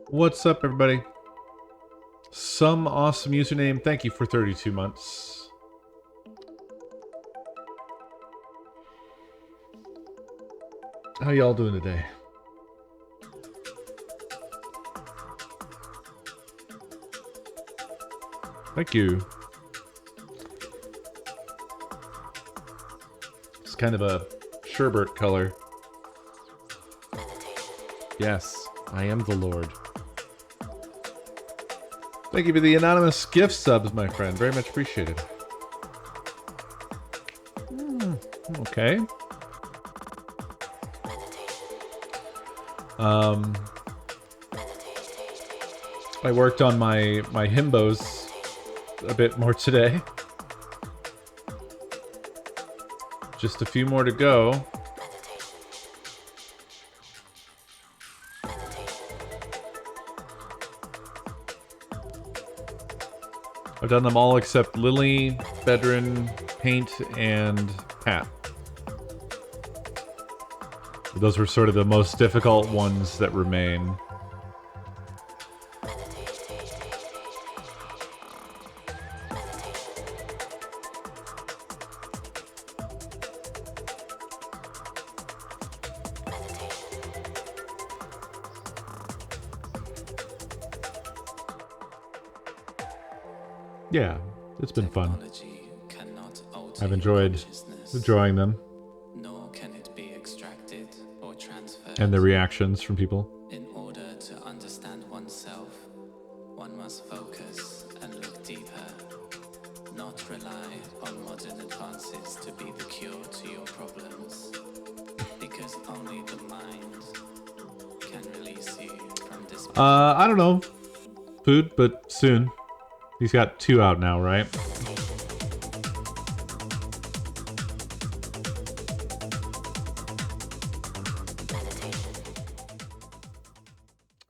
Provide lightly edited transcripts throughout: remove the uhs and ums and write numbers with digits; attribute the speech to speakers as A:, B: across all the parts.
A: What's up, everybody? Some awesome username. Thank you for 32 months. How y'all doing today? Thank you. It's kind of a sherbet color. Yes, I am the Lord. Thank you for the anonymous gift subs, my friend. Very much appreciated. Okay. I worked on my himbos a bit more today. Just a few more to go. I've done them all except Lily, Bedrin, Paint, and Pat. Those were sort of the most difficult ones that remain. Yeah, it's been fun. I've enjoyed drawing them.
B: Nor can it be extracted or transferred.
A: And the reactions from people.
B: In order to understand oneself, one must focus and look deeper, not rely on modern advances to be the cure to your problems, because only the mind can release you from this.
A: I don't know. Food, but soon. He's got 2 out now, right?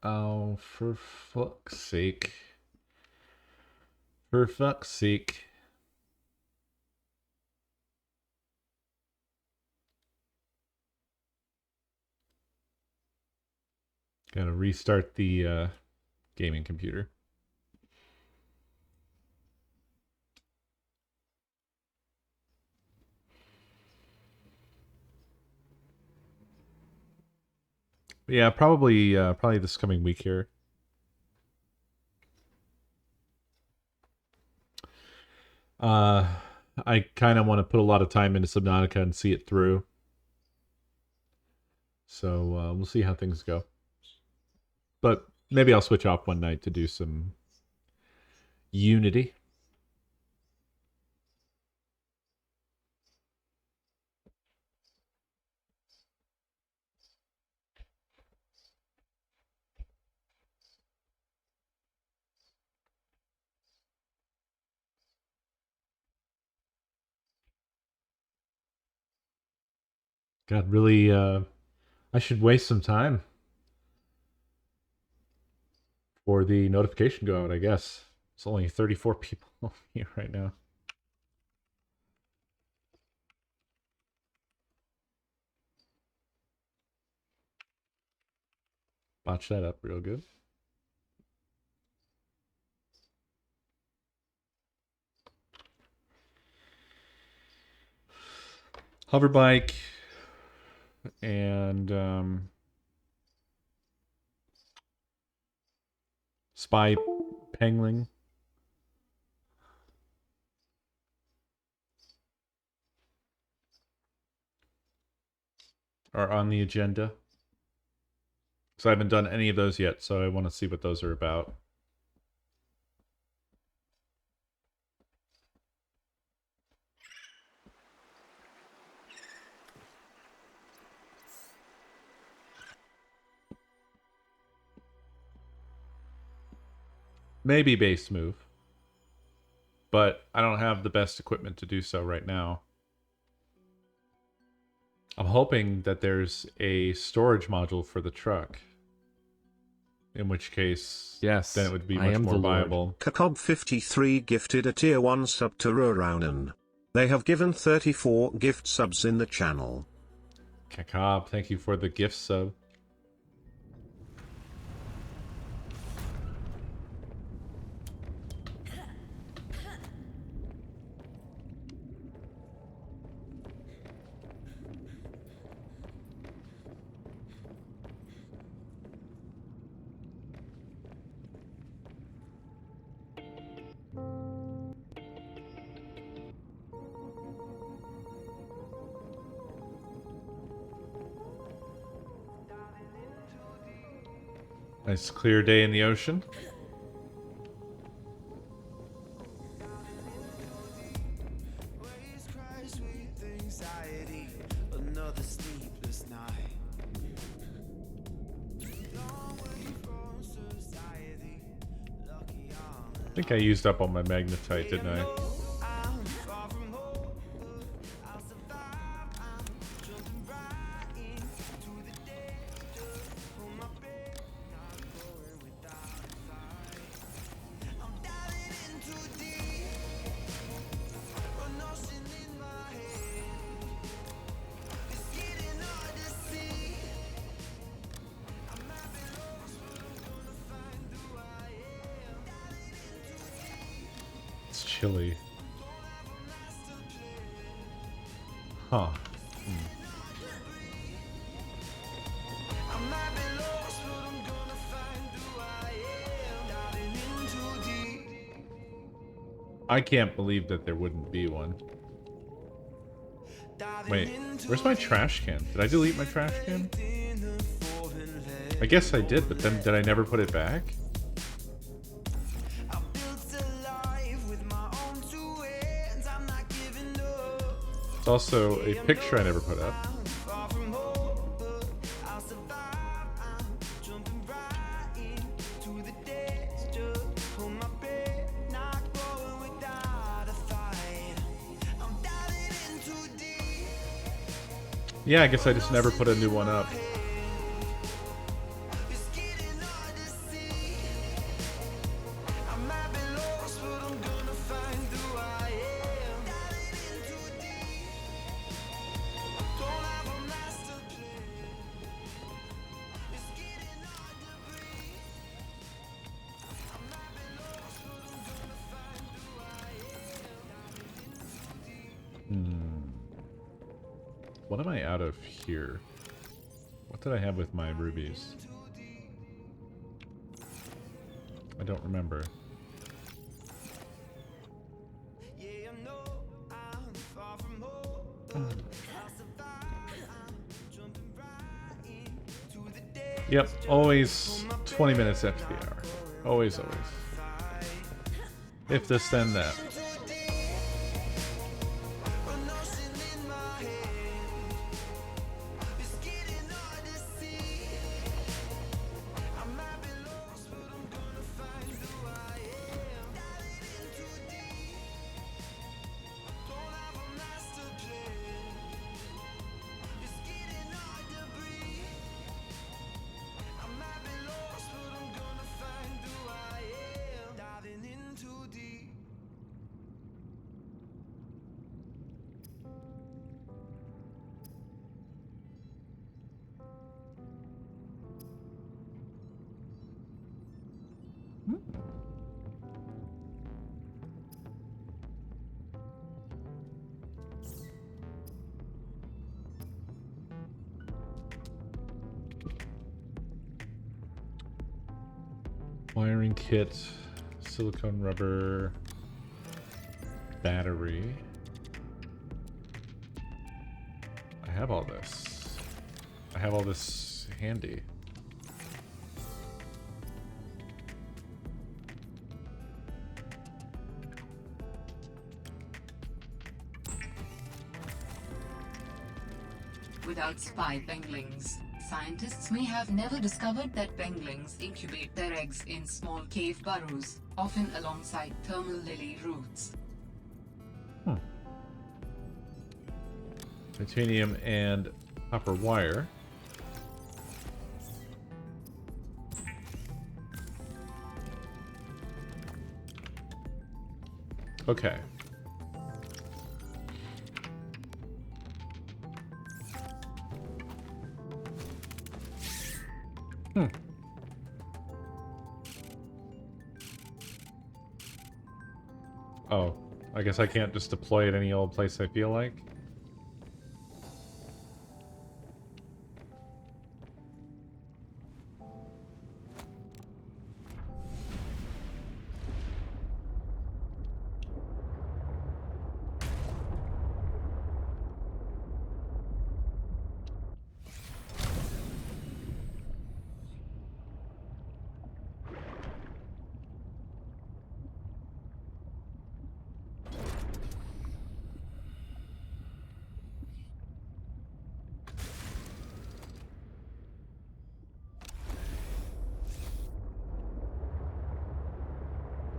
A: Oh, for fuck's sake. For fuck's sake. Gotta restart the gaming computer. Yeah, probably this coming week here. I kind of want to put a lot of time into Subnautica and see it through. So we'll see how things go. But maybe I'll switch off one night to do some Unity. God, really, I should waste some time for the notification go out, I guess. It's only 34 people here right now. Botch that up real good. Hoverbike and Spy Pengling. Are on the agenda. So I haven't done any of those yet, so I want to see what those are about. Maybe base move. But I don't have the best equipment to do so right now. I'm hoping that there's a storage module for the truck. In which case,
C: yes,
A: then it would be much more viable.
D: Kakob53 gifted a tier 1 sub to Ruraunen. They have given 34 gift subs in the channel.
A: Kakob, thank you for the gift sub. Nice clear day in the ocean. I think I used up all my magnetite, didn't I? It's chilly. Huh. I can't believe that there wouldn't be one. Wait, where's my trash can? Did I delete my trash can? I guess I did, but then did I never put it back? It's also a picture I never put up. Yeah, I guess I just never put a new one up. What am I out of here? What did I have with my rubies? I don't remember. Yep, always 20 minutes after the hour. Always, always. If this, then that. Wiring kit, silicone rubber, battery. I have all this. I have all this handy.
C: Without spy penguins, scientists may have never discovered that penguins incubate their eggs in small cave burrows, often alongside thermal lily roots.
A: Titanium and copper wire. Okay. Oh, I guess I can't just deploy it any old place I feel like.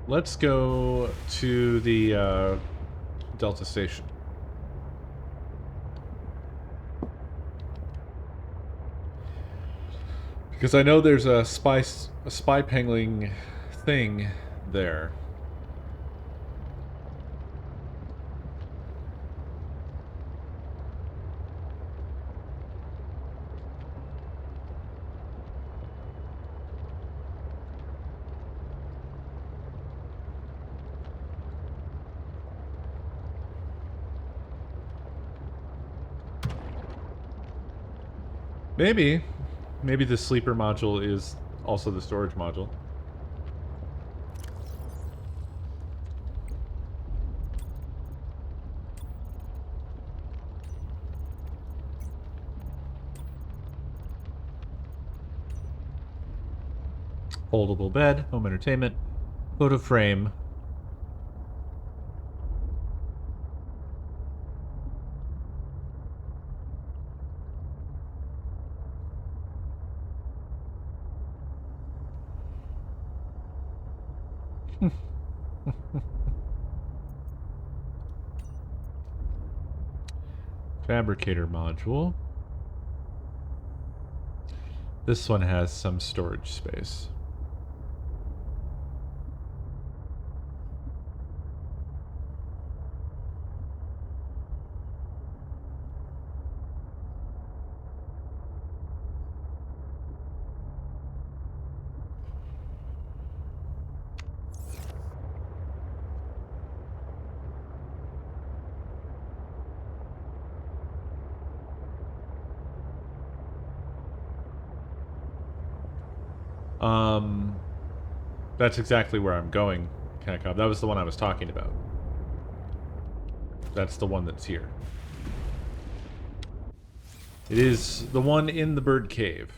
A: Let's go to the Delta Station. Because I know there's a spy pangling thing there. Maybe. Maybe the sleeper module is also the storage module. Foldable bed, home entertainment, photo frame. Fabricator module. This one has some storage space. That's exactly where I'm going, Catcom. That was the one I was talking about. That's the one that's here. It is the one in the bird cave.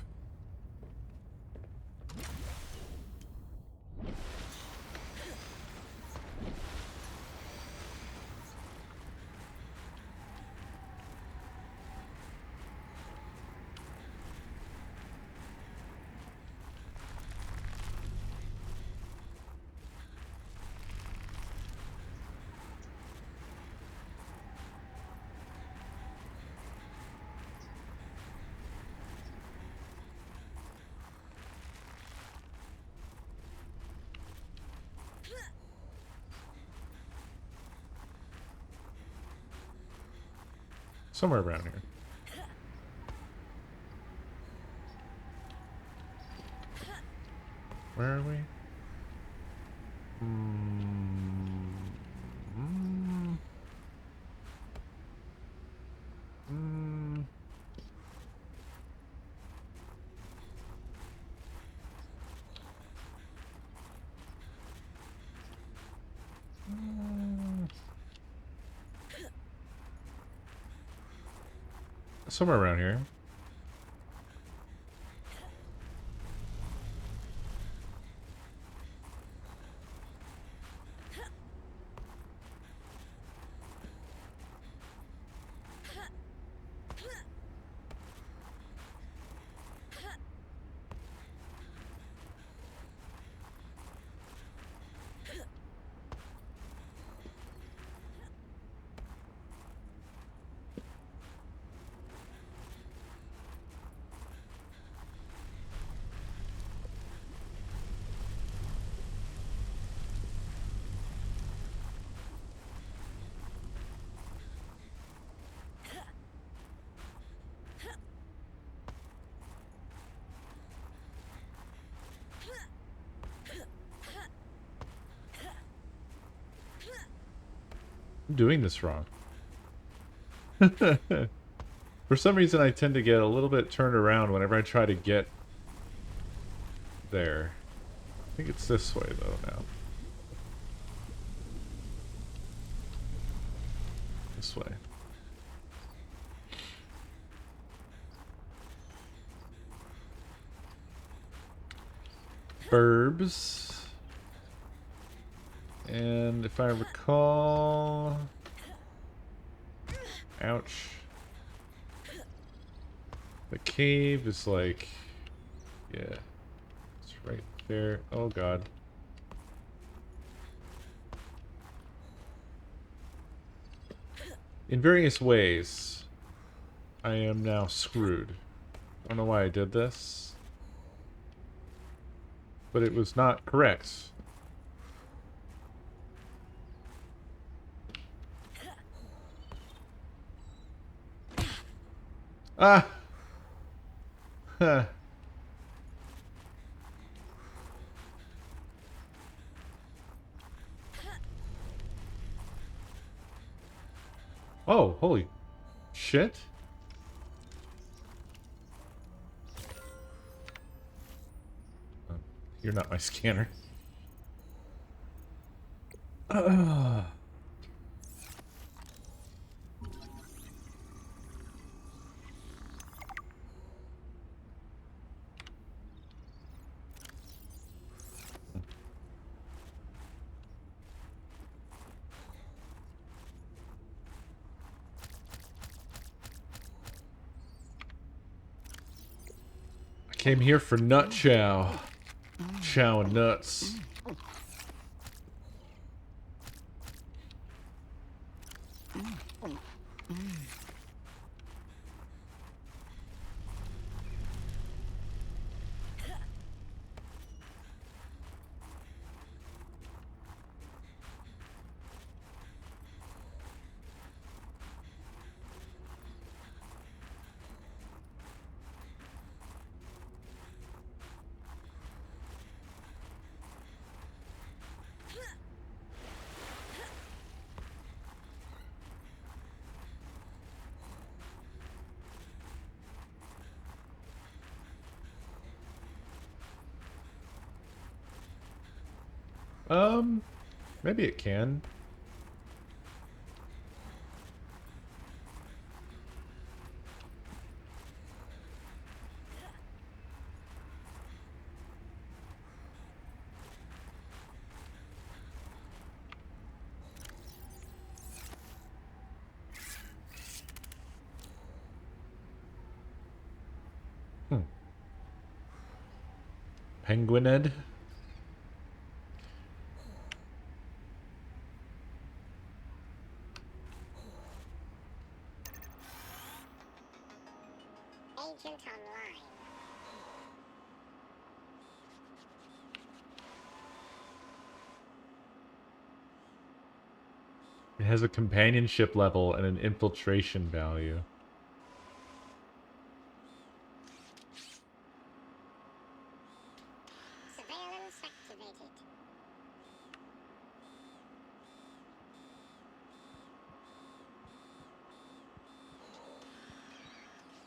A: Somewhere around here. Where are we? Somewhere around here. I'm doing this wrong. For some reason, I tend to get a little bit turned around whenever I try to get there. I think it's this way, though, now. This way. Burbs. And if I recall... Ouch. The cave is like... Yeah. It's right there. Oh god. In various ways, I am now screwed. I don't know why I did this, but it was not correct. Ah! Huh. Oh, holy shit. You're not my scanner. I came here for nut chow. Chow and nuts. Maybe it can. Penguined?
E: Agent online.
A: It has a companionship level and an infiltration value.
E: Surveillance activated.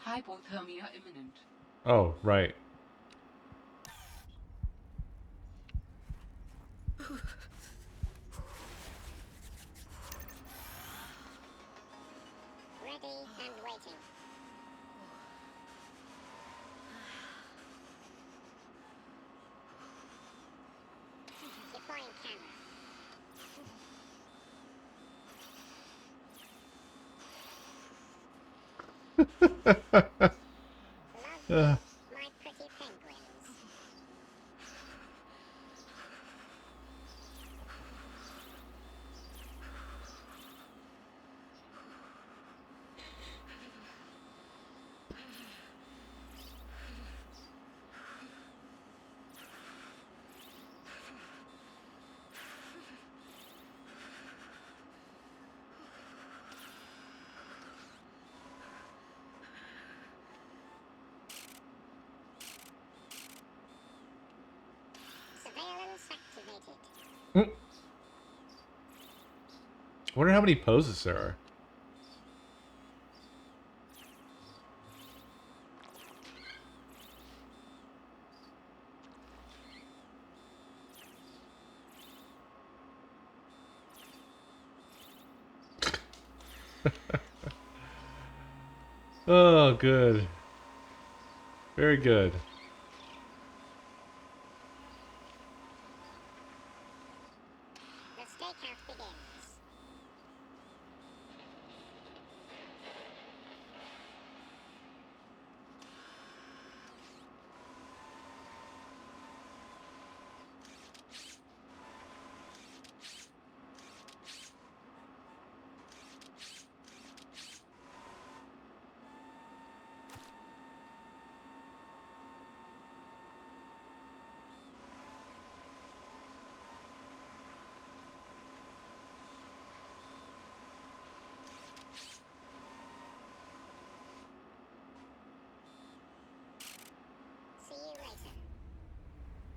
C: Hypothermia imminent.
A: Oh, right.
E: Ready and waiting. Deploying camera. Love this, my pretty penguins. Surveillance activated.
A: I wonder how many poses there are. Oh, good. Very good.
E: The stakeout begins.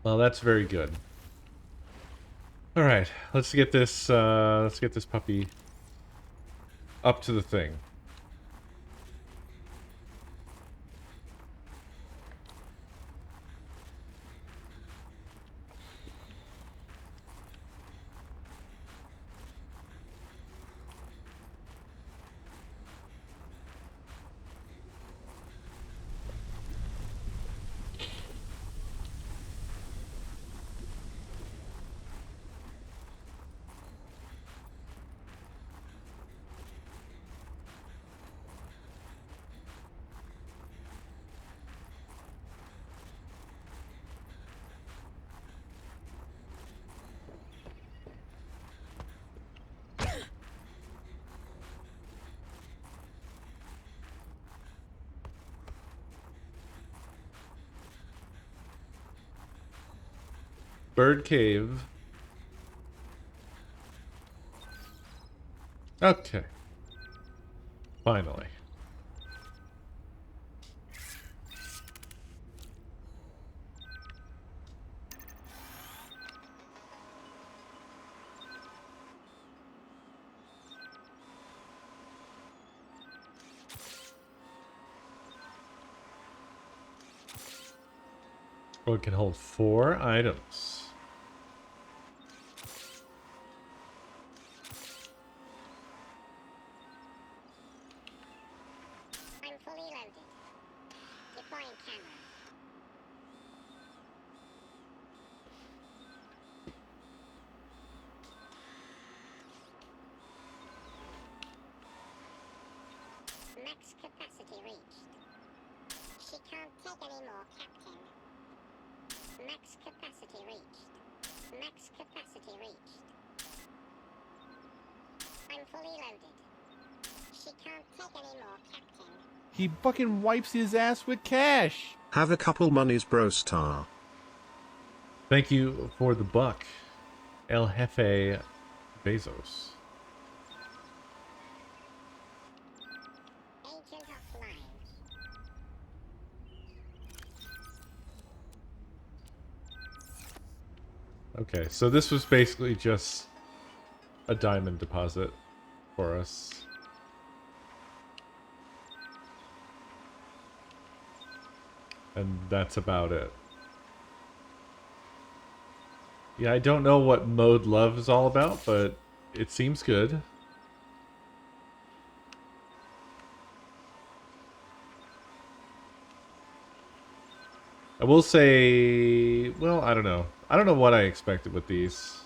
A: Well, that's very good. All right, let's get this puppy up to the thing. Bird cave. Okay. Finally. Oh, it can hold 4 items.
E: I'm fully loaded. Deploying camera. Max capacity reached. She can't take any more, Captain. Max capacity reached. Max capacity reached. I'm fully loaded. She can't take any more, Captain.
F: He fucking wipes his ass with cash.
D: Have a couple monies, bro star.
A: Thank you for the buck, El Jefe Bezos.
E: Agent offline.
A: Okay, so this was basically just a diamond deposit for us. And that's about it. Yeah, I don't know what Mode Love is all about, but it seems good. I will say, well, I don't know. I don't know what I expected with these.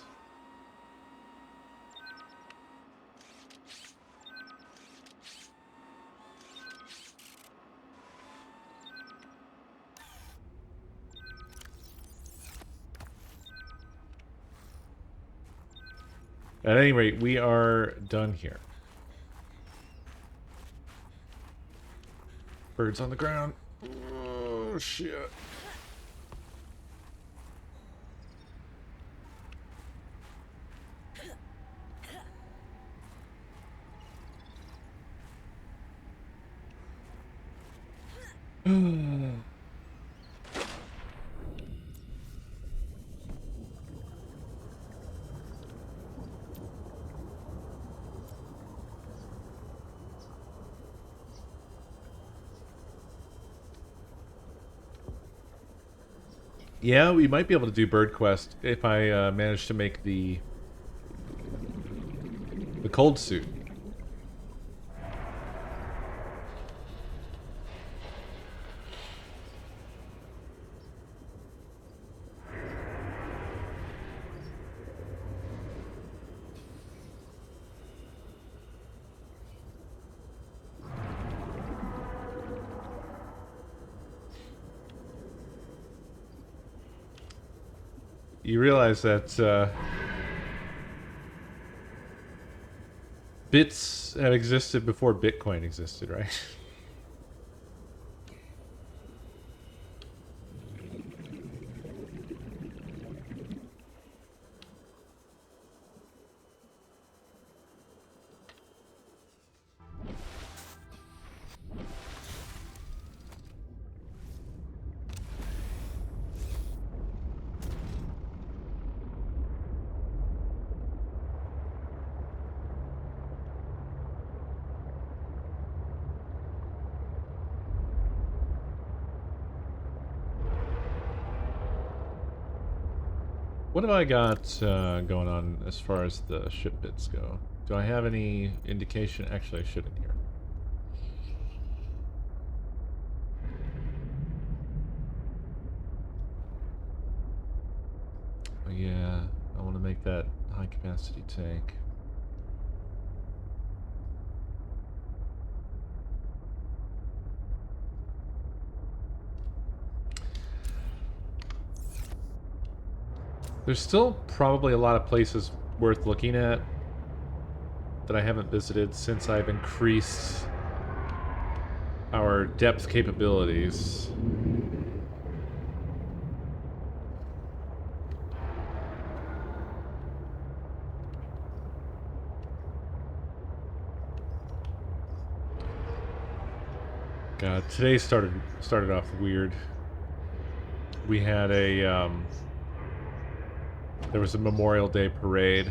A: At any rate, we are done here. Birds on the ground. Oh, shit. Yeah, we might be able to do Bird Quest if I manage to make the cold suit. You realize that bits have existed before Bitcoin existed, right? What have I got going on as far as the ship bits go? Do I have any indication? Actually, I should in here. Oh, yeah, I want to make that high capacity tank. There's still probably a lot of places worth looking at that I haven't visited since I've increased our depth capabilities. God, today started off weird. We had a there was a Memorial Day parade.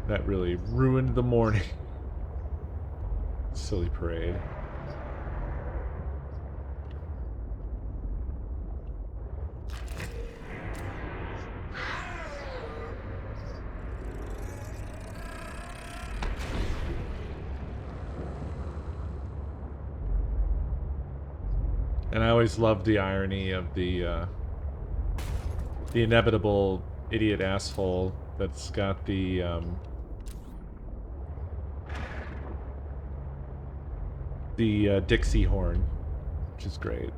A: That really ruined the morning. Silly parade. And I always loved the irony of the inevitable idiot asshole that's got the Dixie horn, which is great.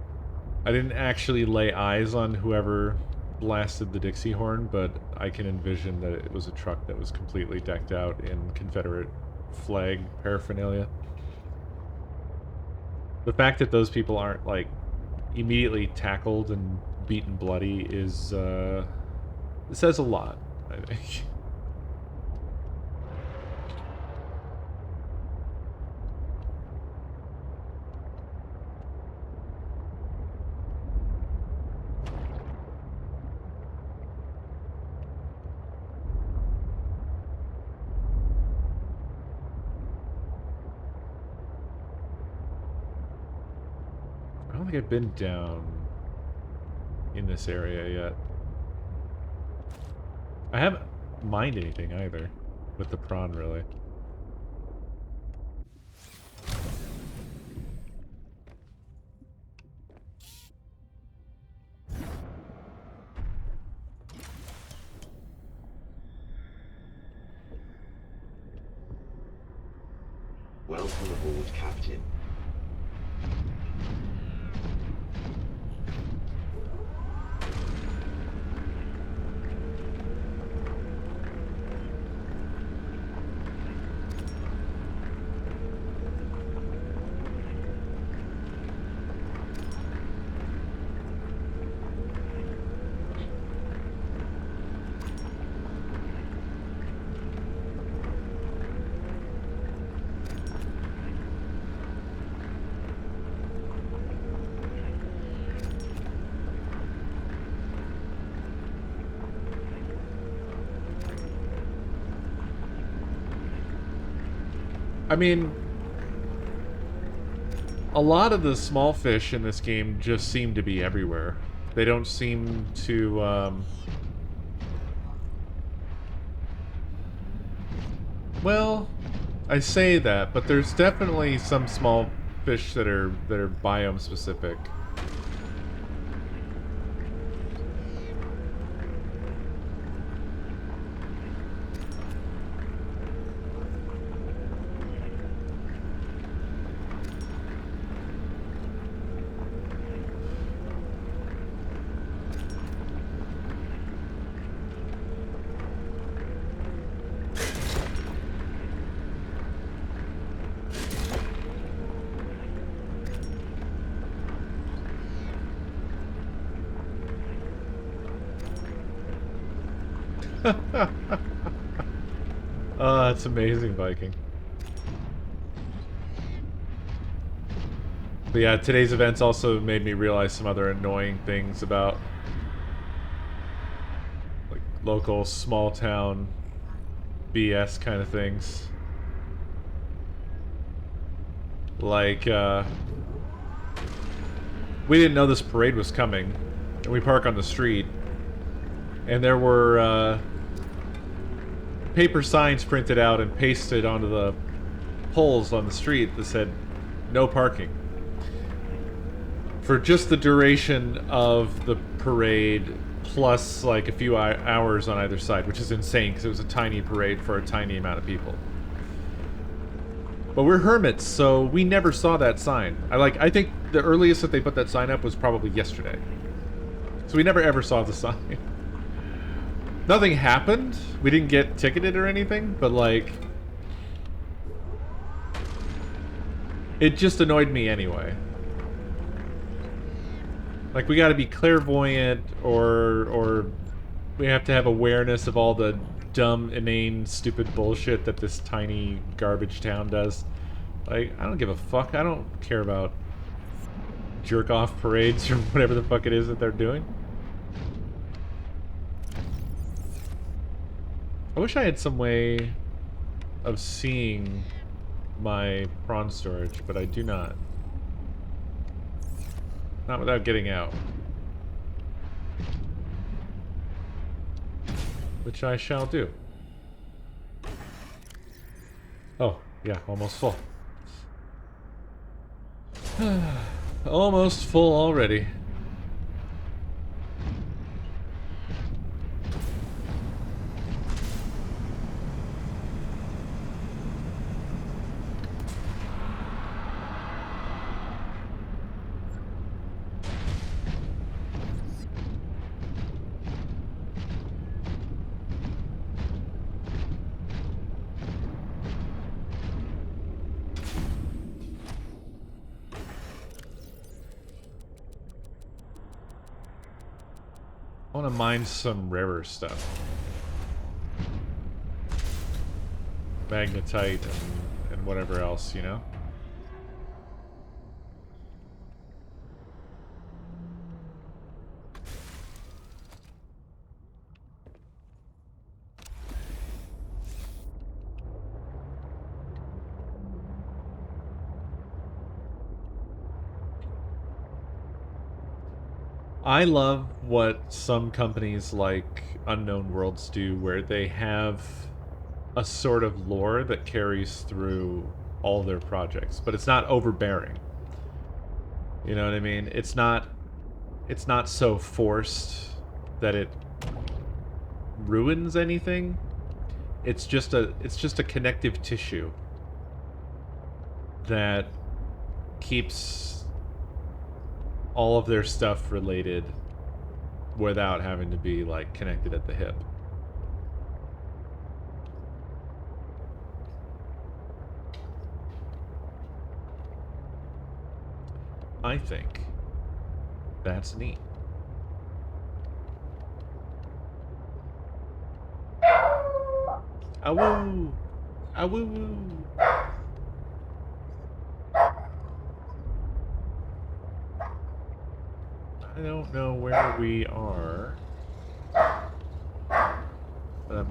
A: I didn't actually lay eyes on whoever blasted the Dixie horn, but I can envision that it was a truck that was completely decked out in Confederate flag paraphernalia. The fact that those people aren't, like, immediately tackled and beaten bloody is, it says a lot, I think. I don't think I've been down in this area yet. I haven't mined anything either with the prawn, really.
G: Welcome aboard, Captain.
A: I mean, a lot of the small fish in this game just seem to be everywhere. They don't seem to, well, I say that, but there's definitely some small fish that are biome specific. Oh, that's amazing, Viking. But yeah, today's events also made me realize some other annoying things about, like, local small town BS kind of things. Like, we didn't know this parade was coming, and we park on the street, and there were paper signs printed out and pasted onto the poles on the street that said no parking for just the duration of the parade, plus like a few hours on either side, which is insane because it was a tiny parade for a tiny amount of people. But we're hermits, so we never saw that sign. I think the earliest that they put that sign up was probably yesterday. So we never ever saw the sign. Nothing happened. We didn't get ticketed or anything, but like, it just annoyed me anyway. Like, we gotta be clairvoyant, or we have to have awareness of all the dumb, inane, stupid bullshit that this tiny garbage town does. Like, I don't give a fuck. I don't care about jerk-off parades or whatever the fuck it is that they're doing. I wish I had some way of seeing my prawn storage, but I do not. Not without getting out. Which I shall do. Oh, yeah, almost full. Almost full already. I want to mine some rarer stuff. Magnetite and whatever else, you know? I love what some companies like Unknown Worlds do, where they have a sort of lore that carries through all their projects, but it's not overbearing. You know what I mean? It's not so forced that it ruins anything. It's just a connective tissue that keeps all of their stuff related without having to be like connected at the hip. I think that's neat. Awoo! Awoo! I don't know where we are, but I'm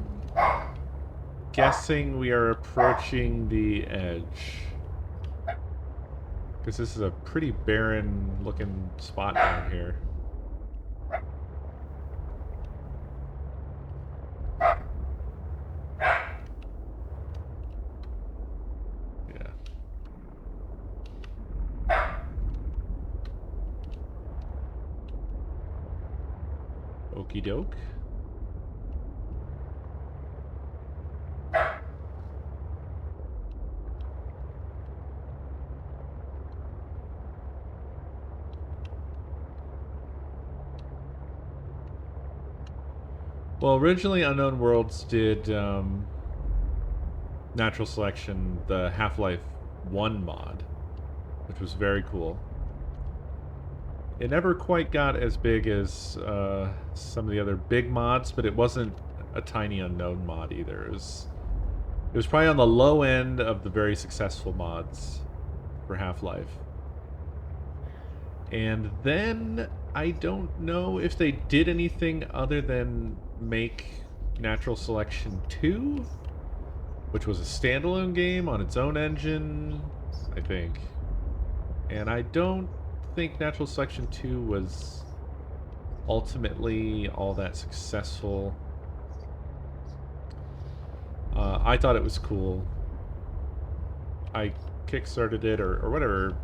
A: guessing we are approaching the edge. Because this is a pretty barren looking spot down here. Okie doke. Well, originally Unknown Worlds did Natural Selection, the Half-Life 1 mod, which was very cool. It never quite got as big as some of the other big mods, but it wasn't a tiny unknown mod either. It was probably on the low end of the very successful mods for Half-Life. And then I don't know if they did anything other than make Natural Selection 2, which was a standalone game on its own engine, I think. And I don't think Natural Selection 2 was ultimately all that successful. I thought it was cool. I kickstarted it or whatever.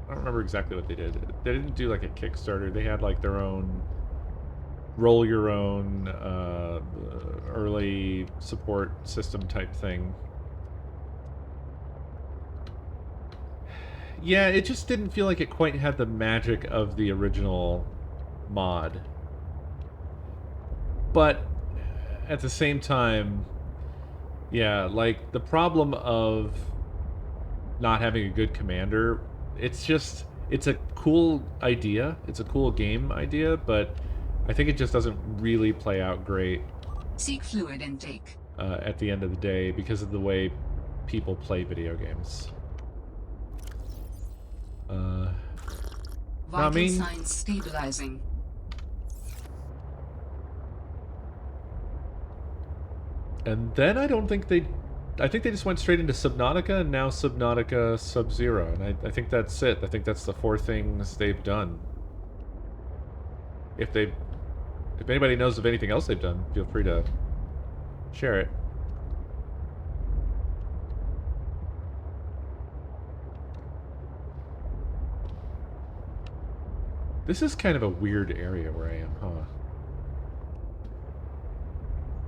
A: I don't remember exactly what they did. They didn't do like a Kickstarter. They had like their own roll your own early support system type thing. Yeah, it just didn't feel like it quite had the magic of the original mod. But at the same time, yeah, like the problem of not having a good commander, it's a cool idea. It's a cool game idea, but I think it just doesn't really play out great
C: Seek fluid intake.
A: at the end of the day because of the way people play video games. I
C: Vital
A: mean,
C: signs stabilizing.
A: and then I think they just went straight into Subnautica and now Subnautica Sub-Zero, and I think that's it. I think that's the 4 things they've done. If anybody knows of anything else they've done, feel free to share it. This is kind of a weird area where I am, huh?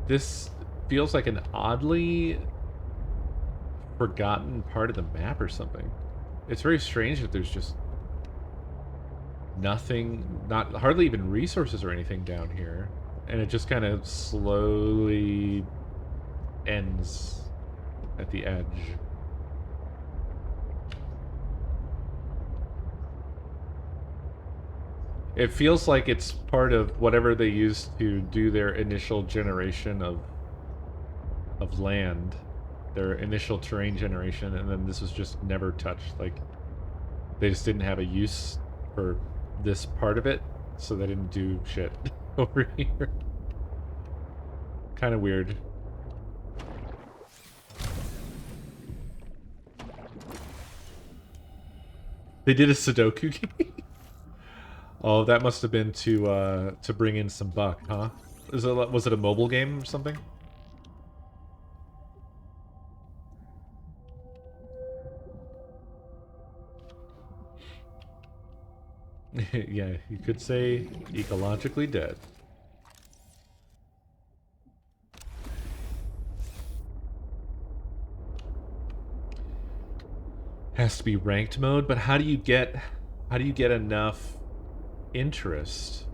A: This feels like an oddly forgotten part of the map or something. It's very strange that there's just nothing, hardly even resources or anything down here. And it just kind of slowly ends at the edge. It feels like it's part of whatever they used to do their initial generation of land, their initial terrain generation, and then this was just never touched. Like, they just didn't have a use for this part of it, so they didn't do shit over here. Kind of weird. They did a Sudoku game? Oh, that must have been to bring in some buck, huh? Was it a mobile game or something? Yeah, you could say ecologically dead. Has to be ranked mode, but how do you get enough interest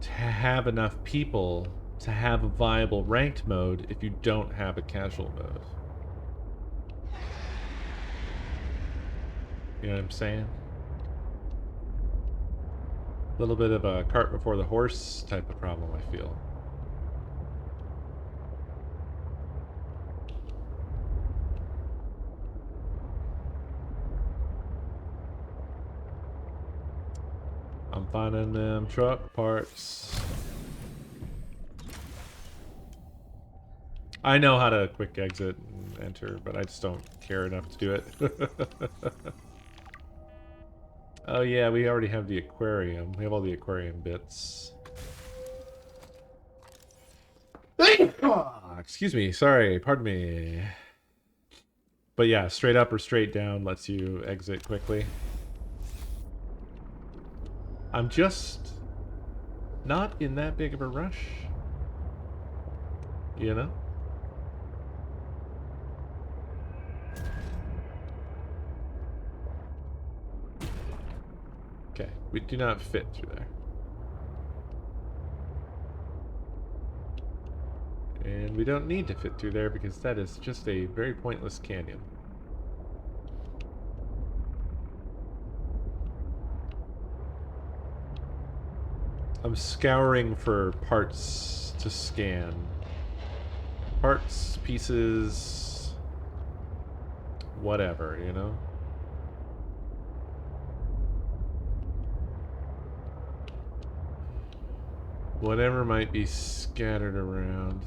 A: to have enough people to have a viable ranked mode if you don't have a casual mode? You know what I'm saying? A little bit of a cart before the horse type of problem, I feel. I'm finding them truck parts. I know how to quick exit and enter, but I just don't care enough to do it. Oh yeah, we already have the aquarium. We have all the aquarium bits. Excuse me, sorry, pardon me. But yeah, straight up or straight down lets you exit quickly. I'm just not in that big of a rush. You know? Okay, we do not fit through there. And we don't need to fit through there because that is just a very pointless canyon. I'm scouring for parts to scan. Parts, pieces, whatever, you know? Whatever might be scattered around.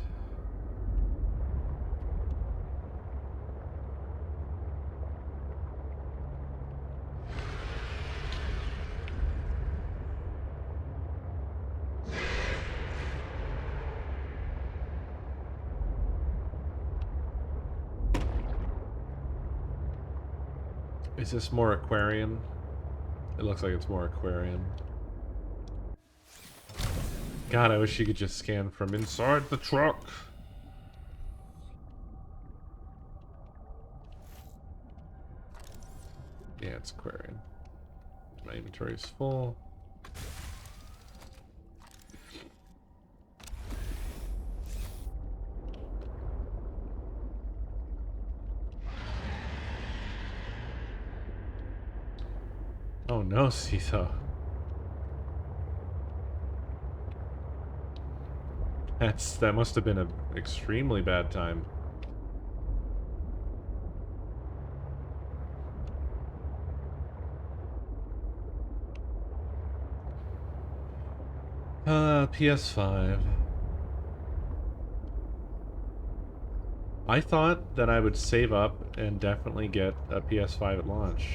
A: Is this more Aquarian? It looks like it's more Aquarian. God, I wish you could just scan from inside the truck. Yeah, it's Aquarian. My inventory is full. Oh no, Sita. That must have been an extremely bad time. PS5. I thought that I would save up and definitely get a PS5 at launch.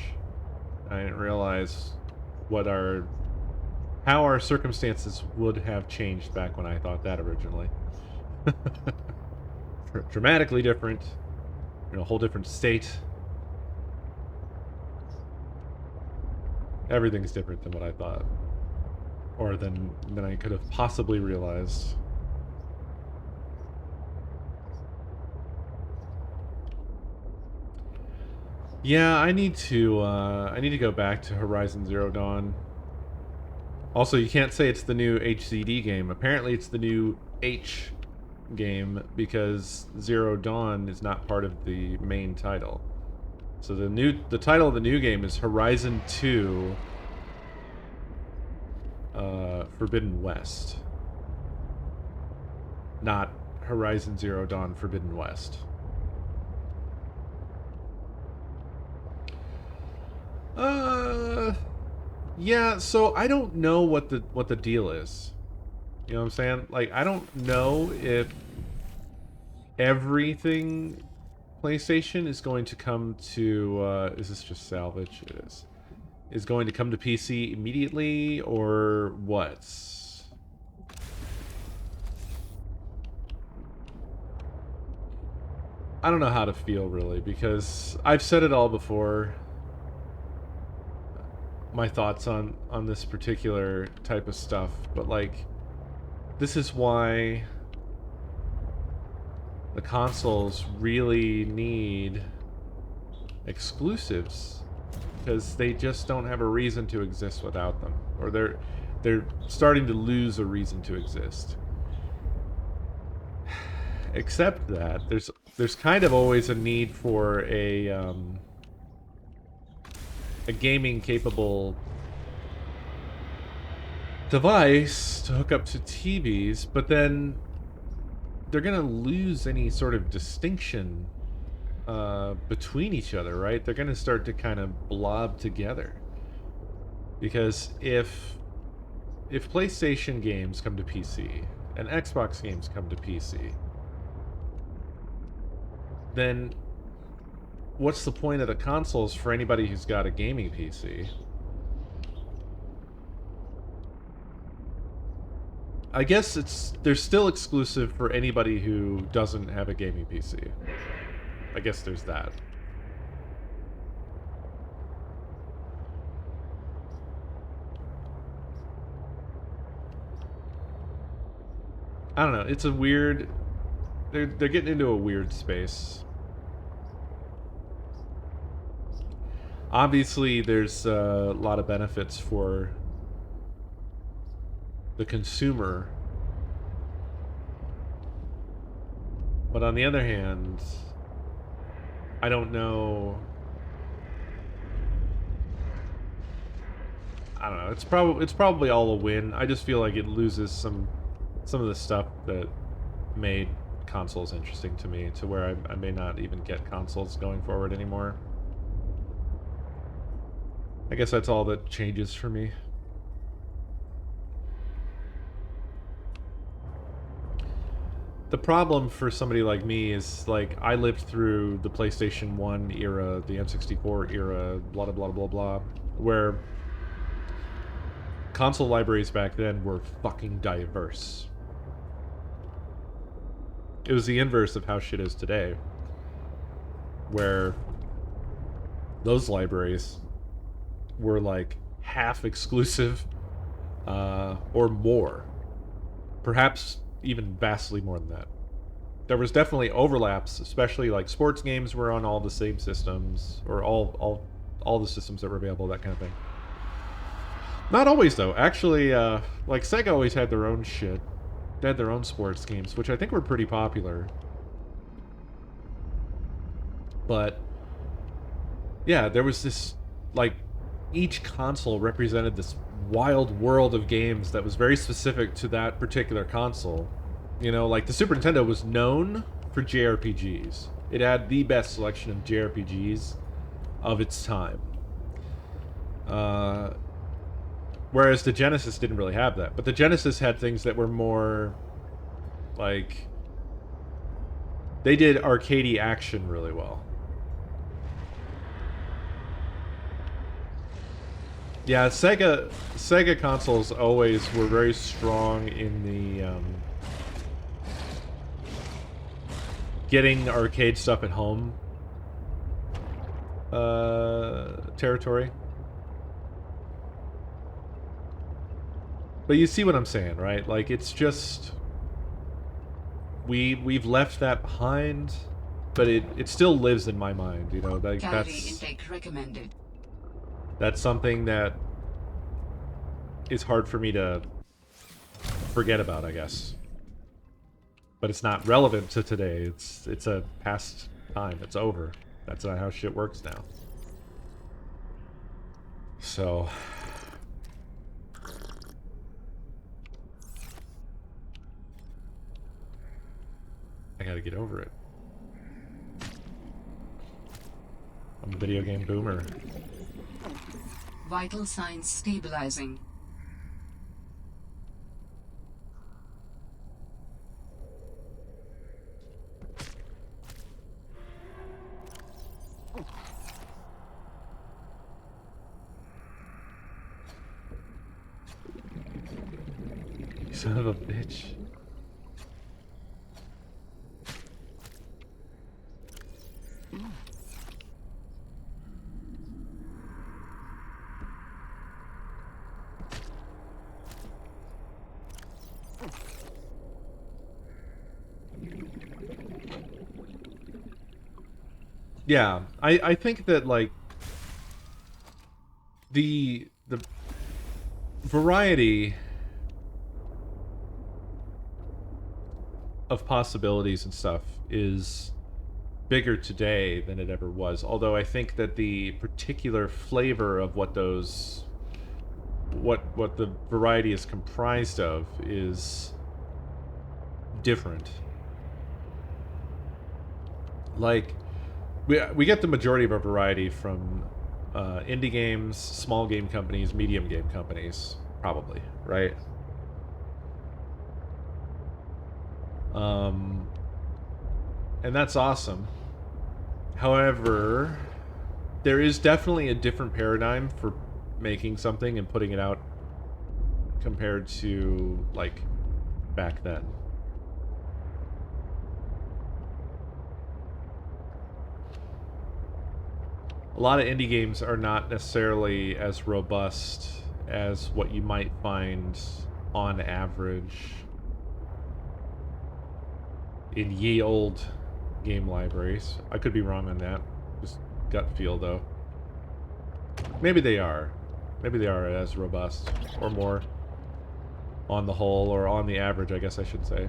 A: I didn't realize how our circumstances would have changed back when I thought that originally. Dramatically different. In a whole different state. Everything's different than what I thought. Or than I could have possibly realized. Yeah, I need to go back to Horizon Zero Dawn. Also, you can't say it's the new HZD game. Apparently it's the new H game because Zero Dawn is not part of the main title. So the title of the new game is Horizon 2 Forbidden West. Not Horizon Zero Dawn Forbidden West. Yeah, so I don't know what the deal is. You know what I'm saying? Like, I don't know if everything PlayStation is going to come to, is this just salvage? It is. Is going to come to PC immediately, or what? I don't know how to feel, really, because I've said it all before. My thoughts on this particular type of stuff, but, like, this is why the consoles really need exclusives, because they just don't have a reason to exist without them, or they're starting to lose a reason to exist. Except that there's kind of always a need for a gaming capable device to hook up to TVs, but then they're gonna lose any sort of distinction between each other, right? They're gonna start to kind of blob together. Because if PlayStation games come to PC and Xbox games come to PC, then what's the point of the consoles for anybody who's got a gaming PC? I guess they're still exclusive for anybody who doesn't have a gaming PC. I guess there's that. I don't know. It's a weird. They're getting into a weird space. Obviously, there's a lot of benefits for the consumer, but on the other hand, I don't know. I don't know. It's probably all a win. I just feel like it loses some of the stuff that made consoles interesting to me, to where I may not even get consoles going forward anymore. I guess that's all that changes for me. The problem for somebody like me is, like, I lived through the PlayStation 1 era, the N64 era, blah, blah, blah, blah, blah, where console libraries back then were fucking diverse. It was the inverse of how shit is today, where those libraries were like half exclusive or more. Perhaps even vastly more than that. There was definitely overlaps, especially like sports games were on all the same systems, or all the systems that were available, that kind of thing. Not always though. Actually, like Sega always had their own shit. They had their own sports games, which I think were pretty popular. But yeah, there was this, like, each console represented this wild world of games that was very specific to that particular console. You know, like the Super Nintendo was known for JRPGs. It had the best selection of JRPGs of its time. Whereas the Genesis didn't really have that. But the Genesis had things that were more, like, they did arcadey action really well. Yeah, Sega consoles always were very strong in the getting arcade stuff at home territory. But you see what I'm saying, right? Like, it's just we've left that behind, but it still lives in my mind, you know. Like,
C: Calorie intake recommended.
A: that's something that is hard for me to forget about, I guess. But it's not relevant to today. It's a past time. It's over. That's not how shit works now. So I gotta get over it. I'm a video game boomer.
C: Vital signs stabilizing.
A: You son of a bitch. Yeah, I think that, like, the variety of possibilities and stuff is bigger today than it ever was. Although I think that the particular flavor of what those what the variety is comprised of is different. Like, we get the majority of our variety from indie games, small game companies, medium game companies, probably, right? And that's awesome. However, there is definitely a different paradigm for making something and putting it out compared to, like, back then. A lot of indie games are not necessarily as robust as what you might find on average in ye old game libraries. I could be wrong on that. Just gut feel, though. Maybe they are. Maybe they are as robust, or more on the whole, or on the average, I guess I should say.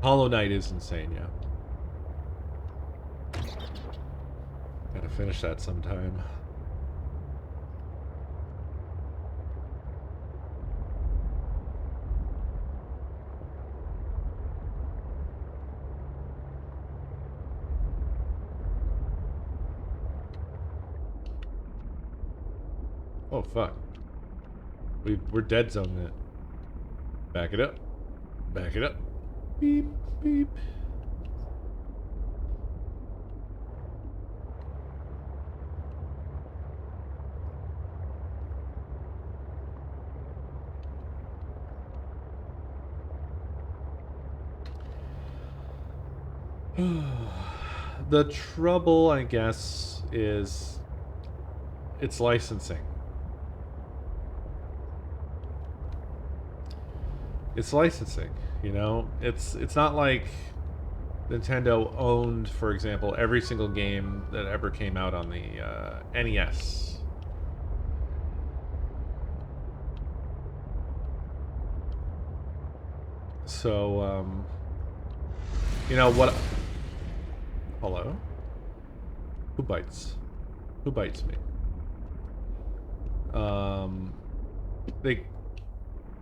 A: Hollow Knight is insane, yeah. Gotta finish that sometime. Oh, fuck. We're dead zoning it. Back it up. Back it up. Beep, beep. The trouble, I guess, is it's licensing. It's licensing, you know? It's not like Nintendo owned, for example, every single game that ever came out on the NES. So, you know what? Hello? Who bites? Who bites me? They,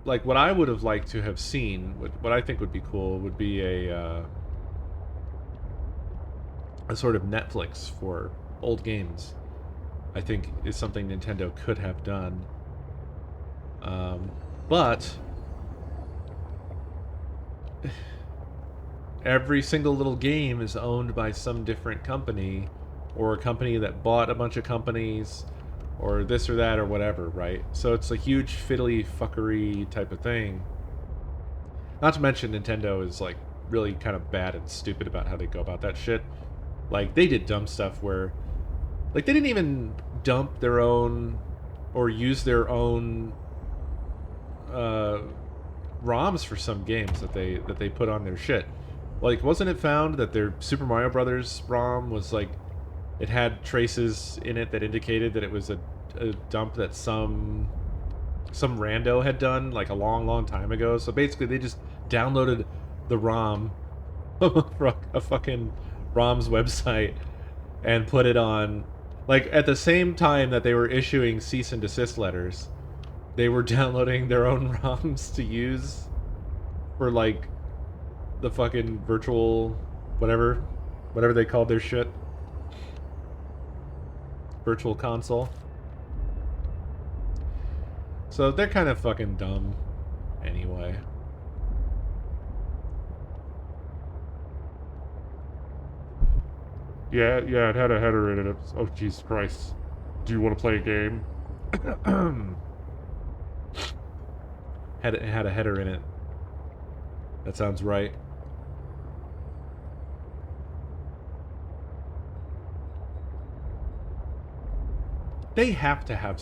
A: like, what I would have liked to have seen, what I think would be cool, would be a sort of Netflix for old games. I think is something Nintendo could have done. But every single little game is owned by some different company, or a company that bought a bunch of companies, or this or that or whatever, right? So it's a huge fiddly fuckery type of thing. Not to mention Nintendo is like really kind of bad and stupid about how they go about that shit. Like they did dumb stuff where like they didn't even dump their own or use their own ROMs for some games that they put on their shit. Like, wasn't it found that their Super Mario Brothers ROM was like, it had traces in it that indicated that it was a dump that some rando had done like a long time ago. So basically, they just downloaded the ROM from a fucking ROM's website and put it on. Like at the same time that they were issuing cease and desist letters, they were downloading their own ROMs to use for like the fucking virtual whatever they called their shit. Virtual console. So they're kind of fucking dumb anyway. Yeah, it had a header in it. Oh, Jesus Christ. Do you want to play a game? It had a header in it. That sounds right. They got to have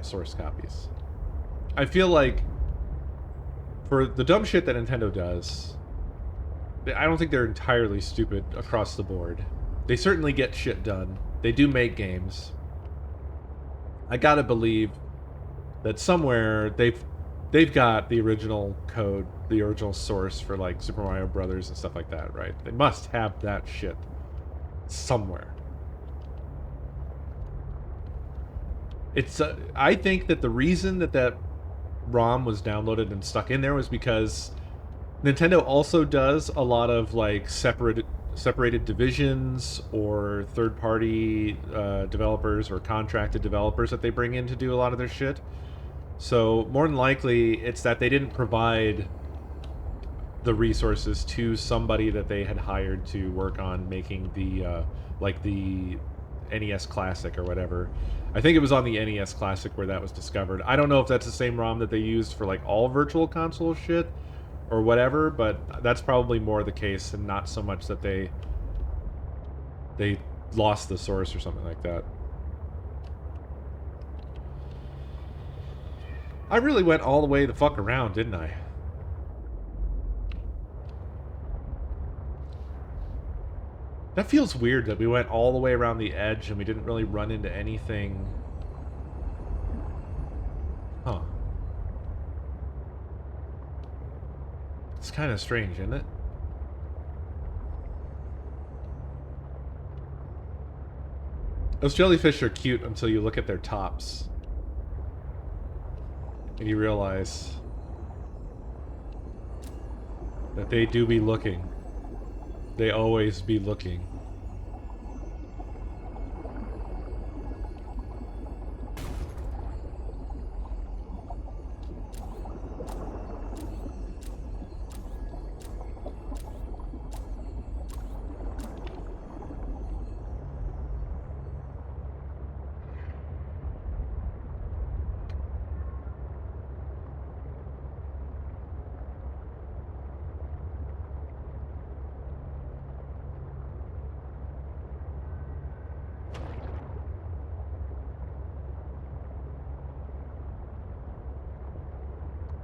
A: source copies. I feel like for the dumb shit that Nintendo does, I don't think they're entirely stupid across the board. They certainly get shit done. They do make games. I gotta believe that somewhere they've got the original code, the original source for like Super Mario Brothers and stuff like that, right? They must have that shit somewhere. It's I think that the reason that ROM was downloaded and stuck in there was because Nintendo also does a lot of like separated divisions or third-party developers or contracted developers that they bring in to do a lot of their shit. So more than likely, it's that they didn't provide the resources to somebody that they had hired to work on making the like the NES Classic or whatever. I think it was on the NES Classic where that was discovered. I don't know if that's the same ROM that they used for like all Virtual Console shit or whatever, but that's probably more the case and not so much that they lost the source or something like that. I really went all the way the fuck around, didn't I? That feels weird that we went all the way around the edge and we didn't really run into anything. Huh. It's kind of strange, isn't it? Those jellyfish are cute until you look at their tops. And you realize that they do be looking. They always be looking.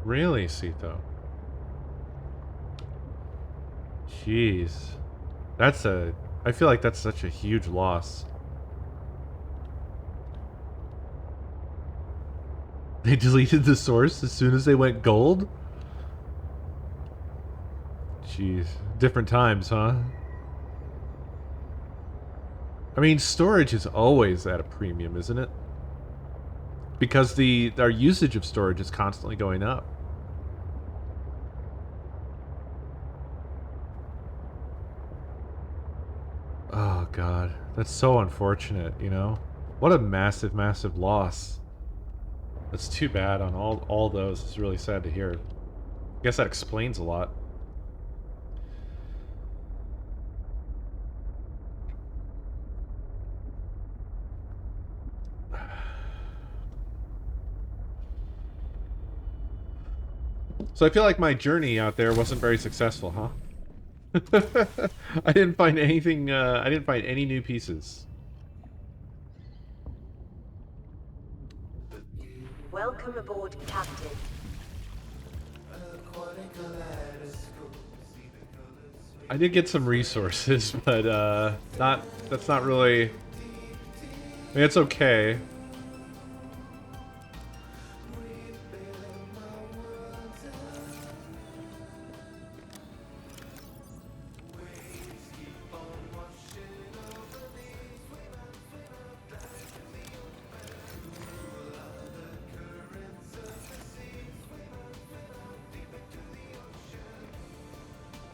A: Really, Sito? Jeez. That's a... I feel like that's such a huge loss. They deleted the source as soon as they went gold? Jeez. Different times, huh? I mean, storage is always at a premium, isn't it? Because our usage of storage is constantly going up. Oh god, that's so unfortunate, you know? What a massive, massive loss. That's too bad on all those. It's really sad to hear. I guess that explains a lot. So I feel like my journey out there wasn't very successful, huh? I didn't find anything, I didn't find any new pieces.
H: Welcome aboard, Captain.
A: I did get some resources, but, that's not really... I mean, it's okay.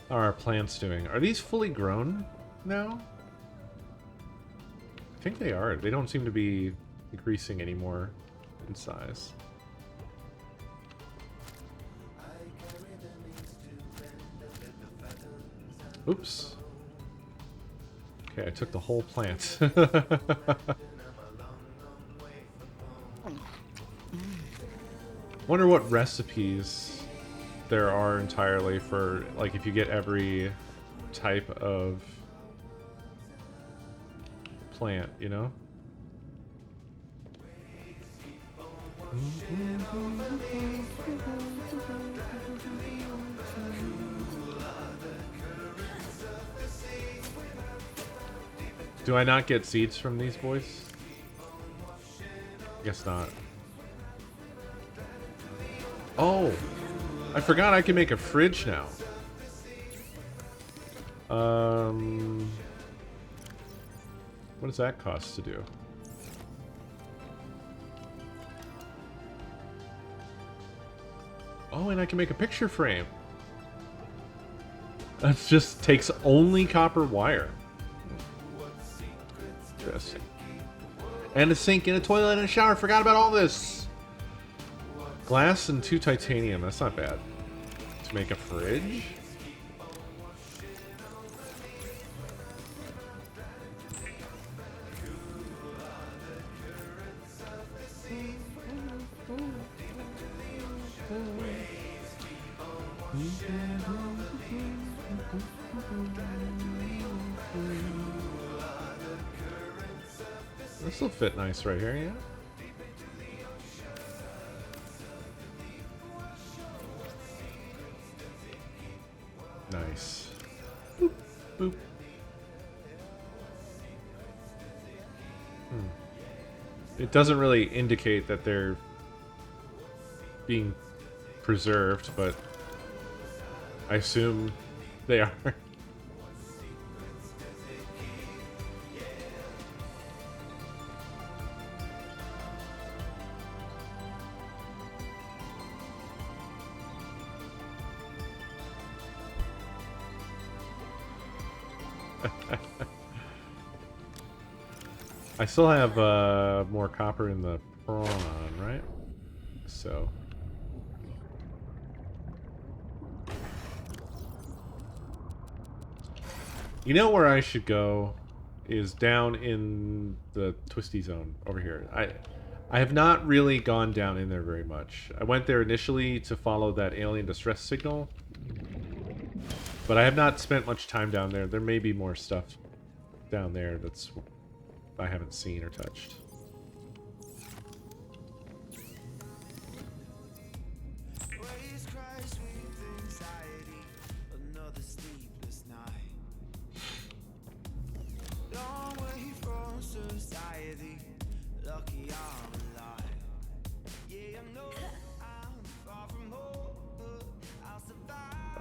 A: How are our plants doing? Are these fully grown now? I think they are. They don't seem to be increasing anymore in size. Oops. Okay, I took the whole plant. Wonder what recipes there are entirely for, like, if you get every type of plant, you know? Do I not get seeds from these boys? Guess not. Oh! I forgot I can make a fridge now. What does that cost to do? Oh, and I can make a picture frame. That just takes only copper wire. Interesting. And a sink and a toilet and a shower. Forgot about all this. Glass and 2 titanium. That's not bad. To make a fridge? This will fit nice right here, yeah? Nice. Boop, boop. It doesn't really indicate that they're being preserved, but I assume they are. I still have more copper in the prawn, right? So. You know where I should go is down in the twisty zone over here. I have not really gone down in there very much. I went there initially to follow that alien distress signal, but I have not spent much time down there. There may be more stuff down there that's I haven't seen or touched.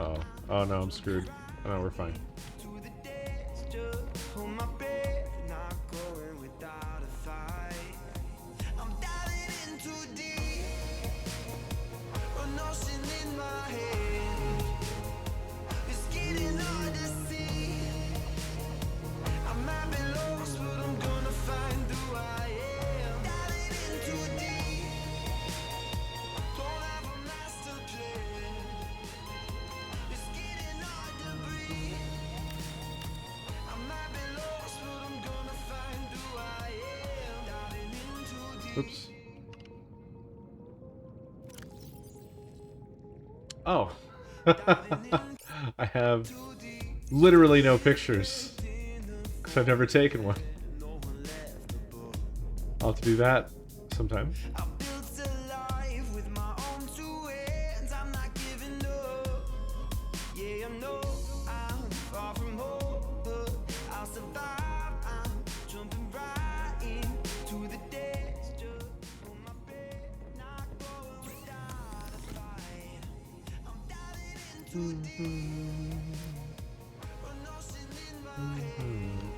A: Oh. Oh no, I'm screwed. Oh no, we're fine. Oops. Oh. I have literally no pictures. Because I've never taken one. I'll have to do that sometime.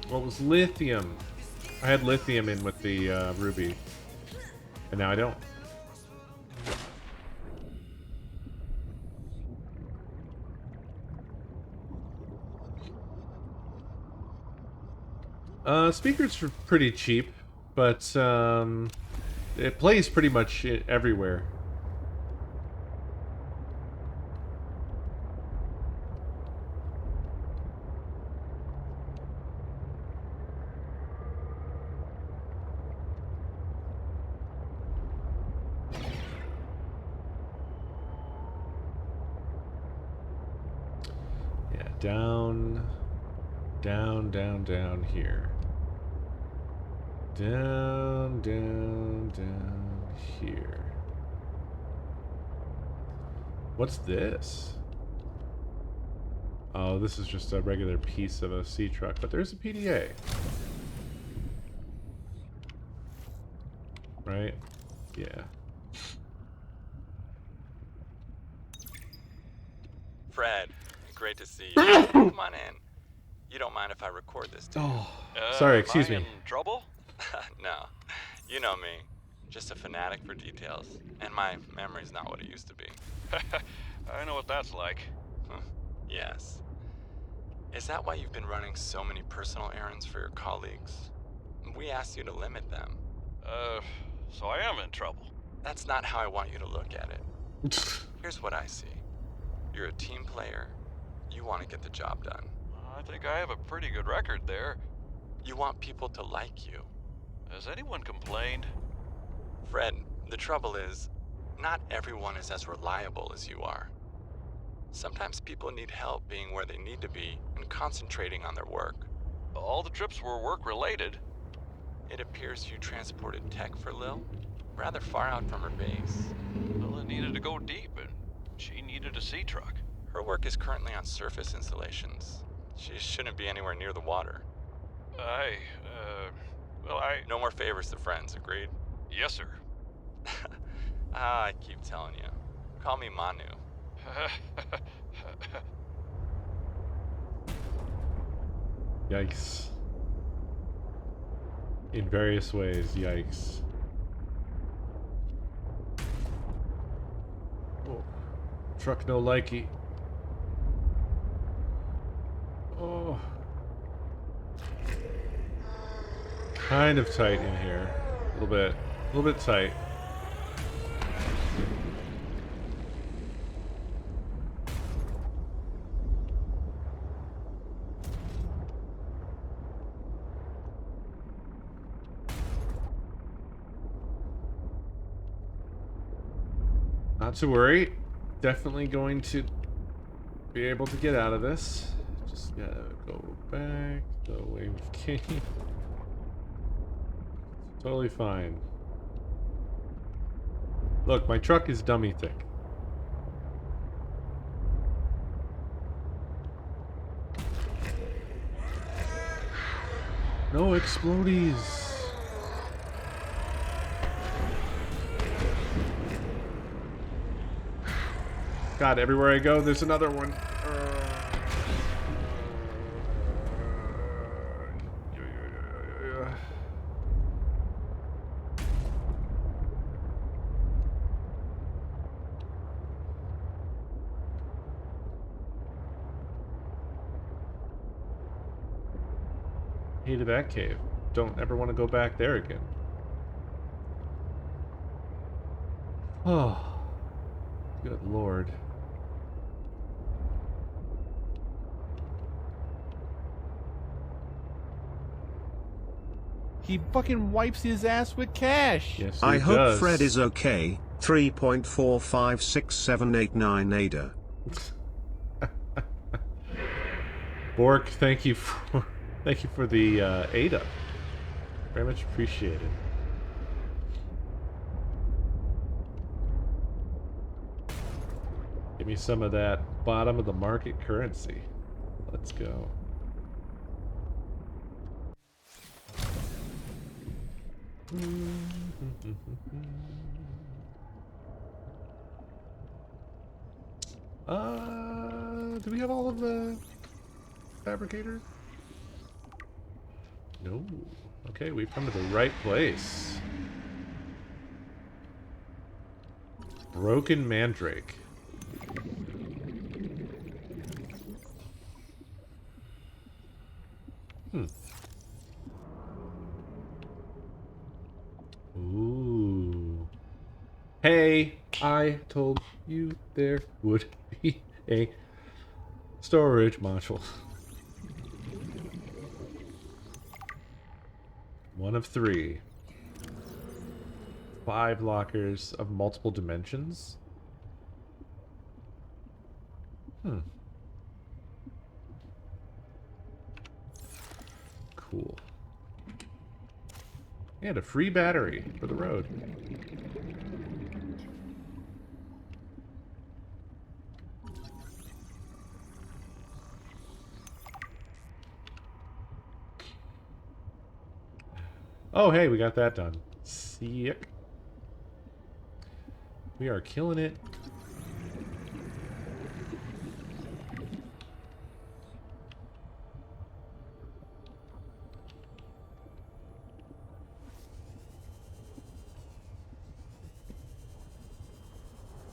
A: What was lithium? I had lithium in with the ruby, and now I don't. Speakers are pretty cheap, but it plays pretty much everywhere. Yeah, down here. Down here. What's this? Oh, this is just a regular piece of a sea truck, but there's a PDA. Right? Yeah.
I: Fred, great to see you. Come on in. You don't mind if I record this, do you?
A: Oh, sorry, excuse me.
J: Am I in trouble?
I: No. You know me. Just a fanatic for details. And my memory's not what it used to be.
J: I know what that's like.
I: Yes. Is that why you've been running so many personal errands for your colleagues? We asked you to limit them.
J: So I am in trouble.
I: That's not how I want you to look at it. Here's what I see. You're a team player. You want to get the job done.
J: I think I have a pretty good record there.
I: You want people to like you.
J: Has anyone complained?
I: Fred, the trouble is, not everyone is as reliable as you are. Sometimes people need help being where they need to be and concentrating on their work.
J: All the trips were work-related.
I: It appears you transported tech for Lil, rather far out from her base.
J: Well, it needed to go deep, and she needed a sea truck.
I: Her work is currently on surface installations. She shouldn't be anywhere near the water. No more favors to friends, agreed?
J: Yes, sir.
I: I keep telling you. Call me Manu.
A: Yikes. In various ways, yikes. Oh. Truck no likey. Oh. Kind of tight in here. A little bit tight. Not to worry. Definitely going to be able to get out of this. Just gotta go back the way we came. Totally fine. Look, my truck is dummy thick. No explodies. God, everywhere I go, there's another one. Hated that cave. Don't ever want to go back there again. Oh, good lord.
F: He fucking wipes his ass with cash.
A: Yes, he
D: I hope
A: does.
D: Fred is okay. 3.456789 Ada.
A: Bork, thank you for the Ada. Very much appreciated. Give me some of that bottom of the market currency. Let's go. Do we have all of the fabricators? No. Okay, we've come to the right place. Broken Mandrake. Ooh. Hey, I told you there would be a storage module. One of 3. 5 lockers of multiple dimensions. Cool. And a free battery for the road. Oh, hey, we got that done. Sick. We are killing it.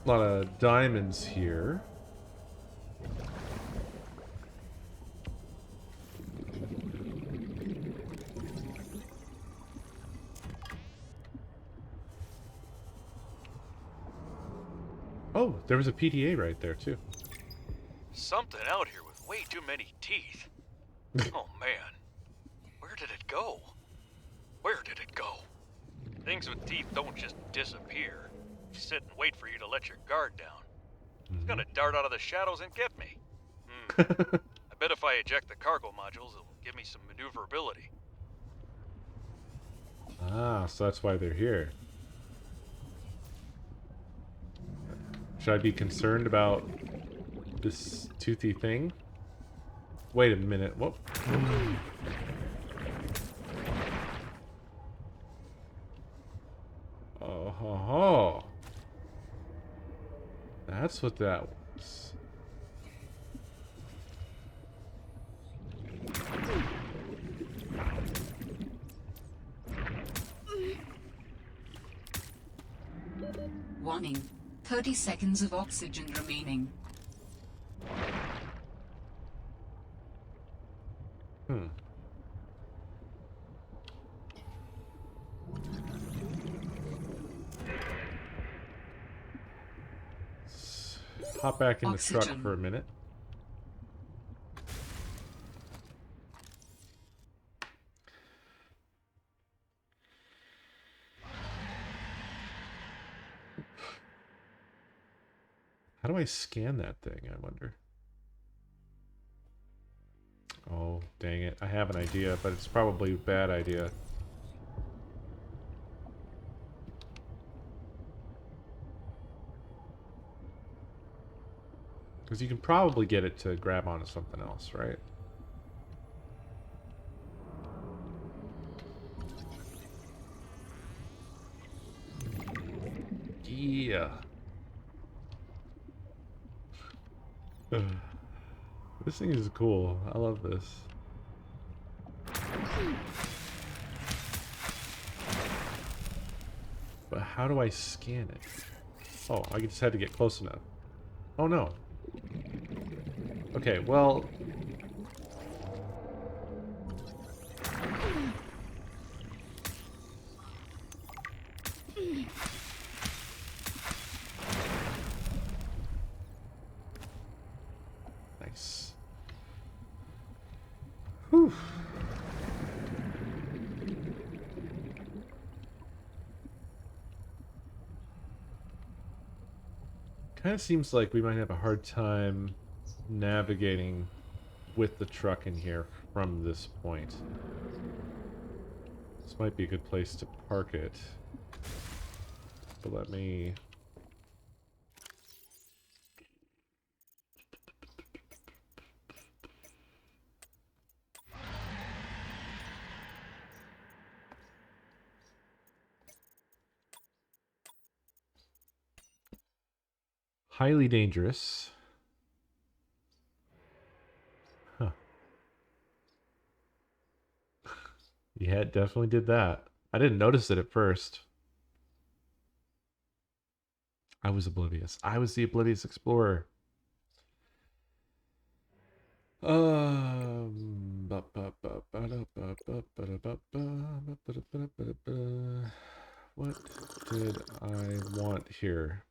A: A lot of diamonds here. Oh, there was a PDA right there, too.
J: Something out here with way too many teeth. Oh man. Where did it go? Where did it go? Things with teeth don't just disappear. Sit and wait for you to let your guard down. It's gonna dart out of the shadows and get me. I bet if I eject the cargo modules, it'll give me some maneuverability.
A: Ah, so that's why they're here. Should I be concerned about this toothy thing? Wait a minute. Whoop. Oh ho ho. That's what that was.
C: Warning. 30 seconds of oxygen remaining.
A: Hop back in the truck
C: Oxygen.
A: for a minute. How do I scan that thing, I wonder? Oh, dang it. I have an idea, but it's probably a bad idea. Because you can probably get it to grab onto something else, right? Yeah. This thing is cool. I love this. But how do I scan it? Oh, I just had to get close enough. Oh no. Okay, well... Nice. Whew. Kind of seems like we might have a hard time navigating with the truck in here from this point. This might be a good place to park it. But let me... Highly dangerous. Huh. Yeah, it definitely did that. I didn't notice it at first. I was oblivious. I was the oblivious explorer. What did I want here?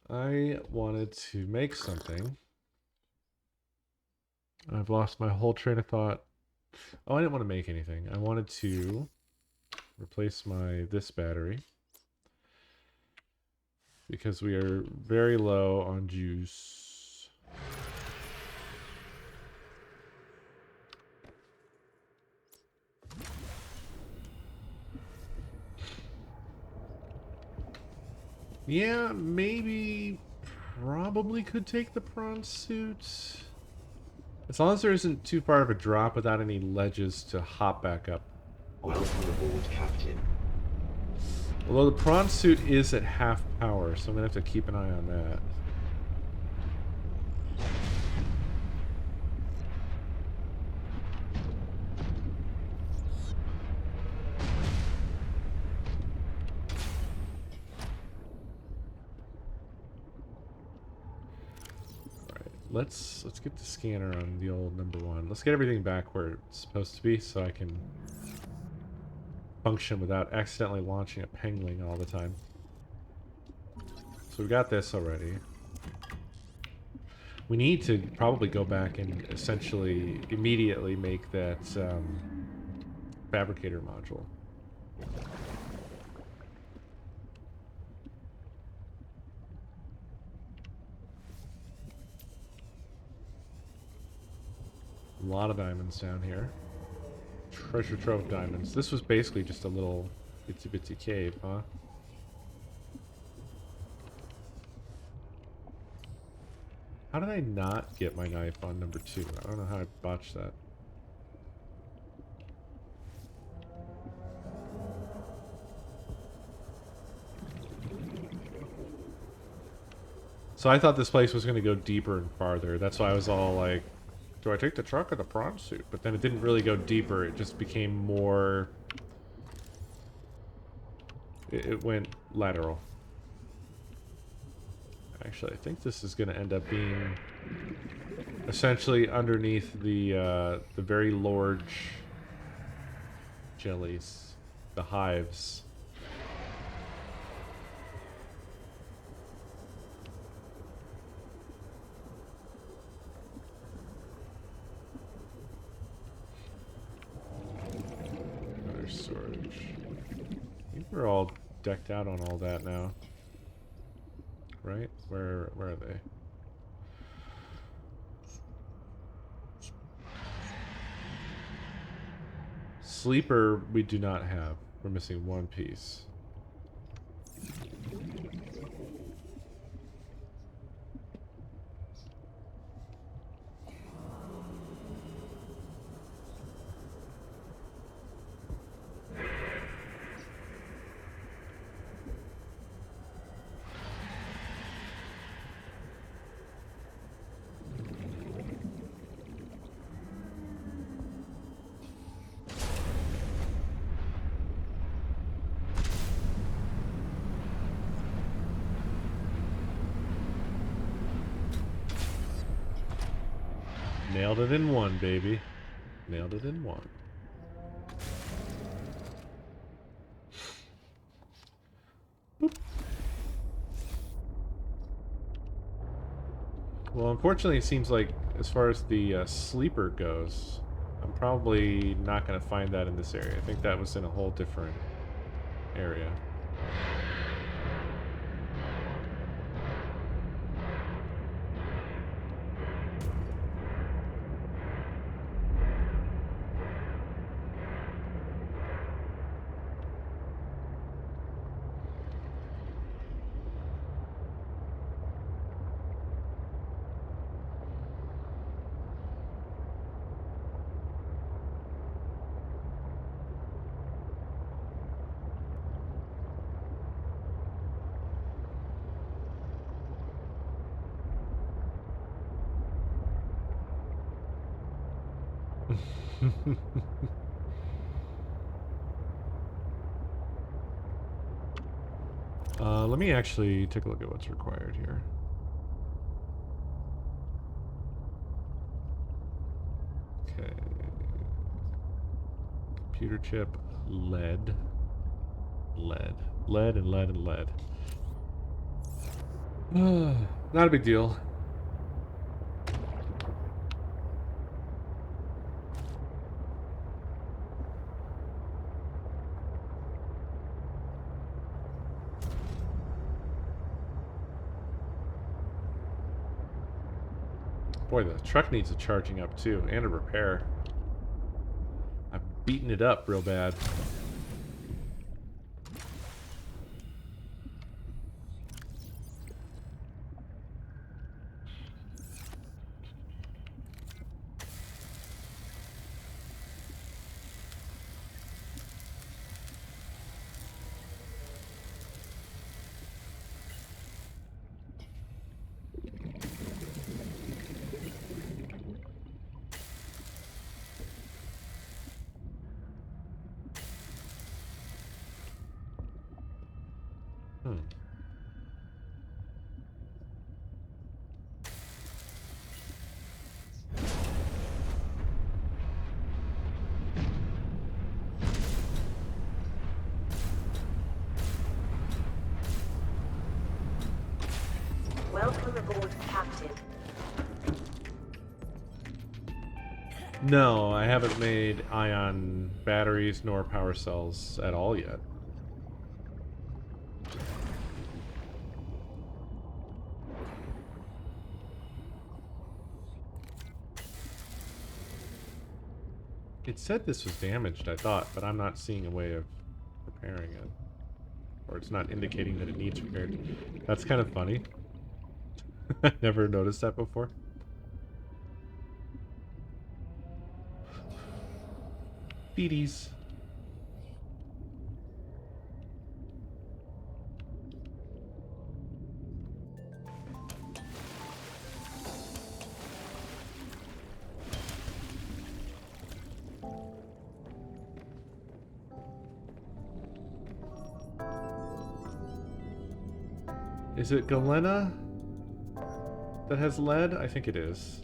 A: I wanted to make something. I've lost my whole train of thought. Oh, I didn't want to make anything. I wanted to replace this battery because we are very low on juice. Yeah, maybe, probably could take the prawn suit. As long as there isn't too far of a drop without any ledges to hop back up.
G: Welcome aboard, Captain.
A: Although the prawn suit is at half power, so I'm going to have to keep an eye on that. Let's get the scanner on the old #1. Let's get everything back where it's supposed to be so I can function without accidentally launching a pengling all the time. So we got this already. We need to probably go back and essentially immediately make that fabricator module. A lot of diamonds down here. Treasure trove of diamonds. This was basically just a little itsy bitsy cave, huh? How did I not get my knife on #2? I don't know how I botched that. So I thought this place was going to go deeper and farther. That's why I was all like, do I take the truck or the prawn suit? But then it didn't really go deeper. It just became more... It went lateral. Actually, I think this is going to end up being essentially underneath the very large jellies, the hives. Another storage. I think we're all decked out on all that now. Right? Where are they? Sleeper we do not have. We're missing one piece. Nailed it in one, baby. Nailed it in one. Boop. Well, unfortunately, it seems like as far as the sleeper goes, I'm probably not going to find that in this area. I think that was in a whole different area. Let me actually take a look at what's required here. Okay. Computer chip, lead. Lead. Lead and lead and lead. Not a big deal. Boy, the truck needs a charging up too, and a repair. I've beaten it up real bad.
H: Welcome aboard, Captain.
A: No, I haven't made ion batteries nor power cells at all yet. It said this was damaged, I thought, but I'm not seeing a way of repairing it. Or it's not indicating that it needs repaired. That's kind of funny. I never noticed that before. Beaties. Is it Galena that has lead? I think it is.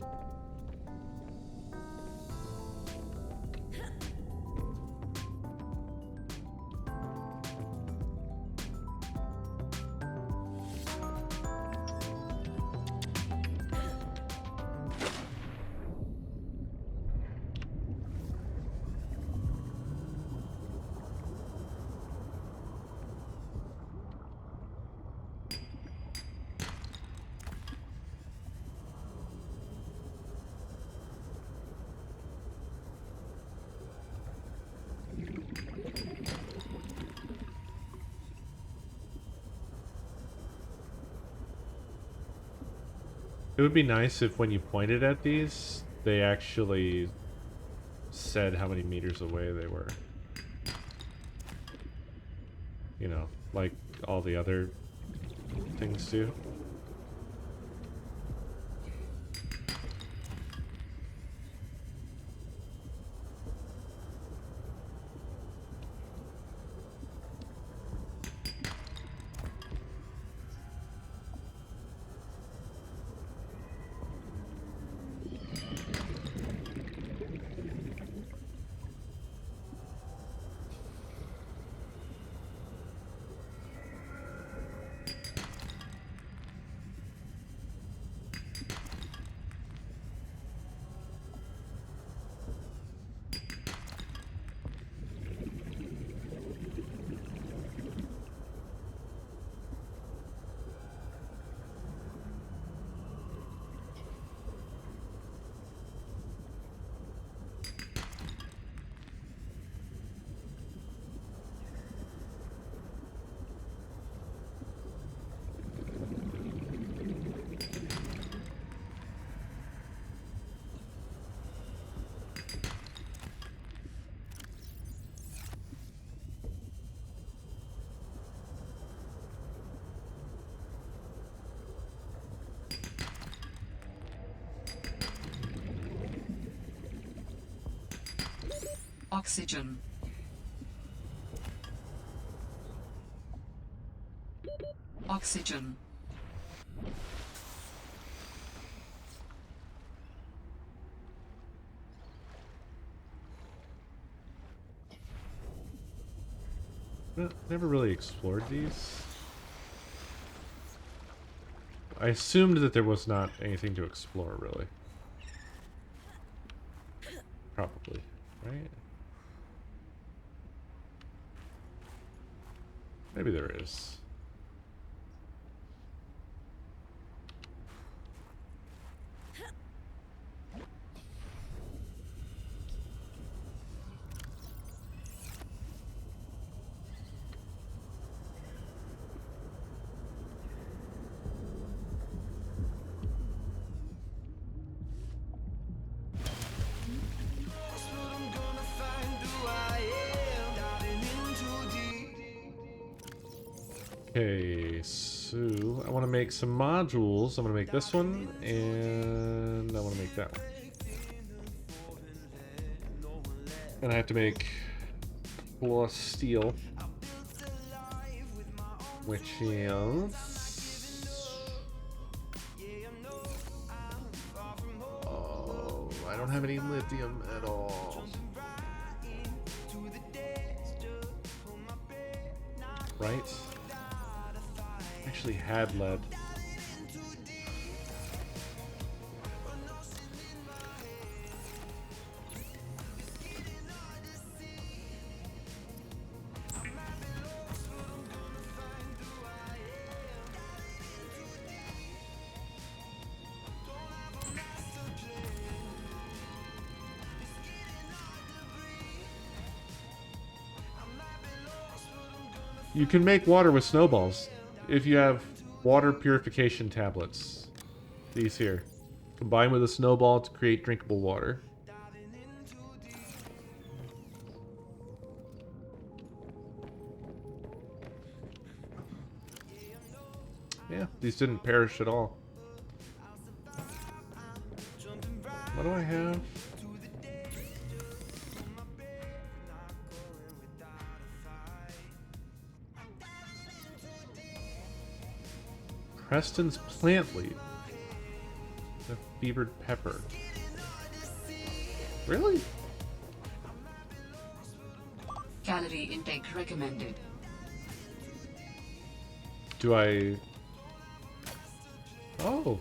A: It would be nice if when you pointed at these, they actually said how many meters away they were. You know, like all the other things do.
C: Oxygen. Oxygen.
A: Never really explored these. I assumed that there was not anything to explore, really. Probably, right? Maybe there is. Okay, so I want to make some modules. I'm going to make this one, and I want to make that one. And I have to make plus steel, which is... Oh, I don't have any lithium at all. Right? Actually had lead. You can make water with snowballs if you have water purification tablets. These here. Combine with a snowball to create drinkable water. Yeah, these didn't perish at all. What do I have? Preston's plant leaf. The fevered pepper. Really?
C: Calorie intake recommended.
A: Do I... Oh.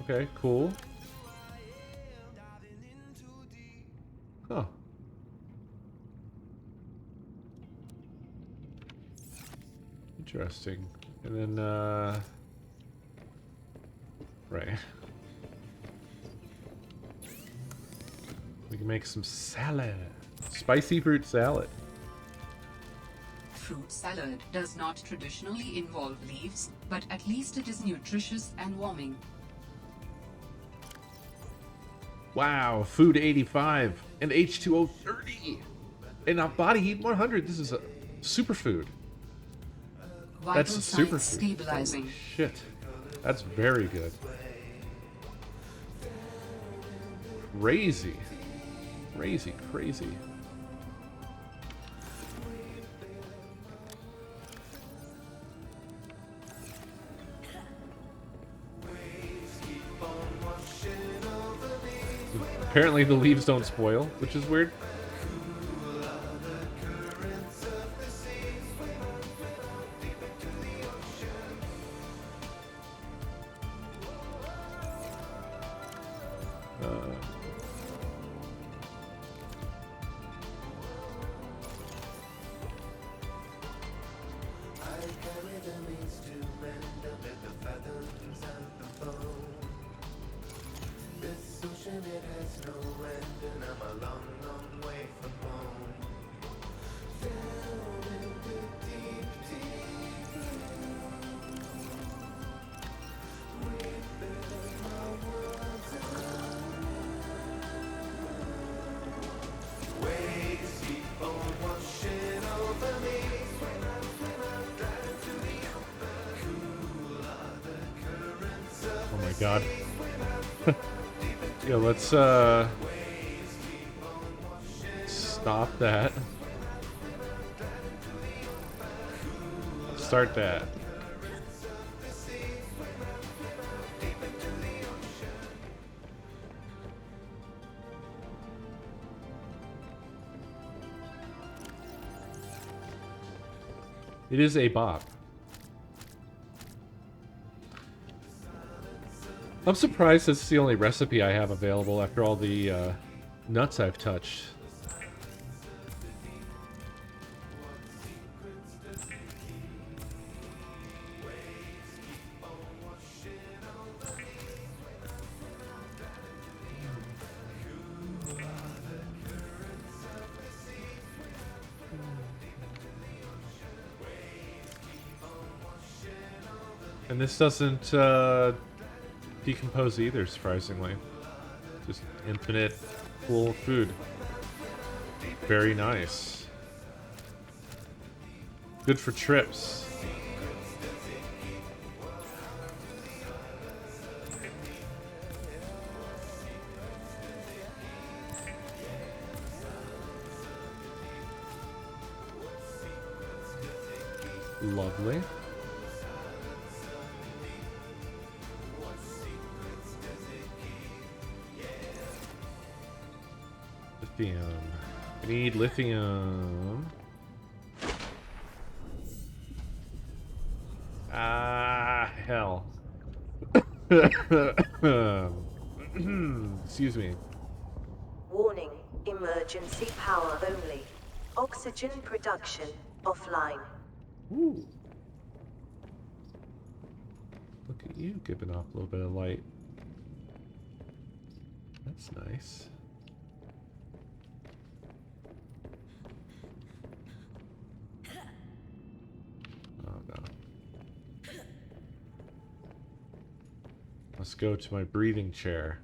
A: Okay, cool. Huh. Interesting. And then, right. We can make some salad. Spicy fruit salad.
C: Fruit salad does not traditionally involve leaves, but at least it is nutritious and warming.
A: Wow, food 85 and H2O 30 and a body heat 100. This is a superfood. That's a superfood.
C: Stabilizing.
A: Holy shit. That's very good. Crazy. Crazy, crazy. Apparently the leaves don't spoil, which is weird. Oh my god. Yeah, let's stop that. Start that. It is a bop. I'm surprised this is the only recipe I have available after all the nuts I've touched. And this doesn't decompose either, surprisingly. Just infinite full food. Very nice. Good for trips. Lovely. Lithium. We need lithium. Ah, hell. Excuse me.
H: Warning, emergency power only. Oxygen production offline.
A: Ooh. Look at you giving off a little bit of light. That's nice. Oh no. Let's go to my breathing chair.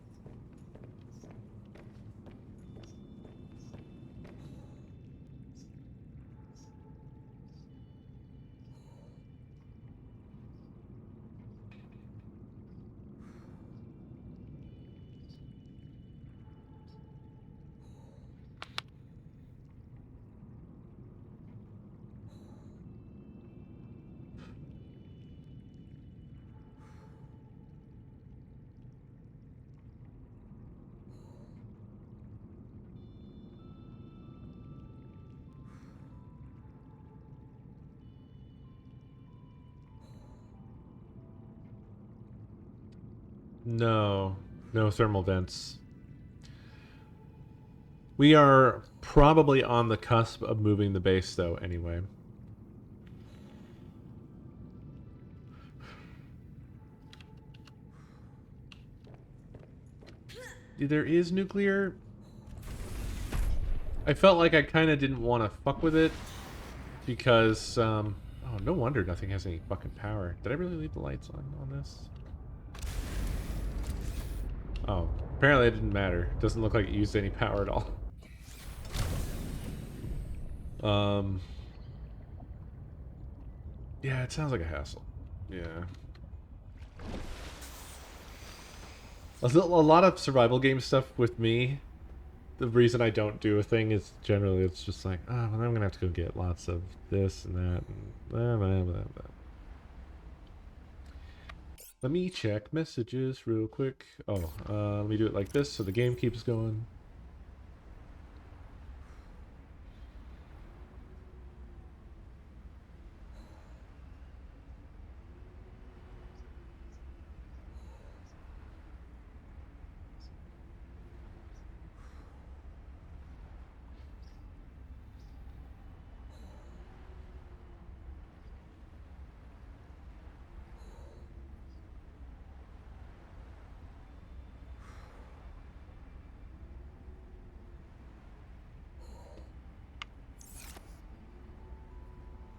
A: No, no thermal vents. We are probably on the cusp of moving the base, though, anyway. There is nuclear. I felt like I kind of didn't want to fuck with it because, oh, no wonder nothing has any fucking power. Did I really leave the lights on this? Oh, apparently it didn't matter. It doesn't look like it used any power at all. Yeah, it sounds like a hassle. Yeah. A lot of survival game stuff with me, the reason I don't do a thing is generally it's just like, oh, well, I'm going to have to go get lots of this and that. And blah, blah, blah, blah. Let me check messages real quick. Oh, let me do it like this so the game keeps going.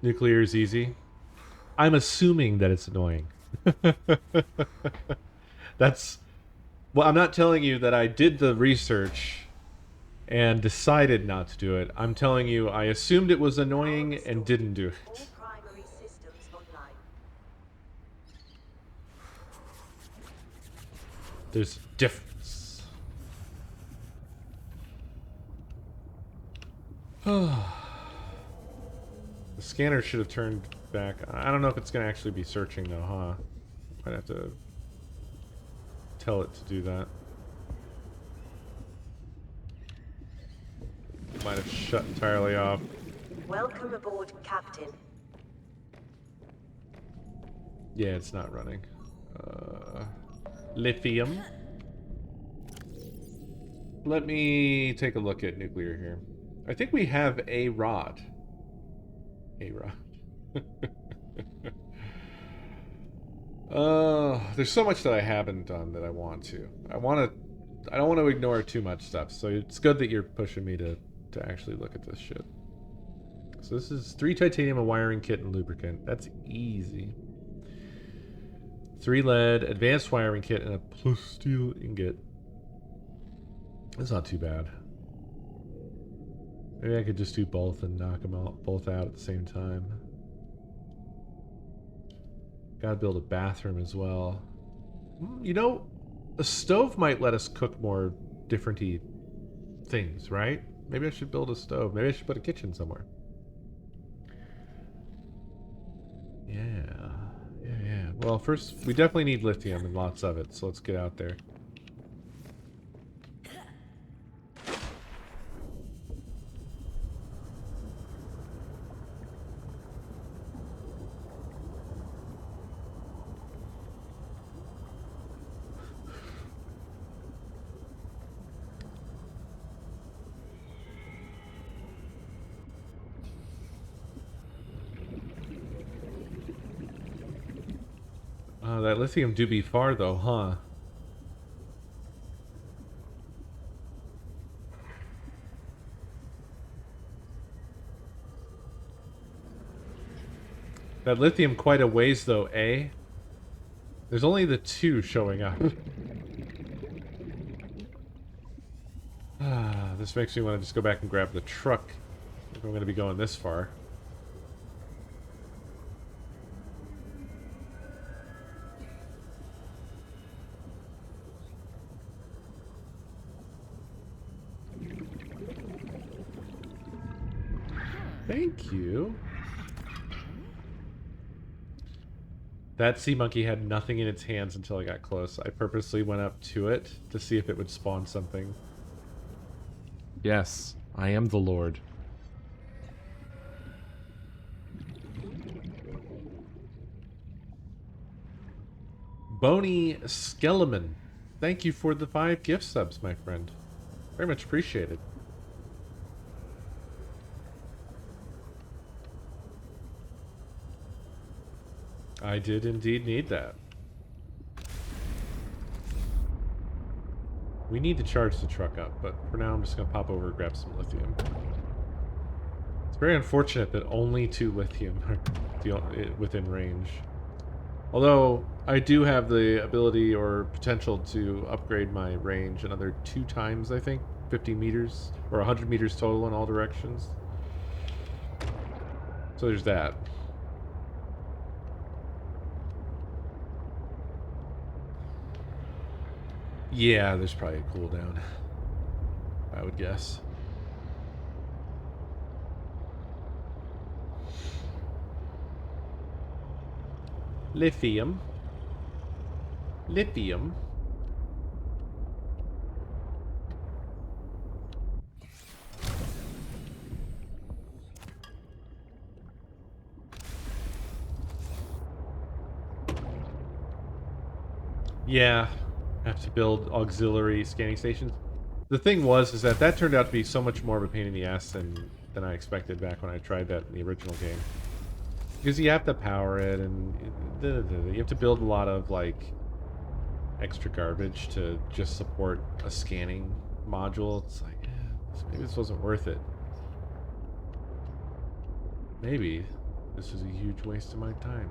A: Nuclear is easy. I'm assuming that it's annoying. That's... Well, I'm not telling you that I did the research and decided not to do it. I'm telling you I assumed it was annoying and didn't do it.
H: Primary systems online.
A: There's difference. The scanner should have turned back. I don't know if it's going to actually be searching though, huh? Might have to tell it to do that. Might have shut entirely off.
H: Welcome aboard, Captain.
A: Yeah, it's not running. Lithium. Let me take a look at nuclear here. I think we have a rod. A rod. There's so much that I haven't done that I want to. I don't want to ignore too much stuff. So it's good that you're pushing me to actually look at this shit. So this is 3 titanium, a wiring kit, and lubricant. That's easy. 3 lead, advanced wiring kit, and a plus steel ingot. That's not too bad. Maybe I could just do both and knock them both out at the same time. Gotta build a bathroom as well. You know, a stove might let us cook more different-y things, right? Maybe I should build a stove. Maybe I should put a kitchen somewhere. Yeah. Well, first, we definitely need lithium and lots of it, so let's get out there. That lithium do be far though, huh? That lithium quite a ways though, eh? There's only the 2 showing up. This makes me want to just go back and grab the truck if I'm going to be going this far. Thank you. That sea monkey had nothing in its hands until I got close. I purposely went up to it to see if it would spawn something. Yes, I am the Lord. Boney Skellerman, thank you for the 5 gift subs, my friend. Very much appreciated. I did indeed need that. We need to charge the truck up, but for now I'm just going to pop over and grab some lithium. It's very unfortunate that only 2 lithium are within range. Although, I do have the ability or potential to upgrade my range another 2 times, I think. 50 meters, or 100 meters total in all directions. So there's that. Yeah, there's probably a cooldown, I would guess. Lithium. Lithium. Yeah. Have to build auxiliary scanning stations. The thing was is that turned out to be so much more of a pain in the ass than I expected back when I tried that in the original game. Because you have to power it, and you have to build a lot of like extra garbage to just support a scanning module. It's like, maybe this wasn't worth it. Maybe this was a huge waste of my time.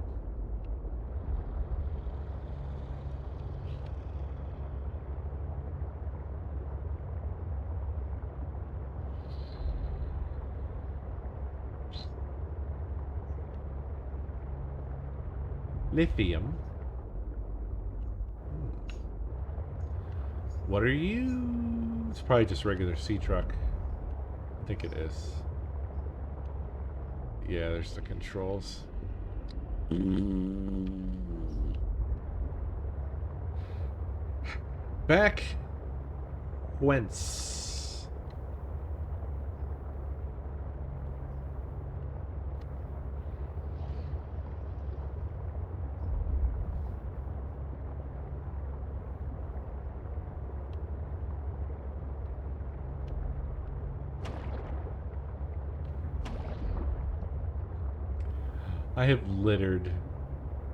A: Lithium. What are you? It's probably just regular sea truck. I think it is. Yeah, there's the controls. Back whence? I have littered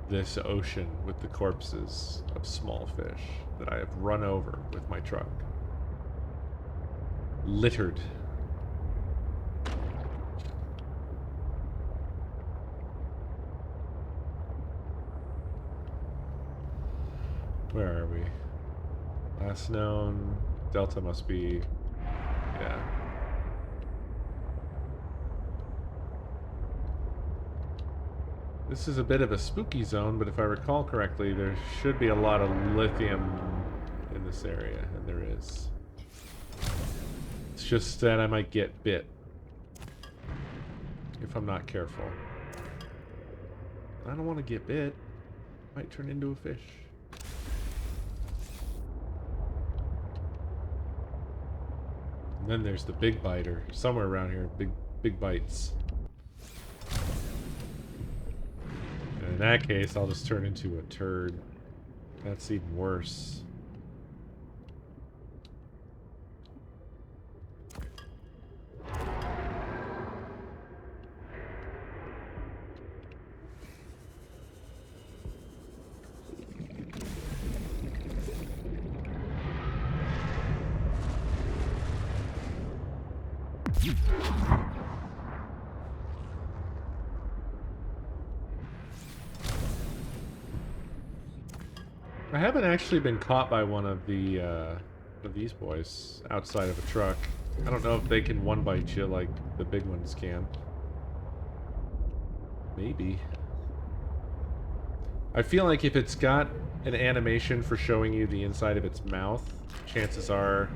A: this ocean with the corpses of small fish that I have run over with my truck. Littered. Where are we? Last known Delta must be... yeah. This is a bit of a spooky zone, but if I recall correctly, there should be a lot of lithium in this area, and there is. It's just that I might get bit if I'm not careful. I don't want to get bit. Might turn into a fish. And then there's the big biter, somewhere around here. Big bites. In that case, I'll just turn into a turd. That's even worse. I haven't actually been caught by one of these boys outside of a truck. I don't know if they can one-bite you like the big ones can. Maybe. I feel like if it's got an animation for showing you the inside of its mouth, chances are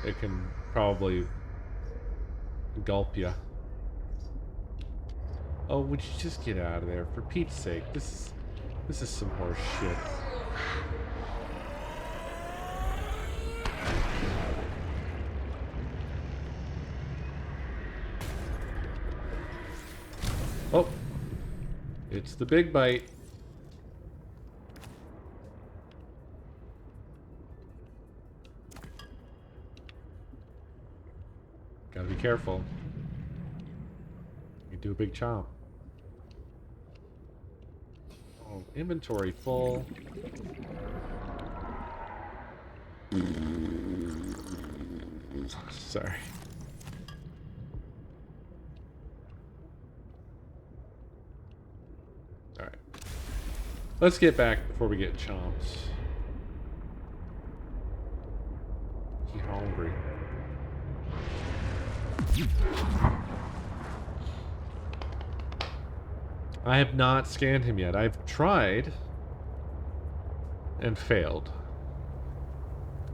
A: it can probably gulp you. Oh, would you just get out of there? For Pete's sake, this is some horse shit. Oh, it's the big bite. Gotta be careful. You do a big chomp. Oh, inventory full. Sorry. Alright. Let's get back before we get chomped. He's hungry. I have not scanned him yet. I've tried and failed.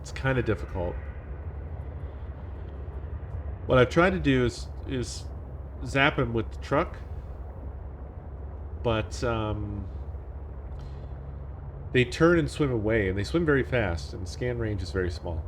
A: It's kind of difficult. What I've tried to do is zap him with the truck, but they turn and swim away, and they swim very fast, and the scan range is very small.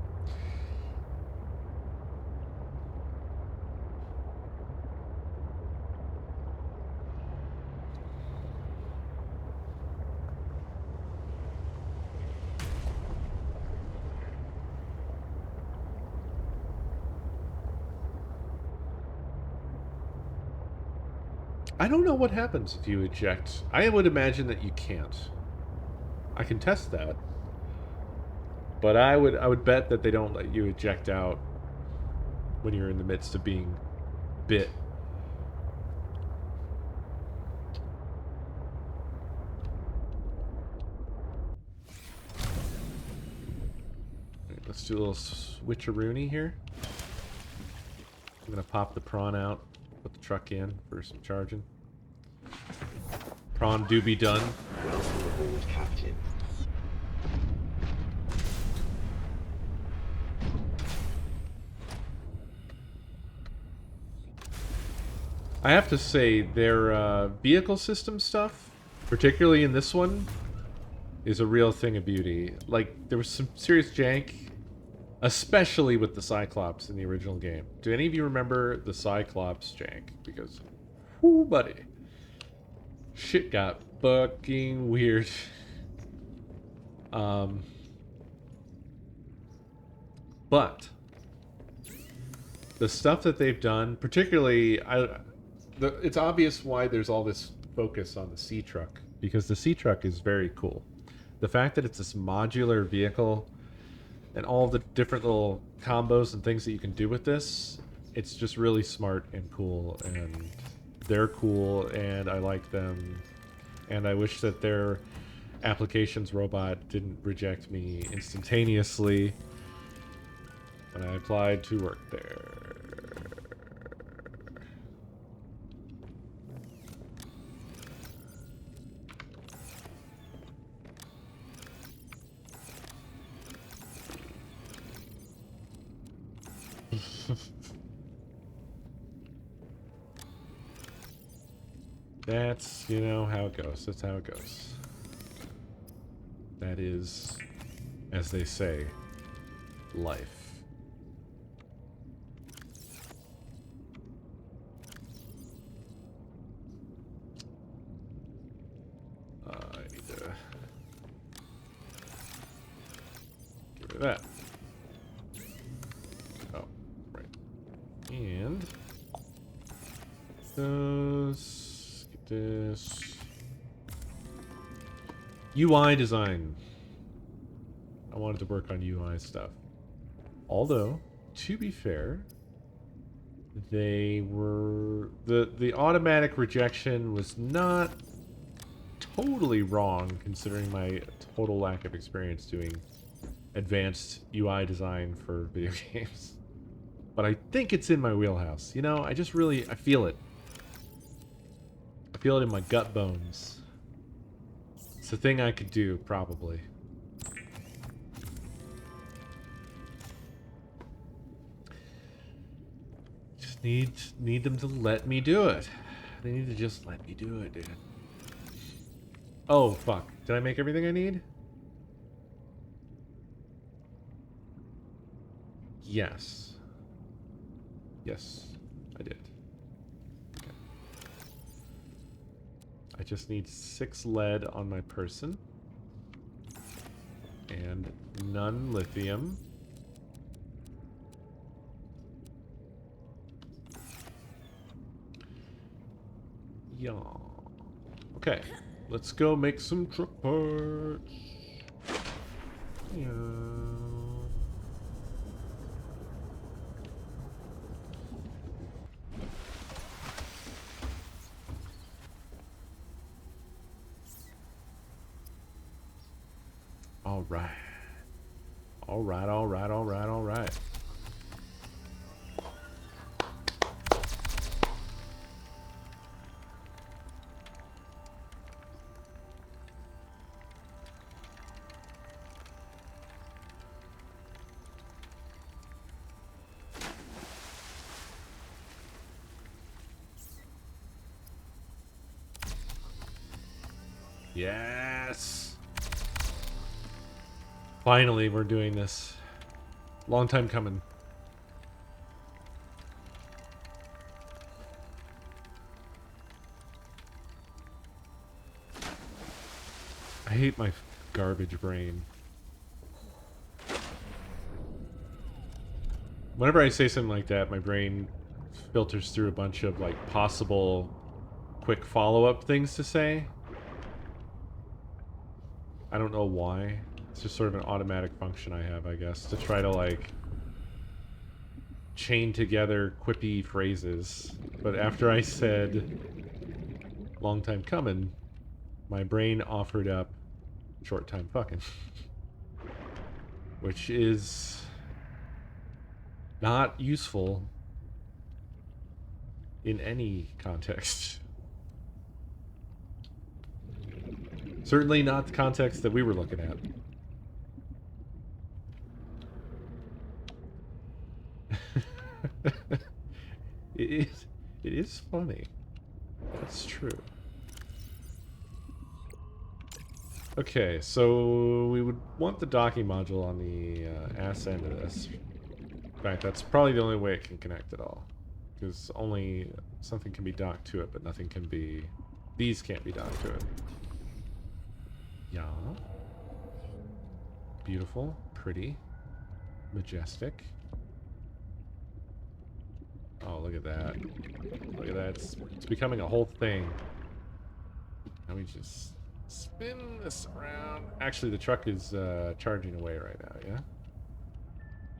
A: I don't know what happens if you eject. I would imagine that you can't. I can test that. But I would bet that they don't let you eject out when you're in the midst of being bit. Right, let's do a little switcheroony here. I'm gonna pop the prawn out. Put the truck in for some charging. Prawn do be done.
G: Welcome aboard, Captain.
A: I have to say, their vehicle system stuff, particularly in this one, is a real thing of beauty. Like, there was some serious jank, especially with the Cyclops in the original game. Do any of you remember the Cyclops jank? Because, whoo, buddy. Shit got fucking weird. But the stuff that they've done, particularly, it's obvious why there's all this focus on the sea truck, because the sea truck is very cool. The fact that it's this modular vehicle and all the different little combos and things that you can do with this, it's just really smart and cool, and they're cool, and I like them, and I wish that their applications robot didn't reject me instantaneously when I applied to work there. That's, you know, how it goes. That's how it goes. That is, as they say, life. I need to get rid of that. Oh, right. And those, get this. UI design. I wanted to work on UI stuff. Although, to be fair, they were the automatic rejection was not totally wrong, considering my total lack of experience doing advanced UI design for video games. But I think it's in my wheelhouse. You know, I feel it. I feel it in my gut bones. It's a thing I could do, probably. Just need them to let me do it. They need to just let me do it, dude. Oh, fuck. Did I make everything I need? Yes. Yes, I did. Okay. I just need 6 lead on my person. And none lithium. Yeah. Okay. Let's go make some truck parts. Yeah. All right. All right, all right, all right, all right. Yes. Finally, we're doing this. Long time coming. I hate my garbage brain. Whenever I say something like that, my brain filters through a bunch of like possible quick follow-up things to say. I don't know why. It's just sort of an automatic function I have, I guess, to try to like chain together quippy phrases. But after I said long time coming, my brain offered up short time fucking. Which is not useful in any context. Certainly not the context that we were looking at. It is funny. That's true. Okay, so we would want the docking module on the ass end of this. In fact, that's probably the only way it can connect at all. Because only something can be docked to it, but nothing can be... These can't be docked to it. Yeah. Beautiful. Pretty. Majestic. Oh, look at that. Look at that. It's becoming a whole thing. Now we just spin this around. Actually, the truck is charging away right now, yeah?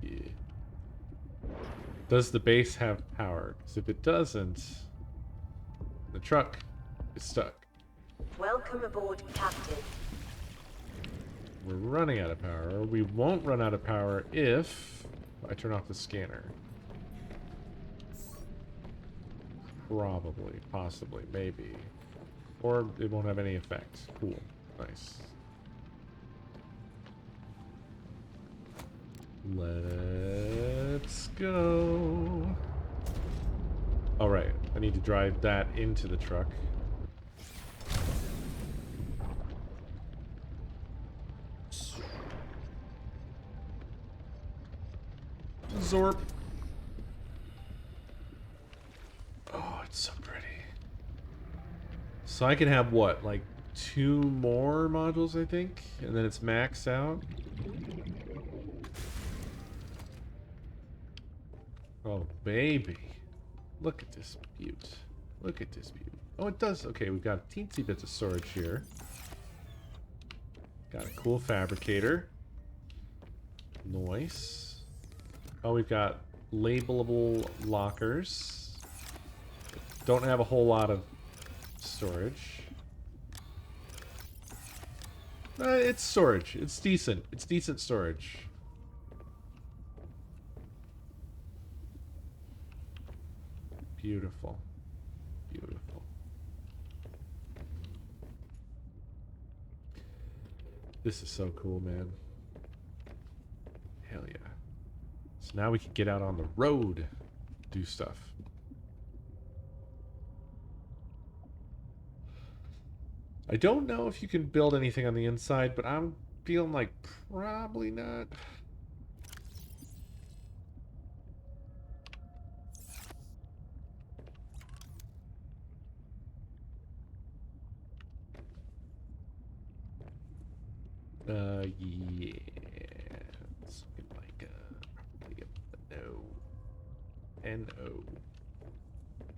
A: Yeah. Does the base have power? Because if it doesn't, the truck is stuck.
H: Welcome aboard, Captain.
A: We're running out of power. We won't run out of power if I turn off the scanner. Probably, possibly, maybe. Or it won't have any effect. Cool. Nice. Let's go. Alright, I need to drive that into the truck. Zorp. Oh, it's so pretty. So I can have what, like 2 more modules, I think? And then it's maxed out? Oh, baby. Look at this beaut. Look at this beaut. Oh, it does. Okay, we've got teensy bits of storage here. Got a cool fabricator. Nice. Oh, we've got labelable lockers. Don't have a whole lot of storage. It's storage. It's decent. It's decent storage. Beautiful. Beautiful. This is so cool, man. Hell yeah. So now we can get out on the road, do stuff. I don't know if you can build anything on the inside, but I'm feeling like probably not. Yeah. It's looking like probably a no. N-O.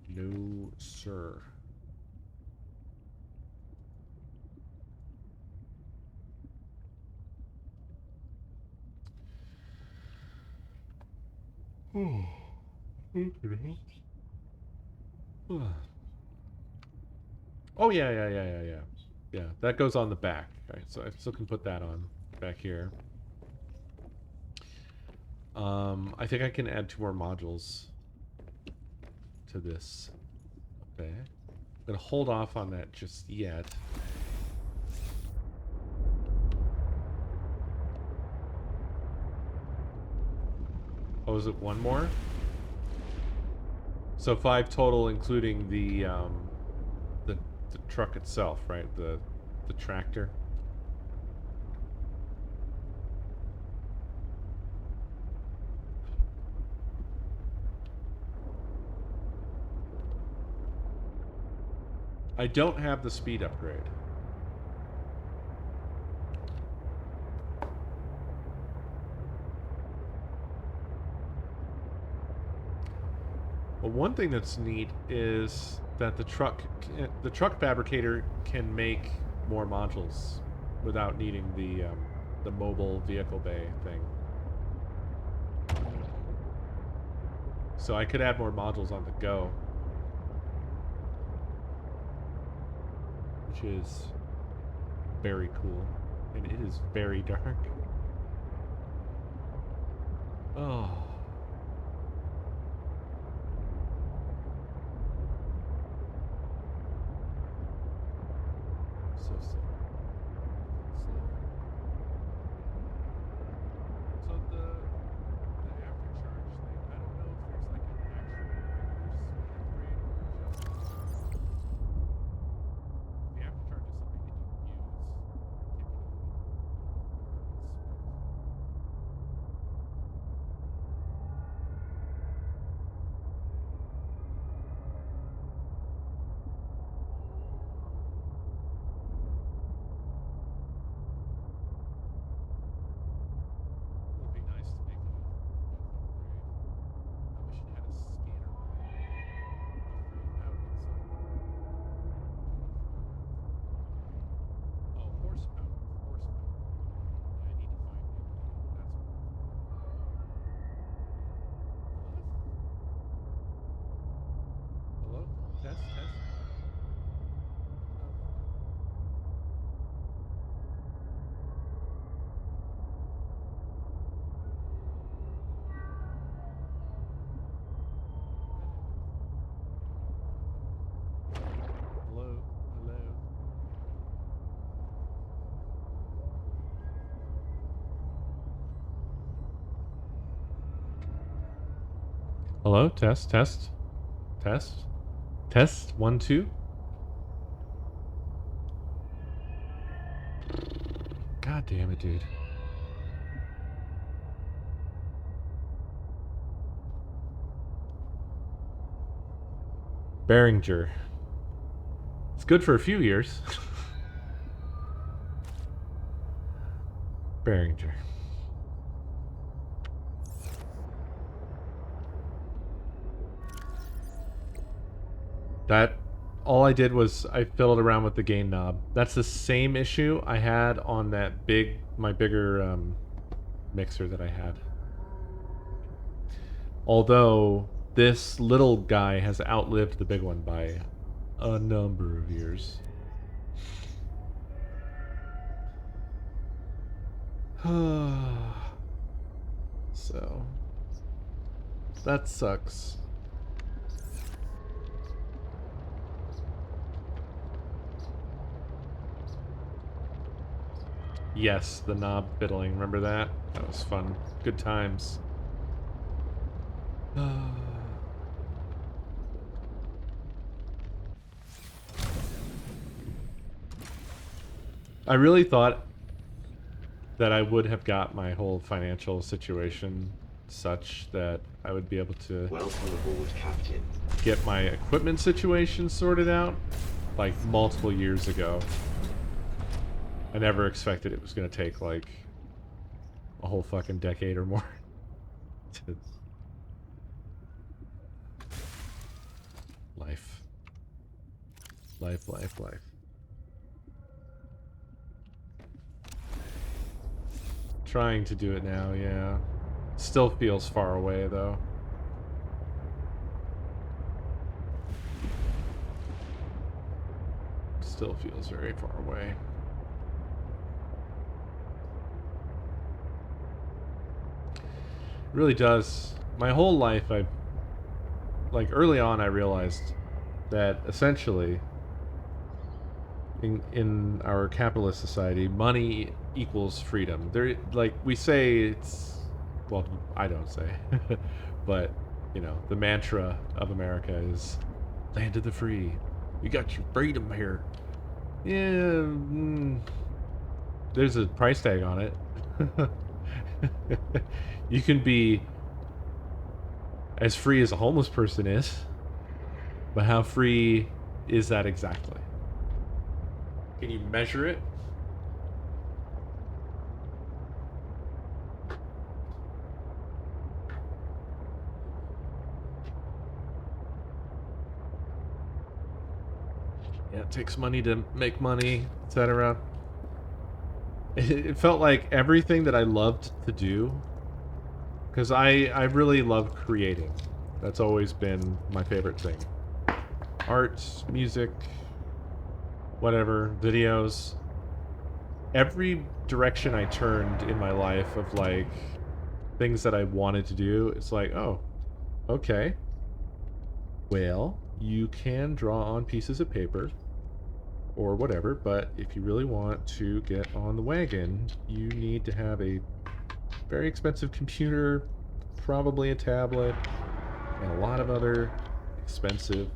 A: No, sir. Oh yeah. Yeah, that goes on the back. Okay, so I still can put that on back here. I think I can add 2 more modules to this. Okay. I'm gonna hold off on that just yet. Oh, is it 1 more? So 5 total, including the truck itself, right? The tractor. I don't have the speed upgrade. Well, one thing that's neat is that the truck fabricator can make more modules without needing the mobile vehicle bay thing. So I could add more modules on the go, which is very cool, and it is very dark. Oh. So sick. So the aftercharge thing, I don't know if there's like an actual speed upgrade or Hello? Test, test, test, test, 1, 2. God damn it, dude. Behringer. It's good for a few years. Behringer. That, all I did was I fiddled around with the gain knob. That's the same issue I had on that my bigger mixer that I had. Although this little guy has outlived the big one by a number of years. So that sucks. Yes, the knob fiddling. Remember that? That was fun. Good times. I really thought that I would have got my whole financial situation such that I would be able to
G: Welcome aboard, Captain.
A: get my equipment situation sorted out like multiple years ago. I never expected it was going to take like a whole fucking decade or more. Life. Life, life, life. Trying to do it now, yeah. Still feels far away, though. Still feels very far away. It really does. My whole life, like, early on, I realized that essentially, in our capitalist society, money equals freedom. There, like, we say it's, well, I don't say, but, you know, the mantra of America is land of the free. You got your freedom here. Yeah, there's a price tag on it. You can be as free as a homeless person is, but how free is that exactly? Can you measure it? Yeah, it takes money to make money, etc. It felt like everything that I loved to do, because I really love creating. That's always been my favorite thing. Art, music, whatever, videos. Every direction I turned in my life of like things that I wanted to do, it's like, oh, okay. Well, you can draw on pieces of paper or whatever, but if you really want to get on the wagon, you need to have a very expensive computer, probably a tablet, and a lot of other expensive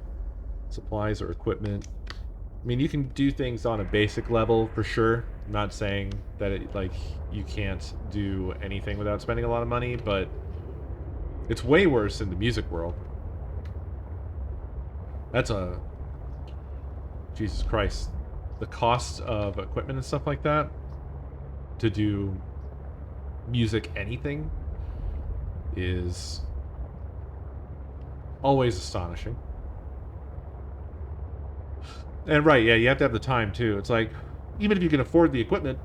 A: supplies or equipment. I mean, you can do things on a basic level for sure. I'm not saying that it, like, you can't do anything without spending a lot of money, but it's way worse in the music world. That's a... Jesus Christ. The cost of equipment and stuff like that to do music anything is always astonishing. And right, yeah, you have to have the time too. It's like, even if you can afford the equipment,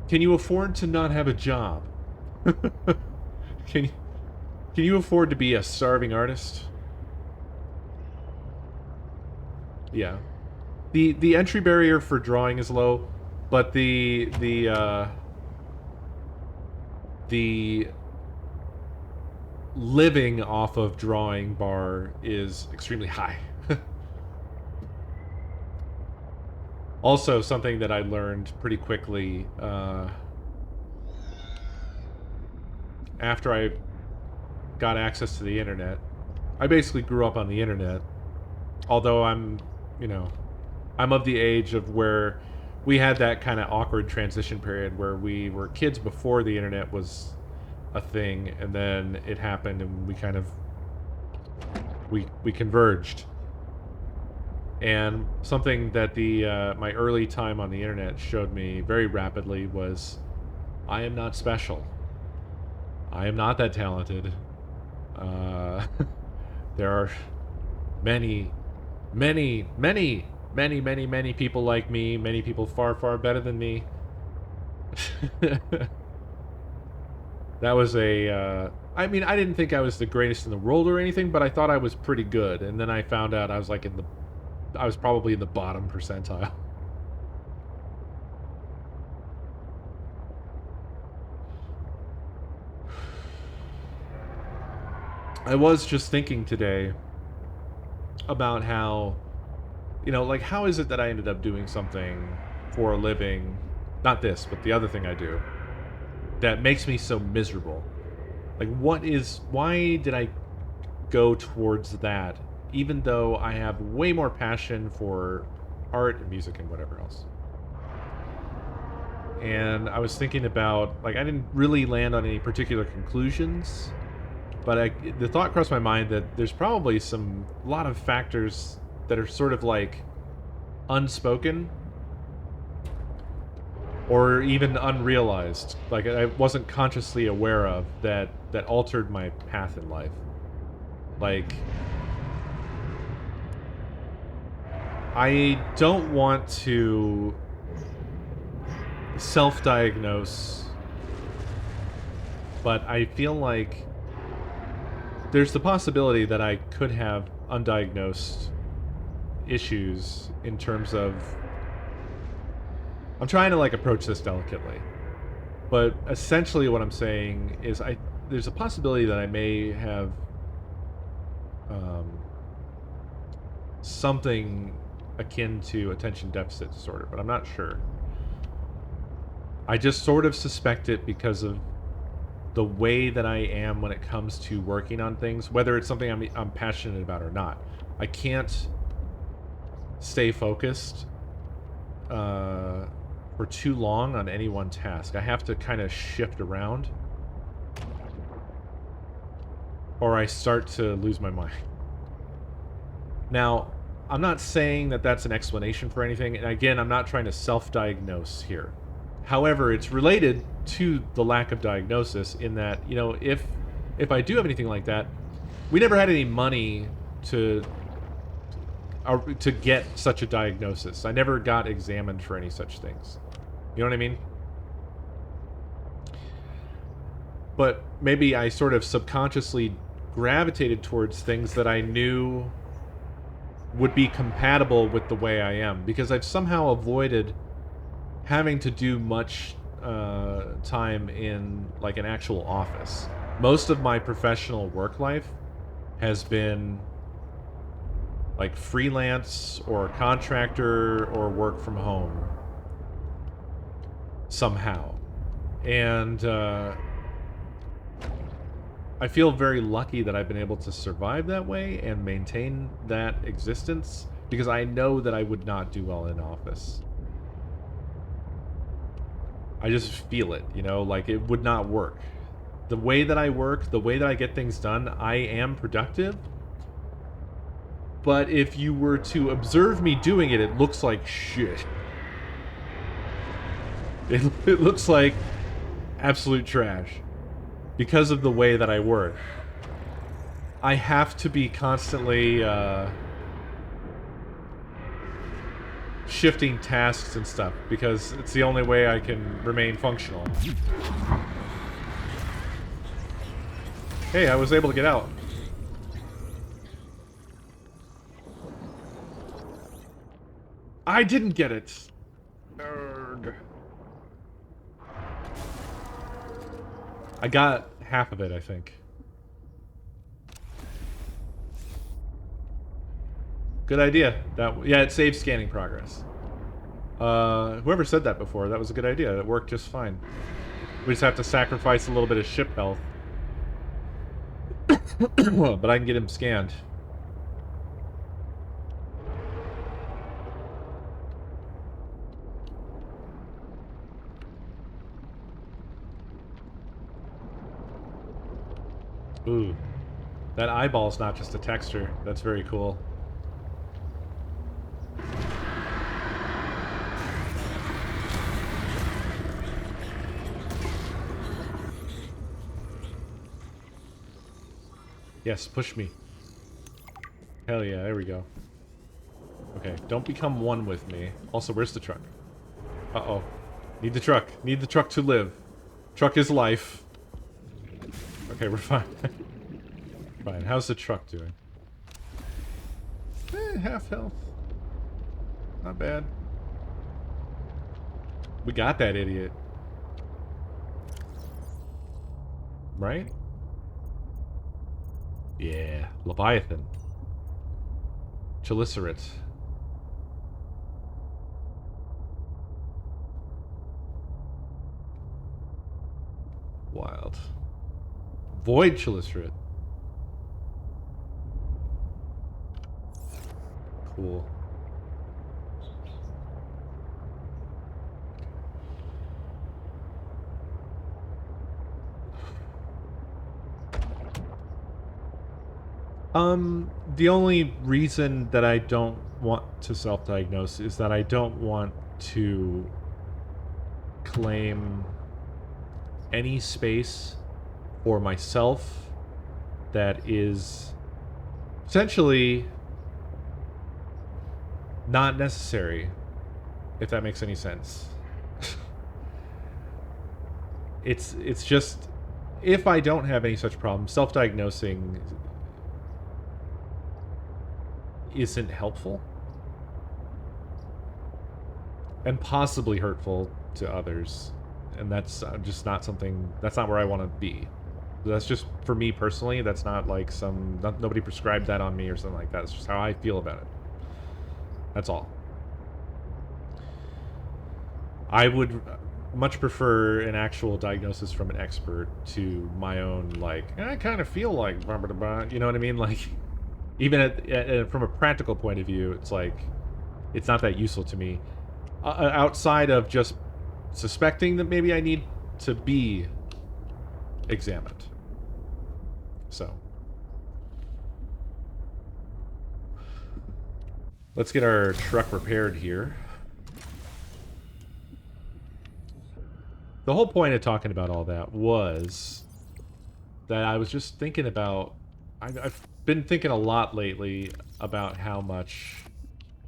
A: can you afford to not have a job? Can you afford to be a starving artist? Yeah. The entry barrier for drawing is low, but the living off of drawing bar is extremely high. Also, something that I learned pretty quickly after I got access to the internet I basically grew up on the internet. Although I'm, you know, I'm of the age of where we had that kind of awkward transition period where we were kids before the internet was a thing, and then it happened, and we kind of we converged. And something that the my early time on the internet showed me very rapidly was I am not special. I am not that talented. There are many, many, many, many, many, many people like me, many people far, far better than me. That was a, I mean, I didn't think I was the greatest in the world or anything, but I thought I was pretty good. And then I found out I was like I was probably in the bottom percentile. I was just thinking today about how, you know, like, how is it that I ended up doing something for a living, not this, but the other thing I do, that makes me so miserable? Like, why did I go towards that, even though I have way more passion for art and music and whatever else? And I was thinking about, like, I didn't really land on any particular conclusions, but the thought crossed my mind that there's probably a lot of factors that are sort of like unspoken or even unrealized, like I wasn't consciously aware of, that altered my path in life. Like, I don't want to self-diagnose, but I feel like there's the possibility that I could have undiagnosed issues in terms of, I'm trying to like approach this delicately, but essentially what I'm saying is there's a possibility that I may have something akin to attention deficit disorder, but I'm not sure. I just sort of suspect it because of the way that I am when it comes to working on things, whether it's something I'm passionate about or not. I can't stay focused for too long on any one task. I have to kind of shift around, or I start to lose my mind. Now, I'm not saying that that's an explanation for anything, and again, I'm not trying to self-diagnose here. However, it's related to the lack of diagnosis in that, you know, if I do have anything like that, we never had any money to get such a diagnosis. I never got examined for any such things. You know what I mean? But maybe I sort of subconsciously gravitated towards things that I knew would be compatible with the way I am, because I've somehow avoided having to do much time in like an actual office. Most of my professional work life has been like freelance or contractor or work from home somehow. And I feel very lucky that I've been able to survive that way and maintain that existence, because I know that I would not do well in office. I just feel it, you know, like it would not work. The way that I work, the way that I get things done, I am productive. But if you were to observe me doing it, it looks like shit. It looks like absolute trash because of the way that I work. I have to be constantly shifting tasks and stuff because it's the only way I can remain functional. Hey, I was able to get out. I didn't get it. Erg. I got half of it, I think. Good idea. Yeah, it saves scanning progress. Whoever said that before, that was a good idea. It worked just fine. We just have to sacrifice a little bit of ship health. But I can get him scanned. Ooh. That eyeball's not just a texture. That's very cool. Yes, push me. Hell yeah, there we go. Okay, don't become one with me. Also, where's the truck? Uh-oh. Need the truck. Need the truck to live. Truck is life. Okay, we're fine. Fine. How's the truck doing? Half health. Not bad. We got that idiot. Right? Yeah. Leviathan. Chelicerate. Wild. Void Chelicerate. Cool. The only reason that I don't want to self-diagnose is that I don't want to claim any space for myself that is essentially not necessary, if that makes any sense. It's just, if I don't have any such problem, self-diagnosing isn't helpful and possibly hurtful to others, and that's just not something, that's not where I want to be. That's just for me personally. That's not like nobody prescribed that on me or something like that. It's just how I feel about it. That's all. I would much prefer an actual diagnosis from an expert to my own, like, I kind of feel like blah, blah, blah, you know what I mean? Like, even from a practical point of view, it's like, it's not that useful to me. Outside of just suspecting that maybe I need to be examined. So. Let's get our truck repaired here. The whole point of talking about all that was that I was just thinking about... I've been thinking a lot lately about how much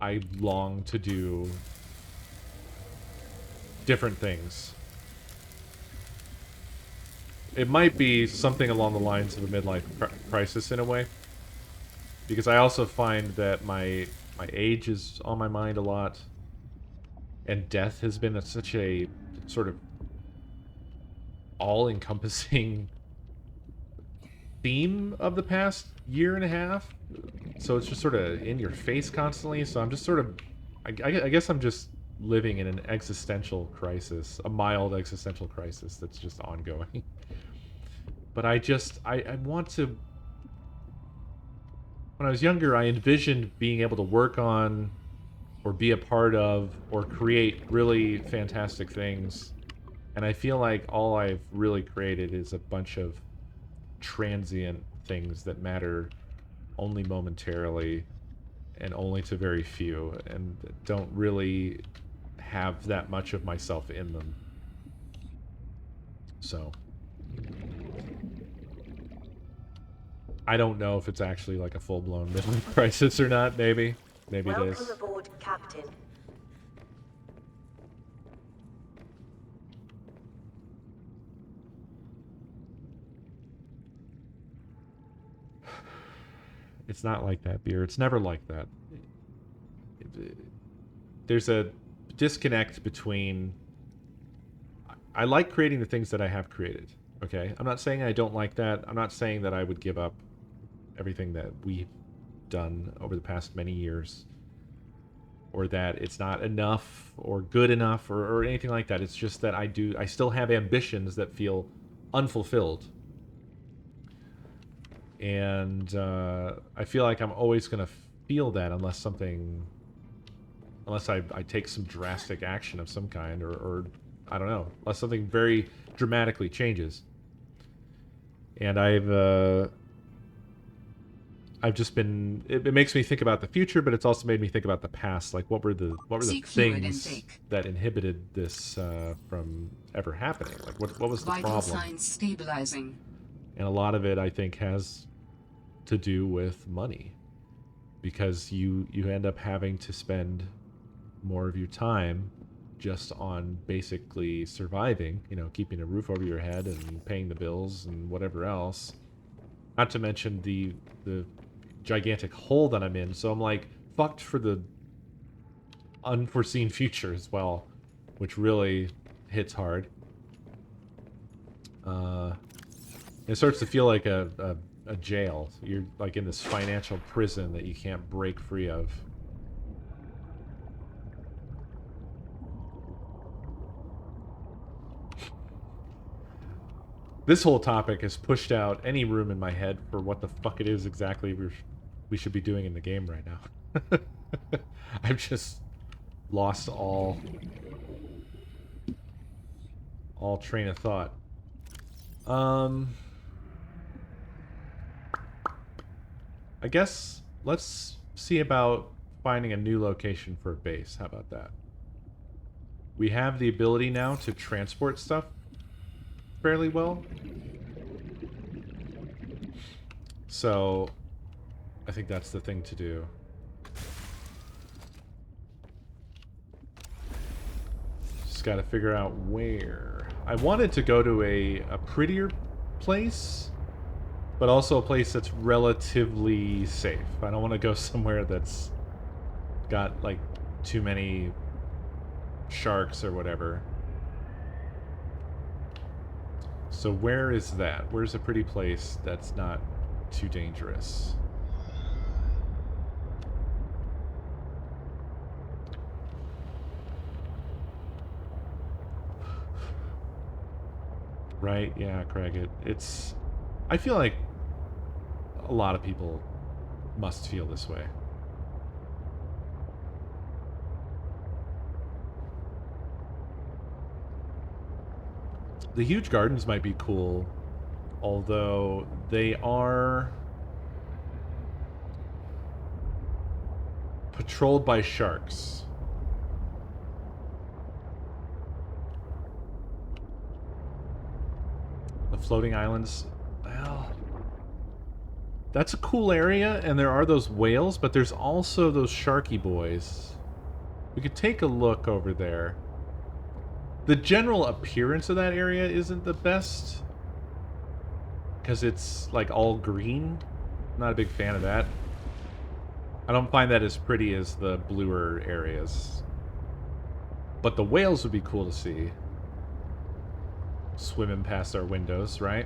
A: I long to do different things. It might be something along the lines of a midlife crisis in a way. Because I also find that my age is on my mind a lot. And death has been such a sort of all-encompassing theme of the past year and a half. So it's just sort of in your face constantly. So I'm just sort of... I guess I'm just living in an existential crisis. A mild existential crisis that's just ongoing. But I want to... When I was younger, I envisioned being able to work on, or be a part of, or create really fantastic things. And I feel like all I've really created is a bunch of transient things that matter only momentarily and only to very few, and don't really have that much of myself in them. So... I don't know if it's actually like a full-blown midlife crisis or not, maybe. Maybe it is.
H: Welcome aboard, Captain.
A: It's not like that, Beer. It's never like that. There's a disconnect between... I like creating the things that I have created, okay? I'm not saying I don't like that. I'm not saying that I would give up everything that we've done over the past many years, or that it's not enough or good enough or anything like that. It's just that I still have ambitions that feel unfulfilled. And I feel like I'm always going to feel that unless I take some drastic action of some kind, or I don't know, unless something very dramatically changes. And I've just been. It makes me think about the future, but it's also made me think about the past. Like, what were the
C: Seek fluid
A: things
C: intake.
A: that inhibited this from ever happening? Like, what was the
C: Vital
A: problem?
C: signs stabilizing.
A: And a lot of it, I think, has to do with money, because you end up having to spend more of your time just on basically surviving. You know, keeping a roof over your head and paying the bills and whatever else. Not to mention the gigantic hole that I'm in, so I'm like fucked for the unforeseen future as well, which really hits hard. It starts to feel like a jail. You're like in this financial prison that you can't break free of. This whole topic has pushed out any room in my head for what the fuck it is exactly we should be doing in the game right now. I've just lost all train of thought. I guess let's see about finding a new location for a base. How about that? We have the ability now to transport stuff fairly well. So I think that's the thing to do. Just got to figure out where. I wanted to go to a prettier place, but also a place that's relatively safe. I don't want to go somewhere that's got like too many sharks or whatever. So where is that? Where's a pretty place that's not too dangerous? Right? Yeah, Craig. It's... I feel like a lot of people must feel this way. The huge gardens might be cool, although they are patrolled by sharks. The floating islands, well, that's a cool area, and there are those whales, but there's also those sharky boys. We could take a look over there. The general appearance of that area isn't the best, because it's like all green. I'm not a big fan of that. I don't find that as pretty as the bluer areas. But the whales would be cool to see. Swimming past our windows, right?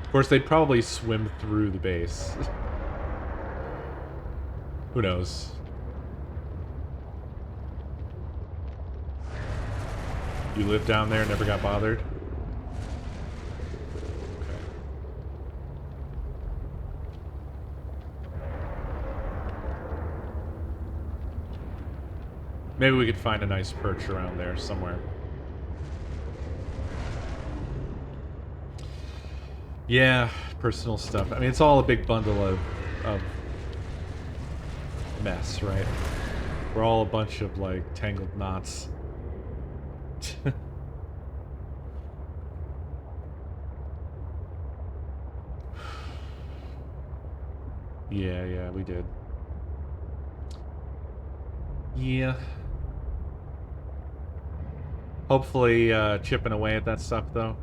A: Of course, they'd probably swim through the base. Who knows? You lived down there, never got bothered? Okay. Maybe we could find a nice perch around there somewhere. Yeah, personal stuff. I mean, it's all a big bundle of mess, right? We're all a bunch of, like, tangled knots. Yeah, we did. Yeah. Hopefully, chipping away at that stuff, though.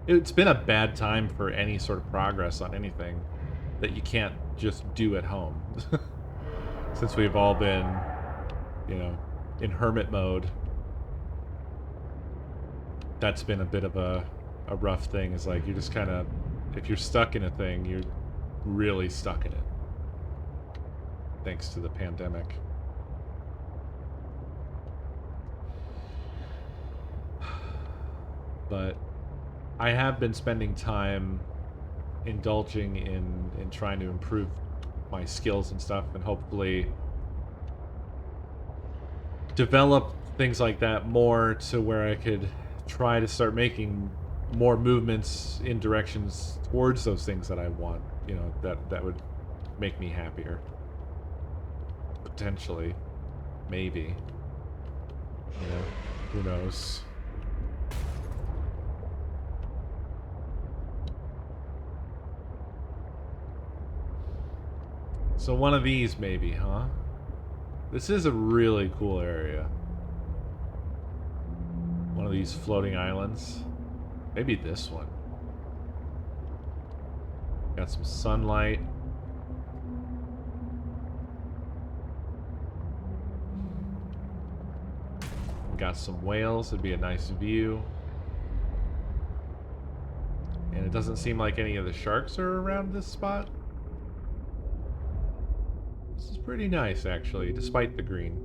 A: It's been a bad time for any sort of progress on anything that you can't just do at home. Since we've all been, you know, in hermit mode. That's been a bit of a rough thing. Is like, you're just kind of, if you're stuck in a thing, you're really stuck in it. Thanks to the pandemic. But I have been spending time indulging in trying to improve my skills and stuff, and hopefully develop things like that more to where I could try to start making more movements in directions towards those things that I want. You know, that would make me happier. Potentially. Maybe. You know, who knows? So one of these maybe, huh? This is a really cool area. One of these floating islands. Maybe this one. Got some sunlight. Got some whales. It'd be a nice view. And it doesn't seem like any of the sharks are around this spot. This is pretty nice, actually, despite the green.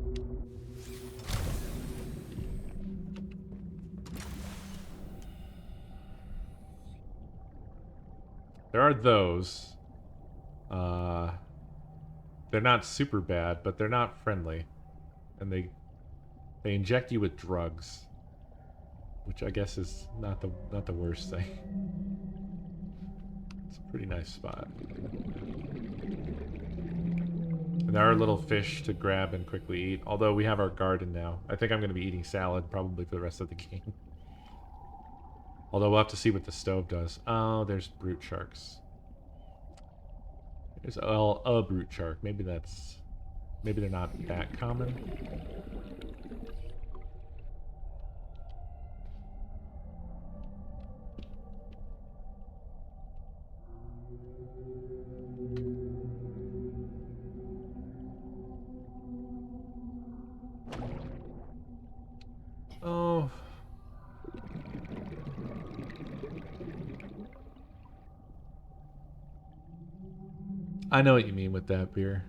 A: There are those. They're not super bad, but they're not friendly. And they inject you with drugs, which I guess is not the worst thing. It's a pretty nice spot. And there are little fish to grab and quickly eat, although we have our garden now. I think I'm going to be eating salad probably for the rest of the game. Although we'll have to see what the stove does. Oh, there's brute sharks. There's a brute shark. Maybe they're not that common. Oh. I know what you mean with that beer.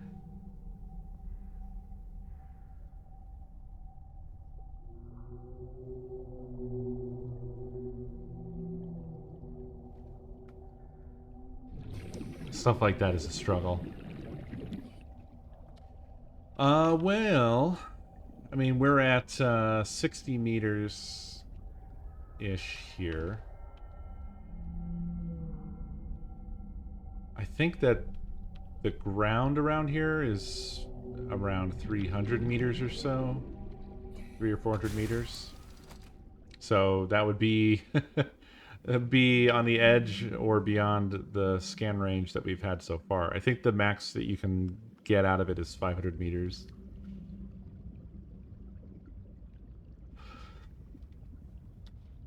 A: Stuff like that is a struggle. Well, I mean, we're at 60 meters-ish here. I think that the ground around here is around 300 meters or so. 300 or 400 meters. So that would be be on the edge or beyond the scan range that we've had so far. I think the max that you can get out of it is 500 meters.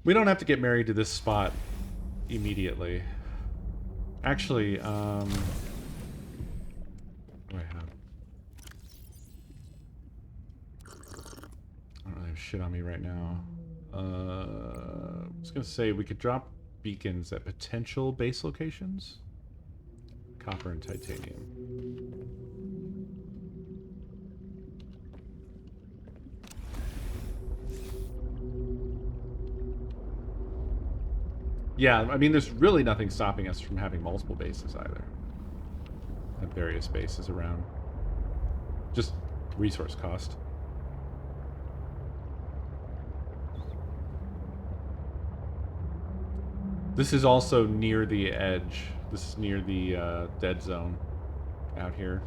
A: We don't have to get married to this spot immediately. Actually, what do I have? I don't really have shit on me right now. I was gonna say we could drop beacons at potential base locations. Copper and titanium. Yeah, I mean, there's really nothing stopping us from having multiple bases either. At various bases around. Just resource cost. This is also near the edge. This is near the dead zone out here.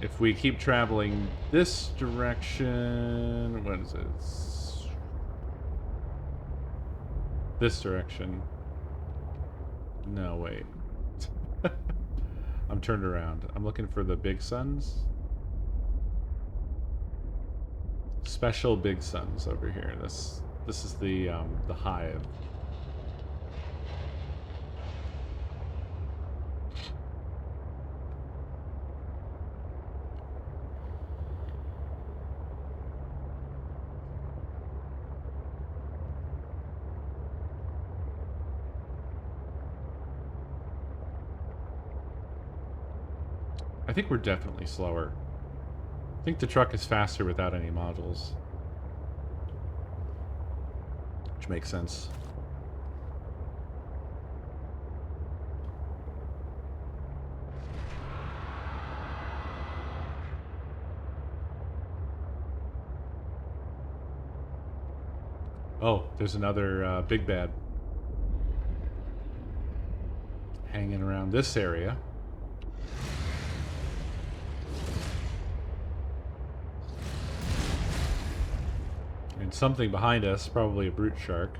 A: If we keep traveling this direction, what is it? This direction. No, wait. I'm turned around. I'm looking for the big suns. Special big suns over here. This is the hive. I think we're definitely slower. I think the truck is faster without any modules. which makes sense. Oh, there's another big bad hanging around this area. And something behind us, probably a brute shark.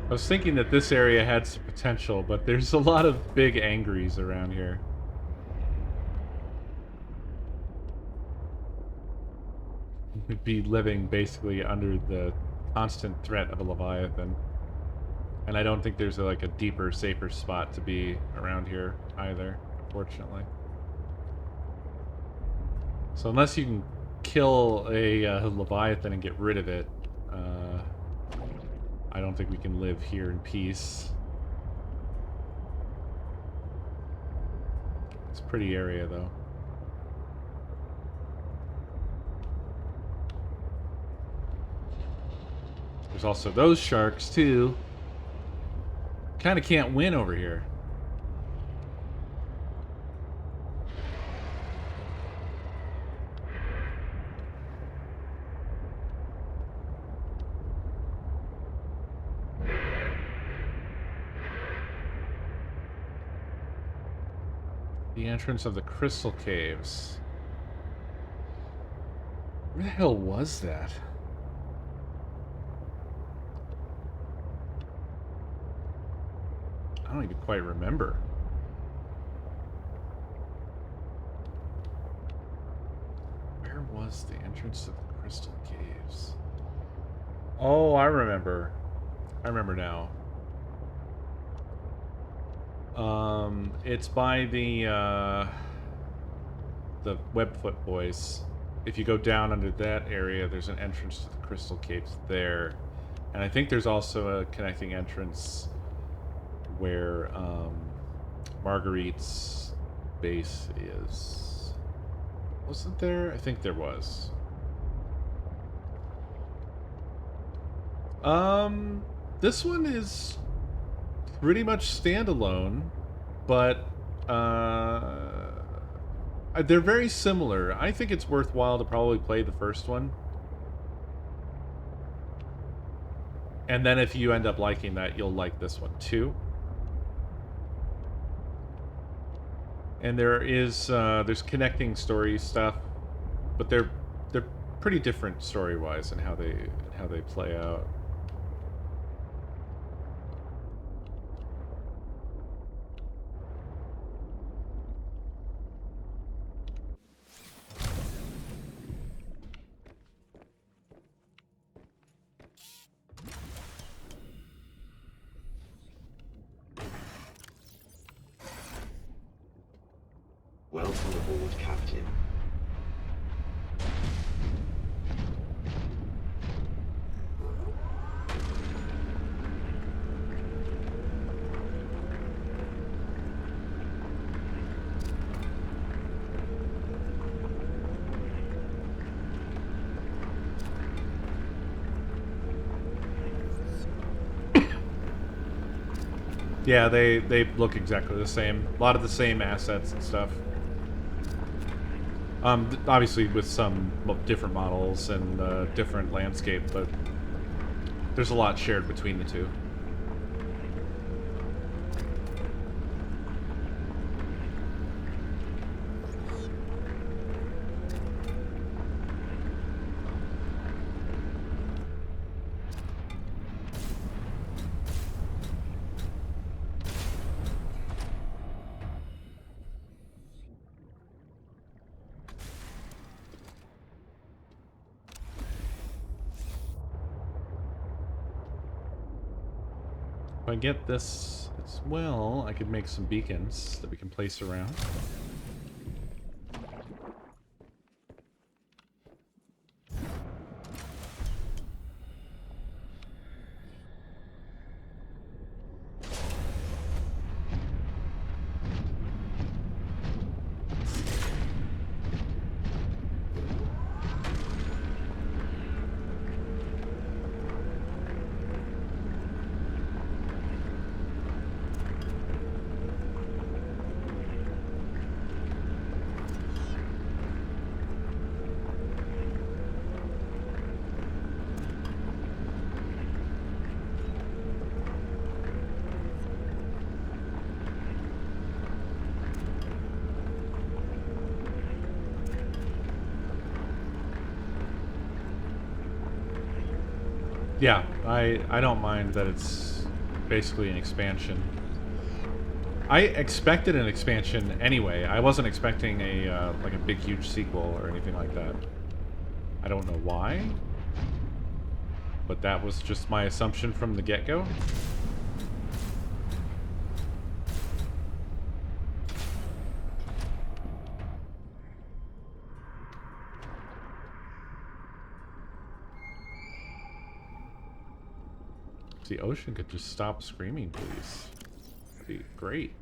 A: I was thinking that this area had some potential, but there's a lot of big angries around here. We'd be living basically under the constant threat of a Leviathan. And I don't think there's like a deeper, safer spot to be around here either, unfortunately. So unless you can kill a Leviathan and get rid of it, I don't think we can live here in peace. It's a pretty area, though. There's also those sharks, too. Kind of can't win over here. The entrance of the Crystal Caves. Where the hell was that? I don't even quite remember. Where was the entrance to the Crystal Caves? Oh, I remember. I remember now. It's by the Webfoot Boys. If you go down under that area, there's an entrance to the Crystal Caves there. And I think there's also a connecting entrance where Marguerite's base is. Wasn't there? I think there was. This one is pretty much standalone, but they're very similar. I think it's worthwhile to probably play the first one. And then if you end up liking that, you'll like this one too. And there is there's connecting story stuff, but they're pretty different story-wise in how they play out.
G: Welcome aboard, Captain.
A: Yeah, they look exactly the same. A lot of the same assets and stuff. Obviously with some different models and different landscape, but there's a lot shared between the two. If I get this as well, I could make some beacons that we can place around. Yeah, I don't mind that it's basically an expansion. I expected an expansion anyway. I wasn't expecting a like a big huge sequel or anything like that. I don't know why, but that was just my assumption from the get-go. The ocean could just stop screaming, please. That'd be great.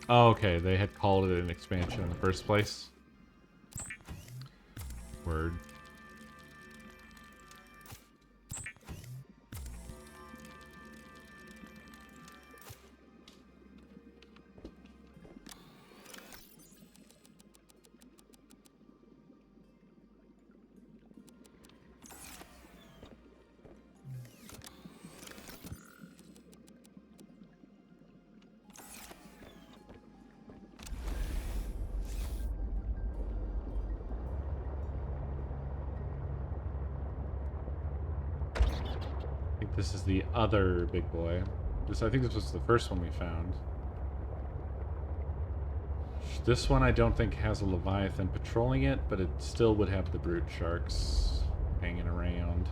A: Oh, okay, they had called it an expansion in the first place. Word. I think this is the other big boy. I think this was the first one we found. This one I don't think has a Leviathan patrolling it, but it still would have the brute sharks hanging around.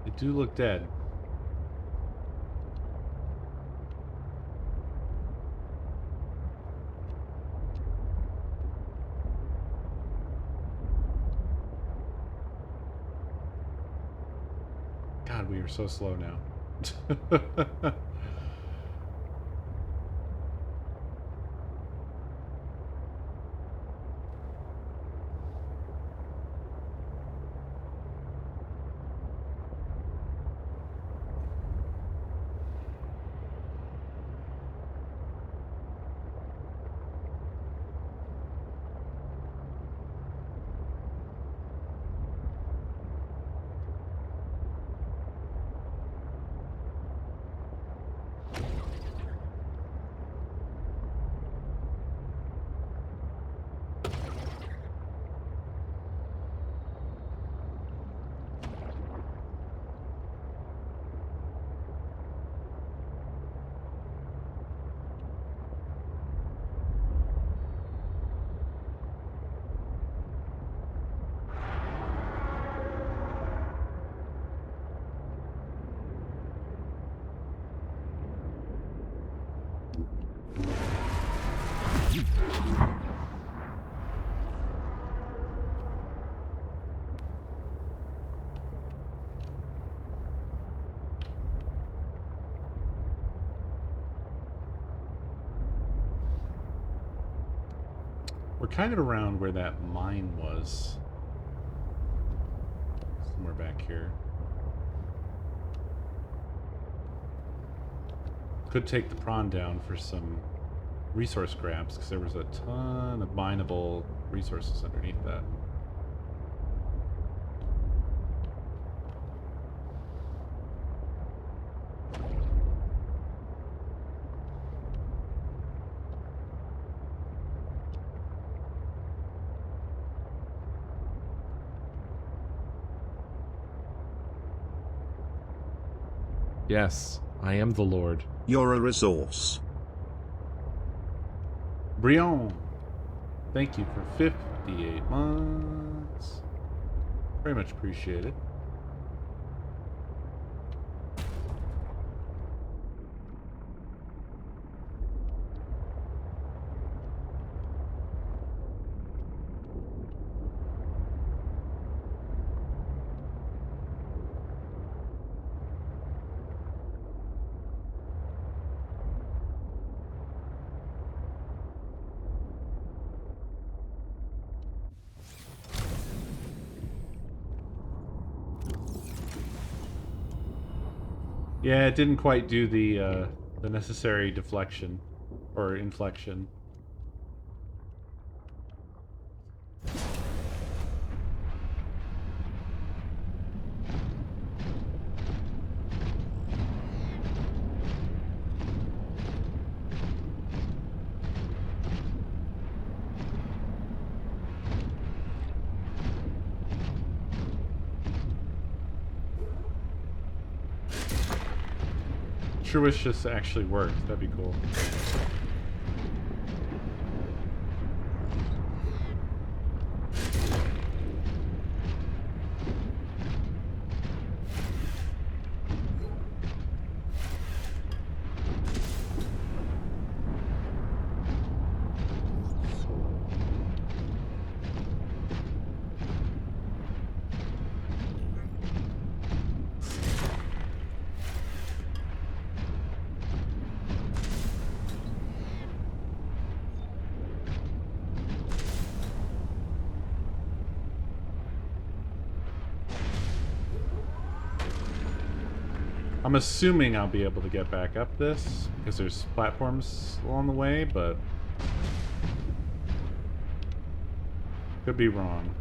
A: They do look dead. God, we are so slow now. We're kind of around where that mine was. Somewhere back here. Could take the prawn down for some resource grabs, because there was a ton of mineable resources underneath that. Yes, I am the Lord.
D: You're a resource.
A: Brion, thank you for 58 months. Very much appreciated. Yeah, it didn't quite do the necessary deflection or inflection. Sure wish this actually worked. That'd be cool. I'm assuming I'll be able to get back up this, because there's platforms along the way, but could be wrong.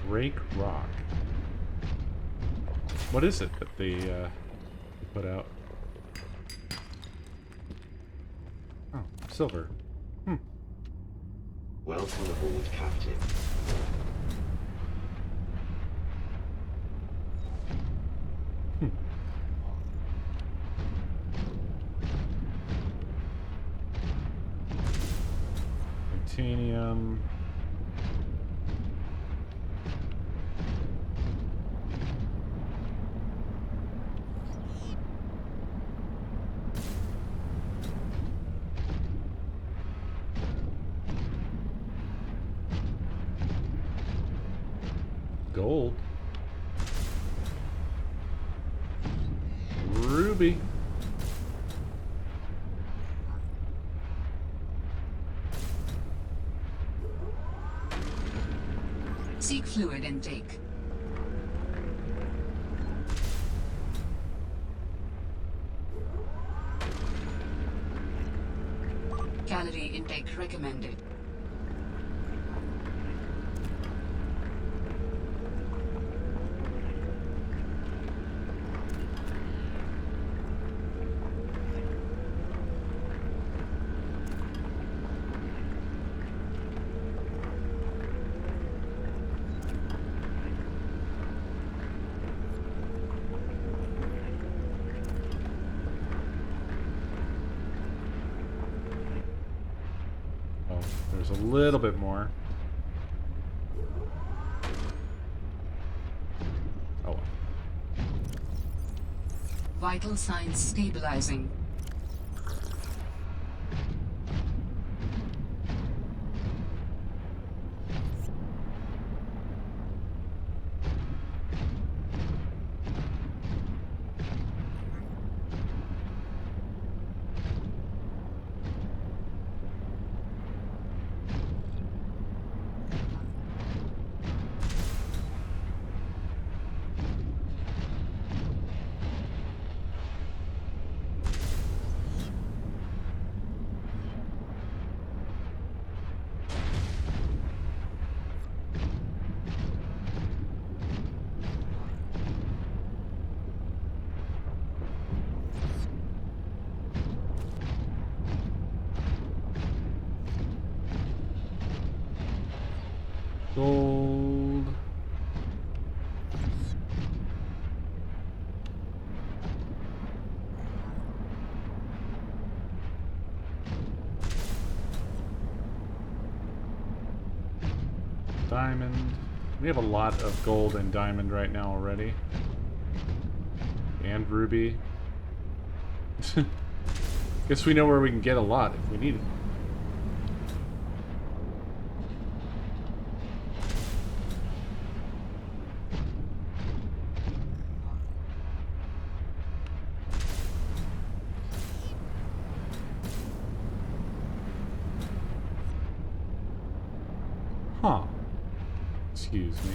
A: Break rock. What is it that they put out? Oh, silver.
G: Welcome aboard, Captain.
A: Titanium. Gold. Ruby.
C: Seek fluid intake. Calorie intake recommended.
A: there's a little bit more. Oh well.
C: Vital signs stabilizing.
A: Gold. Diamond. We have a lot of gold and diamond right now already. And ruby. Guess we know where we can get a lot if we need it. Huh. Excuse me.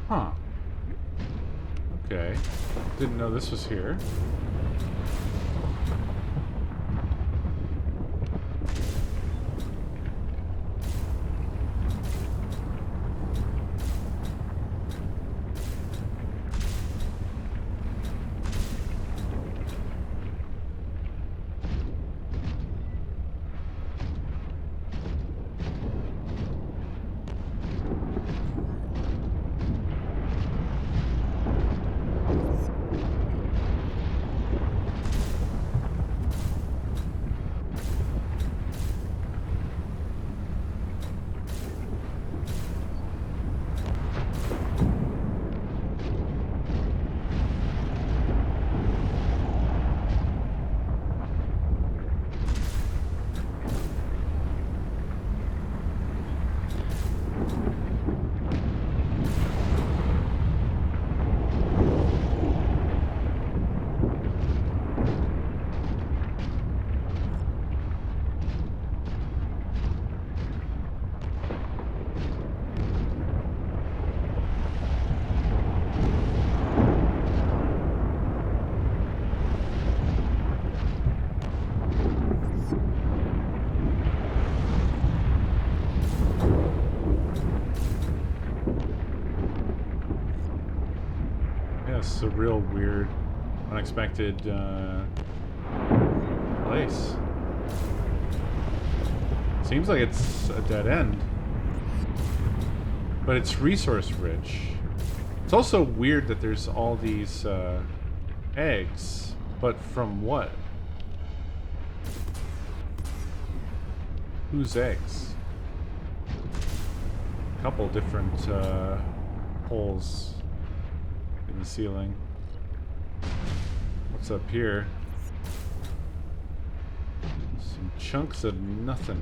A: Huh. Okay. Didn't know this was here. It's a real weird, unexpected place. Seems like it's a dead end, but it's resource rich. It's also weird that there's all these eggs, but from what? Whose eggs? A couple different holes in the ceiling. What's up here? Some chunks of nothing.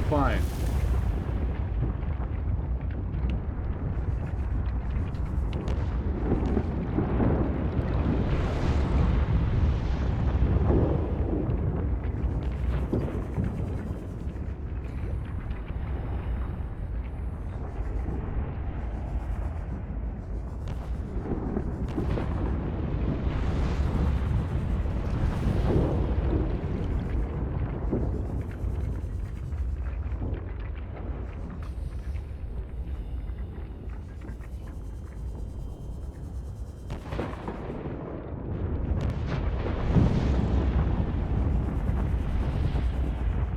A: fine.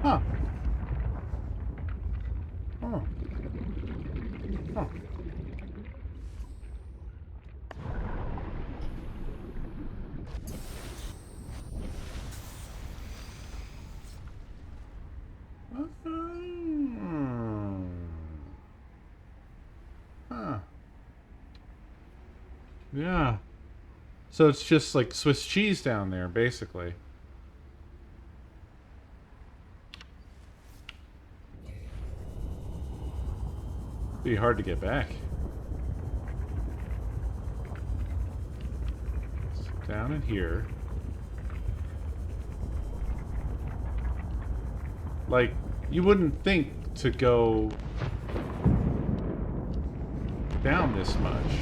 A: Huh. Oh. Huh. Huh. Yeah. So it's just like Swiss cheese down there, basically. Be hard to get back. So down in here. Like, you wouldn't think to go down this much.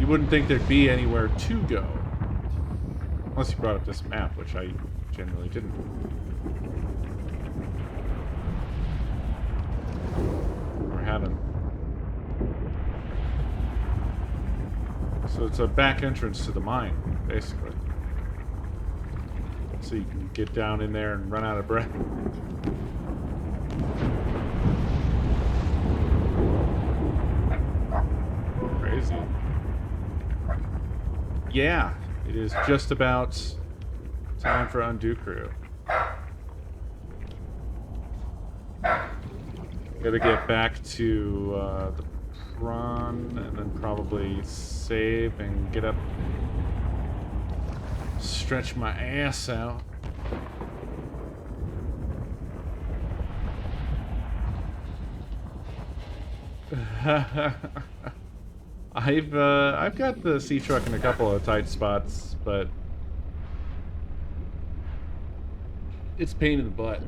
A: You wouldn't think there'd be anywhere to go. Unless you brought up this map, which I generally didn't. Or haven't. So it's a back entrance to the mine, basically. So you can get down in there and run out of breath. Crazy. Yeah, it is just about time for Undo Crew. Gotta get back to the prawn and then probably save and get up. Stretch my ass out. I've got the sea truck in a couple of tight spots, but it's a pain in the butt.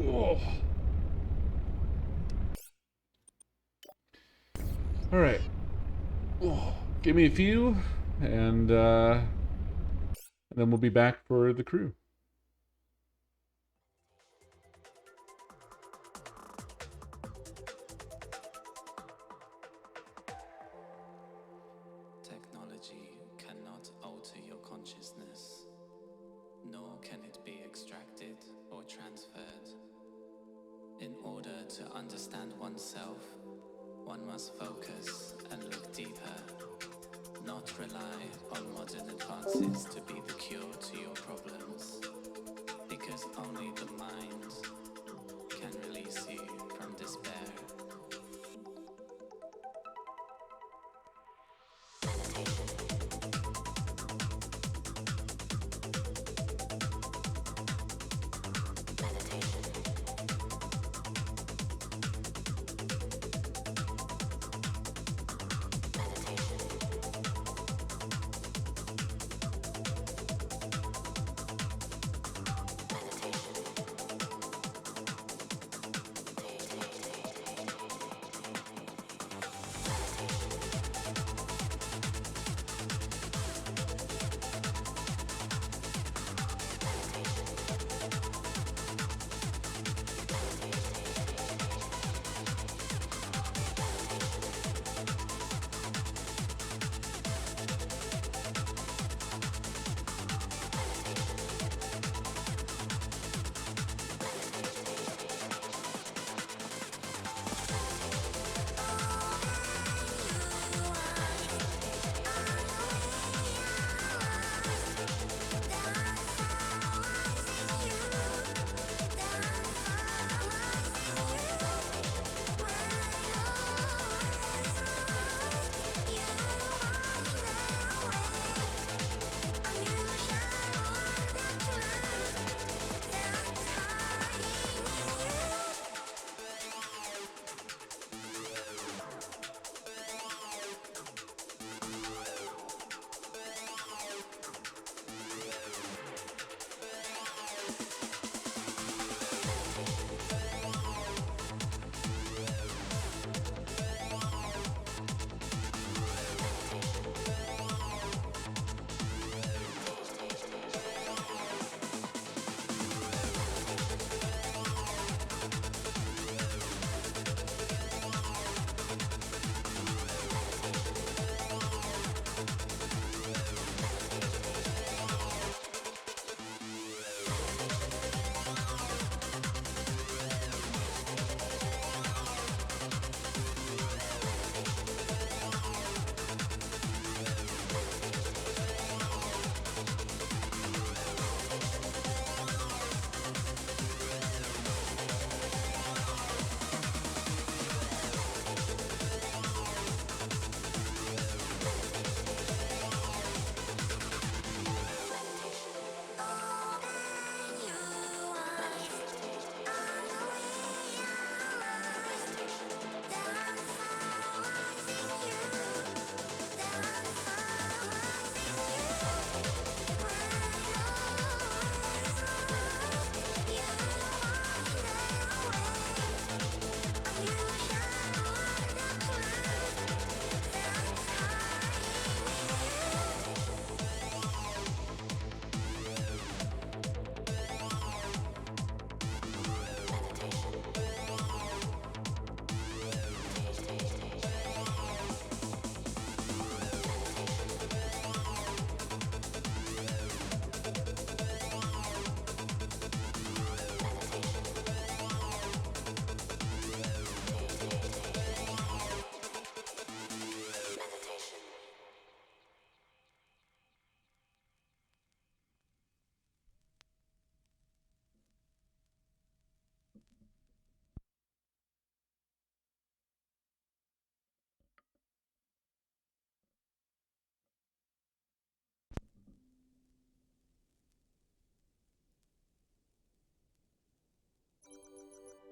A: Oh. All right. Oh, give me a few, and then we'll be back for the crew.
B: Technology cannot alter your consciousness, nor can it be extracted or transferred. In order to understand oneself, one must focus and look deeper, not rely on modern advances to be the cure to your problems, because only the mind can release you from despair.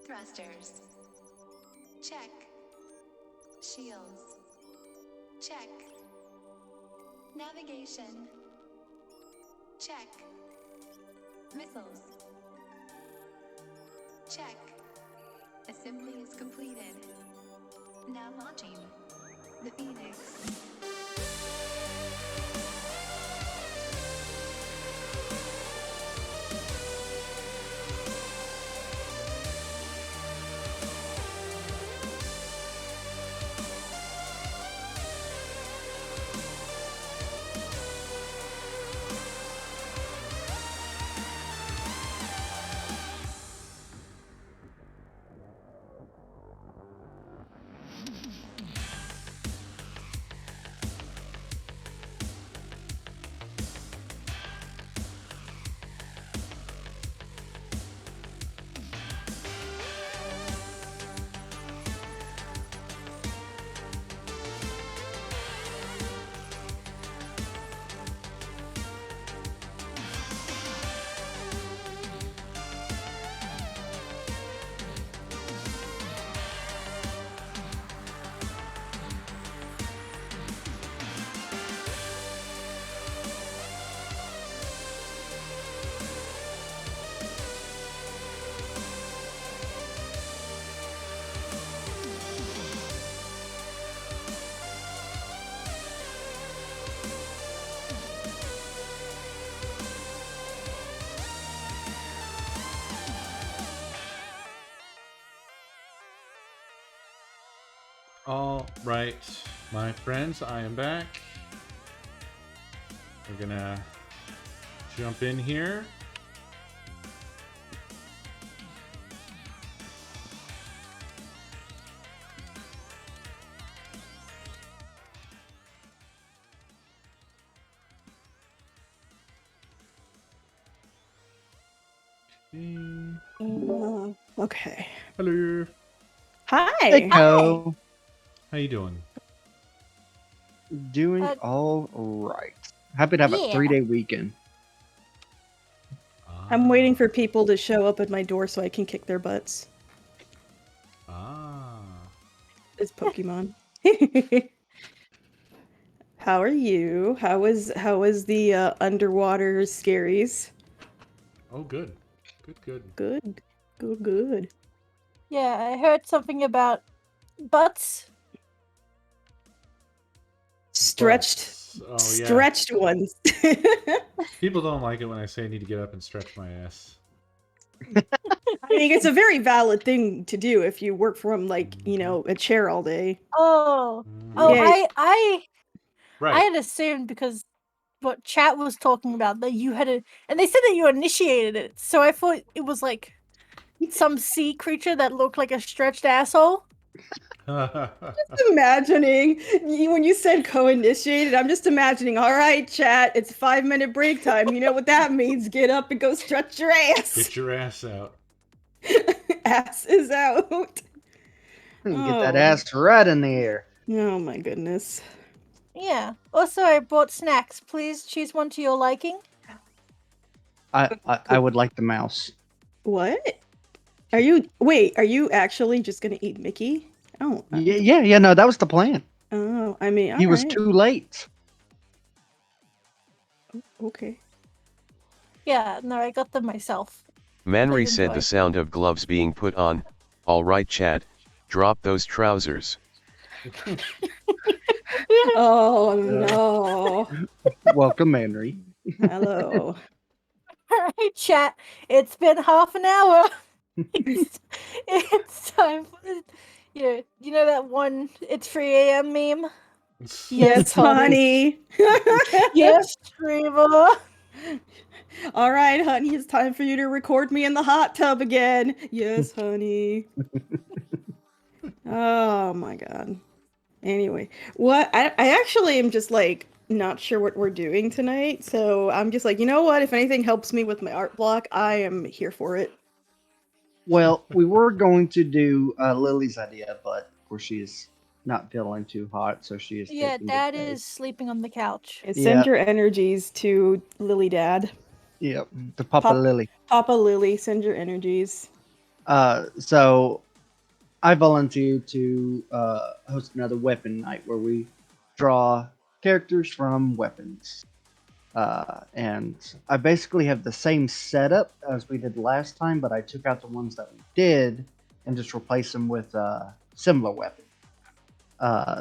K: Thrusters. Check. Shields. Check. Navigation. Check. Missiles. Check. Assembly is completed. Now launching. The Phoenix.
A: All right, my friends, I am back. We're gonna jump in here.
L: Okay.
A: Hello.
L: Hi.
M: Hey, Co.
A: How you doing?
M: Doing all right. Happy to have a 3-day weekend.
L: I'm waiting for people to show up at my door so I can kick their butts.
A: Ah.
L: It's Pokemon. How are you? How was the underwater scaries?
A: Oh, good. Good.
L: Good.
N: Yeah, I heard something about butts.
L: Stretched ones.
A: People don't like it when I say I need to get up and stretch my ass.
L: I mean, it's a very valid thing to do if you work from a chair all day.
N: Oh,
L: Yeah.
N: I had assumed because what chat was talking about that you had and they said that you initiated it, so I thought it was like some sea creature that looked like a stretched asshole.
L: Just imagining when you said co-initiated, I'm just imagining, all right, chat, it's 5-minute break time. You know what that means? Get up and go stretch your ass.
A: Get your ass out.
L: Ass is out.
M: Get that ass right in the air.
L: Oh my goodness.
N: Yeah. Also, I brought snacks. Please choose one to your liking.
M: I would like the mouse.
L: What? Are you actually just gonna eat Mickey? Oh.
M: Yeah, no, that was the plan.
L: Oh, I mean,
M: he was too late.
L: Okay.
N: Yeah, no, I got them myself.
O: Manri said the sound of gloves being put on. All right, Chad, drop those trousers.
L: Oh no.
M: Welcome, Manri.
L: Hello.
N: All right, chat. It's been half an hour. It's time for you know that one "It's 3 a.m." meme.
L: Yes, honey.
N: Yes, streamer.
L: All right, honey, it's time for you to record me in the hot tub again. Yes, honey. Oh my god. Anyway, what I actually am just not sure what we're doing tonight, so I'm just you know what? If anything helps me with my art block, I am here for it.
M: Well, we were going to do Lily's idea, but of course she is not feeling too hot, so she is.
N: Yeah, Dad is sleeping on the couch.
L: Send your energies to Lily Dad.
M: Yep, to Papa Lily.
L: Papa Lily, send your energies.
M: So I volunteered to host another weapon night where we draw characters from weapons. And I basically have the same setup as we did last time, but I took out the ones that we did and just replaced them with similar weapons.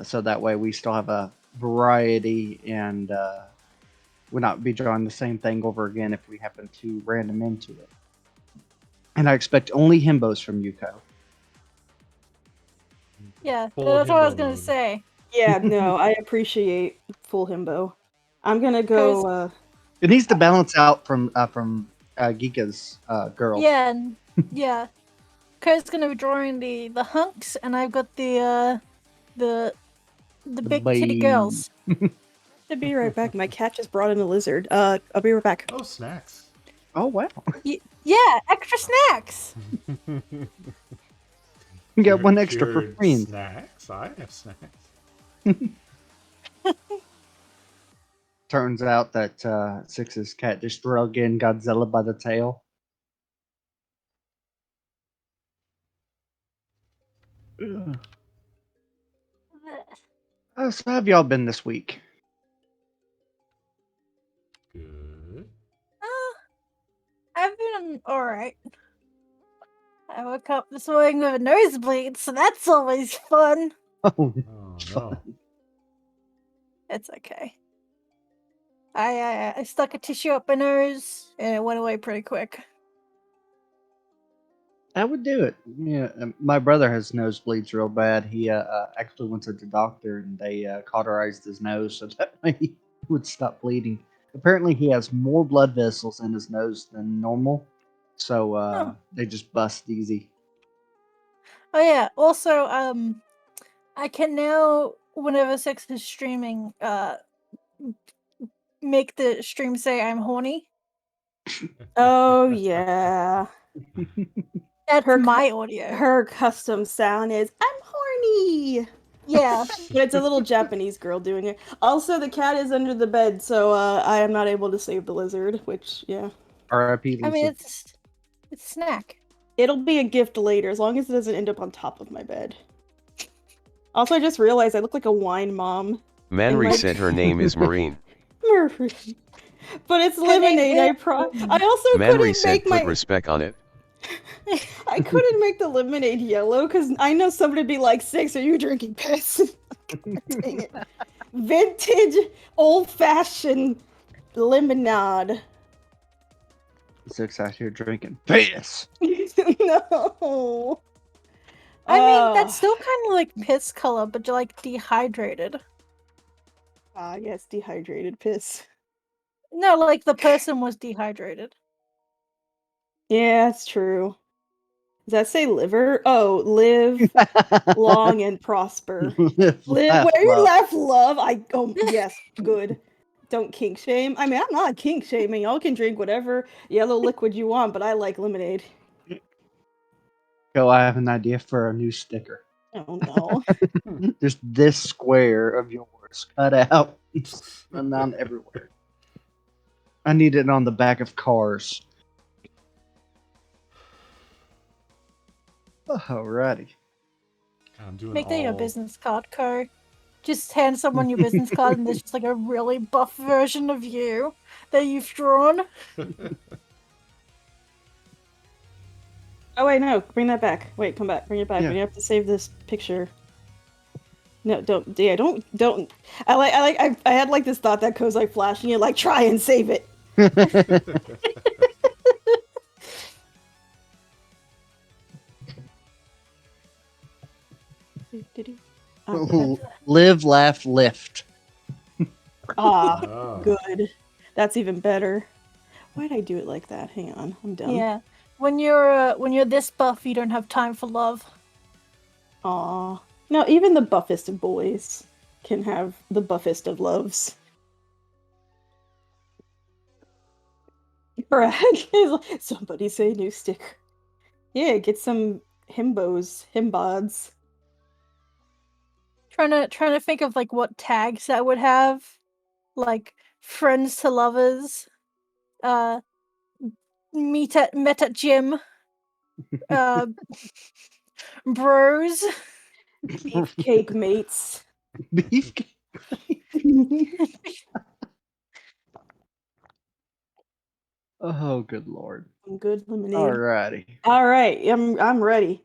M: So that way we still have a variety and would not be drawing the same thing over again if we happen to random into it. And I expect only himbos from Yuko.
N: Yeah,
A: Full
N: that's what I was
A: himbo
N: gonna
A: mode.
N: say.
L: Yeah, no, I appreciate full himbo. I'm gonna go.
M: It needs to balance out from Gika's girls.
N: Yeah, yeah. Kurt's gonna be drawing the hunks, and I've got the big titty girls.
L: I'll be right back. My cat just brought in a lizard. I'll be right back.
A: Oh, snacks.
M: Oh wow.
N: Yeah, extra snacks.
M: You got one extra for
A: Cured
M: free.
A: Snacks? I have snacks.
M: Turns out that Six's cat just drug in Godzilla by the tail. So how have y'all been this week?
A: Good.
N: I've been alright. I woke up this morning with a nosebleed, so that's always fun.
M: Oh
A: no.
N: It's okay. I stuck a tissue up my nose, and it went away pretty quick.
M: I would do it. Yeah, my brother has nosebleeds real bad. He actually went to the doctor and they cauterized his nose so that he would stop bleeding. Apparently, he has more blood vessels in his nose than normal, so they just bust easy.
N: Oh yeah. Also, I can now, whenever Six is streaming, make the stream say I'm horny.
L: Oh yeah.
N: That's my audio.
L: Her custom sound is "I'm horny."
N: Yeah.
L: But it's a little Japanese girl doing it. Also, the cat is under the bed, so I am not able to save the lizard. Which, yeah.
M: R.I.P.
N: I mean, it's snack.
L: It'll be a gift later, as long as it doesn't end up on top of my bed. Also, I just realized I look like a wine mom.
O: Manri said her name is Marine.
L: But it's lemonade. I also
O: Manri
L: couldn't
O: said
L: make
O: put
L: my.
O: respect on it.
L: I couldn't make the lemonade yellow because I know somebody would be like, "Six, are you drinking piss?" Dang it. Vintage, old-fashioned lemonade.
M: Six out here drinking piss.
L: No.
N: I mean, that's still kind of like piss color, but you're like dehydrated.
L: Yes, dehydrated piss.
N: No, like the person was dehydrated.
L: Yeah, it's true. Does that say liver? Oh, live long and prosper. Live where you laugh, love. Yes, good. Don't kink shame. I mean, I'm not kink shaming. Y'all can drink whatever yellow liquid you want, but I like lemonade.
M: Go, I have an idea for a new sticker.
L: Oh no.
M: Just this square of yours cut out and down everywhere. I need it on the back of cars. Alrighty.
A: I'm doing
N: Make that your business card, Co. Just hand someone your business card and there's just like a really buff version of you that you've drawn.
L: Oh wait, no, bring that back. Wait, come back, bring it back.
M: Yeah.
L: We have to save this picture. No, don't. Yeah, don't. I had like this thought that Co's like flashing it, like try and save it.
M: Live, laugh, lift.
L: Good. That's even better. Why'd I do it like that? Hang on, I'm dumb.
N: Yeah. When you're this buff, you don't have time for love.
L: Aw. No, even the buffest of boys can have the buffest of loves. Brad is like, somebody say new sticker. Yeah, get some himbods.
N: Trying to think of like what tags I would have, like friends to lovers, meet at gym. uh, bros.
L: Beefcake mates.
M: Beefcake. Oh, good lord.
L: Some good lemonade.
M: Alrighty.
L: All right, I'm ready.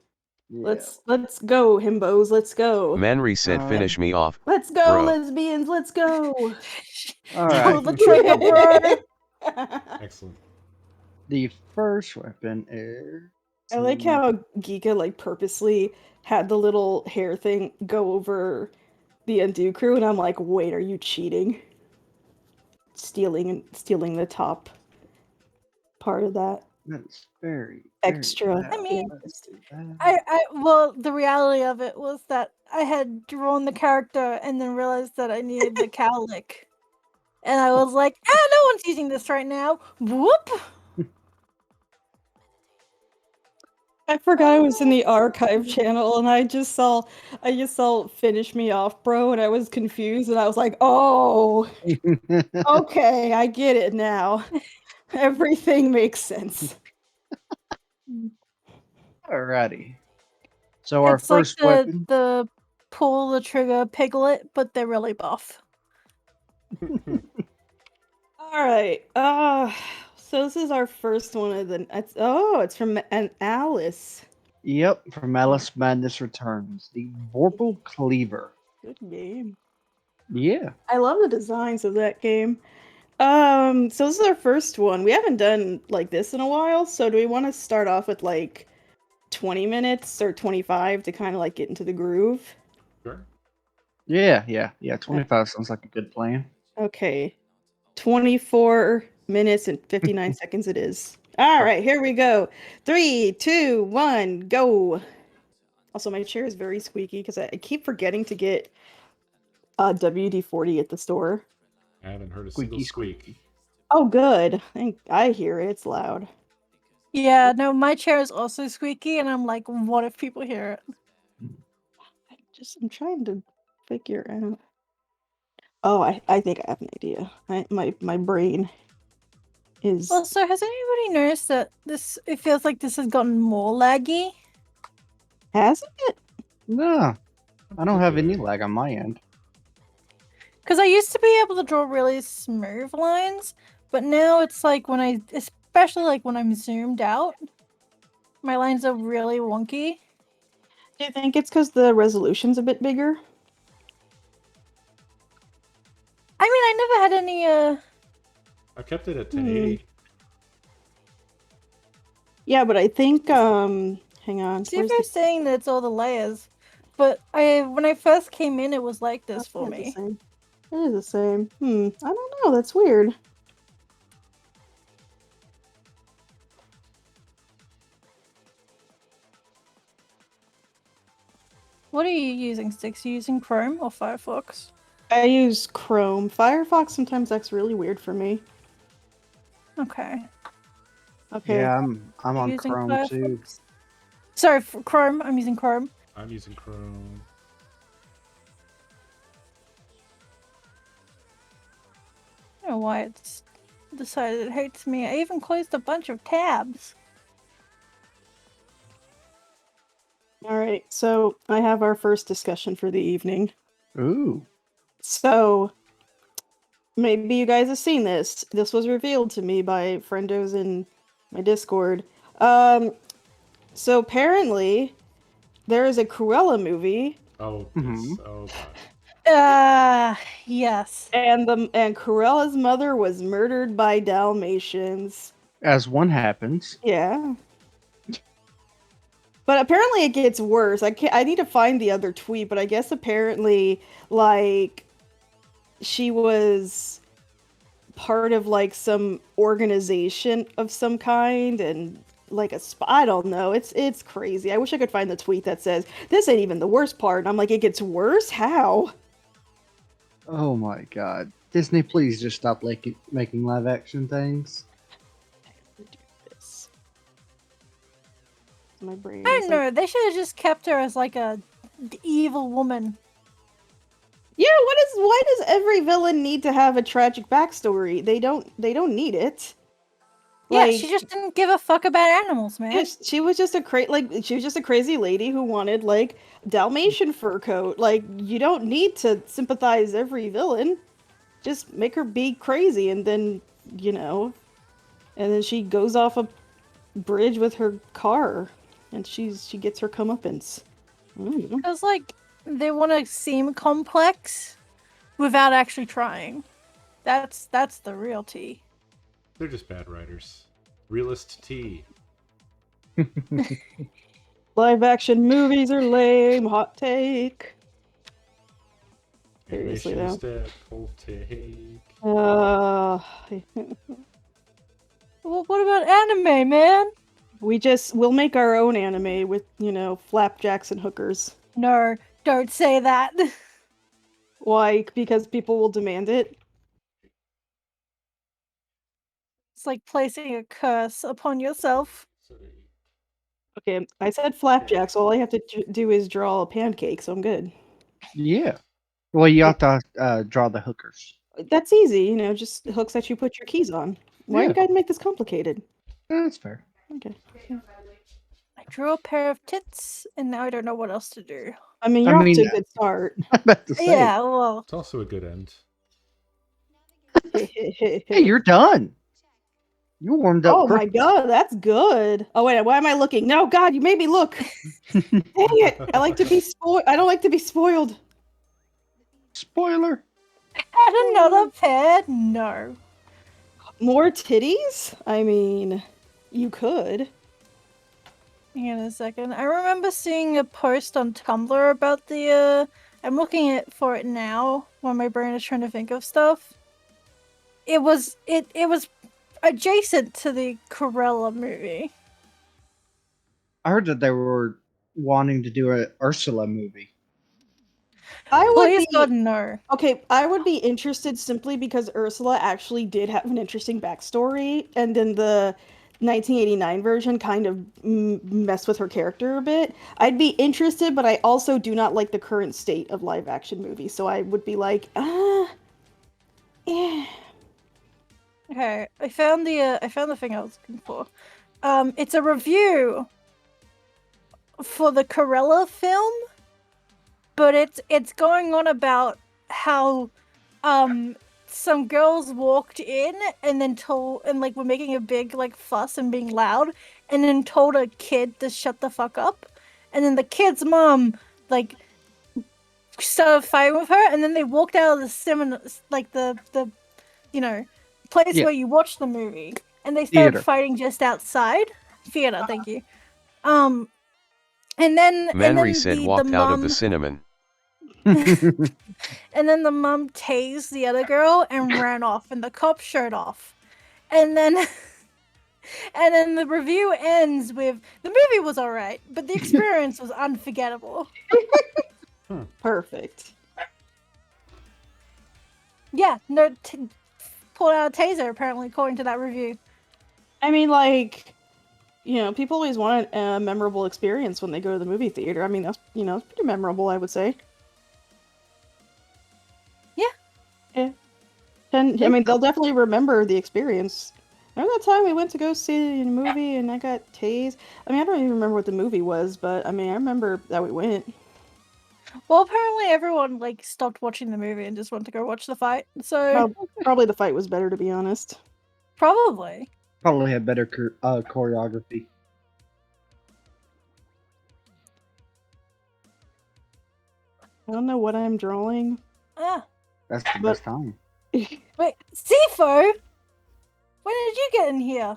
M: Yeah.
L: Let's go, himbos. Let's go.
O: Manri said finish me off,
L: Let's go,
O: bro.
L: lesbians. Let's go.
M: Alright.
N: Pull the trigger, bro.
A: Excellent.
M: The first weapon is.
L: I like how Giga like purposely had the little hair thing go over the undo crew, and I'm like, wait, are you cheating? Stealing the top part of that.
M: That's very
L: Extra.
M: loud.
N: I mean,
M: Let's do that.
N: well, the reality of it was that I had drawn the character and then realized that I needed the cowlick. And I was like, no one's using this right now. Whoop!
L: I forgot I was in the archive channel, and I just saw finish me off, bro, and I was confused, and I was like, oh, okay, I get it now. Everything makes sense.
M: Alrighty. So our
N: It's like
M: first weapon.
N: the pull the trigger piglet, but they're really buff.
L: All right. So this is our first one of the. It's from an Alice.
M: Yep, from Alice Madness Returns, the Vorpal Cleaver.
L: Good game.
M: Yeah.
L: I love the designs of that game. So this is our first one. We haven't done like this in a while, so do we want to start off with like 20 minutes or 25 to kind of like get into the groove?
A: Sure.
M: Yeah. 25 sounds like a good plan.
L: Okay. 24 minutes and 59 seconds it is. All right, here we go. 3, 2, 1, go. Also, my chair is very squeaky because I keep forgetting to get WD-40 at the store.
A: I haven't heard a single squeak.
L: Oh, good. I hear it. It's loud.
N: Yeah, no, my chair is also squeaky, and I'm like, what if people hear it?
L: I'm trying to figure out. Oh, I think I have an idea. My brain is.
N: Also, has anybody noticed that it feels like this has gotten more laggy?
L: Has it?
M: No, I don't have any lag on my end.
N: Because I used to be able to draw really smooth lines, but now it's like especially like when I'm zoomed out, my lines are really wonky.
L: Do you think it's because the resolution's a bit bigger?
N: I mean, I never had any,
A: I kept it at 1080.
L: Yeah, but I think, hang on.
N: See if you're saying that it's all the layers, but when I first came in, it was like this for me.
L: It is the same. I don't know. That's weird.
N: What are you using, Sticks? Are you using Chrome or Firefox?
L: I use Chrome. Firefox sometimes acts really weird for me.
N: Okay.
M: Yeah, I'm on
N: using
M: Chrome
N: Firefox?
M: too.
N: Sorry, for Chrome. I'm using Chrome.
A: I'm using Chrome.
N: I don't know why it's decided it hates me. I even closed a bunch of tabs.
L: All right, so I have our first discussion for the evening.
M: Ooh.
L: So, maybe you guys have seen this. This was revealed to me by friendos in my Discord. So apparently, there is a Cruella movie.
A: Oh, oh god.
N: Yes.
L: And Cruella's mother was murdered by Dalmatians.
M: As one happens.
L: Yeah. But apparently it gets worse. I need to find the other tweet, but I guess apparently, like, she was part of, like, some organization of some kind, and, like, I don't know. It's crazy. I wish I could find the tweet that says, this ain't even the worst part. And I'm like, it gets worse? How?
M: Oh my god. Disney, please just stop making live action things.
L: My brain.
N: I don't know. They should have just kept her as like a evil woman.
L: Yeah, why does every villain need to have a tragic backstory? They don't need it.
N: Yeah, she just didn't give a fuck about animals, man.
L: Yeah, she was just a crazy lady who wanted like Dalmatian fur coat. Like, you don't need to sympathize every villain. Just make her be crazy, and then and then she goes off a bridge with her car, and she gets her comeuppance.
N: Because like they want to seem complex without actually trying. That's the real tea.
A: They're just bad writers. Realist tea.
L: Live action movies are lame. Hot take. Seriously
A: Animation
L: though.
A: instead. Cold take.
N: Well, what about anime, man?
L: We'll make our own anime with, flapjacks and hookers.
N: No, don't say that.
L: Why? Because people will demand it?
N: It's like placing a curse upon yourself.
L: Okay, I said flapjacks. All I have to do is draw a pancake, so I'm good.
M: Yeah. Well, you have to draw the hookers.
L: That's easy, just hooks that you put your keys on. Why
M: Yeah.
L: you gotta make this complicated?
M: That's fair.
L: Okay.
N: I drew a pair of tits, and now I don't know what else to do.
L: I mean, you're off to a good start.
M: I'm about to say.
N: Yeah, well.
A: It's also a good end.
M: Hey, you're done. You warmed up.
L: Oh my god, that's good. Oh wait, why am I looking? No, God, you made me look. Dang it! I like to be spoiled. I don't like to be spoiled.
M: Spoiler.
N: Add another pair? No.
L: More titties? I mean, you could.
N: Hang on a second. I remember seeing a post on Tumblr about the, I'm looking for it now when my brain is trying to think of stuff. It was adjacent to the Cruella movie.
M: I heard that they were wanting to do an Ursula movie.
N: Please God, no.
L: Okay, I would be interested simply because Ursula actually did have an interesting backstory, and then the 1989 version kind of messed with her character a bit. I'd be interested, but I also do not like the current state of live action movies, so I would be like, yeah.
N: Okay, I found the thing I was looking for. It's a review for the Cruella film, but it's going on about how some girls walked in and then were making a big fuss and being loud, and then told a kid to shut the fuck up, and then the kid's mom started fighting with her, and then they walked out of the cinema, the place where you watch the movie, and they started fighting just outside theater. Thank you. And then
O: Manry said
N: the
O: walked out
N: mom,
O: of the cinnamon.
N: and then the mom tased the other girl and ran off, and the cops showed off, and then the review ends with the movie was alright, but the experience was unforgettable.
L: Perfect.
N: Yeah, no, pulled out a taser apparently, according to that review.
L: I mean, people always want a memorable experience when they go to the movie theater. I mean, that's, it's pretty memorable, I would say. Yeah. And, I mean, they'll definitely remember the experience. Remember that time we went to go see a movie and I got tased? I mean, I don't even remember what the movie was, but, I mean, I remember that we went.
N: Well, apparently everyone, stopped watching the movie and just went to go watch the fight, so...
L: Probably the fight was better, to be honest.
N: Probably.
M: Probably had better choreography.
L: I don't know what I'm drawing.
M: That's the best time.
N: Wait, Sifo? When did you get in here?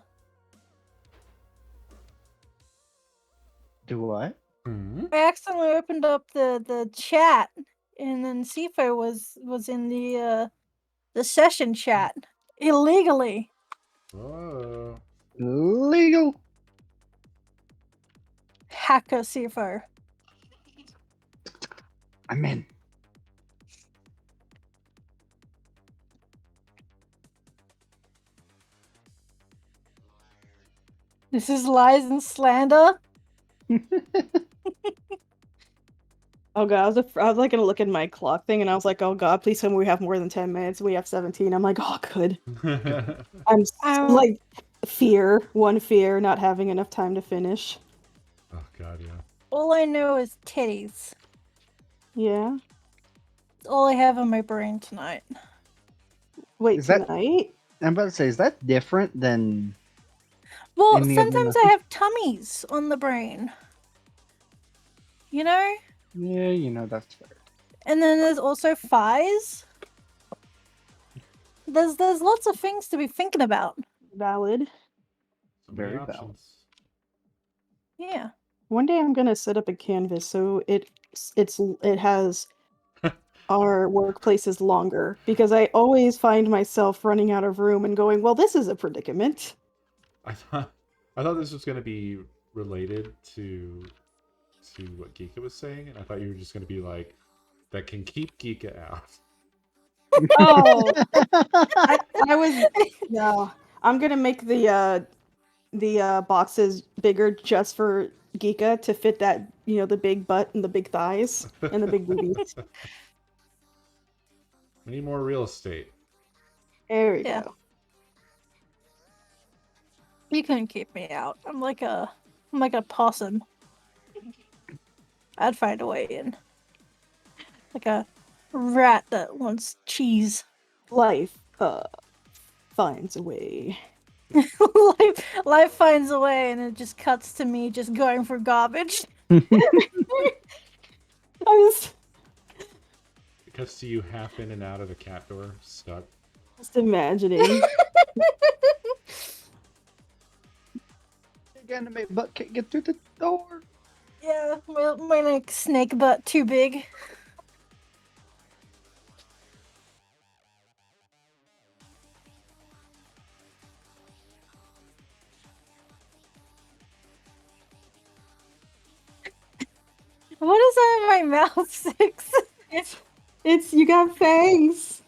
M: Do what?
N: I accidentally opened up the chat, and then Sifo was in the session chat illegally.
A: Oh.
M: Legal.
N: Hacker Sifo.
M: I'm in.
N: This is lies and slander.
L: Oh god, I was gonna look at my clock thing, and I was like, oh god, please tell me we have more than 10 minutes. We have 17. I'm like, oh good. I'm Fear. One fear, not having enough time to finish.
A: Oh god, yeah.
N: All I know is titties.
L: Yeah.
N: It's all I have in my brain tonight.
L: Wait,
M: Is that-
L: tonight?
M: I'm about to say, is that different than
N: Well,
M: any of the
N: sometimes I have tummies on the brain. You know?
M: Yeah, that's fair.
N: And then there's also thighs. There's lots of things to be thinking about.
L: Valid.
A: So many
M: Very
A: options.
N: Yeah.
L: One day I'm gonna set up a canvas so it has our workplace is longer, because I always find myself running out of room and going, well, this is a predicament.
A: I thought this was going to be related to what Geeka was saying, and I thought you were just going to be like, that can keep Geeka out.
L: Oh, I was no. I'm gonna make the boxes bigger just for Geeka to fit that, the big butt and the big thighs and the big boobies.
A: We need more real estate.
L: There we go.
N: You couldn't keep me out. I'm like a possum. I'd find a way in. Like a rat that wants cheese.
L: Life finds a way.
N: life finds a way, and it just cuts to me just going for garbage.
A: It cuts to you half in and out of the cat door, stuck.
L: Just imagining.
M: Big anime butt can't get through the door.
N: Yeah, my like snake butt too big. What is that in my mouth, Six?
L: It's you got fangs.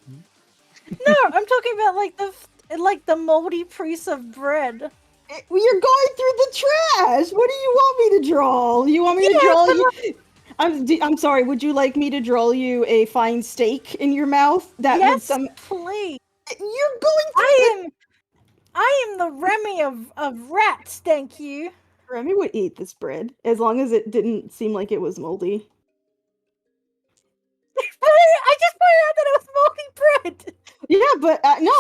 N: No, I'm talking about like the moldy piece of bread.
L: You're going through the trash. What do you want me to draw? You want me to draw you? I'm sorry. Would you like me to draw you a fine steak in your mouth?
N: Yes, please.
L: You're going.
N: I am the Remy of rats. Thank you.
L: Remy would eat this bread as long as it didn't seem like it was moldy.
N: I just pointed out that it was moldy bread.
L: Yeah, but no,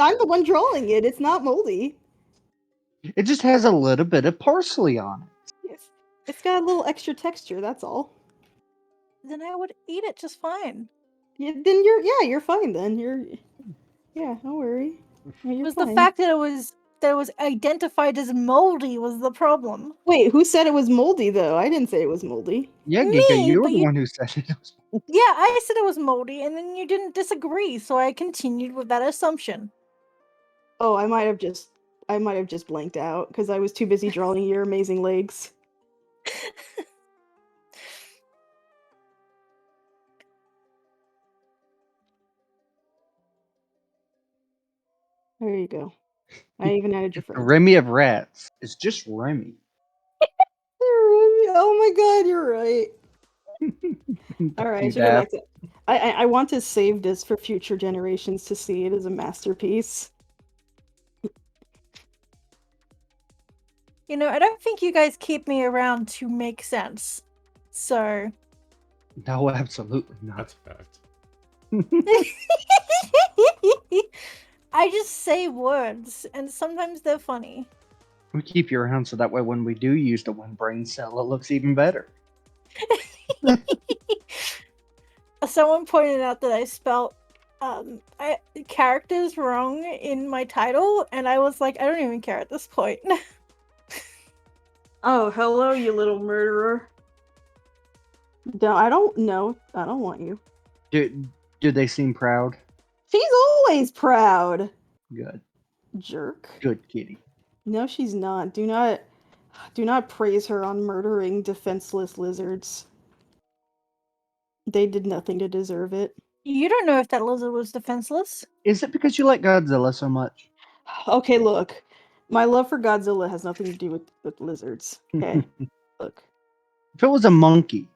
L: I'm the one drawing it. It's not moldy.
M: It just has a little bit of parsley on it.
L: Yes. It's got a little extra texture, that's all.
N: Then I would eat it just fine.
L: Yeah, then you're fine then. Yeah, don't worry.
N: It was the fact that it was identified as moldy was the problem.
L: Wait, who said it was moldy though? I didn't say it was moldy.
M: Yeah, Giga, you're the one who said it was moldy.
N: Yeah, I said it was moldy, and then you didn't disagree, so I continued with that assumption.
L: Oh, I might have just blanked out because I was too busy drawing your amazing legs. There you go. I even added your friend.
M: Remy of rats. It's just Remy.
L: Oh my god, you're right. All right, I should go back to. I want to save this for future generations to see it as a masterpiece.
N: You know, I don't think you guys keep me around to make sense. So.
M: No, absolutely not.
A: That's a fact.
N: I just say words, and sometimes they're funny.
M: We keep you around so that way when we do use the one brain cell, it looks even better.
N: Someone pointed out that I spelled characters wrong in my title, and I was like, I don't even care at this point.
L: Oh, hello, you little murderer. No, I don't know. I don't want you.
M: Do they seem proud?
L: She's always proud.
M: Good.
L: Jerk.
M: Good kitty.
L: No, she's not. Do not praise her on murdering defenseless lizards. They did nothing to deserve it.
N: You don't know if that lizard was defenseless.
M: Is it because you like Godzilla so much?
L: Okay, look. My love for Godzilla has nothing to do with lizards. Okay, look.
M: If it was a monkey.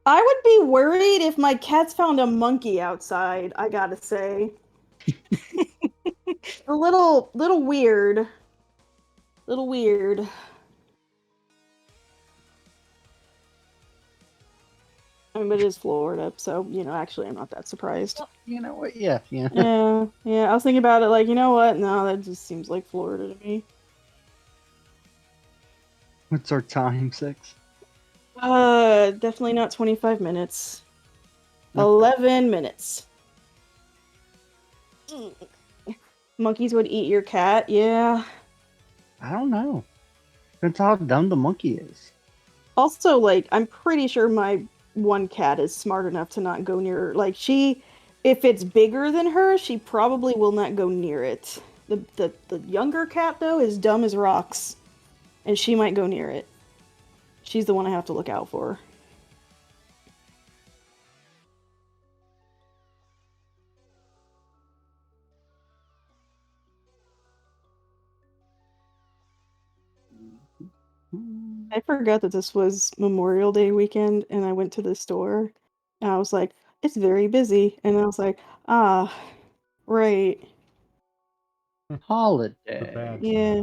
L: I would be worried if my cats found a monkey outside, I gotta say. A little weird. Little weird. I mean, but it is Florida, so, you know, actually I'm not that surprised.
M: You know what? Yeah.
L: Yeah, I was thinking about it like, you know what? No, that just seems like Florida to me.
M: What's our time, 6?
L: Definitely not 25 minutes.
M: Okay.
L: 11 minutes. Monkeys would eat your cat, yeah.
M: I don't know. Depends how dumb the monkey is.
L: Also, like, I'm pretty sure my one cat is smart enough to not go near her. Like, if it's bigger than her, she probably will not go near it. The younger cat, though, is dumb as rocks, and she might go near it. She's the one I have to look out for. I forgot that this was Memorial Day weekend, and I went to the store, and I was like, it's very busy. And I was like, ah, right.
M: Holiday.
L: Yeah.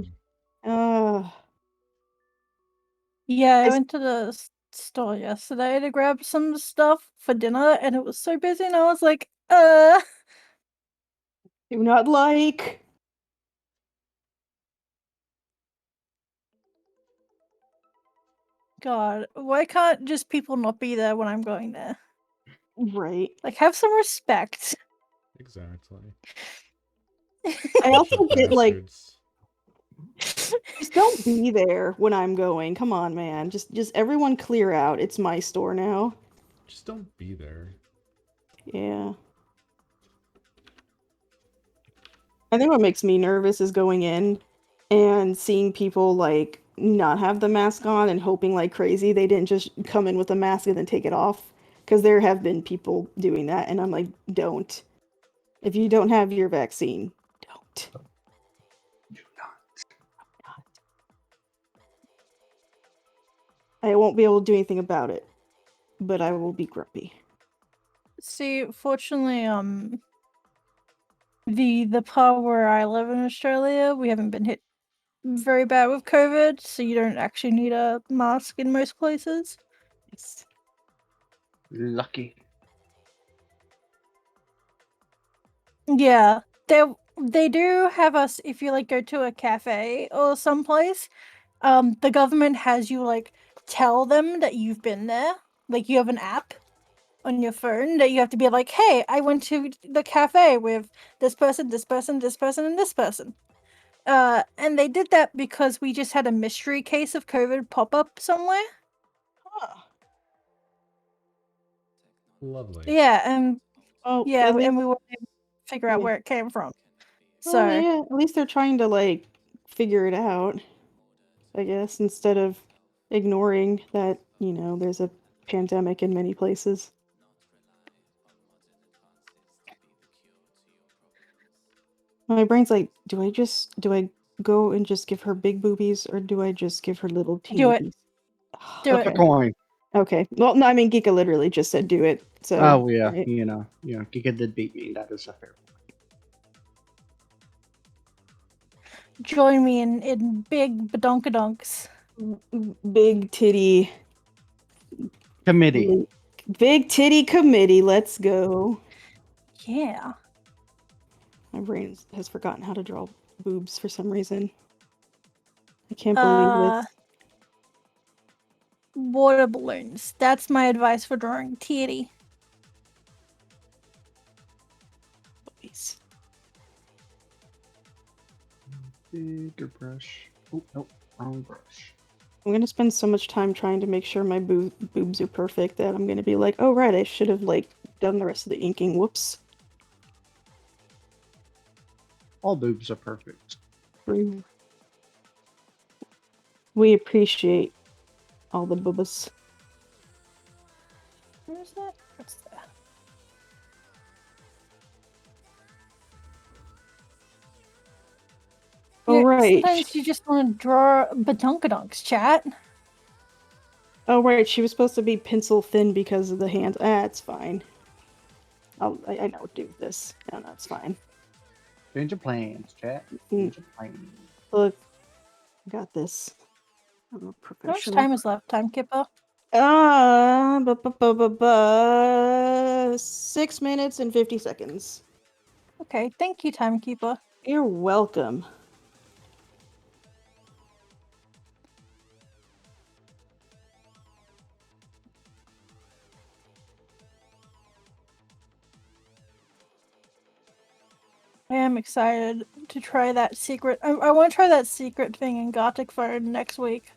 N: Yeah, I went to the store yesterday to grab some stuff for dinner, and it was so busy, and I was like,
L: Do not like.
N: God, why can't just people not be there when I'm going there?
L: Right.
N: Like, have some respect.
A: Exactly.
L: I also
A: Bunch of
L: get like,
A: bastards.
L: just don't be there when I'm going. Come on, man. Just everyone clear out. It's my store now.
A: Just don't be there.
L: Yeah. I think what makes me nervous is going in and seeing people like not have the mask on and hoping like crazy they didn't just come in with a mask and then take it off. Because there have been people doing that, and I'm like, don't. If you don't have your vaccine, don't.
M: Do not.
L: I won't be able to do anything about it, but I will be grumpy.
N: See, fortunately, the part where I live in Australia, we haven't been hit very bad with COVID, so you don't actually need a mask in most places.
L: Yes.
M: Lucky.
N: Yeah, they do have us if you like go to a cafe or someplace. The government has you like tell them that you've been there. Like you have an app on your phone that you have to be like, "Hey, I went to the cafe with this person, this person, this person, and this person." And they did that because we just had a mystery case of COVID pop up somewhere.
L: Huh.
A: Lovely.
N: Yeah, and
L: Oh,
N: yeah,
L: at least,
N: and we were able to figure out
L: yeah.
N: where it came from.
L: Well,
N: So
L: yeah, at least they're trying to like figure it out, I guess, instead of ignoring that, you know, there's a pandemic in many places. My brain's like, do I go and just give her big boobies, or do I just give her little teeny
N: do it.
L: bees?
N: Do
M: Flip
N: it.
M: a coin.
L: Okay. Well, no, I mean, Geeka literally just said do it. So.
M: Oh yeah,
L: right.
M: you know, Giga did beat me. That is a fair point.
N: Join me in big badonkadonks.
L: Big titty
M: Committee.
L: Big titty committee. Let's go.
N: Yeah.
L: My brain has forgotten how to draw boobs for some reason. I can't believe this.
N: Water balloons. That's my advice for drawing titty.
L: Please.
M: Bigger brush. Oh, nope, wrong brush.
L: I'm gonna spend so much time trying to make sure my boobs are perfect that I'm gonna be like, oh right, I should have like done the rest of the inking. Whoops.
M: All boobs are perfect.
L: We appreciate all the boobas.
N: Where's that? What's that?
L: Oh
N: Yeah,
L: right.
N: sometimes you just want to draw badonkadonks, chat.
L: Oh right, she was supposed to be pencil thin because of the hands. Ah, it's fine. I know what to do with this. No, it's fine.
M: Change your plans, chat.
L: Mm.
M: Change your plans.
L: Look, I got this. I'm a
N: How much
L: professional.
N: time is left? Timekeeper?
L: 6 minutes and 50 seconds.
N: Okay, thank you, Timekeeper.
L: You're welcome.
N: I am excited to try that secret. I want to try that secret thing in Gothic Fire next week.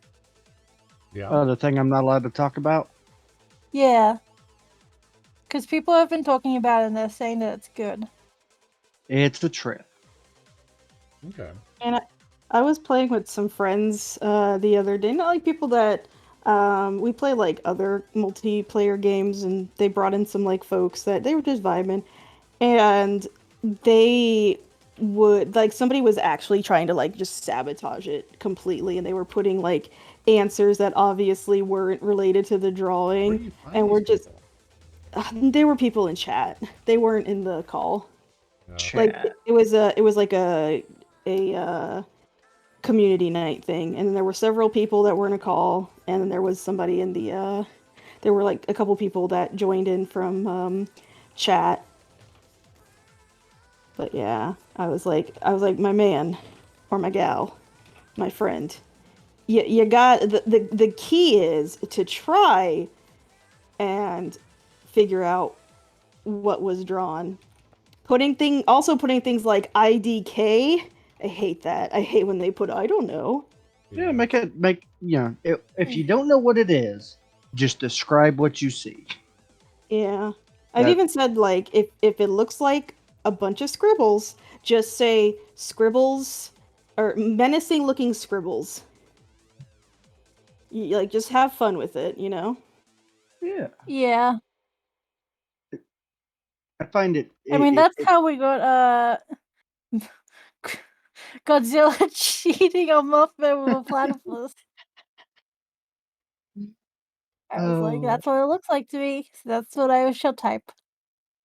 A: Yeah.
M: Oh, the thing I'm not allowed to talk about?
N: Yeah. Because people have been talking about it and they're saying that it's good.
M: It's a trip.
A: Okay.
L: And I was playing with some friends the other day. Not like people that we play like other multiplayer games, and they brought in some like folks that they were just vibing, and they would like somebody was actually trying to like just sabotage it completely, and they were putting like answers that obviously weren't related to the drawing, and were just they were people in chat. They weren't in the call. Like it was like a community night thing, and there were several people that were in a call, and then there was somebody in the there were like a couple people that joined in from chat. But yeah, I was like my man or my gal, my friend. You got the key is to try and figure out what was drawn. Putting things like IDK. I hate that. I hate when they put I don't know.
M: Yeah, if you don't know what it is, just describe what you see.
L: Yeah. I've even said like if it looks like a bunch of scribbles, just say scribbles or menacing looking scribbles. Like just have fun with it, you know?
M: Yeah.
N: Yeah.
M: I find it.
N: I mean, that's how we got Godzilla cheating on Mothman with a platypus. I was like, that's what it looks like to me. So that's what I shall type.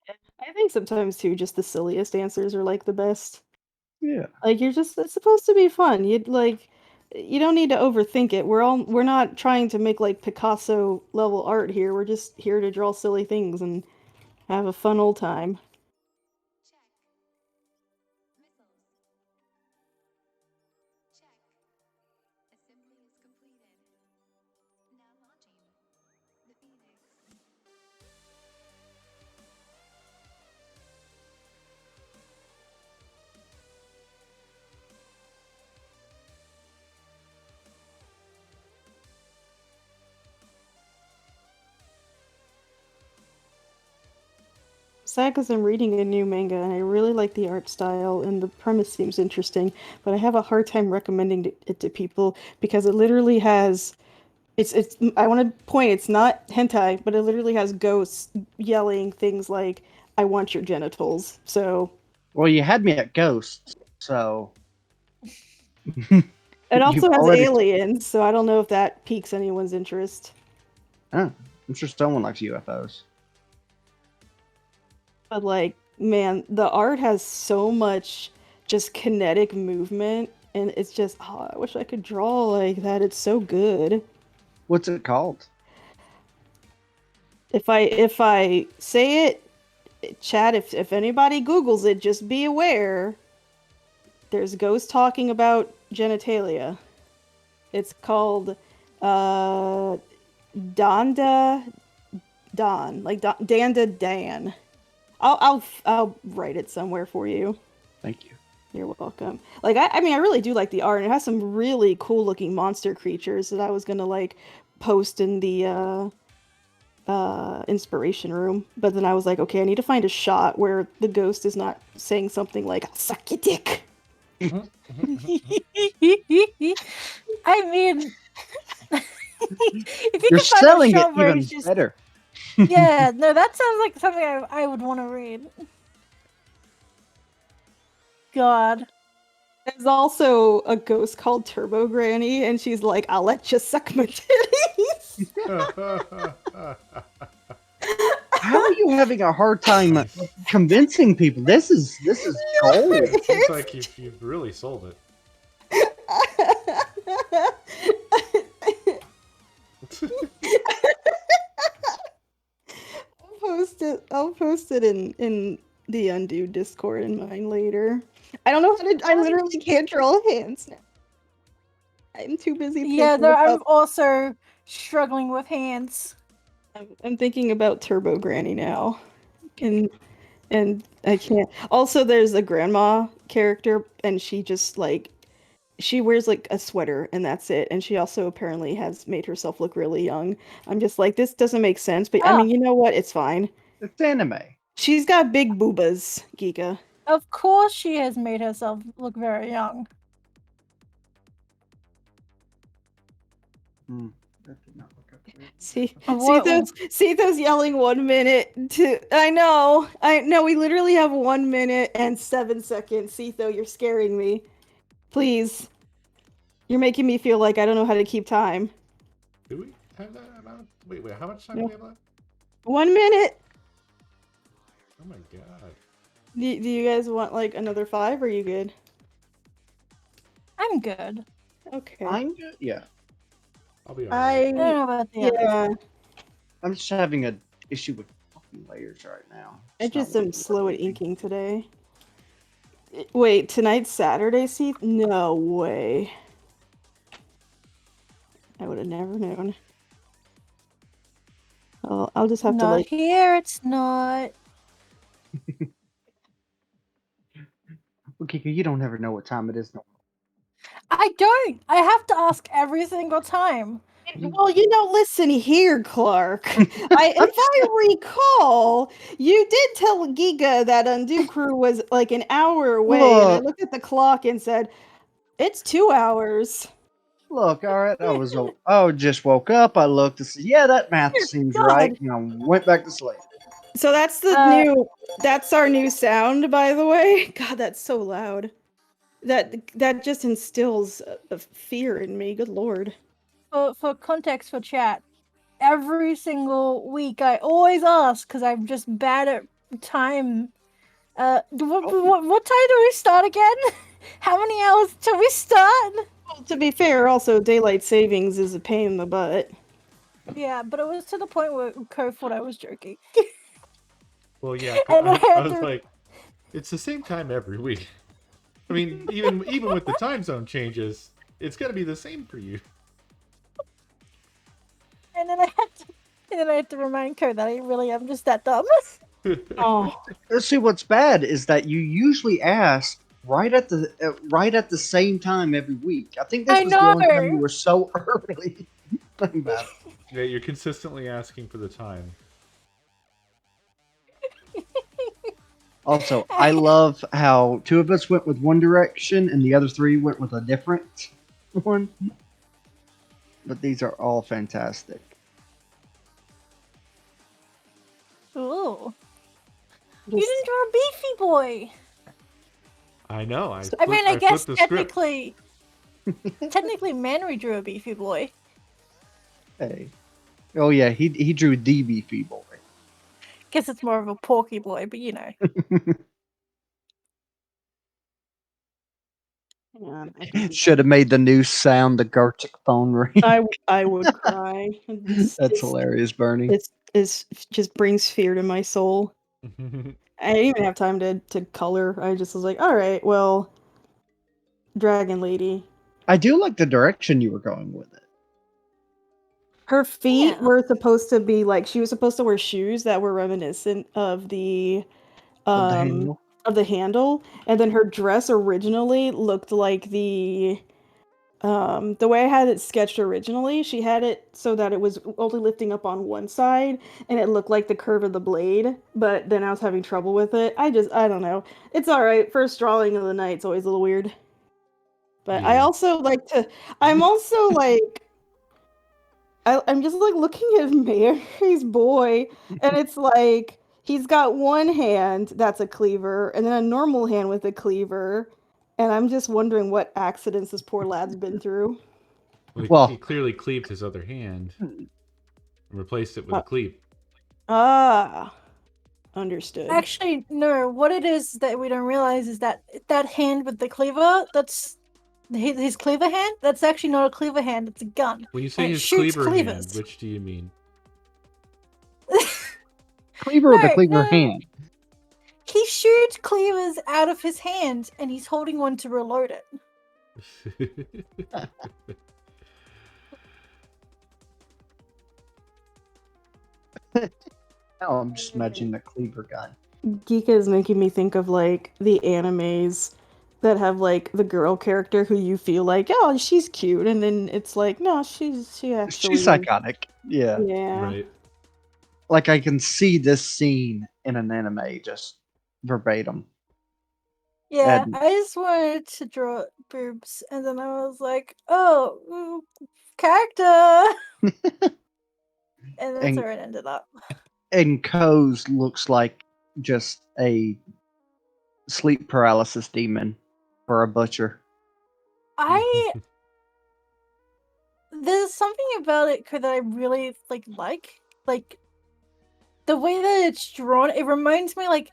L: I think sometimes too, just the silliest answers are like the best.
M: Yeah.
L: Like it's supposed to be fun. You don't need to overthink it. We're not trying to make like Picasso level art here. We're just here to draw silly things and have a fun old time. Sad because I'm reading a new manga and I really like the art style and the premise seems interesting, but I have a hard time recommending it to people because it literally has it's I want to point it's not hentai, but it literally has ghosts yelling things like I want your genitals. So
M: Well, you had me at ghosts, so
L: it also
M: You've
L: has
M: already-
L: aliens, so I don't know if that piques anyone's interest.
M: I'm sure someone likes UFOs.
L: But like, man, the art has so much just kinetic movement, and it's just, oh, I wish I could draw like that. It's so good.
M: What's it called?
L: If I say it, chat, if anybody Googles it, just be aware. There's ghosts talking about genitalia. It's called Danda Don, like Danda Dan. I'll write it somewhere for you.
M: Thank you.
L: You're welcome. Like I mean I really do like the art. It has some really cool looking monster creatures that I was gonna like post in the inspiration room, but then I was like, okay, I need to find a shot where the ghost is not saying something like "I'll suck your dick."
N: I mean, if you
M: You're
N: can find
M: selling
N: a
M: it
N: shot where
M: even
N: it's just
M: better.
N: yeah, no, that sounds like something I would want to read. God.
L: There's also a ghost called Turbo Granny, and she's like, "I'll let you suck my titties."
M: How are you having a hard time convincing people. This is gold.
A: It seems like you've really sold it.
L: I'll post it in the Undo Discord in mine later. I don't know how to. I literally can't draw hands now. I'm too busy.
N: Yeah, I'm also struggling with hands.
L: I'm thinking about Turbo Granny now, and I can't. Also, there's a grandma character, and she just like she wears like a sweater, and that's it. And she also apparently has made herself look really young. I'm just like, this doesn't make sense, but I mean, you know what? It's fine.
M: It's anime.
L: She's got big boobas, Giga.
N: Of course, she has made herself look very young.
L: See those yelling 1 minute to. I know. We literally have 1 minute and 7 seconds. Cetho, you're scaring me. Please. You're making me feel like I don't know how to keep time.
A: Do we have that amount? Wait, how much time do we have left?
L: 1 minute.
A: Oh my god.
L: Do you guys want like another 5? Or are you good?
N: I'm good.
L: Okay.
M: I'm good. Yeah.
A: I'll be alright.
N: I don't know about the others.
M: I'm just having an issue with fucking layers right now.
L: I just am slow at inking today. Wait, tonight's Saturday, Seth? No way. I would have never known. I'll just have to
N: Not
L: like.
N: here. It's not.
M: Okay, you don't ever know what time it is. No.
N: I don't. I have to ask every single time.
L: Well, listen here, Clark. If I recall, you did tell Giga that Undo Crew was like an hour away, and I looked at the clock and said, "It's 2 hours."
M: Look, all right. I just woke up. I looked to see. Yeah, that math seems right. And I went back to sleep.
L: So that's that's our new sound, by the way. God, that's so loud. That just instills a fear in me. Good lord.
N: For context for chat, every single week I always ask because I'm just bad at time. What time do we start again? How many hours till we start?
L: Well, to be fair, also daylight savings is a pain in the butt.
N: Yeah, but it was to the point where Ko thought I was joking.
A: Well, yeah, I was like, it's the same time every week. I mean, even with the time zone changes, it's gonna be the same for you.
N: And then I had to remind Ko that I really am just that dumb.
M: Oh, see, what's bad is that you usually ask right at the same time every week. I think this was the one time you were so early.
A: Yeah, you're consistently asking for the time.
M: Also, I love how 2 of us went with one direction and the other 3 went with a different one. But these are all fantastic.
N: Ooh. You didn't draw a beefy boy.
A: I know.
N: I guess technically Manry drew a beefy boy.
M: Hey. Oh yeah, he drew the beefy boy.
N: Guess it's more of a porky boy, but you know.
M: Should have made the new sound the Gartic phone ring.
L: I would cry.
M: That's hilarious, Bernie.
L: It just brings fear to my soul. I didn't even have time to color. I just was like, all right, well, Dragon Lady.
M: I do like the direction you were going with it.
L: Her feet were supposed to be like, she was supposed to wear shoes that were reminiscent of the handle, and then her dress originally looked like the way I had it sketched originally. She had it so that it was only lifting up on one side, and it looked like the curve of the blade. But then I was having trouble with it. I don't know. It's all right. First drawing of the night. It's always a little weird. But I also like to. I'm also like. I'm just like looking at Mary's boy, and it's like he's got one hand that's a cleaver, and then a normal hand with a cleaver, and I'm just wondering what accidents this poor lad's been through.
A: Well, he clearly cleaved his other hand and replaced it with a cleave.
L: Ah. Understood.
N: Actually, no. What it is that we don't realize is that hand with the cleaver, that's his cleaver hand. That's actually not a cleaver hand. It's a gun.
A: When you say
N: and it
A: his
N: shoots
A: cleaver
N: cleavers.
A: hand, which do you mean?
M: Cleaver with a cleaver hand.
N: He shoots cleavers out of his hand, and he's holding one to reload it.
M: Oh, I'm just imagining a cleaver gun.
L: Geeka is making me think of like the animes that have like the girl character who you feel like, oh, she's cute, and then it's like, no, she actually
M: She's psychotic. Yeah.
L: Yeah.
A: Right.
M: Like I can see this scene in an anime just verbatim.
N: Yeah,
M: And
N: I just wanted to draw boobs, and then I was like, oh, character! And that's where it ended up.
M: And Coes looks like just a sleep paralysis demon for a butcher.
N: There's something about it that I really like the way that it's drawn. It reminds me like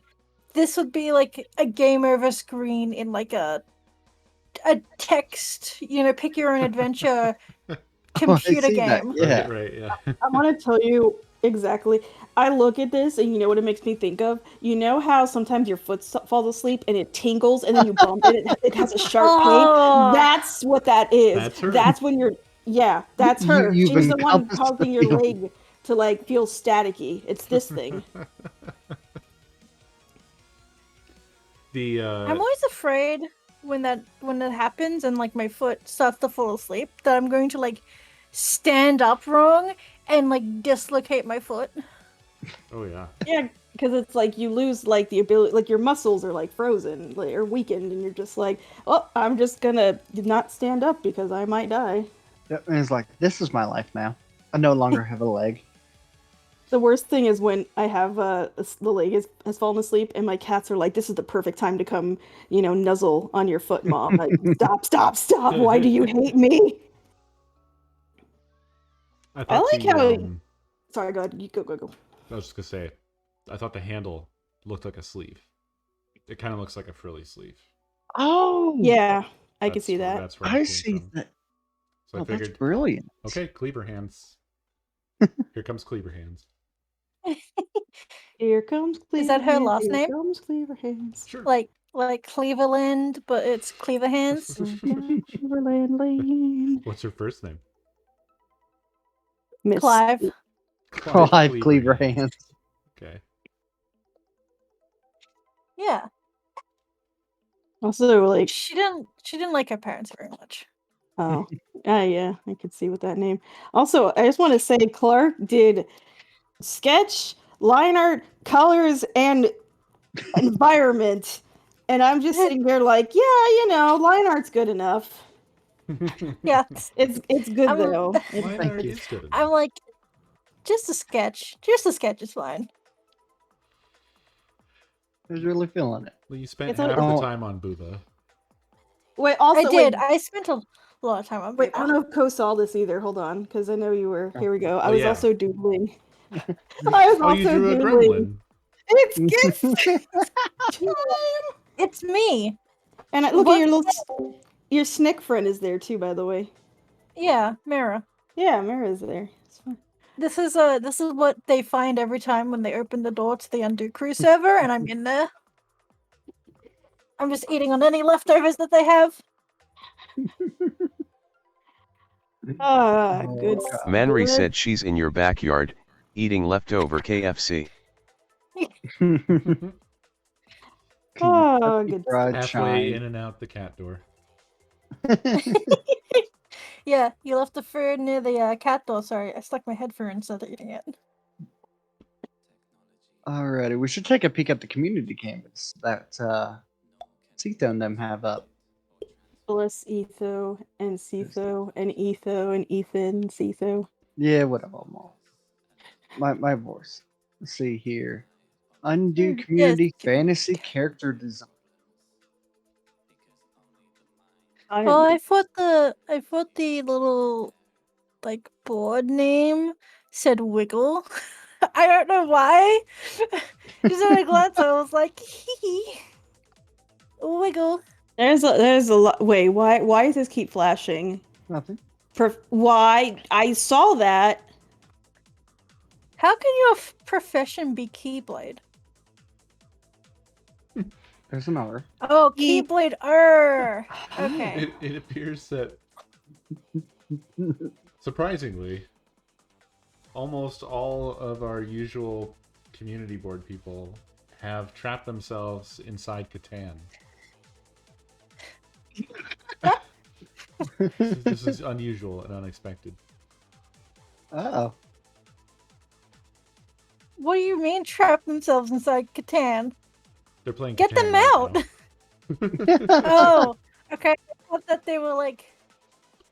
N: this would be like a game over screen in like a text, pick your own adventure computer game.
M: Yeah.
A: Right, yeah.
L: I want to tell you exactly. I look at this, and you know what it makes me think of? You know how sometimes your foot falls asleep and it tingles, and then you bump it, it has a sharp pain? That's what that is.
A: That's her?
L: That's when you're... Yeah, that's her.
M: You've
L: She's the one
M: encompassed the
L: causing your
M: feeling.
L: leg to, like, feel staticky. It's this thing.
N: I'm always afraid when that happens and like my foot starts to fall asleep that I'm going to like stand up wrong and like dislocate my foot.
A: Oh yeah.
L: Yeah, because it's like you lose like the ability, like your muscles are like frozen or weakened, and you're just like, oh, I'm just gonna not stand up because I might die.
M: And it's like, this is my life now. I no longer have a leg.
L: The worst thing is when I have the leg has fallen asleep, and my cats are like, "This is the perfect time to come, nuzzle on your foot, mom." Like, stop! Why do you hate me? I like how. Sorry, go ahead. You go.
A: I was just gonna say, I thought the handle looked like a sleeve. It kind of looks like a frilly sleeve.
M: Oh,
L: yeah, I can see that.
A: That's where
M: I
A: it came
M: see
A: from.
M: that.
A: So I
M: That's
A: figured,
M: brilliant.
A: Okay, cleaver hands. Here comes cleaver hands.
L: Here comes Cleaver.
N: Is that her last
L: Here
N: name?
L: comes Cleaver Hands.
A: Sure.
N: Like Cleveland, but it's Cleaver Hands.
L: Cleverland Lane.
A: What's her first name?
L: Miss
N: Clive.
M: Clive Cleaver Hands.
A: Okay.
L: Yeah. Also, like
N: she didn't like her parents very much.
L: Oh, yeah, I could see with that name. Also, I just want to say Clark did sketch, line art, colors, and environment, and I'm just sitting here like, yeah, line art's good enough.
N: Yeah,
L: it's good though.
A: Line art is good enough.
N: I'm like, just a sketch is fine.
M: I was really feeling it.
A: Well, you spent
L: It's
A: half
L: like-
A: the time on Booba.
L: Wait, also,
N: I did.
L: wait,
N: I spent a lot of time on
L: wait,
N: Booba.
L: I don't know if Co saw this either. Hold on, because I know you were. Here we go. I
A: Oh,
L: was
A: yeah.
L: also doodling. I was
A: Oh, you
L: also
A: drew a
L: doodling.
A: gremlin.
N: It's me.
L: And look at your Snick friend is there too, by the way.
N: Yeah, Mara.
L: Yeah, Mara's there. It's fine.
N: This is what they find every time when they open the door to the Undo Crew server, and I'm in there. I'm just eating on any leftovers that they have.
L: Good.
O: Manri said she's in your backyard, eating leftover KFC.
L: Good.
A: Halfway in and out the cat door.
N: Yeah, you left the food near the cat door. Sorry, I stuck my headphones instead of eating it.
M: Alrighty, we should take a peek at the community canvas that Cito and them have up.
L: Plus Etho and Cetho and Etho and Ethan Cetho.
M: Yeah, whatever. My voice. Let's see here. Undo community fantasy character design.
N: Well, I thought the little like board name said Wiggle. I don't know why. Just at a glance, I was like, hee wiggle.
L: There's a lot. Wait, why does this keep flashing?
M: Nothing.
L: Why? I saw that.
N: How can your profession be Keyblade?
M: There's another.
N: Oh, Keyblade. Okay.
A: It appears that, surprisingly, almost all of our usual community board people have trapped themselves inside Catan. This is unusual and unexpected.
M: Oh.
N: What do you mean trap themselves inside Catan?
A: They're playing
N: Get
A: Catan
N: them
A: right
N: out! Oh, okay. I thought that they were like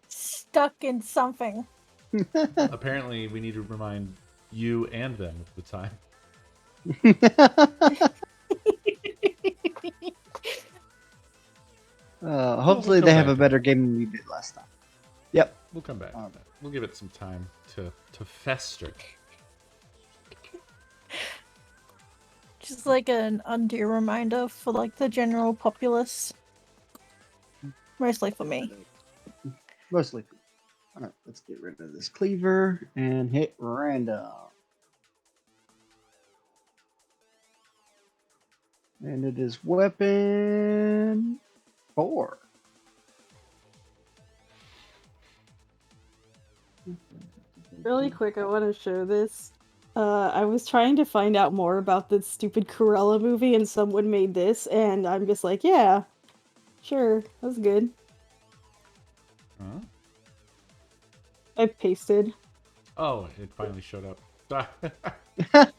N: stuck in something.
A: Apparently, we need to remind you and them of the time.
M: Hopefully they have a better game than we did last time. Yep.
A: We'll come back. We'll give it some time to fester.
N: Just like an undue reminder for like the general populace. Mostly for me.
M: Mostly. Alright, let's get rid of this cleaver and hit random. And it is weapon 4.
L: Really quick, I want to show this. I was trying to find out more about the stupid Cruella movie, and someone made this, and I'm just like, yeah, sure, that's good.
A: Huh?
L: I pasted.
A: Oh, it finally showed up.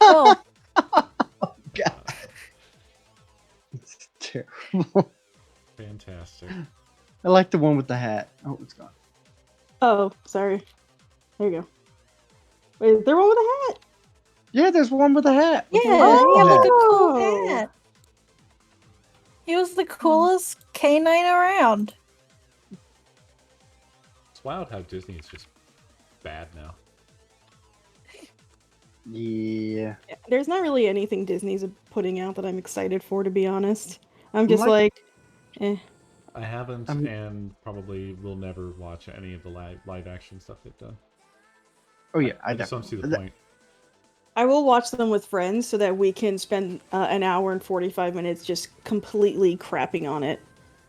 N: Oh.
M: God. It's terrible.
A: Fantastic.
M: I like the one with the hat. Oh, it's gone.
L: Oh, sorry. There you go. Wait, is there one with a hat?
M: Yeah, there's one with a hat.
N: Yeah,
M: he
N: he had like a cool
L: Oh.
N: hat. He was the coolest canine around.
A: It's wild how Disney is just bad now.
M: Yeah.
L: There's not really anything Disney's putting out that I'm excited for, to be honest. I'm just
M: Like-
L: eh.
A: I haven't and probably will never watch any of the live action stuff they've done.
M: Oh yeah,
A: I just don't see the point.
L: I will watch them with friends so that we can spend an hour and 45 minutes just completely crapping on it.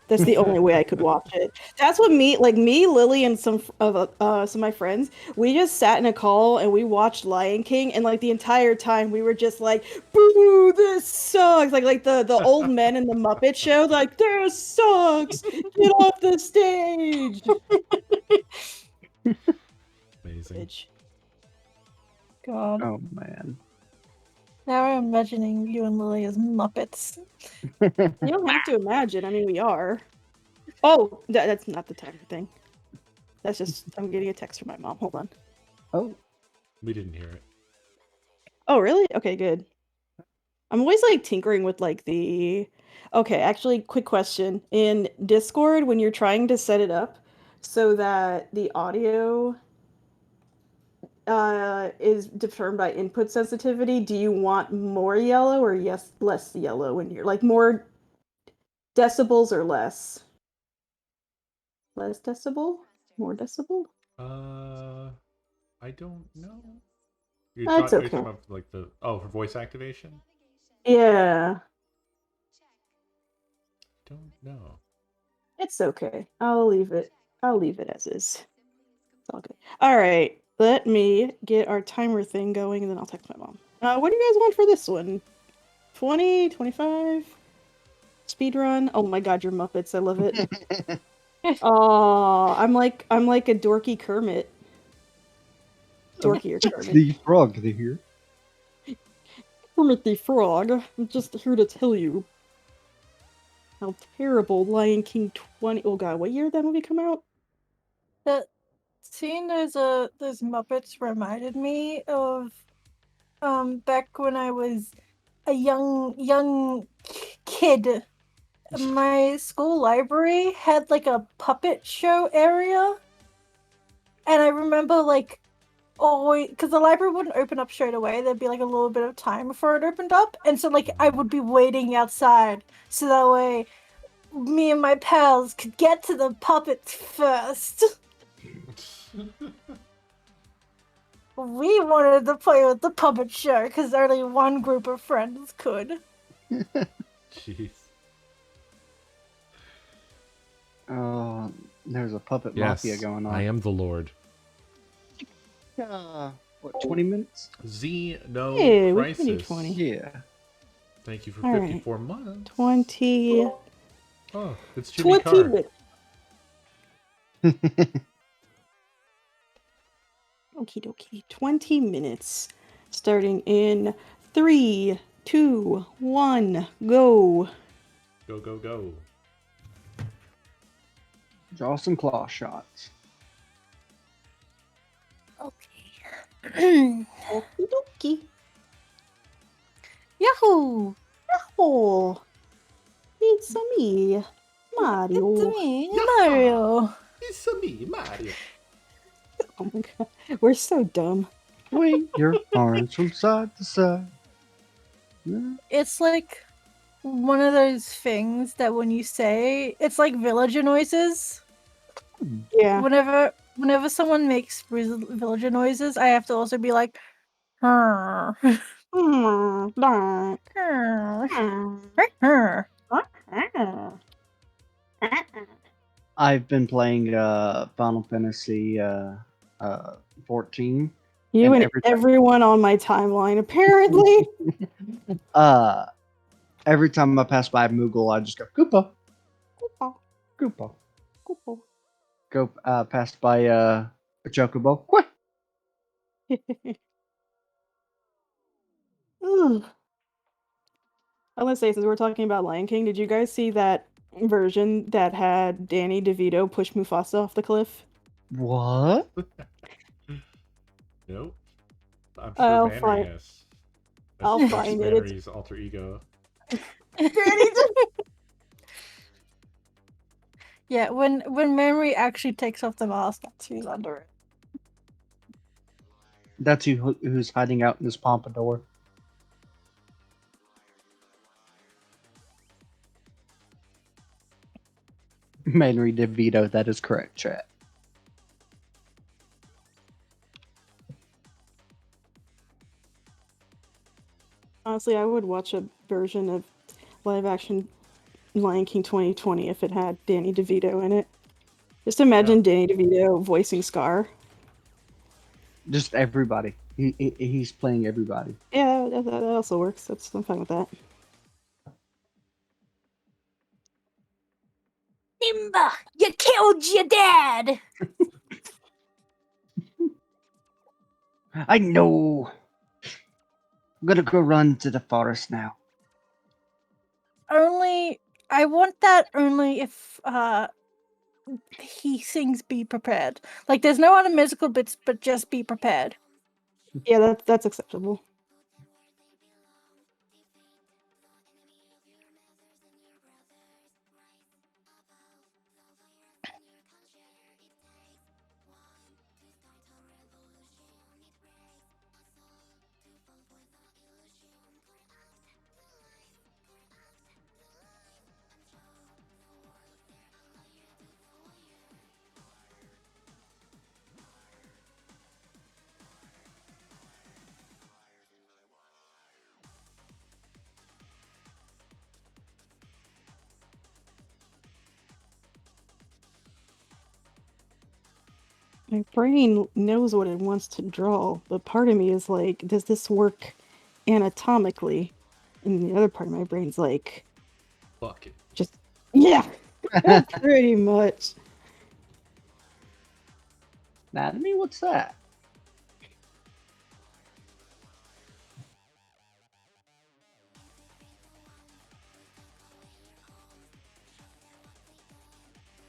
L: That's the only way I could watch it. That's what me, Lily, and some of my friends, we just sat in a call and we watched Lion King, and like the entire time we were just like, "Boo! This sucks!" Like the old men in the Muppet Show, like, "This sucks! Get off the stage!"
A: Amazing.
N: God.
M: Oh man.
N: Now I'm imagining you and Lily as Muppets.
L: You don't have to imagine. I mean, we are. Oh, that's not the timer thing. That's just I'm getting a text from my mom. Hold on.
M: Oh.
A: We didn't hear it.
L: Oh, really? Okay, good. I'm always like tinkering with like the. Okay, actually, quick question. In Discord, when you're trying to set it up so that the audio is determined by input sensitivity, do you want more yellow or less yellow when you're like more decibels or less? Less decibel? More decibel?
A: I don't know. You're
L: That's
A: talking
L: okay.
A: about like for voice activation?
L: Yeah.
A: Don't know.
L: It's okay. I'll leave it as is. It's all good. All right. Let me get our timer thing going, and then I'll text my mom. What do you guys want for this one? 20, 25? Speed run? Oh my god, you're Muppets. I love it. Oh, I'm like a dorky Kermit. Dorkier Kermit.
M: The frog here.
L: Kermit the Frog. I'm just here to tell you how terrible Lion King 20. Oh god, what year did that movie come out?
N: Seeing those Muppets reminded me of back when I was a young kid. My school library had like a puppet show area, and I remember like always, because the library wouldn't open up straight away. There'd be like a little bit of time before it opened up, and so like I would be waiting outside so that way me and my pals could get to the puppets first. We wanted to play with the puppet show because only one group of friends could.
A: Jeez.
M: Oh, there's a puppet mafia going on.
A: I am the Lord.
M: What, 20 minutes?
A: No
L: Yeah, we
A: Crisis.
L: can do 20.
M: Yeah.
A: Thank you for
L: All
A: 54 months.
L: 20.
A: Oh, it's Jimmy
L: 20
A: Carr.
L: minutes. Okie dokie. 20 minutes. Starting in 3, 2, 1, go.
A: Go, go, go.
M: Draw some claw shots.
N: Okay.
L: Okie dokie.
N: Yahoo!
L: Yahoo! It's me, Mario.
N: It's me, Mario.
A: It's me, Mario.
L: Oh my god, we're so dumb.
M: Swing your arms from side to side. Yeah.
N: It's like one of those things that when you say, it's like villager noises.
L: Yeah.
N: Whenever someone makes villager noises, I have to also be like, "Huh."
M: I've been playing Final Fantasy 14.
L: You and everyone on my timeline, apparently.
M: Every time I pass by Moogle, I just go, Koopa.
L: Koopa.
M: Koopa.
L: Koopa.
M: Go past by a Chocobo. What?
L: I want to say, since we're talking about Lion King, did you guys see that version that had Danny DeVito push Mufasa off the cliff?
M: What?
A: Nope. I'm
L: I'll
A: sure
L: find-
A: Manry has.
L: I'll
A: That's
L: find it. It's-
A: Manry's alter ego.
N: Yeah, when Memory actually takes off the mask, that's who's under it.
M: That's who's hiding out in this pompadour. Manry DeVito, that is correct, chat.
L: Honestly, I would watch a version of live action Lion King 2020 if it had Danny DeVito in it. Just imagine Danny DeVito voicing Scar.
M: Just everybody. He's playing everybody.
L: Yeah, that also works. I'm fine with that.
N: Simba, you killed your dad!
M: I know. I'm gonna go run to the forest now.
N: I want that only if he sings Be Prepared. Like there's no other musical bits, but just Be Prepared.
L: Yeah, that's acceptable. My brain knows what it wants to draw, but part of me is like, does this work anatomically? And the other part of my brain's like,
A: fuck it.
L: Just, yeah, pretty much.
M: Anatomy? What's that?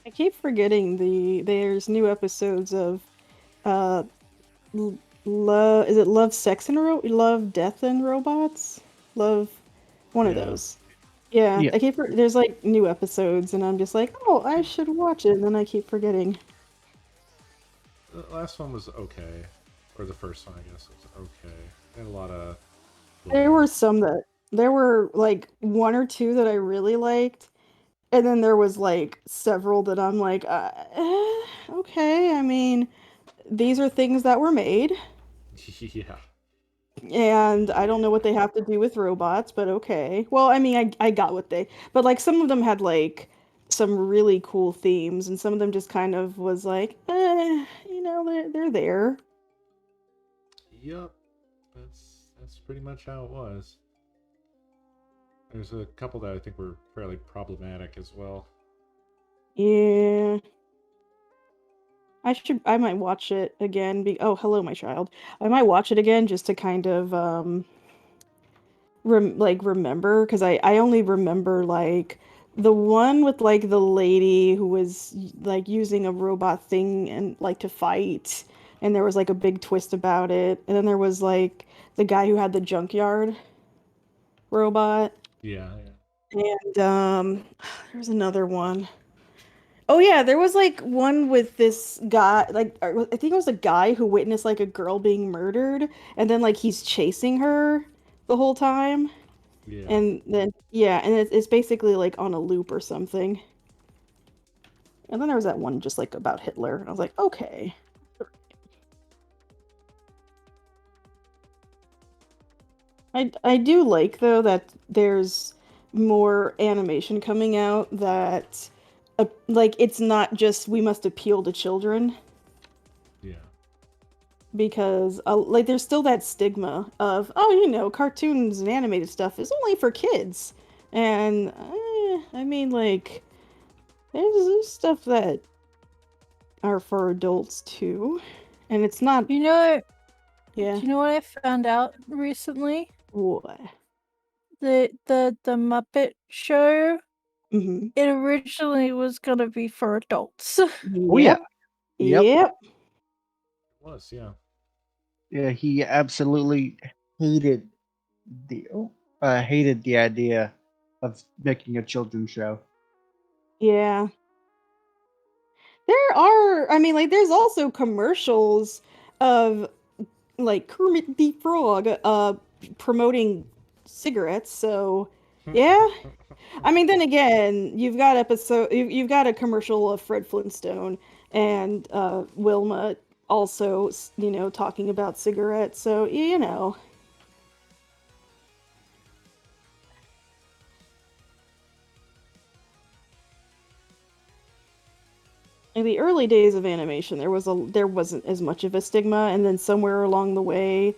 L: I keep forgetting there's new episodes of love, is it Love, Sex, and Love, Death, and Robots? One of those. Yeah,
M: Yeah.
L: I keep there's like new episodes, and I'm just like, oh, I should watch it, and then I keep forgetting.
A: The last one was okay. Or the first one, I guess, was okay. They had a lot of.
L: There were some that there were like one or two that I really liked, and then there was like several that I'm like, okay. I mean, these are things that were made,
A: Yeah.
L: and I don't know what they have to do with robots, but okay. Well, I mean, I got what they, but like some of them had like some really cool themes, and some of them just kind of was like, they're there.
A: Yep. That's pretty much how it was. There's a couple that I think were fairly problematic as well.
L: Yeah. I might watch it again. Oh, hello, my child. I might watch it again just to kind of remember, because I only remember like the one with like the lady who was like using a robot thing and like to fight, and there was like a big twist about it. And then there was like the guy who had the junkyard robot.
A: Yeah.
L: And there's another one. Oh yeah, there was like one with this guy, like I think it was a guy who witnessed like a girl being murdered, and then like he's chasing her the whole time,
A: Yeah.
L: and then yeah, and it's basically like on a loop or something. And then there was that one just like about Hitler, and I was like, okay. I do like though that there's more animation coming out that like it's not just we must appeal to children.
A: Yeah.
L: Because like there's still that stigma of, oh, cartoons and animated stuff is only for kids. And I mean, like there's stuff that are for adults too, and it's not.
N: Yeah.
L: Do
N: you know what I found out recently?
L: What?
N: The Muppet Show.
L: Mm-hmm.
N: It originally was gonna be for adults.
M: Oh yeah.
L: Yep.
A: It was, yeah.
M: Yeah, he absolutely hated hated the idea of making a children's show.
L: Yeah. There are, I mean, like, there's also commercials of, like, Kermit the Frog, promoting cigarettes, so, yeah. I mean, then again, you've got a commercial of Fred Flintstone and, Wilma also, talking about cigarettes, so, In the early days of animation, there wasn't as much of a stigma, and then somewhere along the way,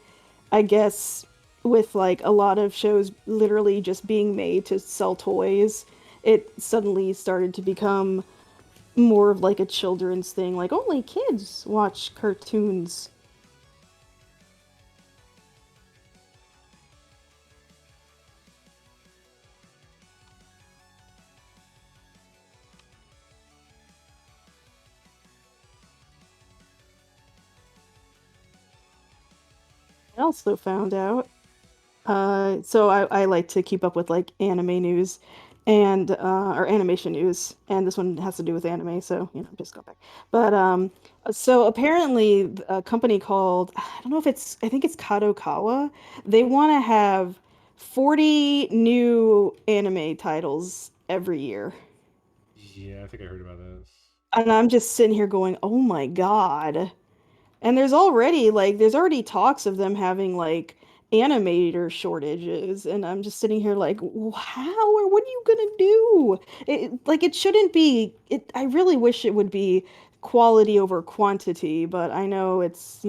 L: I guess with like a lot of shows literally just being made to sell toys, it suddenly started to become more of like a children's thing, like only kids watch cartoons. I also found out. So I like to keep up with like anime news and or animation news, and this one has to do with anime, so just go back. But so apparently a company called I don't know if it's I think it's Kadokawa. They want to have 40 new anime titles every year.
A: Yeah, I think I heard about this.
L: And I'm just sitting here going, "Oh my God." And there's already talks of them having like animator shortages, and I'm just sitting here like, how or what are you gonna do? It shouldn't be. I really wish it would be quality over quantity, but I know it's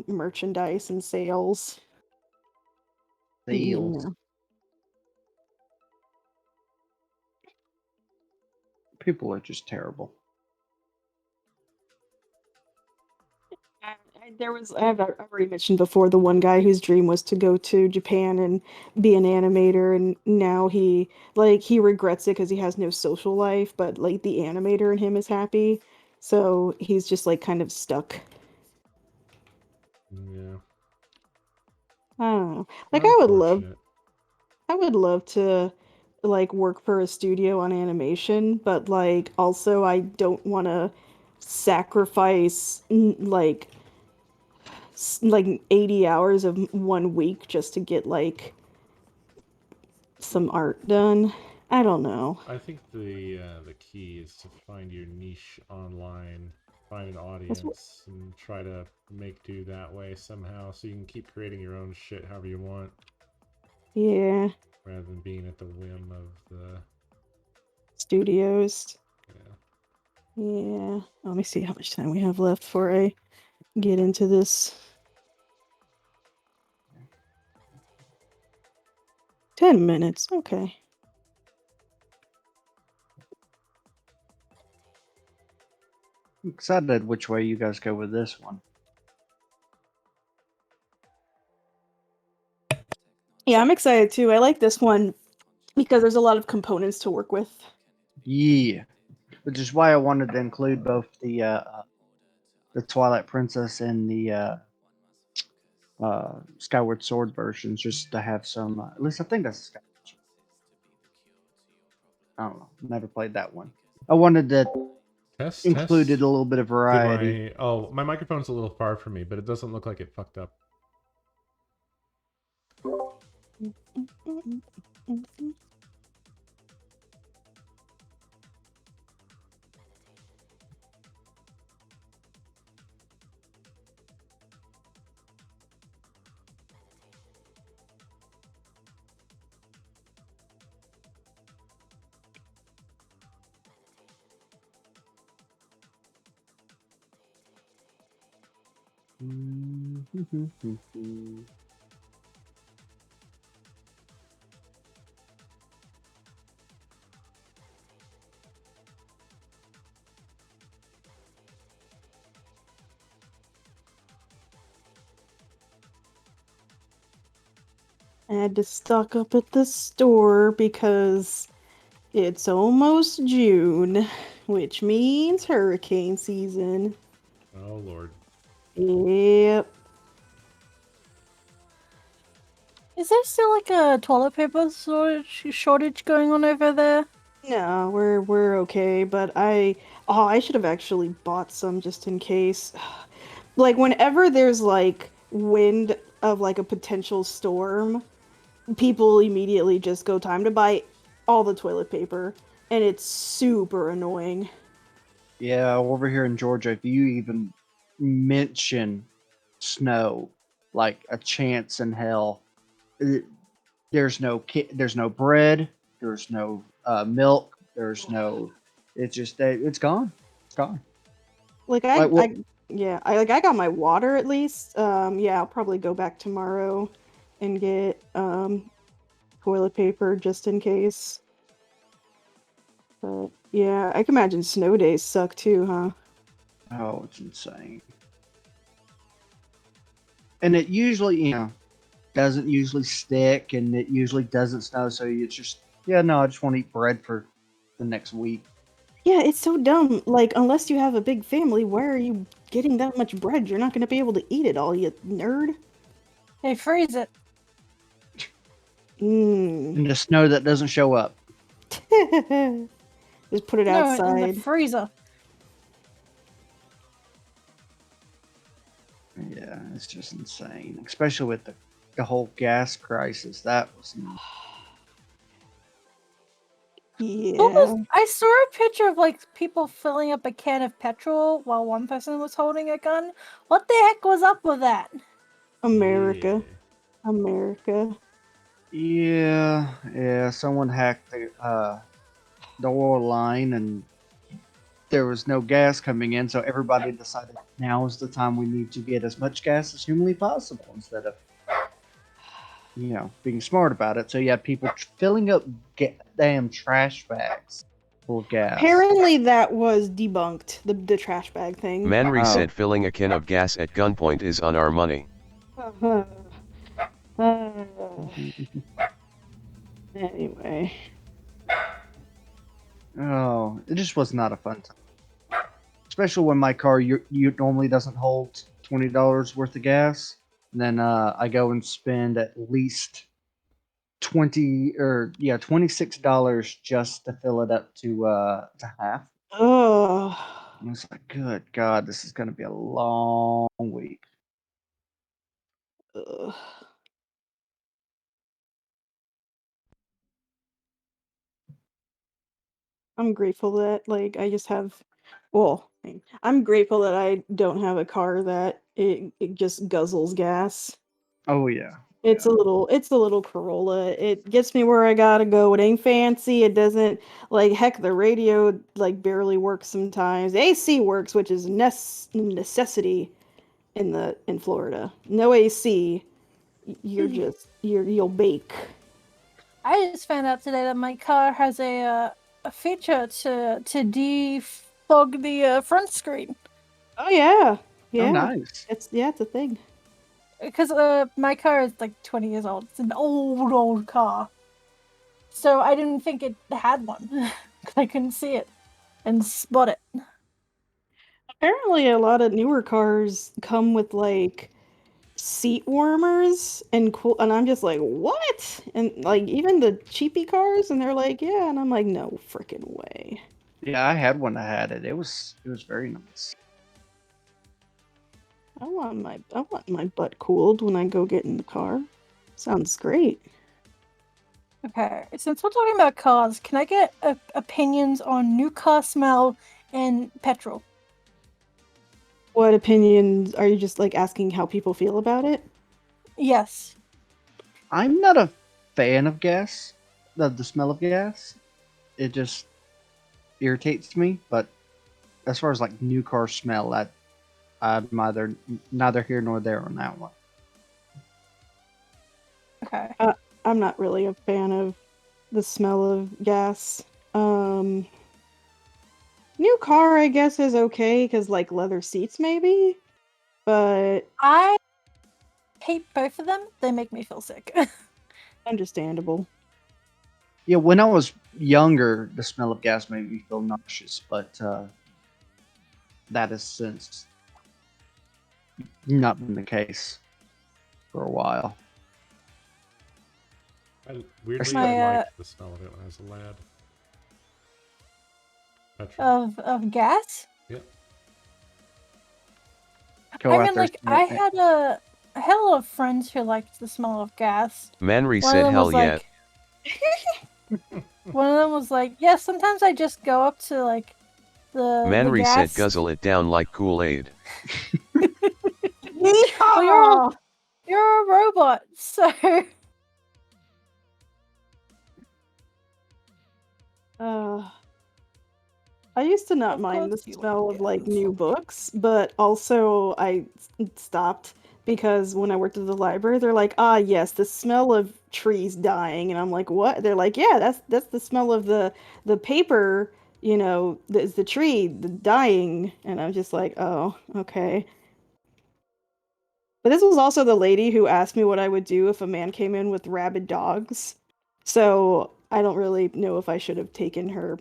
L: merchandise and sales.
M: Sales.
L: Yeah.
M: People are just terrible.
L: I've already mentioned before the one guy whose dream was to go to Japan and be an animator, and now he regrets it because he has no social life, but like the animator in him is happy, so he's just like kind of stuck.
A: Yeah.
L: I don't know. Like I would love to like work for a studio on animation, but like also I don't want to sacrifice like like 80 hours of 1 week just to get like some art done. I don't know.
A: I think the key is to find your niche online, find an audience, and try to make do that way somehow, so you can keep creating your own shit however you want.
L: Yeah.
A: Rather than being at the whim of the
L: studios.
A: Yeah.
L: Yeah. Let me see how much time we have left before I get into this. 10 minutes. Okay.
M: I'm excited which way you guys go with this one.
L: Yeah, I'm excited too. I like this one because there's a lot of components to work with.
M: Yeah, which is why I wanted to include both the Twilight Princess and the Skyward Sword versions, just to have some. At least I think that's. I don't know. Never played that one. I wanted to include a little bit of variety.
A: Oh, my microphone's a little far from me, but it doesn't look like it fucked up.
L: I had to stock up at the store because it's almost June, which means hurricane season.
A: Oh, Lord.
L: Yep.
N: Is there still like a toilet paper shortage going on over there?
L: No, we're okay, but I should have actually bought some just in case. Like whenever there's like wind of like a potential storm, people immediately just go time to buy all the toilet paper, and it's super annoying.
M: Yeah, over here in Georgia, if you even mention snow, like a chance in hell, there's no bread, there's no milk, there's no. It's just it's gone. It's gone.
L: Like I got my water at least. Yeah, I'll probably go back tomorrow and get toilet paper just in case. But yeah, I can imagine snow days suck too, huh?
M: Oh, it's insane. And it usually, doesn't usually stick, and it usually doesn't snow. So it's just, no, I just want to eat bread for the next week.
L: Yeah, it's so dumb. Like, unless you have a big family, why are you getting that much bread? You're not going to be able to eat it all, you nerd.
N: Hey, freeze it.
M: And the snow that doesn't show up.
L: Just put it outside.
N: No, in the freezer.
M: Yeah, it's just insane, especially with the whole gas crisis. That was.
L: Yeah.
N: I saw a picture of like people filling up a can of petrol while one person was holding a gun. What the heck was up with that?
L: America. Yeah. America.
M: Yeah. Someone hacked the oil line, and there was no gas coming in, so everybody decided now is the time we need to get as much gas as humanly possible instead of being smart about it. So you had people filling up damn trash bags full of gas.
L: Apparently that was debunked, the trash bag thing.
O: Manry said filling a can of gas at gunpoint is on our money.
L: Anyway.
M: Oh, it just was not a fun time. Especially when my car you normally doesn't hold $20 worth of gas. And then I go and spend at least $26 just to fill it up to half.
L: Oh.
M: I was like, good God, this is gonna be a long week.
L: Ugh. I'm grateful that, like, I just have well, I'm grateful that I don't have a car that it just guzzles gas.
M: Oh yeah.
L: It's a little Corolla. It gets me where I gotta go. It ain't fancy. It doesn't like heck the radio like barely works sometimes. The AC works, which is necessity in Florida. No AC, you'll bake.
N: I just found out today that my car has a feature to defog the front screen.
L: Oh yeah,
M: Oh,
L: yeah.
M: nice.
L: It's a thing.
N: Because my car is like 20 years old. It's an old car. So I didn't think it had one. Because I couldn't see it and spot it.
L: Apparently, a lot of newer cars come with like seat warmers and cool, and I'm just like, what? And like even the cheapy cars, and they're like, yeah, and I'm like, no freaking way.
M: Yeah, I had one that had it. It was very nice.
L: I want my butt cooled when I go get in the car. Sounds great.
N: Okay, since we're talking about cars, can I get opinions on new car smell and petrol?
L: What opinions are you just like asking how people feel about it?
N: Yes.
M: I'm not a fan of gas, the smell of gas. It just irritates me. But as far as like new car smell, I'm neither here nor there on that one.
N: Okay.
L: I'm not really a fan of the smell of gas. New car, I guess, is okay because like leather seats, maybe. But
N: I hate both of them. They make me feel sick.
L: understandable.
M: Yeah, when I was younger, the smell of gas made me feel nauseous, but that has since not been the case for a while.
A: Weirdly,
N: My,
A: I liked the smell of it when I was a lad. Petrol.
N: Of gas?
A: Yep.
N: I mean, like, I had a lot of friends who liked the smell of gas.
O: Manry said hell yeah.
N: One of them was like, yeah, sometimes I just go up to, like, the
O: Manry
N: gas.
O: said guzzle it down like Kool-Aid.
N: Well, you're a robot, so...
L: I used to not mind the smell of like new books, but also I stopped because when I worked at the library, they're like, "Ah, yes, the smell of trees dying," and I'm like, "What?" They're like, "Yeah, that's the smell of the paper, you know, is the tree dying," and I'm just like, "Oh, okay." But this was also the lady who asked me what I would do if a man came in with rabid dogs, so I don't really know if I should have taken her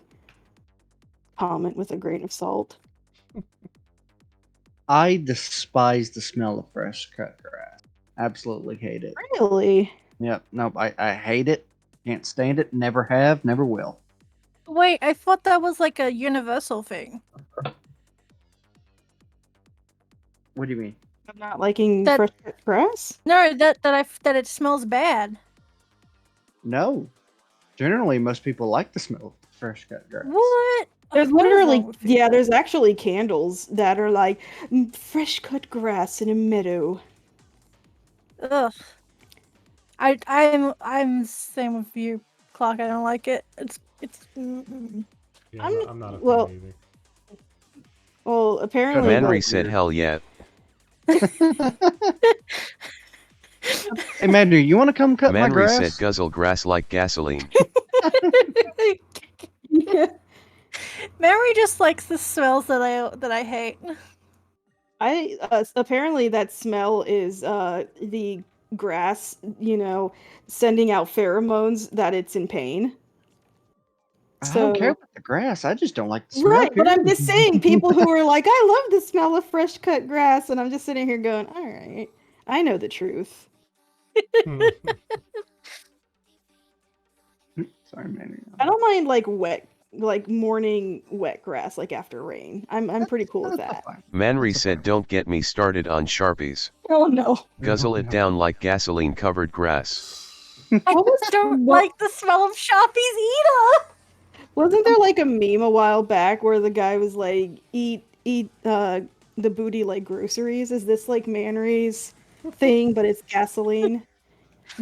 L: comment with a grain of salt.
M: I despise the smell of fresh cut grass. Absolutely hate it.
L: Really?
M: Yep. Nope. I hate it. Can't stand it. Never have. Never will.
N: Wait, I thought that was like a universal thing.
M: What do you mean?
L: I'm not liking fresh cut grass?
N: No, that it smells bad.
M: No. Generally, most people like the smell of fresh cut grass.
N: What?
L: There's
N: What is wrong
L: literally,
N: with people?
L: yeah, there's actually candles that are like fresh cut grass in a meadow.
N: Ugh. I'm same with you, Clark. I don't like it. It's.
A: Yeah, I'm not a fan
L: well,
A: either.
L: Well, apparently.
O: Manry said hell yeah.
M: Hey, Madner, you want to come cut my
O: Manry
M: grass?
O: said guzzle grass like gasoline.
L: Yeah.
N: Mary just likes the smells that I hate.
L: Apparently that smell is the grass, you know, sending out pheromones that it's in pain.
M: I don't care about the grass. I just don't like the smell.
L: Right, but I'm
M: period.
L: just saying, people who are like, I love the smell of fresh cut grass, and I'm just sitting here going, all right, I know the truth.
M: Sorry, man.
L: I don't mind like wet like morning wet grass, like after rain. I'm pretty cool with that.
O: Manri said, "Don't get me started on Sharpies.
L: Oh no.
O: Guzzle it down like gasoline-covered grass."
N: I just don't like the smell of Sharpies either.
L: Wasn't there like a meme a while back where the guy was like, eat the booty like groceries? Is this like Manry's thing, but it's gasoline?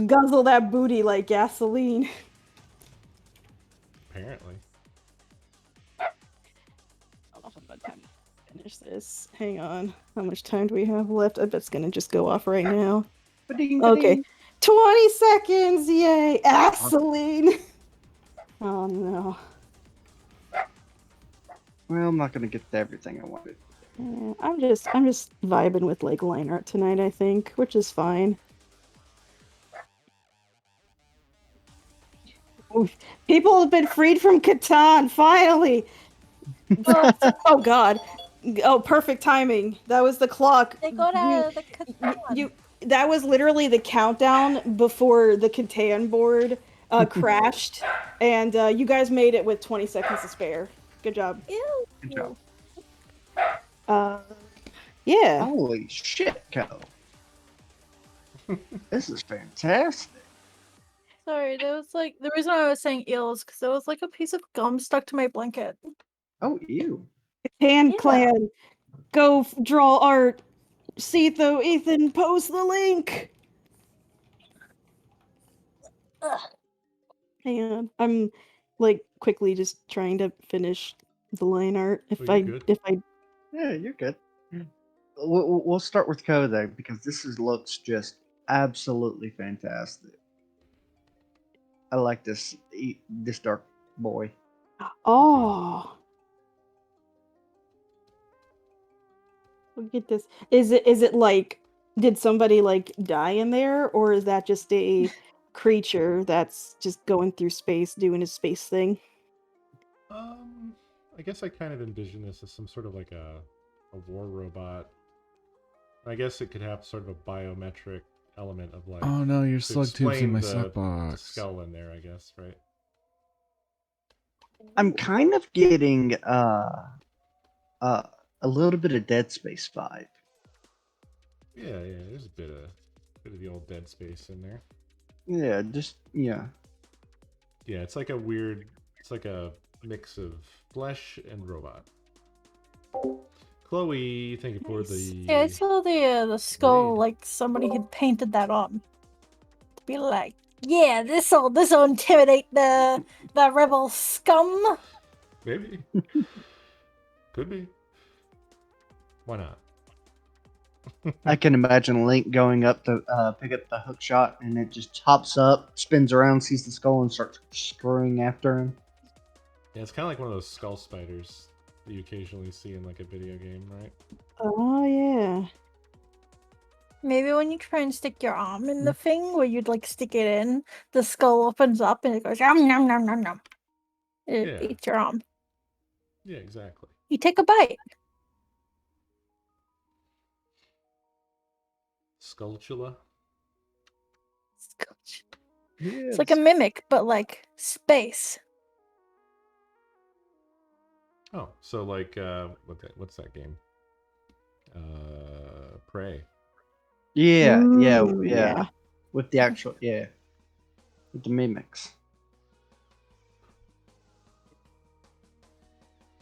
L: Guzzle that booty like gasoline.
A: Apparently.
L: I don't know if I'm about time to finish this. Hang on. How much time do we have left? I bet it's gonna just go off right now. Okay. 20 seconds! Yay! Gasoline! Oh no.
M: Well, I'm not gonna get to everything I wanted.
L: Yeah, I'm just vibing with like line art tonight, I think, which is fine. Oof. People have been freed from Catan, finally! Oh god. Oh, perfect timing. That was the clock.
N: They got out of the Catan.
L: That was literally the countdown before the Catan board crashed, and you guys made it with 20 seconds to spare. Good job.
N: Ew.
M: Good job.
L: Yeah.
M: Holy shit, Co. This is fantastic.
N: Sorry, there was like the reason I was saying eels because there was like a piece of gum stuck to my blanket.
M: Oh, ew.
L: Catan Clan, go draw art. Cetho, Ethan, post the link.
N: Ugh.
L: Hang on, I'm like quickly just trying to finish the line art. If I.
M: Yeah, you're good. We'll start with Co though, because looks just absolutely fantastic. I like this dark boy.
L: Oh. Look at this. Is it like, did somebody like die in there, or is that just a creature that's just going through space doing his space thing?
A: I guess I kind of envision this as some sort of like a war robot. I guess it could have sort of a biometric element of like.
F: Oh no, your
A: to
F: slug tube's in
A: explain
F: my
A: the
F: suck box.
A: skull in there, I guess, right?
M: I'm kind of getting a little bit of Dead Space vibe.
A: Yeah, there's a bit of the old Dead Space in there.
M: Yeah,
A: Yeah, it's like a mix of flesh and robot. Chloe, thank you for the.
N: Yeah, I saw the skull like somebody had painted that on to be like, yeah, this'll intimidate the rebel scum.
A: Maybe. Could be. Why not?
M: I can imagine Link going up to pick up the hook shot, and it just hops up, spins around, sees the skull, and starts scurrying after him.
A: Yeah, it's kind of like one of those skull spiders that you occasionally see in like a video game, right?
L: Oh yeah.
N: Maybe when you try and stick your arm in the thing where you'd like stick it in, the skull opens up and it goes nom nom nom nom nom. It eats your arm.
A: Yeah, exactly.
N: You take a bite.
A: Skulltula.
N: It's like a mimic, but like space.
A: Oh, so like what's that game? Prey.
M: Yeah.
L: Yeah.
M: With the actual, with the mimics.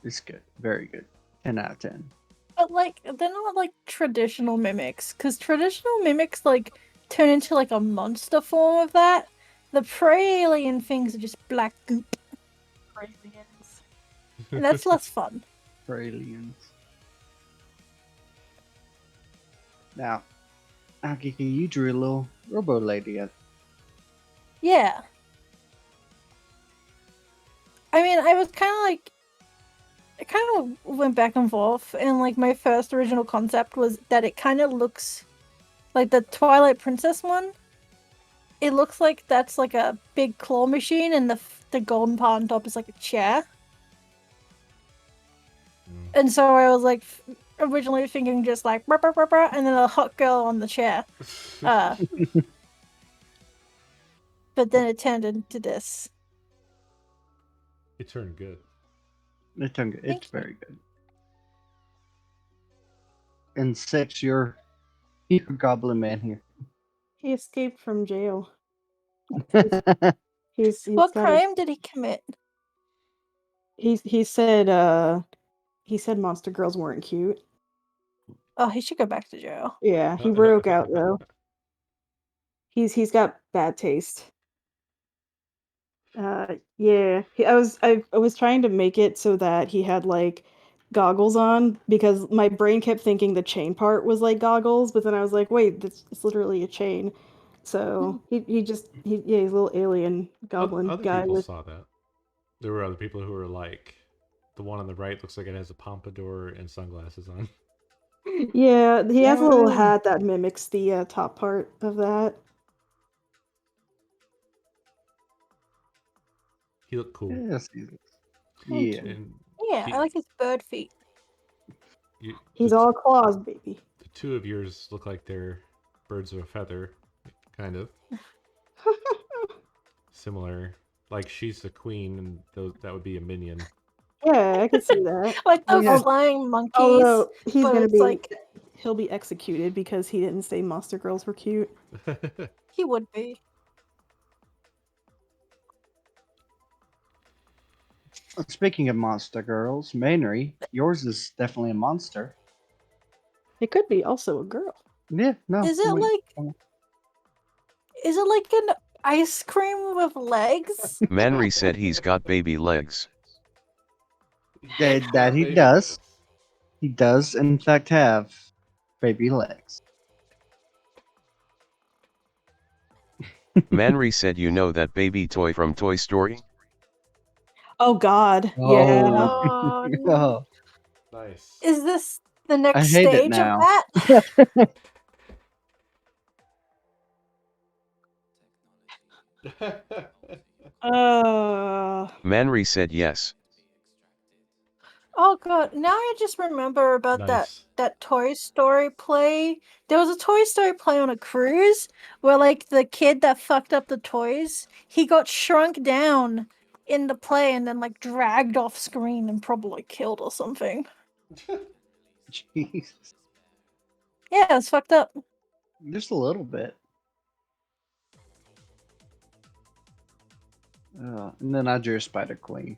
M: It's good. Very good. 10 out of 10.
N: But like they're not like traditional mimics, because traditional mimics like turn into like a monster form of that. The prey alien things are just black goop. Aliens. And that's less fun.
M: For aliens. Now, Akiki, you drew a little robo lady.
N: Yeah. I mean, I was kind of like, it kind of went back and forth, and like my first original concept was that it kind of looks like the Twilight Princess one. It looks like that's like a big claw machine, and the golden part on top is like a chair. And so I was like originally thinking just like brr, brr, brr, brr, and then a hot girl on the chair. But then it turned into this.
A: It turned good.
M: It's very good. And 6, you're Goblin Man here.
L: He escaped from jail. He's
N: What
L: got
N: crime did he commit?
L: he said monster girls weren't cute.
N: Oh, he should go back to jail.
L: Yeah, he broke out though. He's got bad taste. Yeah. I was trying to make it so that he had like goggles on because my brain kept thinking the chain part was like goggles, but then I was like, wait, it's literally a chain. So he's a little alien goblin
A: Other
L: guy
A: people
L: with
A: saw that. There were other people who were like, the one on the right looks like it has a pompadour and sunglasses on.
L: Yeah, he has a little
M: Yeah.
L: hat that mimics the top part of that.
A: He looked cool.
M: Yes,
N: Thank
M: yeah.
N: you. Yeah, I like his bird feet.
L: He's all claws, baby.
A: The two of yours look like they're birds of a feather, kind of. Similar. Like she's the queen, and that would be a minion.
L: Yeah, I can see that.
N: Like those
L: Yeah.
N: flying monkeys.
L: Although he's
N: but
L: gonna
N: it's
L: be
N: like
L: he'll be executed because he didn't say monster girls were cute.
N: he would be.
M: Speaking of monster girls, Manry, yours is definitely a monster.
L: It could be also a girl.
M: Yeah, no.
N: Is it like an ice cream with legs?
O: Manry said he's got baby legs.
M: That he does. He does, in fact, have baby legs.
O: Manry said you know that baby toy from Toy Story?
L: Oh God, yeah.
N: Oh, no.
A: Nice.
N: Is this the next
M: I hate it
N: stage of
M: now.
N: that?
O: Manry said yes.
N: Oh god, now I just remember about
A: Nice.
N: that Toy Story play. There was a Toy Story play on a cruise where like the kid that fucked up the toys, he got shrunk down in the play and then like dragged off screen and probably killed or something.
M: Jeez.
N: Yeah, it's fucked up.
M: Just a little bit. And then I drew a Spider Queen.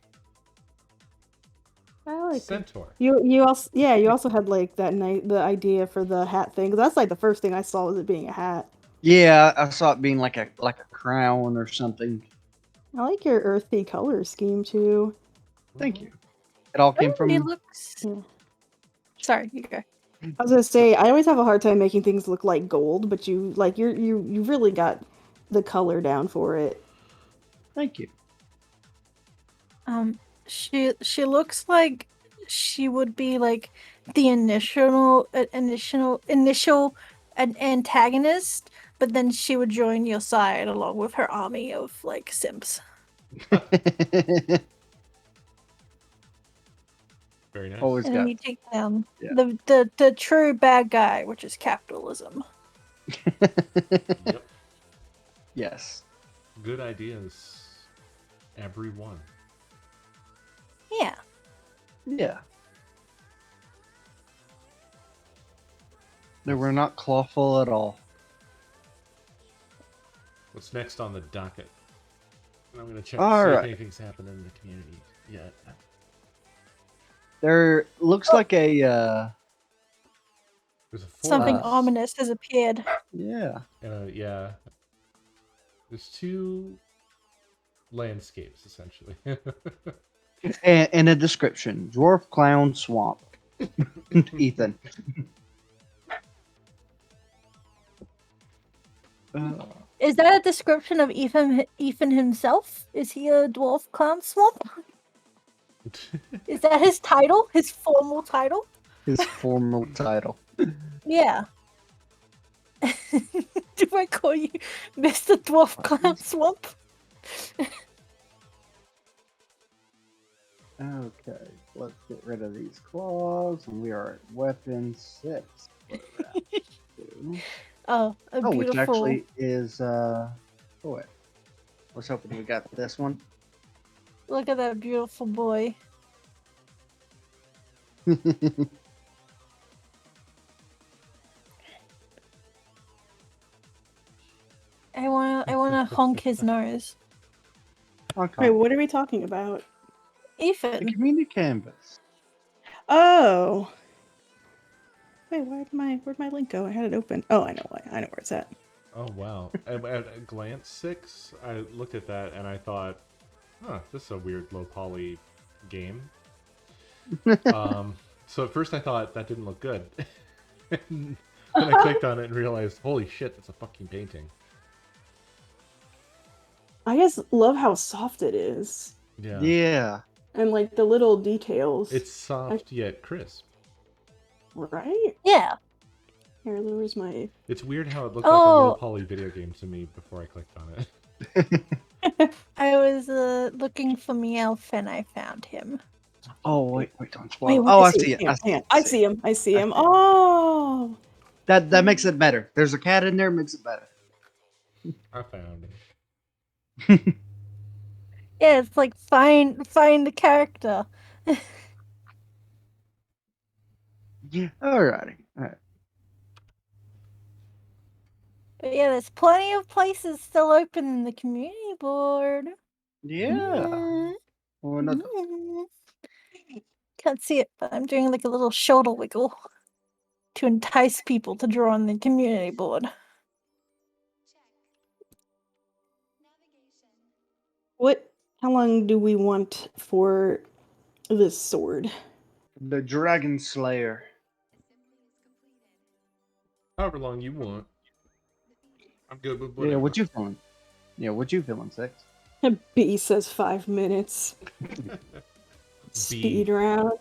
L: I like
A: Centaur.
L: You also had like the idea for the hat thing. 'Cause that's like the first thing I saw was it being a hat.
M: Yeah, I saw it being like a crown or something.
L: I like your earthy color scheme too.
M: Thank you. It all came
N: It
M: from.
N: looks. Sorry, you go.
L: I was gonna say I always have a hard time making things look like gold, but you really got the color down for it.
M: Thank you.
N: She looks like she would be like the initial an antagonist, but then she would join your side along with her army of like simps.
A: Very nice.
M: Always
N: And then
M: got.
N: you take down
M: Yeah.
N: the true bad guy, which is capitalism.
A: Yep.
M: Yes.
A: Good ideas, everyone.
N: Yeah.
M: Yeah. They were not clawful at all.
A: What's next on the docket? I'm going to check
M: All
A: to see
M: right.
A: if anything's happened in the community yet.
M: There looks like a.
A: There's a
N: Something
A: forest.
N: ominous has appeared.
M: Yeah.
A: Yeah. There's two landscapes, essentially.
M: And a description: dwarf, clown, swamp. Ethan.
N: Is that a description of Ethan himself? Is he a dwarf clown swamp? Is that his title? His formal title?
M: His formal title.
N: Yeah. Do I call you Mr. Dwarf Clown Swamp?
M: Okay, let's get rid of these claws, and we are at weapon 6.
N: Oh, a beautiful.
M: Which actually is wait. I was hoping we got this one.
N: Look at that beautiful boy. I wanna honk his nose.
M: Okay.
L: Wait, what are we talking about?
M: The
N: Ethan.
M: community canvas.
L: Oh. Wait, where'd my link go? I had it open. Oh, I know why. I know where it's at.
A: Oh wow! At glance 6, I looked at that and I thought, "Huh, this is a weird low poly game." So at first I thought that didn't look good, and then I clicked on it and realized, "Holy shit, that's a fucking painting."
L: I just love how soft it is.
A: Yeah.
M: Yeah.
L: And like the little details.
A: It's soft yet crisp.
L: Right?
N: Yeah.
L: Here, where's my...
A: It's weird how it looked like a low poly video game to me before I clicked on it.
N: I was looking for Meowth and I found him.
M: Oh wait, don't spoil.
L: Wait,
M: It.
L: what
M: Oh,
L: is
M: I
L: he?
M: see it.
L: Hang on, hang on. I see him. I see him. Oh.
M: That makes it better. There's a cat in there, makes it better.
A: I found
N: him. Yeah, it's like find the character.
M: Yeah. Alrighty. All right.
N: But yeah, there's plenty of places still open in the community board.
M: Yeah. Well, another.
N: Can't see it, but I'm doing like a little shoulder wiggle to entice people to draw on the community board.
L: How long do we want for this sword?
M: The Dragon Slayer.
A: However long you want. I'm good with whatever.
M: Yeah, what you feeling? Yeah, what you feeling, Six?
L: B says 5 minutes. Speed round.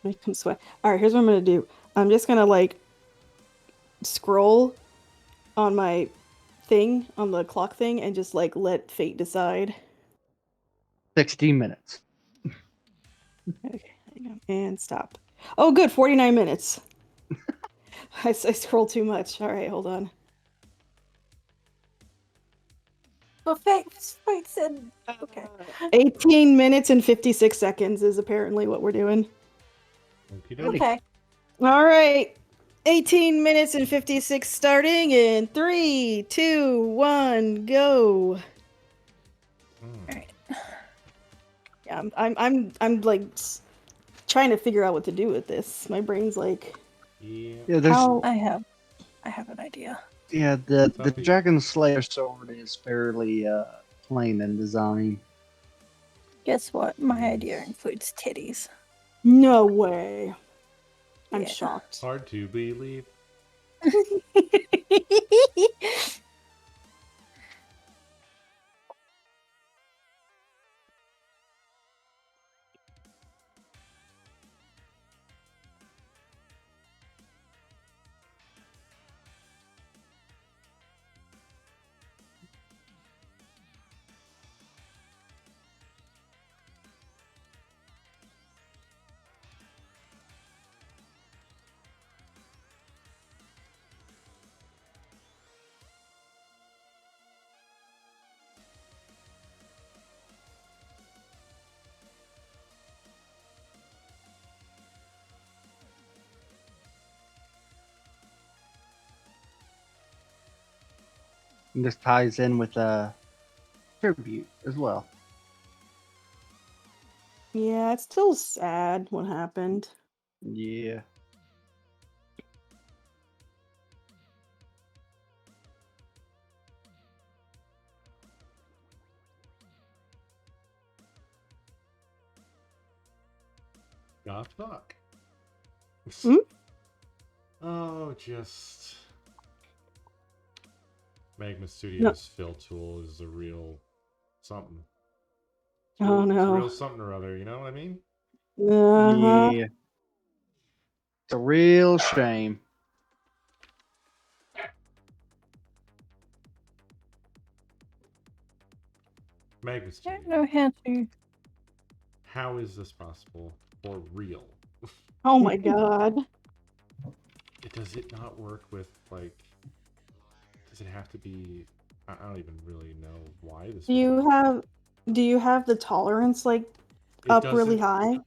L: Make him sweat. Alright, here's what I'm gonna do. I'm just gonna like scroll on my thing, on the clock thing, and just like let fate decide.
M: 16 minutes.
L: Okay, and stop. Oh, good, 49 minutes. I scrolled too much. Alright, hold on.
N: Well, fate said, okay.
L: 18 minutes and 56 seconds is apparently what we're doing.
N: Okay.
L: Alright. 18 minutes and 56 starting in 3, 2, 1, go.
N: Alright.
L: Yeah, I'm like trying to figure out what to do with this. My brain's like,
M: yeah, there's.
N: I have an idea.
M: Yeah, the Dragon Slayer sword is fairly plain in design.
N: Guess what? My idea includes titties.
L: No way. I'm shocked.
A: Hard to believe.
M: And this ties in with a tribute as well.
L: Yeah, it's still sad what happened.
M: Yeah.
A: Goth fuck.
L: Hmm?
A: Oh, just Magma Studios fill tool is a real something.
L: Oh
A: It's a
L: no.
A: real something or other, you know what I mean?
M: Yeah. It's a real shame.
A: Magma
N: I
A: Studios.
N: don't know how to.
A: How is this possible? For real?
L: Oh my god.
A: Does it not work with, like... Does it have to be I don't even really know why this
L: Do
A: would be.
L: you have the tolerance like
A: It
L: up really
A: doesn't.
L: high?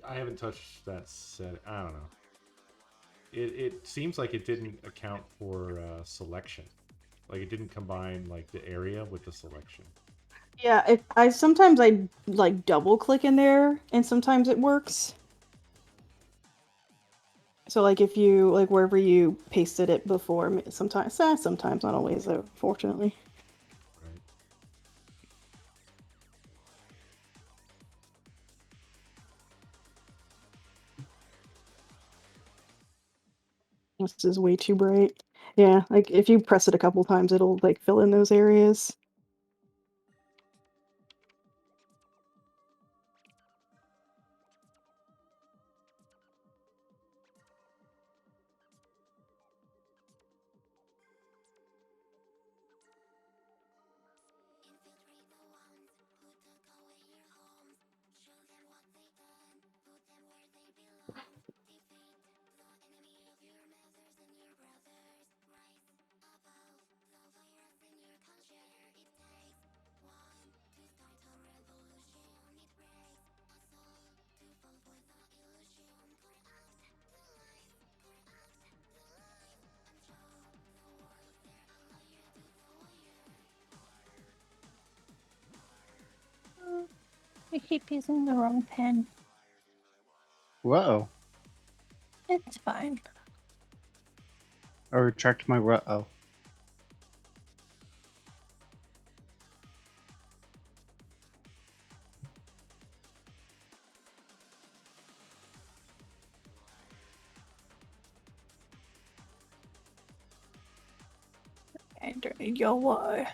A: I haven't touched that set. I don't know. It seems like it didn't account for selection. Like it didn't combine like the area with the selection.
L: Yeah, I sometimes I like double click in there, and sometimes it works. So like if you like wherever you pasted it before, sometimes not always though, fortunately.
A: Right.
L: This is way too bright. Yeah, like if you press it a couple times, it'll like fill in those areas.
N: I keep using the wrong pen.
M: Whoa.
N: It's fine.
M: I retract my uh-oh.
N: I don't need your water.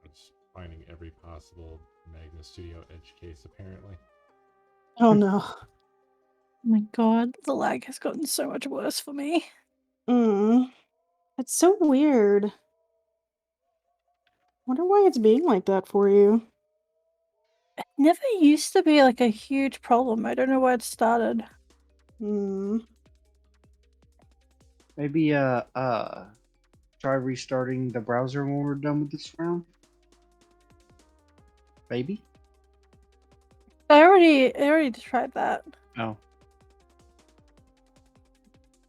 A: It's finding every possible Magna Studio edge case apparently.
L: Oh no.
N: Oh my god, the lag has gotten so much worse for me.
L: It's so weird. Wonder why it's being like that for you.
N: It never used to be like a huge problem. I don't know where it started.
M: Maybe try restarting the browser when we're done with this round. Maybe.
N: I already tried that.
M: Oh.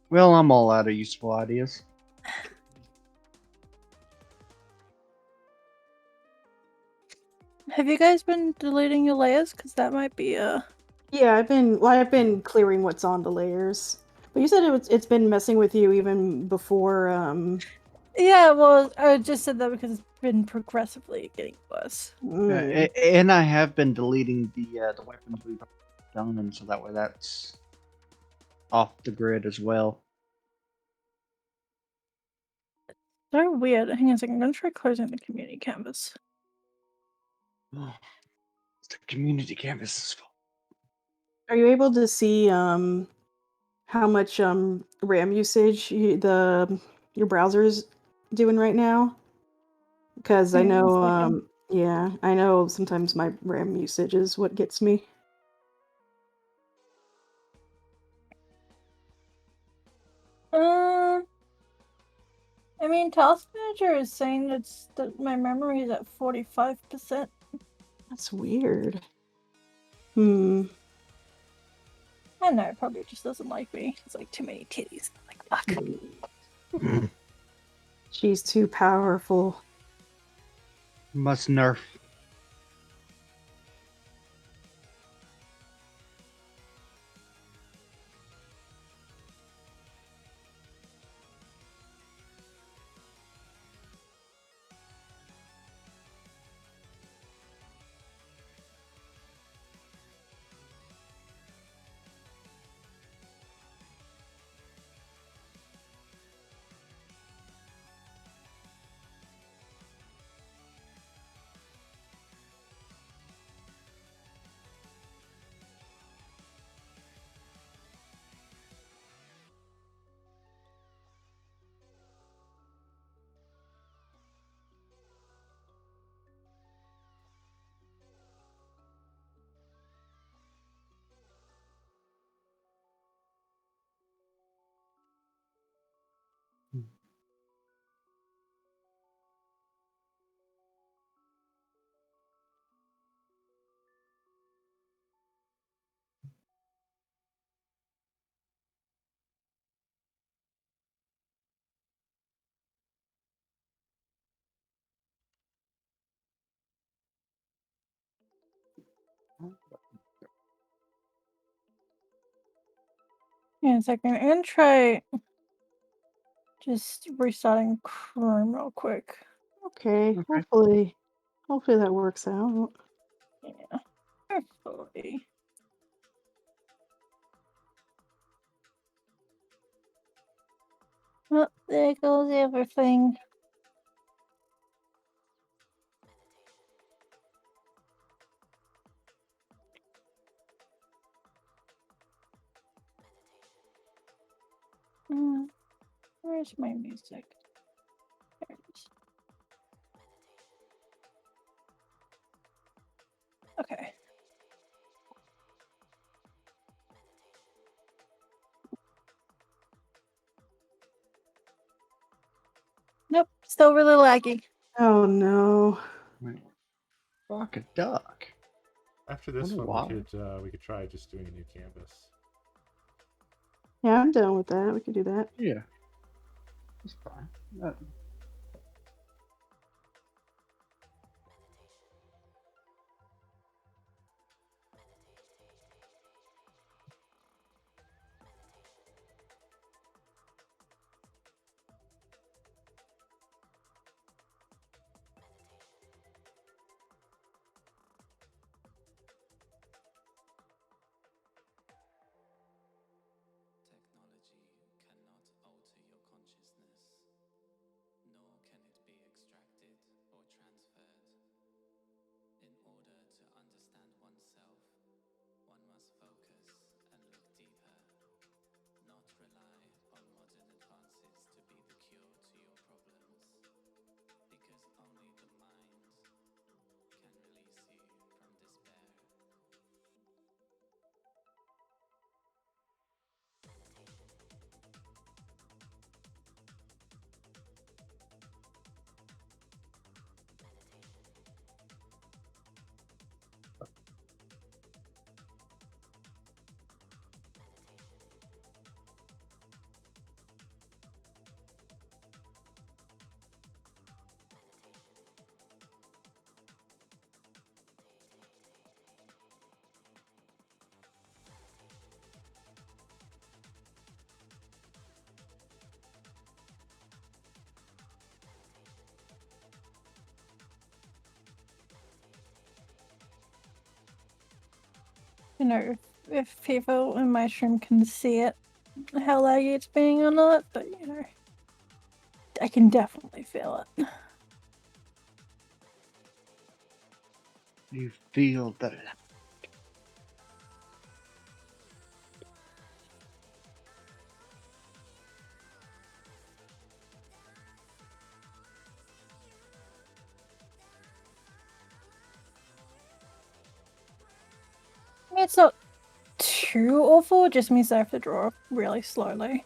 M: Well, I'm all out of useful ideas.
N: Have you guys been deleting your layers? Because that might be a...
L: Yeah, I've been clearing what's on the layers. But you said it's been messing with you even before.
N: Yeah, well, I just said that because it's been progressively getting worse.
M: And I have been deleting the weapons we've done, and so that way that's off the grid as well.
N: So weird. Hang on a second. I'm gonna try closing the community canvas.
M: It's the community canvas.
L: Are you able to see how much RAM usage your browser's doing right now? Because I
N: Hang on a
L: know,
N: second.
L: yeah, I know sometimes my RAM usage is what gets me.
N: I mean, Task Manager is saying that my memory is at 45%.
L: That's weird. Hmm.
N: I don't know, it probably just doesn't like me. It's like too many titties. Like, fuck.
L: She's too powerful.
M: Must nerf.
N: Yeah, a second. I'm gonna try just restarting Chrome real quick.
L: Okay, hopefully that works out.
N: Yeah, hopefully. Oh, there goes everything. Where's my music? There it is. Okay. Nope, still really laggy.
L: Oh no.
M: Fuck a duck.
A: After this
M: Wonder
A: one,
M: why.
A: we could try just doing a new canvas.
L: Yeah, I'm down with that. We could do that.
M: Yeah. That's fine.
B: Technology cannot alter your consciousness, nor can it be extracted or transferred. In order to understand oneself, one must focus and look deeper, not rely on modern advances to be the cure to your problems, because only the mind can release you from despair.
N: You know, if people in my stream can see it, how laggy it's being or not, but you know, I can definitely feel it.
M: You feel that.
N: it's not too awful. It just means I have to draw really slowly.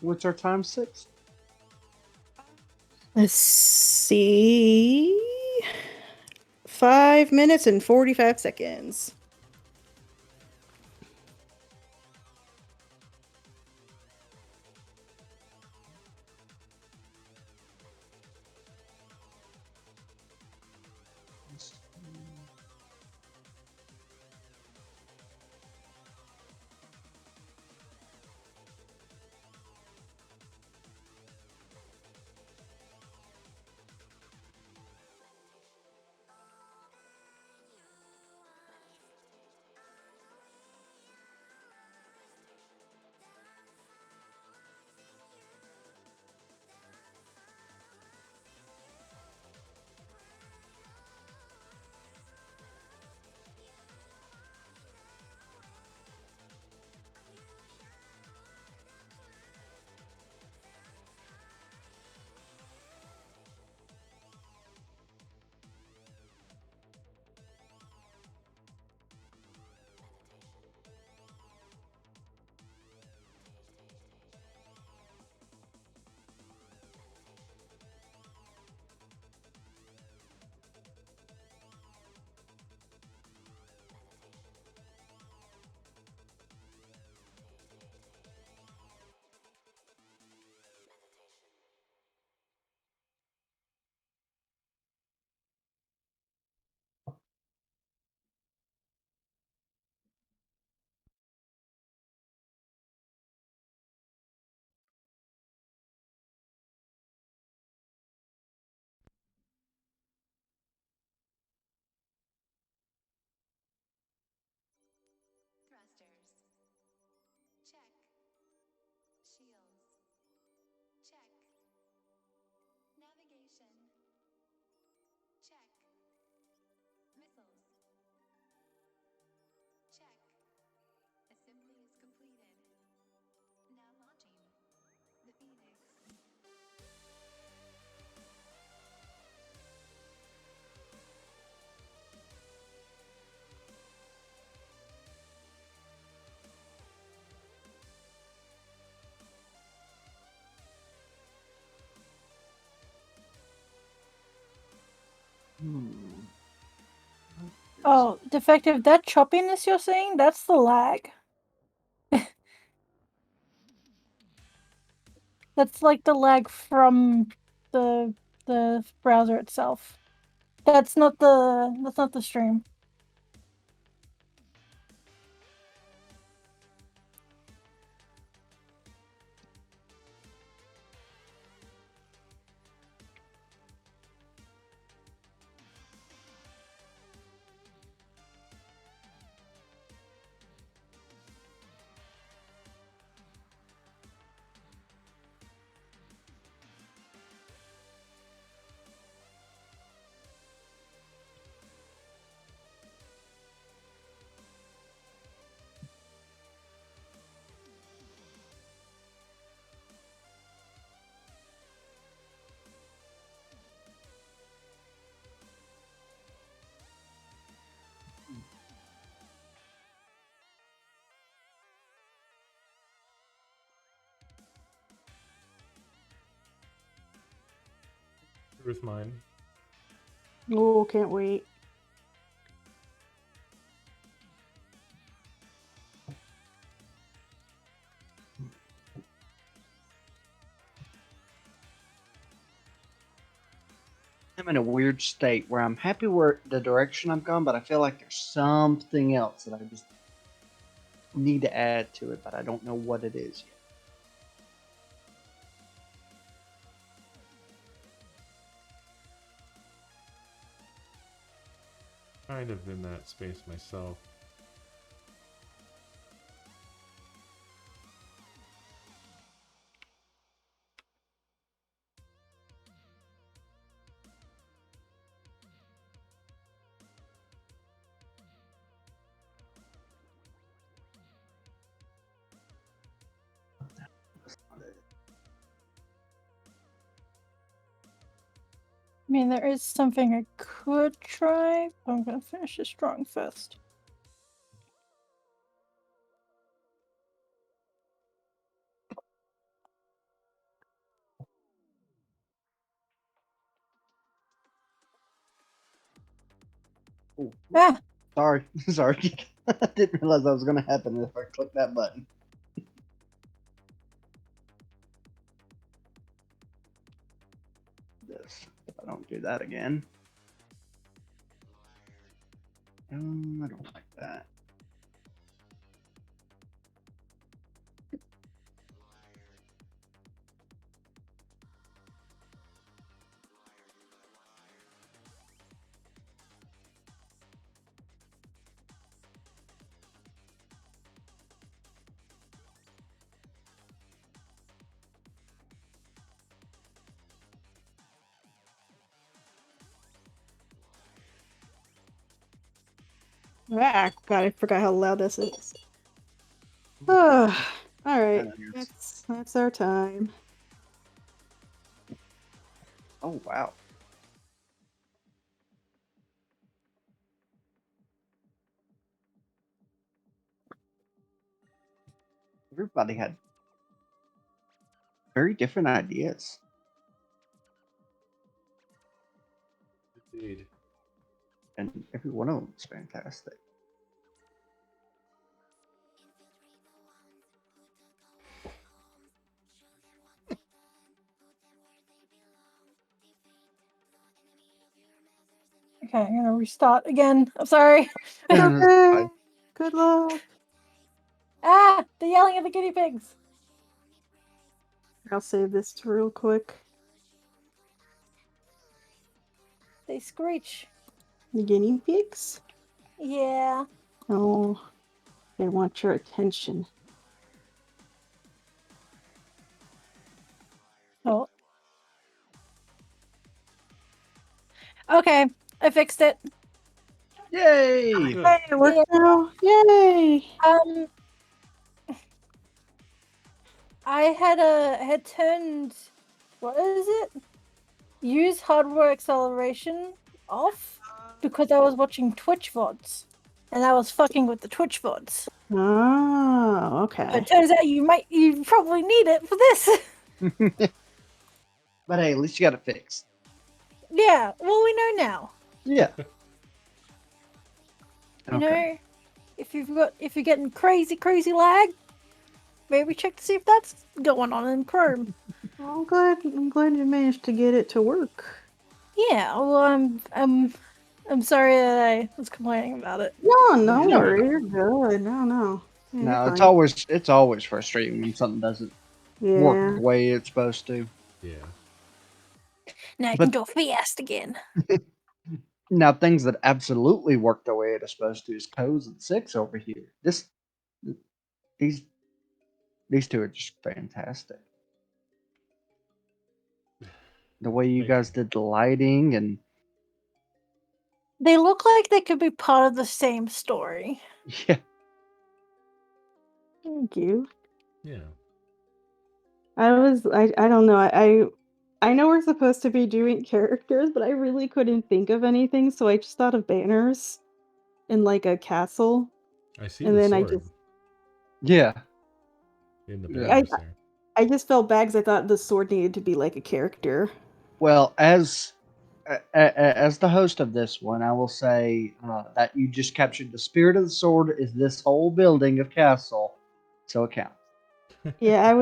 M: What's our time, 6?
L: Let's see. 5 minutes and 45 seconds.
K: Thrusters. Check. Shields. Check. Navigation. Check. Missiles. Check. Assembly is completed. Now launching. The Phoenix.
N: Oh, defective, that choppiness you're seeing, that's the lag. That's like the lag from the browser itself. That's not the stream.
A: With mine.
L: Oh, can't wait.
M: I'm in a weird state where I'm happy where the direction I'm going, but I feel like there's something else that I just need to add to it, but I don't know what it is yet.
A: Kind of in that space myself.
N: I mean, there is something I could try, but I'm gonna finish this drawing first.
M: Ooh.
N: Ah!
M: Sorry. Sorry. I didn't realize that was going to happen if I clicked that button. This. If I don't do that again. I don't like that.
L: Ah, God, I forgot how loud this is. All right, that's our time.
M: Oh, wow. Everybody had very different ideas.
A: Indeed.
M: And every one of them was fantastic.
N: Okay, I'm gonna restart again. I'm sorry.
L: Okay. Good luck.
N: Ah! They're yelling at the guinea pigs!
L: I'll save this real quick.
N: They screech.
L: The guinea pigs?
N: Yeah.
L: Oh, they want your attention.
N: Oh. Okay, I fixed it.
M: Yay!
L: Hey, it worked now. Yay!
N: I had turned, what is it? Use hardware acceleration off because I was watching Twitch VODs. And I was fucking with the Twitch VODs.
L: Oh, okay.
N: But it turns out you probably need it for this.
M: But hey, at least you got it fixed.
N: Yeah, well, we know now.
M: Yeah.
N: You know, if you're getting crazy lag, maybe check to see if that's going on in Chrome.
L: I'm glad you managed to get it to work.
N: Yeah, well, I'm sorry that I was complaining about it.
L: No, don't worry, you're good. No. Yeah,
M: No,
L: you're
M: it's always frustrating when something doesn't work
L: Yeah.
M: the way it's supposed to.
A: Yeah.
N: Now I
M: But-
N: can go fast again.
M: Now, things that absolutely work the way it's supposed to is Coes and 6 over here. These two are just fantastic. The way you guys did the lighting and
N: They look like they could be part of the same story.
M: yeah.
L: Thank you.
A: Yeah.
L: I don't know. I know we're supposed to be doing characters, but I really couldn't think of anything, so I just thought of banners in like a castle.
A: I see
L: and
A: the
L: then
A: sword.
M: Yeah.
A: In the
M: Yeah.
A: banners there.
L: I just felt bad 'cause I thought the sword needed to be like a character.
M: Well, as the host of this one, I will say that you just captured the spirit of the sword is this whole building of castle, so it counts.
L: Yeah, I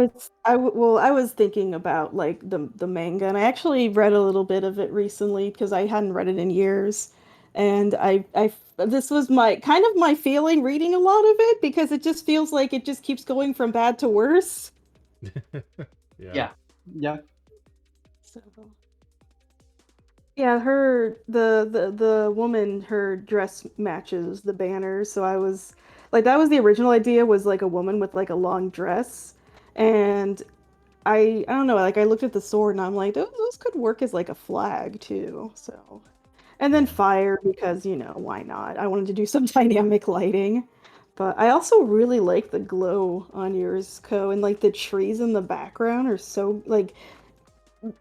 L: was thinking about like the manga, and I actually read a little bit of it recently because I hadn't read it in years, and this was my kind of my feeling reading a lot of it because it just feels like it just keeps going from bad to worse.
M: Yeah.
L: So Yeah, the woman, her dress matches the banner, so I was like, that was the original idea, was like a woman with like a long dress, and I don't know, like I looked at the sword and I'm like, those could work as like a flag too. So, and then fire, because why not? I wanted to do some dynamic lighting, but I also really like the glow on yours, Co, and like the trees in the background are so like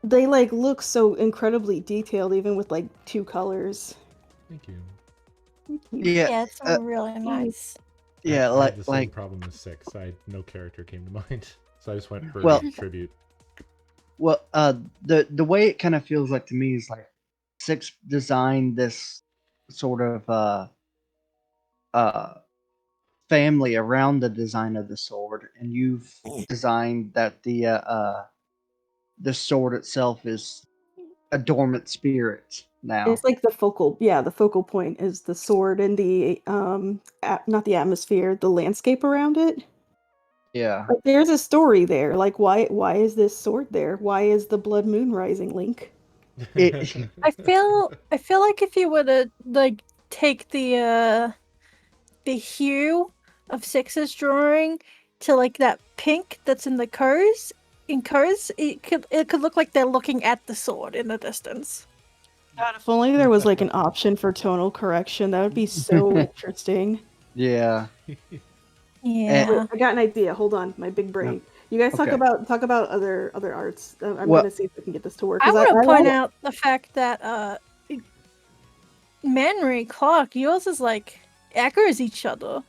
L: they like look so incredibly detailed, even with like two colors.
A: Thank you.
M: Yeah.
N: Yeah, it's really nice.
M: Yeah,
A: I had the same
M: like
A: problem with 6. No character came to mind, so I just went for
M: Well-
A: tribute.
M: well, the way it kind of feels like to me is like 6 designed this sort of uh family around the design of the sword, and you've designed that the sword itself is a dormant spirit now.
L: It's like the focal point is the sword and the not the atmosphere, the landscape around it.
M: Yeah.
L: Like, there's a story there. Like, why is this sword there? Why is the blood moon rising, Link?
N: I feel like if you were to like take the hue of Six's drawing to like that pink that's in the Coes, it could look like they're looking at the sword in the distance.
L: God, if only there was like an option for tonal correction, that would be so interesting.
M: Yeah.
N: Yeah.
L: Wait, I got an idea. Hold on, my big brain. You guys talk
M: Okay.
L: about other arts. I'm
M: Well-
L: gonna see if I can get this to work.
N: I
L: 'Cause
N: want to point
L: love-
N: out the fact that Manry Clock, yours is like echoes each other.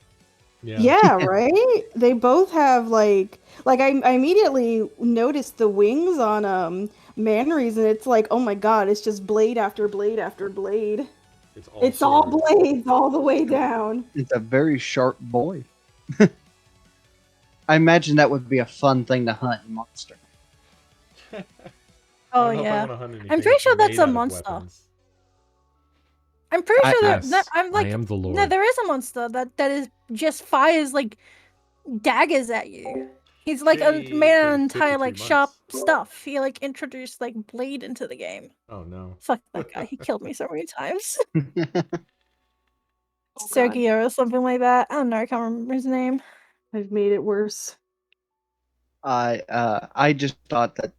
L: Yeah, right? They both have like I immediately noticed the wings on Manry's, and it's like, oh my god, it's just blade after blade after blade. It's all blades all the way down.
M: It's a very sharp boy. I imagine that would be a fun thing to hunt in Monster.
N: Oh
A: know if I
N: yeah,
A: wanna hunt anything
N: I'm pretty sure that's
A: made
N: a
A: out of
N: monster.
A: weapons.
N: I'm pretty sure
A: Yes,
N: that I'm like,
A: I am the
N: no,
A: Lord.
N: there is a monster that is just fires like daggers at you. He's like made an entire like sharp stuff. He like introduced like blade into the game.
A: Oh no.
N: Fuck that guy. He killed me so many times.
L: Oh, God.
N: Sergio or something like that. I don't know. I can't remember his name.
L: I've made it worse.
M: I just thought that.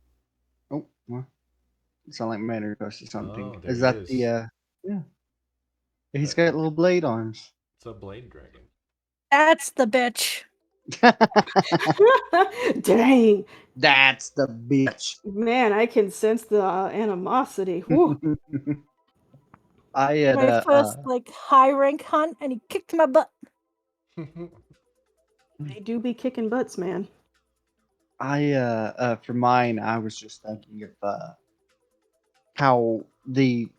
M: Oh, well, it sounded like Manor Ghost or something.
A: Oh, there
M: Is
A: he
M: that
A: is.
M: yeah? He's got little blade arms.
A: It's a blade dragon.
N: That's the bitch.
L: Dang.
M: That's the bitch.
L: Man, I can sense the animosity. Whew.
M: I had
N: My first like high rank hunt, and he kicked my butt.
L: They do be kicking butts, man.
M: for mine, I was just thinking of how the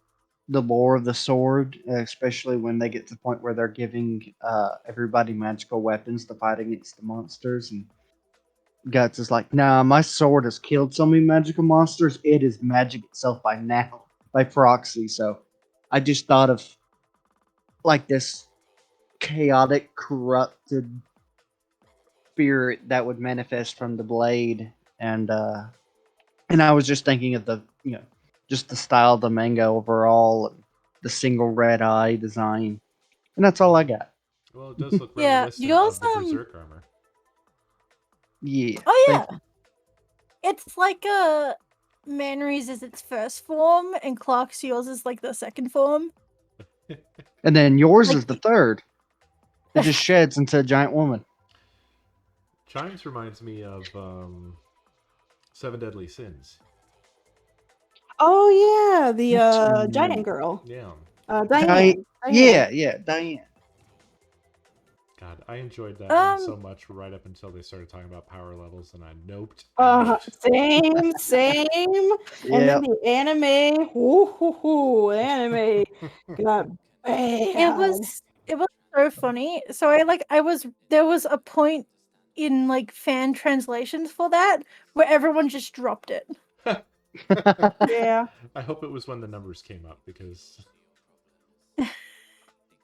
M: lore of the sword, especially when they get to the point where they're giving everybody magical weapons to fight against the monsters, and Guts is like, nah, my sword has killed so many magical monsters, it is magic itself by now, by proxy. So I just thought of like this chaotic, corrupted spirit that would manifest from the blade, and I was just thinking of the just the style of the manga overall, and the single red eye design, and that's all I got.
A: Well, it does look
N: Yeah,
A: reminiscent
N: yours,
A: of the Berserk armor.
M: Yeah.
N: Oh yeah. It's like Manry's is its first form, and Clark's yours is like the second form.
M: And then yours is the third. It just sheds into a giant woman.
A: Chimes reminds me of 7 Deadly Sins.
L: Oh yeah, the giant girl.
A: Yeah.
L: Diane.
M: Yeah, Diane.
A: God, I enjoyed that one so much right up until they started talking about power levels, and I noped.
L: Same. And then the anime. Anime got bad.
N: It was so funny. So there was a point in like fan translations for that where everyone just dropped it.
L: Yeah.
A: I hope it was when the numbers came up, because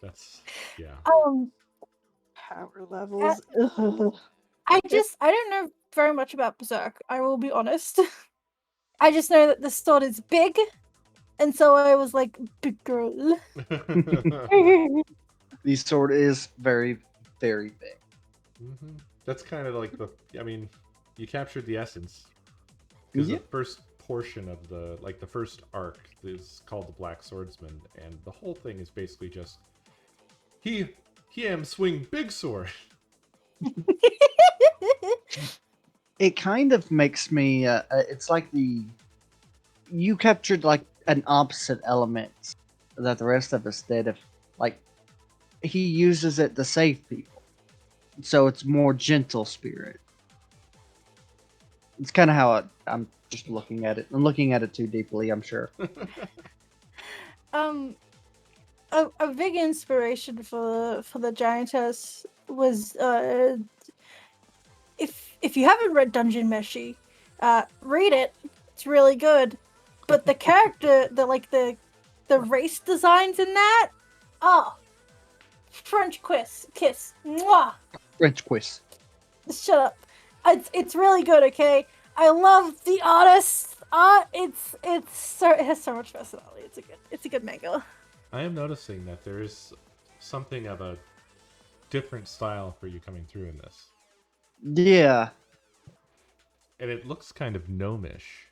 A: that's
L: Power levels.
N: I don't know very much about Berserk. I will be honest. I just know that the sword is big, And so I was like, big girl.
M: The sword is very, very big.
A: That's kind of like the. I mean, you captured the essence. Because
M: Yeah.
A: the first portion of the first arc is called the Black Swordsman, and the whole thing is basically just he am swing big sword.
M: It kind of makes me. It's like you captured like an opposite element that the rest of us did. If like he uses it to save people, so it's more gentle spirit. It's kind of how I'm just looking at it. I'm looking at it too deeply, I'm sure.
N: A big inspiration for the giantess was if you haven't read Dungeon Meshi, read it. It's really good. But the character, the race designs in that, oh, French kiss, mwah.
M: French quiz.
N: Shut up. It's really good. Okay, I love the artist. It has so much personality. It's a good manga.
A: I am noticing that there is something of a different style for you coming through in this.
M: Yeah.
A: And it looks kind of gnomish.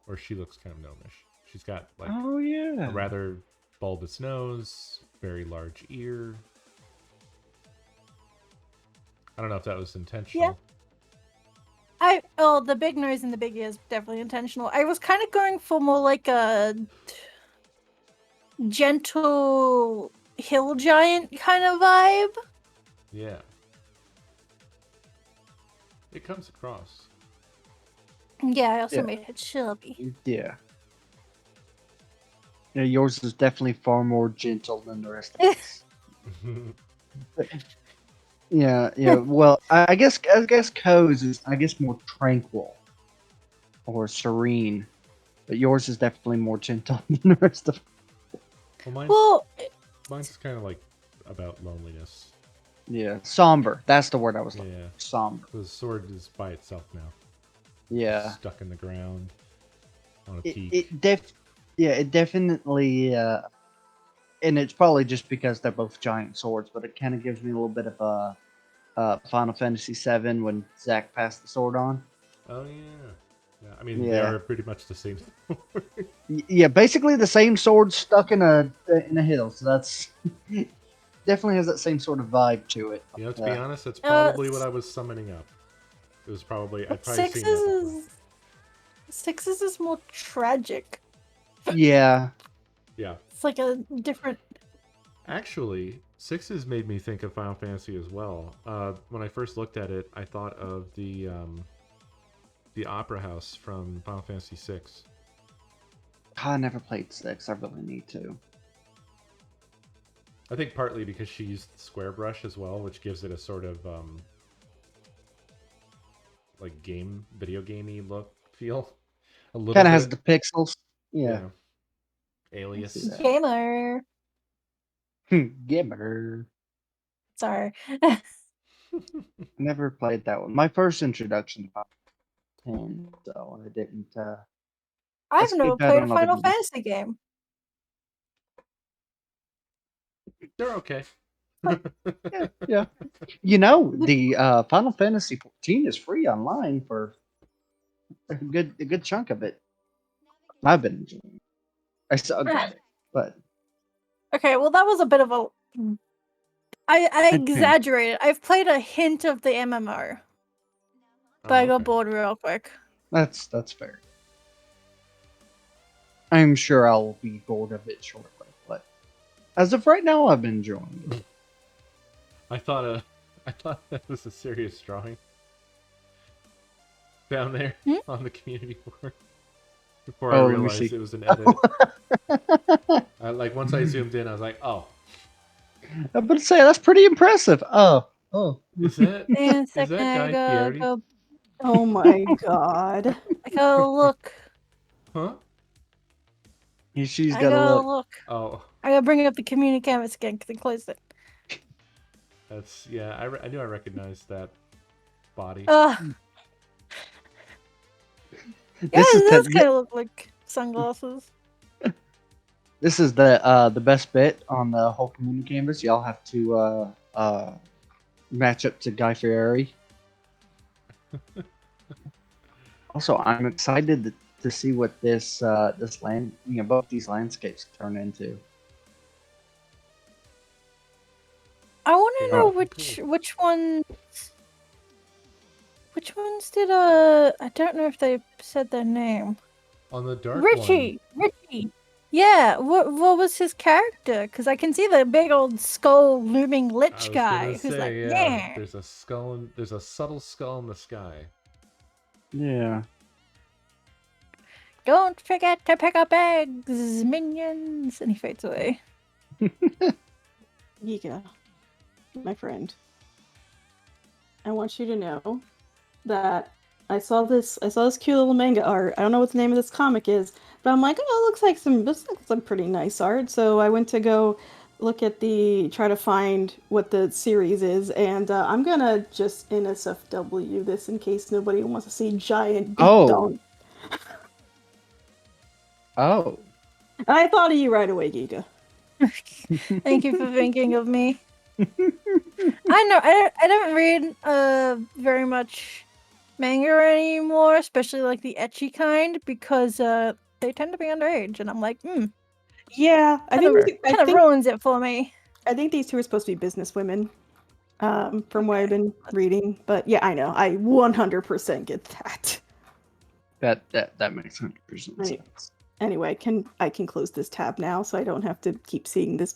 A: Or she looks kind of gnomish. She's got like
M: a
A: rather bulbous nose, very large ear. I don't know if that was intentional.
N: Yeah. The big nose and the big ears definitely intentional. I was kind of going for more like a gentle hill giant kind of vibe.
A: Yeah. It comes across.
N: Yeah, I also made it chubby.
M: Yeah. Yeah, yours is definitely far more gentle than the rest of us. Yeah. Well, I guess Co's is more tranquil or serene, but yours is definitely more gentle than the rest of.
A: Mine's kind of like about loneliness.
M: Yeah, somber. That's the word I was looking for. Somber.
A: The sword is by itself now.
M: Yeah.
A: It's stuck in the ground on a peak.
M: It definitely. And it's probably just because they're both giant swords, but it kind of gives me a little bit of a Final Fantasy VII when Zack passed the sword on.
A: Oh yeah. I mean, they are pretty much the same sword.
M: Yeah, basically the same sword stuck in a hill. So that's definitely has that same sort of vibe to it.
A: You know, to be honest, that's probably what I was summoning up. It was probably I'd probably seen that before.
N: Sixes is more tragic.
M: Yeah.
A: Yeah.
N: It's like a different.
A: Actually, Sixes made me think of Final Fantasy as well. When I first looked at it, I thought of the Opera House from Final Fantasy VI.
M: I never played 6. I really need to.
A: I think partly because she used Square Brush as well, which gives it a sort of like video gamey look feel. A little
M: kind of has the pixels. Yeah.
A: Alias.
N: Gamer.
M: Gamer.
N: Sorry.
M: Never played that one. My first introduction to Final Fantasy, so I didn't.
N: I've never played a Final Fantasy game.
A: They're okay.
M: Yeah. You know, the Final Fantasy 14 is free online for a good chunk of it. I've been enjoying it. I still got it, but
N: okay. Well, that was a bit of a. I exaggerated. I've played a hint of the MMO, but I got bored real quick.
M: That's fair. I'm sure I'll be bored of it shortly, but as of right now, I've been enjoying it.
A: I thought that was a serious drawing down there on the community board. Before I realized it was an edit. Like once I zoomed in, I was like, "Oh."
M: I'm gonna say that's pretty impressive. Oh.
A: Is that Guy Fieri?
L: Oh my god!
N: I gotta look.
A: Huh?
M: She's gotta look.
A: Oh.
N: I gotta bring up the community canvas again because I closed it.
A: That's I knew I recognized that body.
N: Yeah, it does kind of look like sunglasses.
M: This is the best bit on the whole community canvas. Y'all have to match up to Guy Fieri. Also, I'm excited to see what this both these landscapes turn into.
N: I want to
A: Yeah,
N: know
A: cool.
N: which ones did I don't know if they said their name.
A: On the dark
N: Richie. Yeah, what was his character? Because I can see the big old skull looming
A: I
N: lich
A: was gonna
N: guy who's like,
A: say,
N: yeah.
A: there's a skull. There's a subtle skull in the sky.
M: Yeah.
N: Don't forget to pick up eggs, minions, and he fades away.
L: Yika, my friend, I want you to know that I saw this cute little manga art. I don't know what the name of this comic is, but I'm like, oh, this looks like pretty nice art. So I went to go try to find what the series is, and I'm gonna just NSFW this in case nobody wants to see giant beat dog.
M: Oh.
L: I thought of you right away, Giga.
N: Thank you for thinking of me. I know I don't read very much manga anymore, especially like the ecchi kind, because they tend to be underage, and I'm like,
L: Yeah, I think
N: ruins it for me.
L: I think these two are supposed to be business women, from what I've been reading. But yeah, I know, I 100% get that.
M: That makes 100% sense.
L: Anyway, I can close this tab now, so I don't have to keep seeing this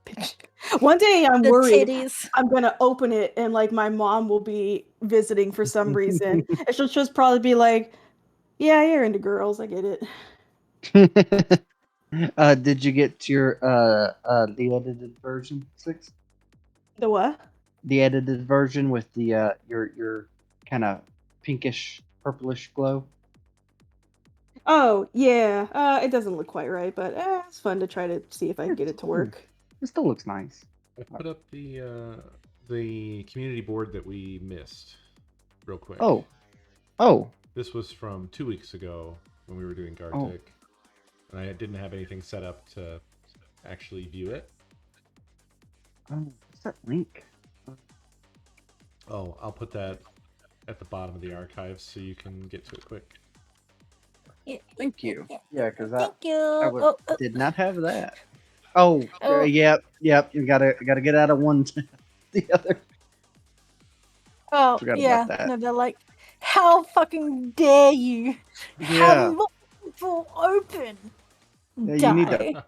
L: picture. One day I'm worried I'm gonna open it and like my mom will be visiting for some reason, and she'll just probably be like, "Yeah, you're into girls. I get it."
M: Did you get your the edited version 6?
L: The what?
M: The edited version with the your kind of pinkish purplish glow.
L: Oh yeah, it doesn't look quite right, but it's fun to try to see if I can get it to work.
M: It still looks nice.
A: I put up the community board that we missed, real quick.
M: Oh.
A: This was from 2 weeks ago when we were doing Gartic, and I didn't have anything set up to actually view it.
M: Oh, what's that link?
A: Oh, I'll put that at the bottom of the archives so you can get to it quick.
M: Thank you. Yeah, because
N: I
M: did not have that. Yep. You gotta get out of one to the other.
N: Oh,
M: Forgot
N: yeah.
M: about that.
N: No, they're like, how fucking dare you have multiple open?
M: Yeah, you
N: Die.
M: need to.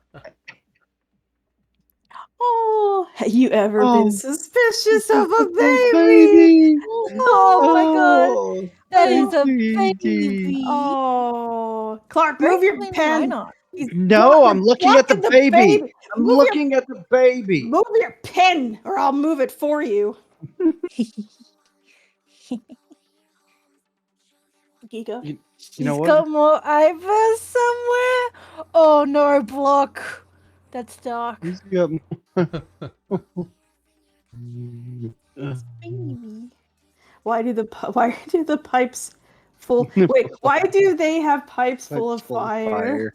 L: Oh, have you ever been suspicious of a baby?
N: Oh my god, that is a baby.
L: Oh, Clark, move your pen.
N: Why not?
M: No, I'm looking at the baby. I'm looking at the baby.
L: Move your pen, or I'll move it for you. Giga.
M: You know
N: She's
M: what?
N: got more eyebrows somewhere. Oh no, block. That's dark.
M: He's got
L: Baby. Why do the pipes full? Wait, why do they have pipes full of fire?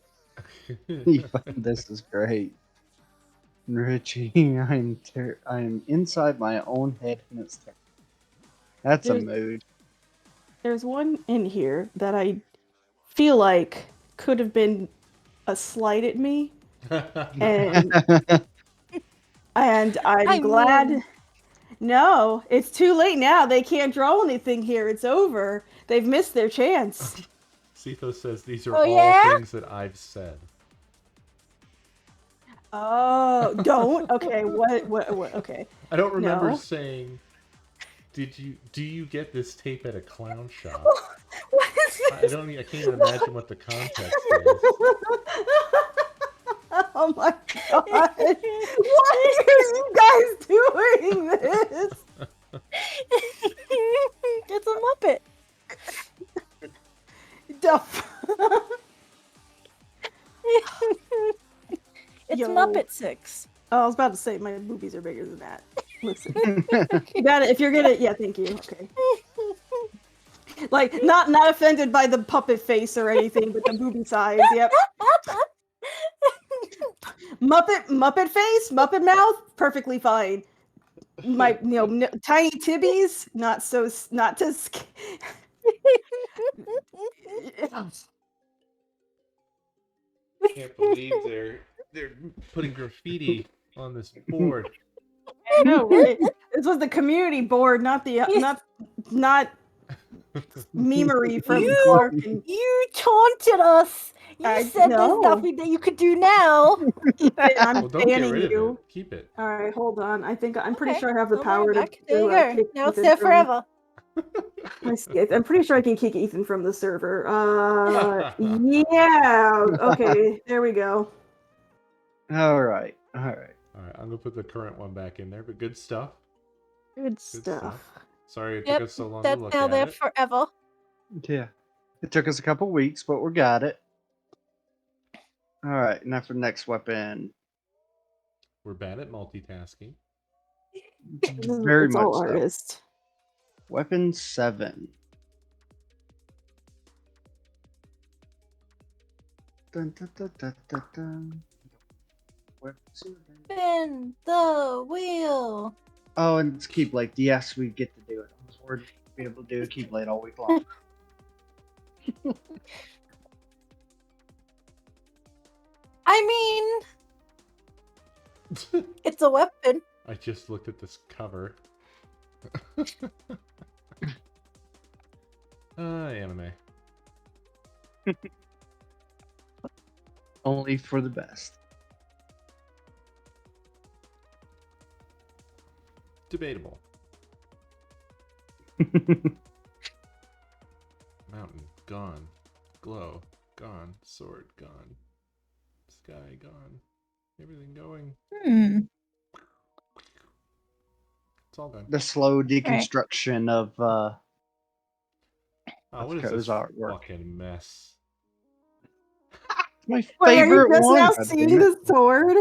M: This is great, Richie. I'm inside my own head, and it's that's a mood.
L: There's one in here that I feel like could have been a slight at me, and I'm glad. No, it's too late now. They can't draw anything here. It's over. They've missed their chance.
A: Cetho says these are all things that I've said.
L: Oh, don't. Okay, what? Okay.
A: I don't remember saying. Do you get this tape at a clown shop? I can't even imagine what the context is.
L: Oh my god! Why are you guys doing this?
N: It's a Muppet. It's Muppet 6.
L: Oh, I was about to say my boobies are bigger than that. Listen, you got it. If you're gonna, yeah, thank you. Okay. Like not offended by the puppet face or anything, but the boobie size. Yep. Muppet face, Muppet mouth, perfectly fine. My tiny tibbies, not so not to.
A: Can't believe they're putting graffiti on this board.
L: I know, right? This was the community board, not the not memery from Clark. And
N: You taunted us. You said there's nothing that you could do now.
L: Ethan, I'm
A: Well, don't get
L: banning
A: rid of
L: you.
A: it. Keep it.
L: All right, hold on. I'm pretty
N: Okay,
L: sure I have the
N: don't worry,
L: power to
N: Beck. There you go.
L: kick
N: Now it's
L: Ethan
N: there
L: from-
N: forever.
L: I'm pretty sure I can kick Ethan from the server. Yeah. Okay, there we go.
M: All right.
A: All right, I'm gonna put the current one back in there, but good stuff.
L: Good stuff.
A: Sorry it
N: Yep,
A: took us so long
N: that's
A: to look
N: now
A: at
N: there
A: it.
N: forever.
M: Yeah. It took us a couple weeks, but we got it. All right. Now for the next weapon.
A: We're bad at multitasking.
M: Very
L: It's
M: much
L: all
M: so.
L: artist.
M: Weapon 7. Dun, dun, dun, dun, dun, dun. Weapon 7.
N: Spin the wheel.
M: Oh, and it's Keyblade. Yes, we get to do it. I was worried we'd be able to do a Keyblade all week long.
N: I mean, it's a weapon.
A: I just looked at this cover. Anime.
M: Only for the best.
A: Debatable. Mountain gone. Glow gone. Sword gone. Sky gone. Everything going. It's all done.
M: The slow deconstruction of
A: what is this
M: artwork.
A: fucking mess?
M: My
L: Wait, are you
M: favorite
L: just
M: one.
L: now
M: God
L: seeing
M: damn it.
L: the sword?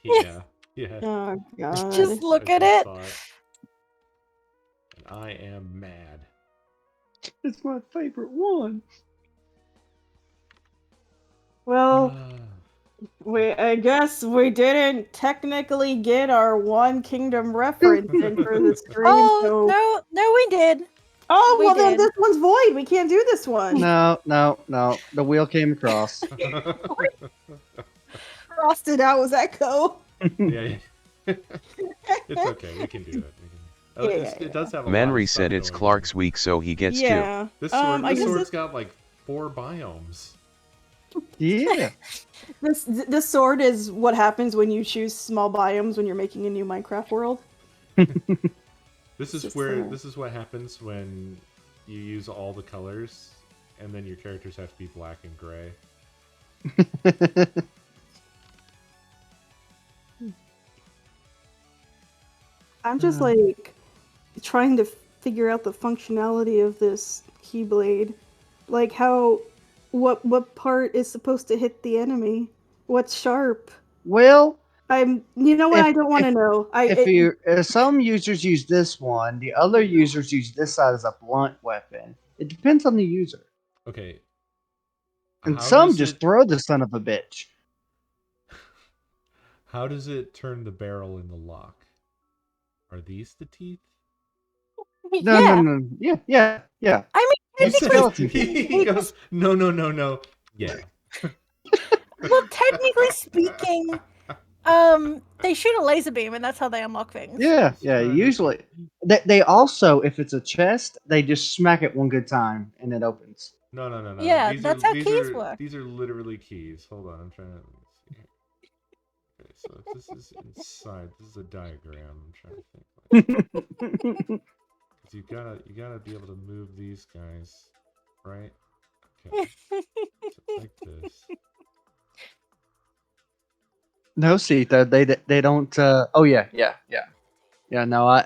A: Yeah. Yeah.
L: Oh god.
N: Just look
A: I
N: at
A: just
N: it.
A: saw And I am mad.
M: It's my favorite one.
L: Well, I guess we didn't technically get our One Kingdom reference in for the stream.
N: Oh, no, we did.
L: Oh,
N: We
L: well then
N: did.
L: this one's void. We can't do this one.
M: No. The wheel came across.
L: Crossed it out. Was that go?
A: Yeah. It's okay. We can do it. It does have a lot
O: Manry
A: of stuff
O: said it's
A: going
O: Clark's week, so he gets
L: Yeah.
A: This
L: I guess
A: sword's
L: this-
A: got like 4 biomes.
M: Yeah.
L: This sword is what happens when you choose small biomes when you're making a new Minecraft world.
A: This is what happens when you use all the colors, and then your characters have to be black and gray.
L: I'm just like trying to figure out the functionality of this Keyblade, like what part is supposed to hit the enemy? What's sharp?
M: Well,
L: I don't want to know.
M: Some users use this one, the other users use this side as a blunt weapon. It depends on the user.
A: Okay.
M: And
A: How
M: some
A: does
M: just
A: it-
M: throw the son of a bitch.
A: How does it turn the barrel in the lock? Are these the teeth?
M: No. Yeah.
N: I mean,
M: skeleton
A: He goes, no. Yeah.
N: well, technically speaking, they shoot a laser beam, and that's how they unlock things.
M: Yeah. Usually, they also, if it's a chest, they just smack it one good time and it opens.
A: No.
N: Yeah, that's how keys work.
A: These are literally keys. Hold on, I'm trying to see here. Okay, so if this is inside, this is a diagram. I'm trying to think. Because you gotta be able to move these guys, right? Okay. So like this.
M: No, Sita, they don't. Oh yeah. No,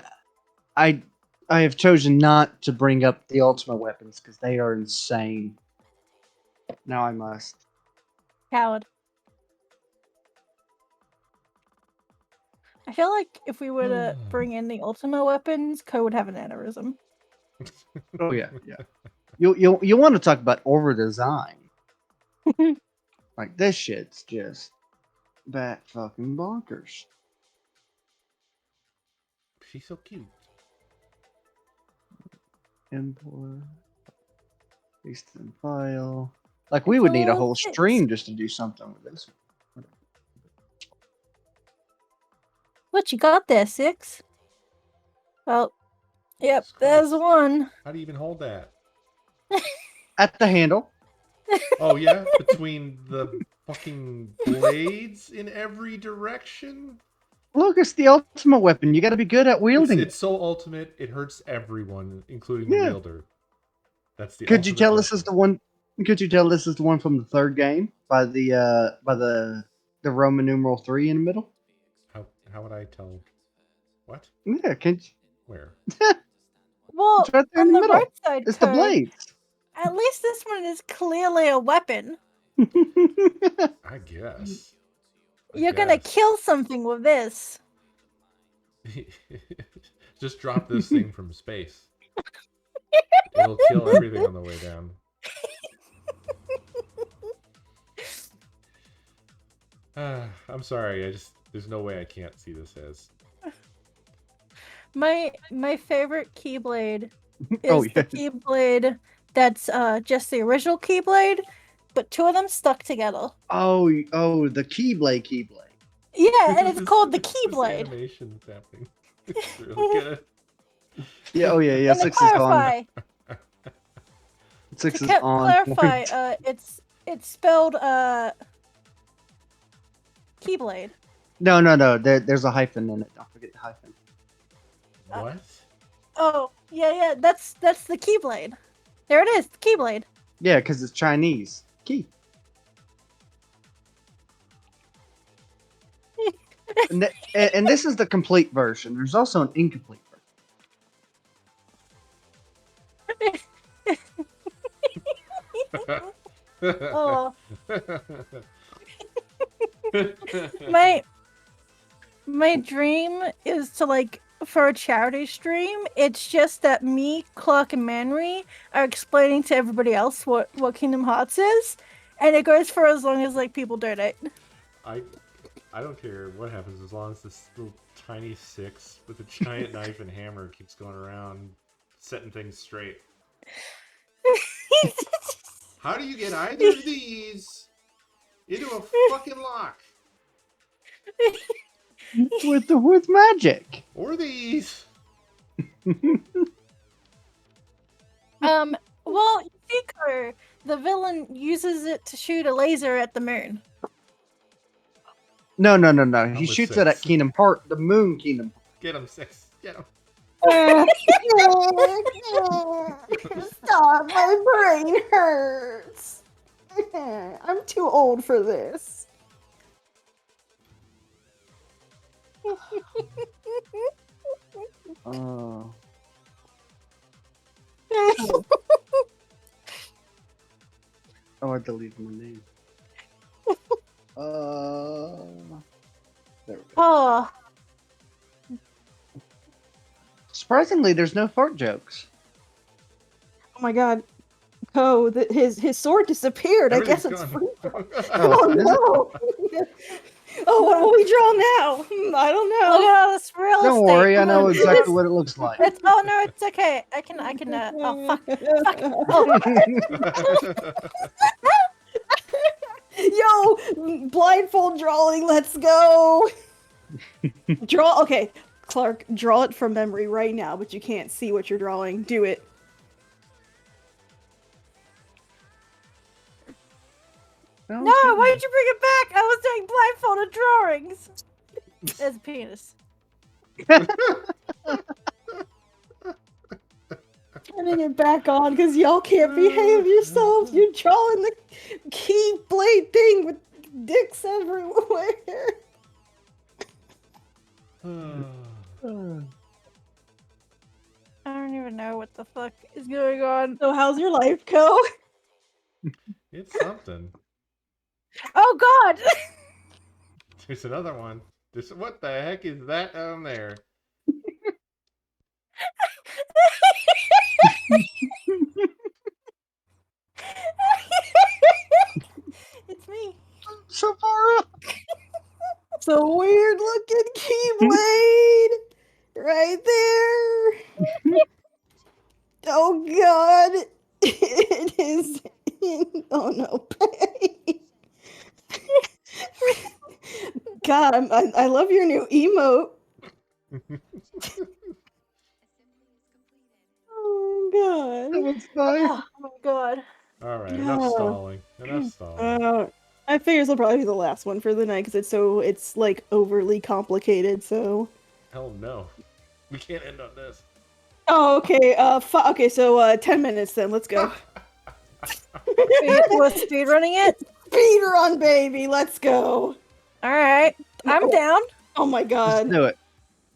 M: I have chosen not to bring up the ultimate weapons because they are insane. Now I must.
N: Coward. I feel like if we were to bring in the ultimate weapons, Co would have an aneurysm.
M: Oh yeah. You want to talk about over design? Like this shit's just Bat fucking bonkers.
A: She's so cute.
M: Import. Paste in file. Like, we would need a whole stream just to do something with this.
N: What you got there, Six? Oh, yep, there's one.
A: How do you even hold that?
M: At the handle.
A: Oh, yeah? Between the fucking blades in every direction?
M: Look, it's the ultimate weapon. You got to be good at wielding
A: It's so ultimate, it hurts everyone, including the wielder. That's the
M: Could you
A: ultimate
M: tell
A: weapon.
M: this is the one? Could you tell this is the one from the third game by the Roman numeral 3 in the middle?
A: How would I tell? What?
M: Yeah, can you?
A: Where?
N: Well,
M: It's right there
N: on
M: in the
N: the
M: middle.
N: right side
M: It's the
N: code,
M: blades.
N: at least this one is clearly a weapon.
A: I guess.
N: You're gonna kill something with this.
A: Just drop this thing from space. It'll kill everything on the way down. I'm sorry. There's no way I can't see this as.
N: My favorite Keyblade is
M: Oh,
N: the Keyblade that's just the original Keyblade, but two of them stuck together.
M: Oh, the Keyblade.
N: Yeah, and it's called the
A: This
N: Keyblade.
A: animation's happening. It's really good.
M: Yeah. Oh, yeah.
N: Let me
M: 6 is
N: clarify.
M: on. 6
N: To
M: is on.
N: clarify,
M: point.
N: it's spelled Keyblade.
M: No. There's a hyphen in it. Don't forget the hyphen.
A: What?
N: Oh, yeah. That's the Keyblade. There it is, the Keyblade.
M: Yeah, because it's Chinese. Key. and this is the complete version. There's also an incomplete
A: version.
N: Oh. My dream is to for a charity stream. It's just that me, Clark, and Manry are explaining to everybody else what Kingdom Hearts is, and it goes for as long as people donate.
A: I don't care what happens as long as this little tiny 6 with a giant knife and hammer keeps going around setting things straight. How do you get either of these into a fucking lock?
M: with magic.
A: Or these.
N: Well, Pico, the villain, uses it to shoot a laser at the moon.
M: No. He shoots it at Kingdom Heart, the Moon Kingdom.
A: Get him, 6. Get him.
L: Stop, my brain hurts. I'm too old for this.
M: Oh. Oh, I deleted my name. There we go.
N: Oh.
M: Surprisingly, there's no fart jokes.
L: Oh my god. Oh, his sword disappeared. I guess it's free. Oh no. Oh, what will we draw now? I don't know.
N: Look at all this real estate.
M: Don't worry, I know exactly what it looks like.
N: Oh no, it's okay. I can. Oh fuck.
L: Yo, blindfold drawing. Let's go. Draw. Okay, Clark, draw it from memory right now, but you can't see what you're drawing. Do it.
N: No, why'd you bring it back? I was doing blindfolded drawings. There's a penis.
L: Turning it back on because y'all can't behave yourselves. You're drawing the key blade thing with dicks everywhere.
N: I don't even know what the fuck is going on.
L: So how's your life, Co?
A: It's something.
N: Oh god!
A: There's another one. What the heck is that down there?
N: It's me.
M: So far up.
L: a weird looking keyblade right there. Oh god. It is oh no. God, I love your new emote. Oh god.
M: That was fire.
N: Oh my god.
A: Alright, enough stalling. Enough stalling.
L: I figure this will probably be the last one for the night because it's like overly complicated. So.
A: Hell no. We can't end on this.
L: Oh, okay. Okay, so 10 minutes then. Let's go.
N: We're speedrunning it?
L: Speedrun, baby. Let's go.
N: All right. I'm down.
L: Oh my god.
M: Let's do it.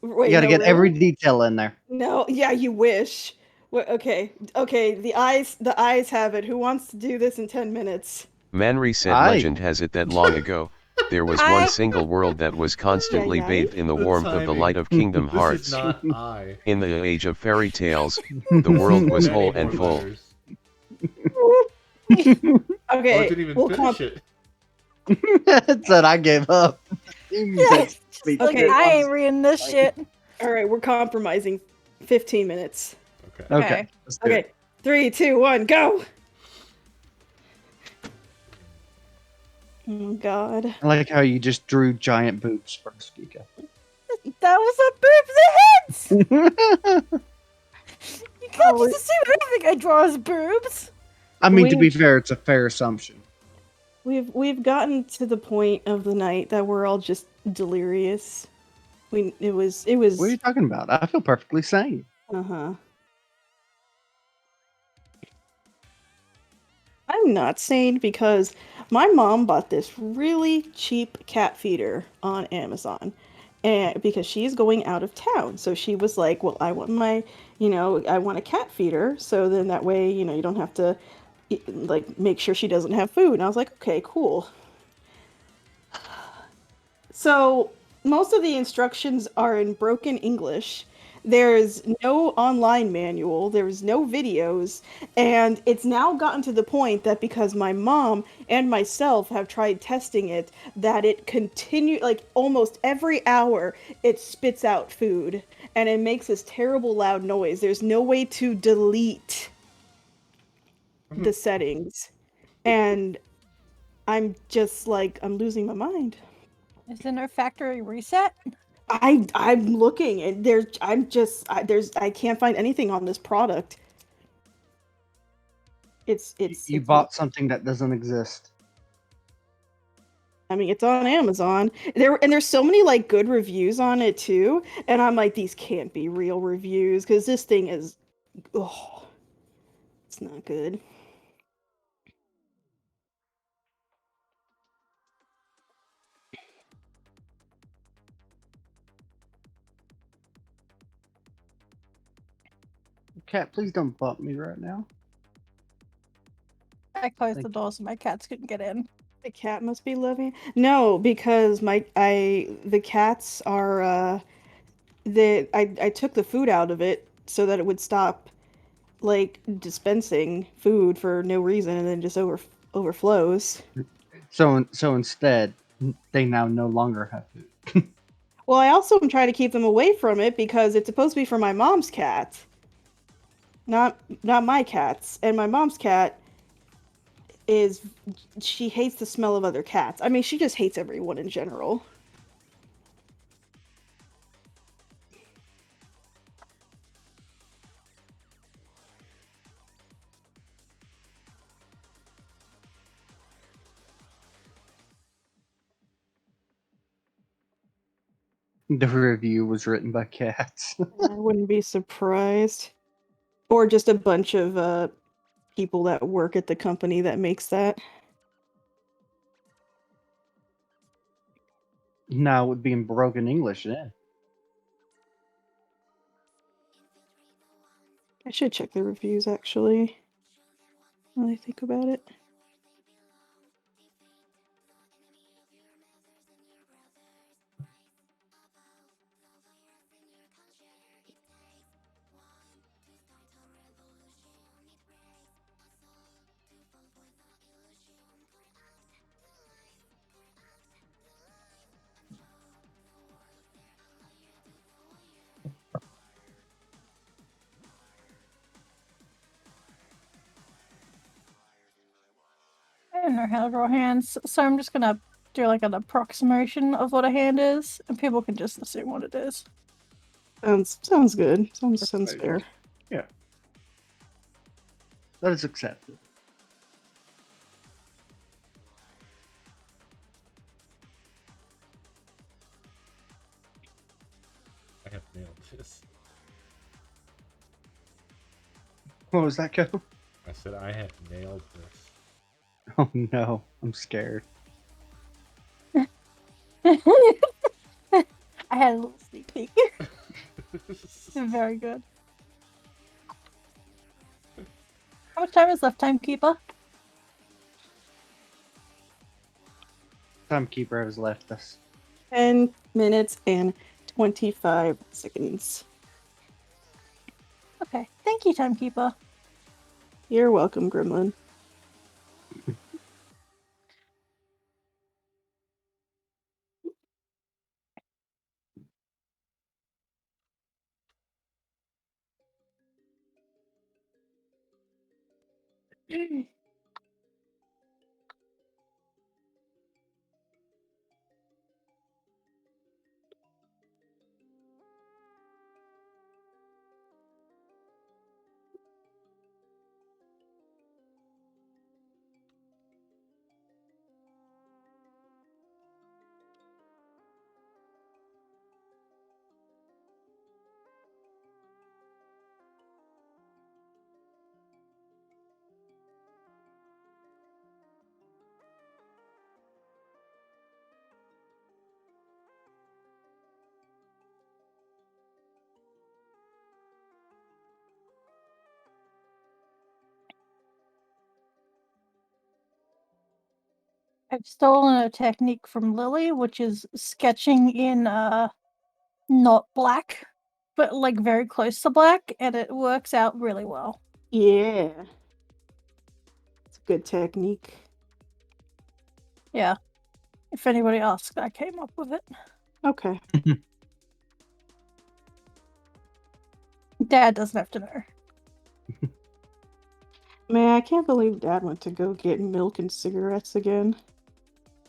L: Wait,
M: You gotta
L: no,
M: get every
L: really?
M: detail in there.
L: No, yeah, you wish. Okay, the eyes have it. Who wants to do this in 10 minutes?
O: Manri said legend has it that long ago, there was one single world that was constantly bathed in the warmth of the light of Kingdom Hearts.
A: This is not I.
O: In the age of fairy tales, the world was
A: Many
O: whole
A: more
O: and full.
A: letters.
L: Okay,
A: Oh, it didn't even finish it.
M: It said I gave up.
N: Yes. Okay, I ain't reading this shit.
L: Alright, we're compromising 15 minutes.
M: Okay. Let's do
L: Okay.
M: it.
L: 3, 2, 1, go! Oh god.
M: I like how you just drew giant boobs first, Giga.
N: That was a boobs the heads! You can't
L: Oh,
N: just assume everything I draw is boobs.
M: I mean, to be fair, it's a fair assumption.
L: We've gotten to the point of the night that we're all just delirious. It was
M: What are you talking about? I feel perfectly sane.
L: uh-huh. I'm not sane because my mom bought this really cheap cat feeder on Amazon. And because she's going out of town. So she was like, well, I want I want a cat feeder. So then that way, you don't have to like make sure she doesn't have food. And I was like, okay, cool. So most of the instructions are in broken English. There's no online manual, there's no videos, and it's now gotten to the point that because my mom and myself have tried testing it, that it like almost every hour it spits out food and it makes this terrible loud noise. There's no way to delete the settings. And I'm just like, I'm losing my mind.
N: Isn't there factory reset?
L: I'm looking and I can't find anything on this product.
M: You bought something that doesn't exist.
L: I mean, it's on Amazon. There's so many like good reviews on it too, and I'm like, these can't be real reviews because this thing is, oh, it's not good.
M: Cat, please don't bump me right now.
N: I closed the door so my cats couldn't get in.
L: The cat must be living. No, because the cats are I took the food out of it so that it would stop like dispensing food for no reason and then just overflows.
M: So instead, they now no longer have food.
L: Well, I also am trying to keep them away from it because it's supposed to be for my mom's cat. Not my cats. And my mom's cat she hates the smell of other cats. I mean, she just hates everyone in general.
M: The review was written by cats.
L: I wouldn't be surprised. Or just a bunch of people that work at the company that makes that.
M: Now it would be in broken English then.
L: I should check the reviews actually. When I think about it.
N: don't know how to draw hands, so I'm just gonna do like an approximation of what a hand is, and people can just assume what it is.
L: Sounds good. Sounds fair.
M: Yeah. That is accepted.
A: I have nailed this.
M: What was that, go?
A: I said I have nailed this.
M: Oh no, I'm scared.
N: I had a little sneak peek. Very good. How much time is left, timekeeper?
M: Timekeeper has left us.
L: 10 minutes and 25 seconds.
N: Okay, thank you, timekeeper.
L: You're welcome, Gremlin.
N: I've stolen a technique from Lily, which is sketching in not black, but like very close to black, and it works out really well.
L: Yeah. It's a good technique.
N: Yeah. If anybody asks, I came up with it.
L: Okay.
N: Dad doesn't have to know.
L: Man, I can't believe Dad went to go get milk and cigarettes again.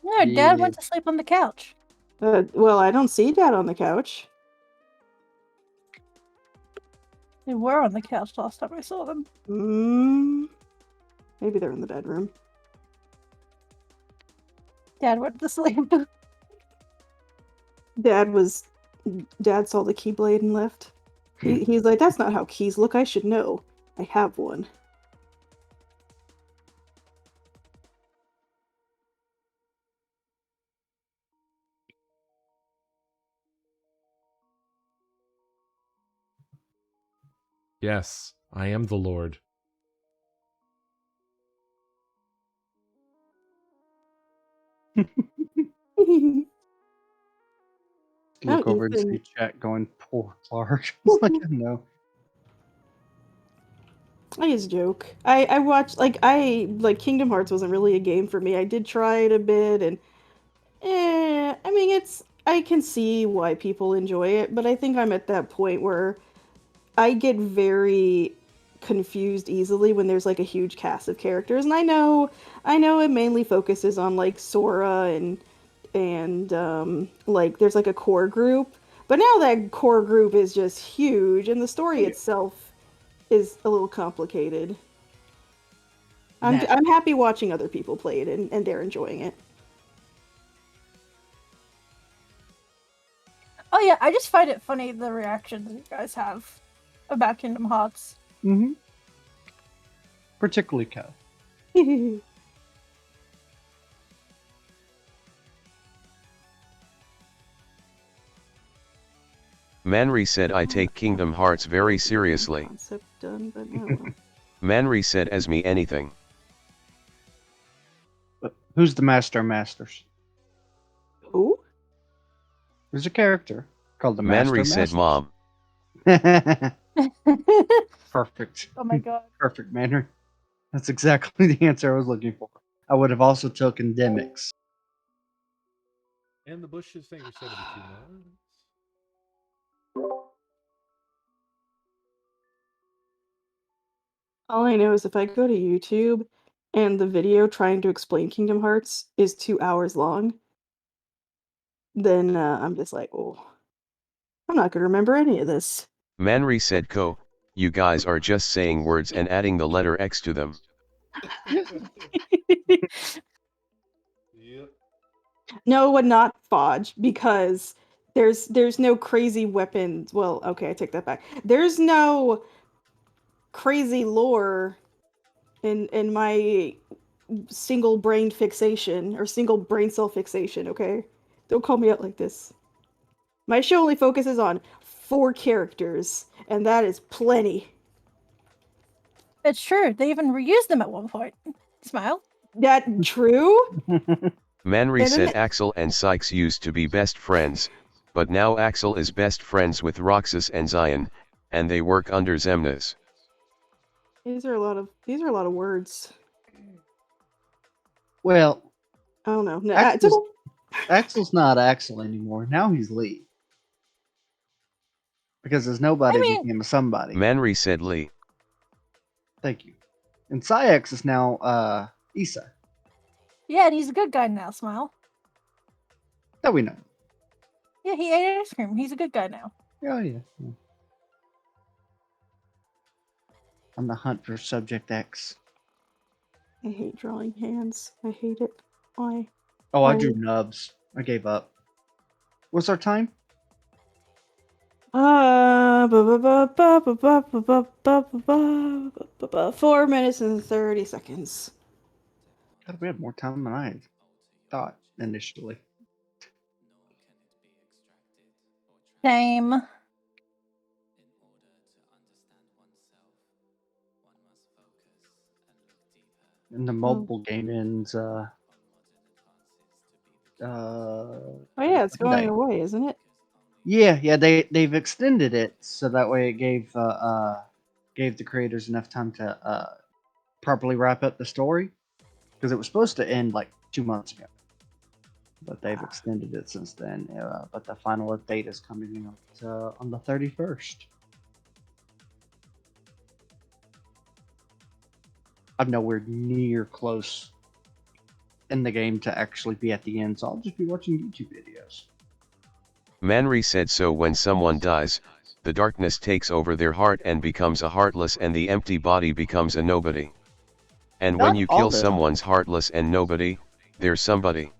N: No, Dad went to sleep on the couch.
L: Well, I don't see Dad on the couch.
N: They were on the couch last time I saw them.
L: Maybe they're in the bedroom.
N: Dad went to sleep.
L: Dad saw the Keyblade and left. He's like, that's not how keys look. I should know. I have one.
A: Yes, I am the Lord.
M: Look over and see chat going, poor Clark. It's like, no.
L: I just joke. I watched like Kingdom Hearts wasn't really a game for me. I did try it a bit and I mean I can see why people enjoy it, but I think I'm at that point where I get very confused easily when there's like a huge cast of characters. And I know it mainly focuses on like Sora and like there's like a core group. But now that core group is just huge and the story itself is a little complicated. I'm happy watching other people play it and they're enjoying it.
N: Oh yeah, I just find it funny the reactions you guys have about Kingdom Hearts.
M: Mm-hmm. Particularly Cal.
O: Manri said I take Kingdom Hearts very seriously.
L: Concept done, but no.
O: Manri said as me anything.
M: Who's the Master of Masters?
L: Who?
M: There's a character called the Master
O: Manri
M: of
O: said
M: Masters.
O: Mom.
M: Perfect.
N: Oh my god.
M: Perfect, Manri. That's exactly the answer I was looking for. I would have also taken Demix.
A: And the bushes, thank you, 72 months.
L: All I know is if I go to YouTube and the video trying to explain Kingdom Hearts is 2 hours long, then I'm just like, oh, I'm not gonna remember any of this.
O: Manri said, you guys are just saying words and adding the letter X to them.
A: Yep.
L: No, it would not Fodge, because there's no crazy weapons. Well, okay, I take that back. There's no crazy lore in my single brain fixation or single brain cell fixation, okay? Don't call me out like this. My show only focuses on 4 characters, and that is plenty.
N: It's true. They even reused them at one point. Smile.
L: That true?
O: Manri said Axel and Sykes used to be best friends, but now Axel is best friends with Roxas and Zion, and they work under Xemnas.
L: These are a lot of words.
M: Well,
L: I don't know. No,
M: Axel's not Axel anymore. Now he's Lee. Because his nobody became a somebody.
O: Manri said Lee.
M: Thank you. And Syx is now Issa.
N: Yeah, and he's a good guy now, Smile.
M: That we know.
N: Yeah, he ate ice cream. He's a good guy now.
M: Oh, yeah. On the hunt for Subject X.
L: I hate drawing hands. I hate it. Why?
M: Oh, I drew nubs. I gave up. What's our time?
L: 4 minutes and 30 seconds.
M: God, we had more time than I thought initially.
N: Same.
M: And the mobile game ends
L: Oh yeah, it's going away, isn't it?
M: Yeah, they've extended it so that way it gave the creators enough time to properly wrap up the story, because it was supposed to end like 2 months ago, but they've extended it since then. But the final update is coming out on the 31st. I'm nowhere near close in the game to actually be at the end, so I'll just be watching YouTube videos.
O: Manri said, so when someone dies, the darkness takes over their heart and becomes a heartless, and the empty body becomes a nobody. And when you kill someone's heartless and nobody, they're somebody.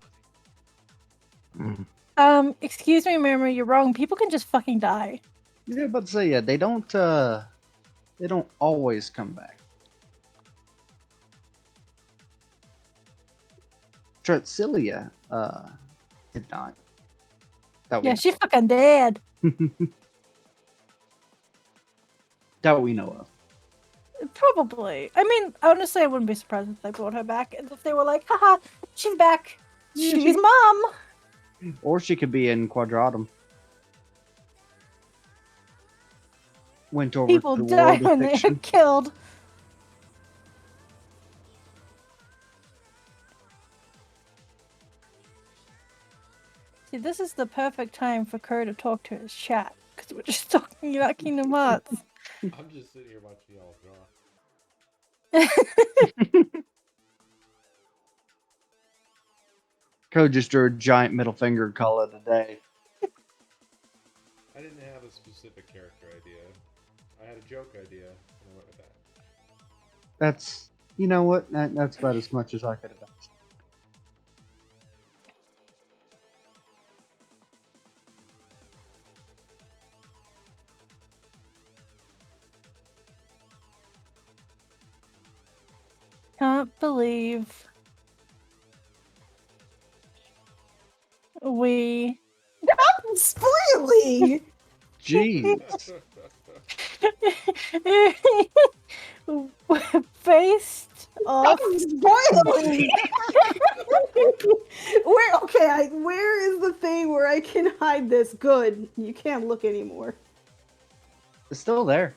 N: Excuse me, Mary, you're wrong. People can just fucking die.
M: Yeah, but say yeah, they don't always come back. Tretsilia did not.
N: Yeah, she's fucking dead.
M: That we know of.
N: Probably. I mean, honestly, I wouldn't be surprised if they brought her back. And if they were like, haha, she's back.
M: Yeah,
N: she's mom.
M: Or she could be in Quadratum. Went over
N: People
M: to the
N: die
M: world of
N: when they are
M: fiction.
N: killed. See, this is the perfect time for Kerr to talk to his chat, because we're just talking about Kingdom Hearts.
A: I'm just sitting here watching y'all draw.
M: Code just drew a giant middle finger and call it a day.
A: I didn't have a specific character idea. I had a joke idea, and I went with that.
M: That's, you know what? That's about as much as I could have done.
N: Can't believe we...
L: Stop spoiling!
M: Jeez.
N: Based off...
L: spoiling! Where is the thing where I can hide this? Good. You can't look anymore.
M: It's still there.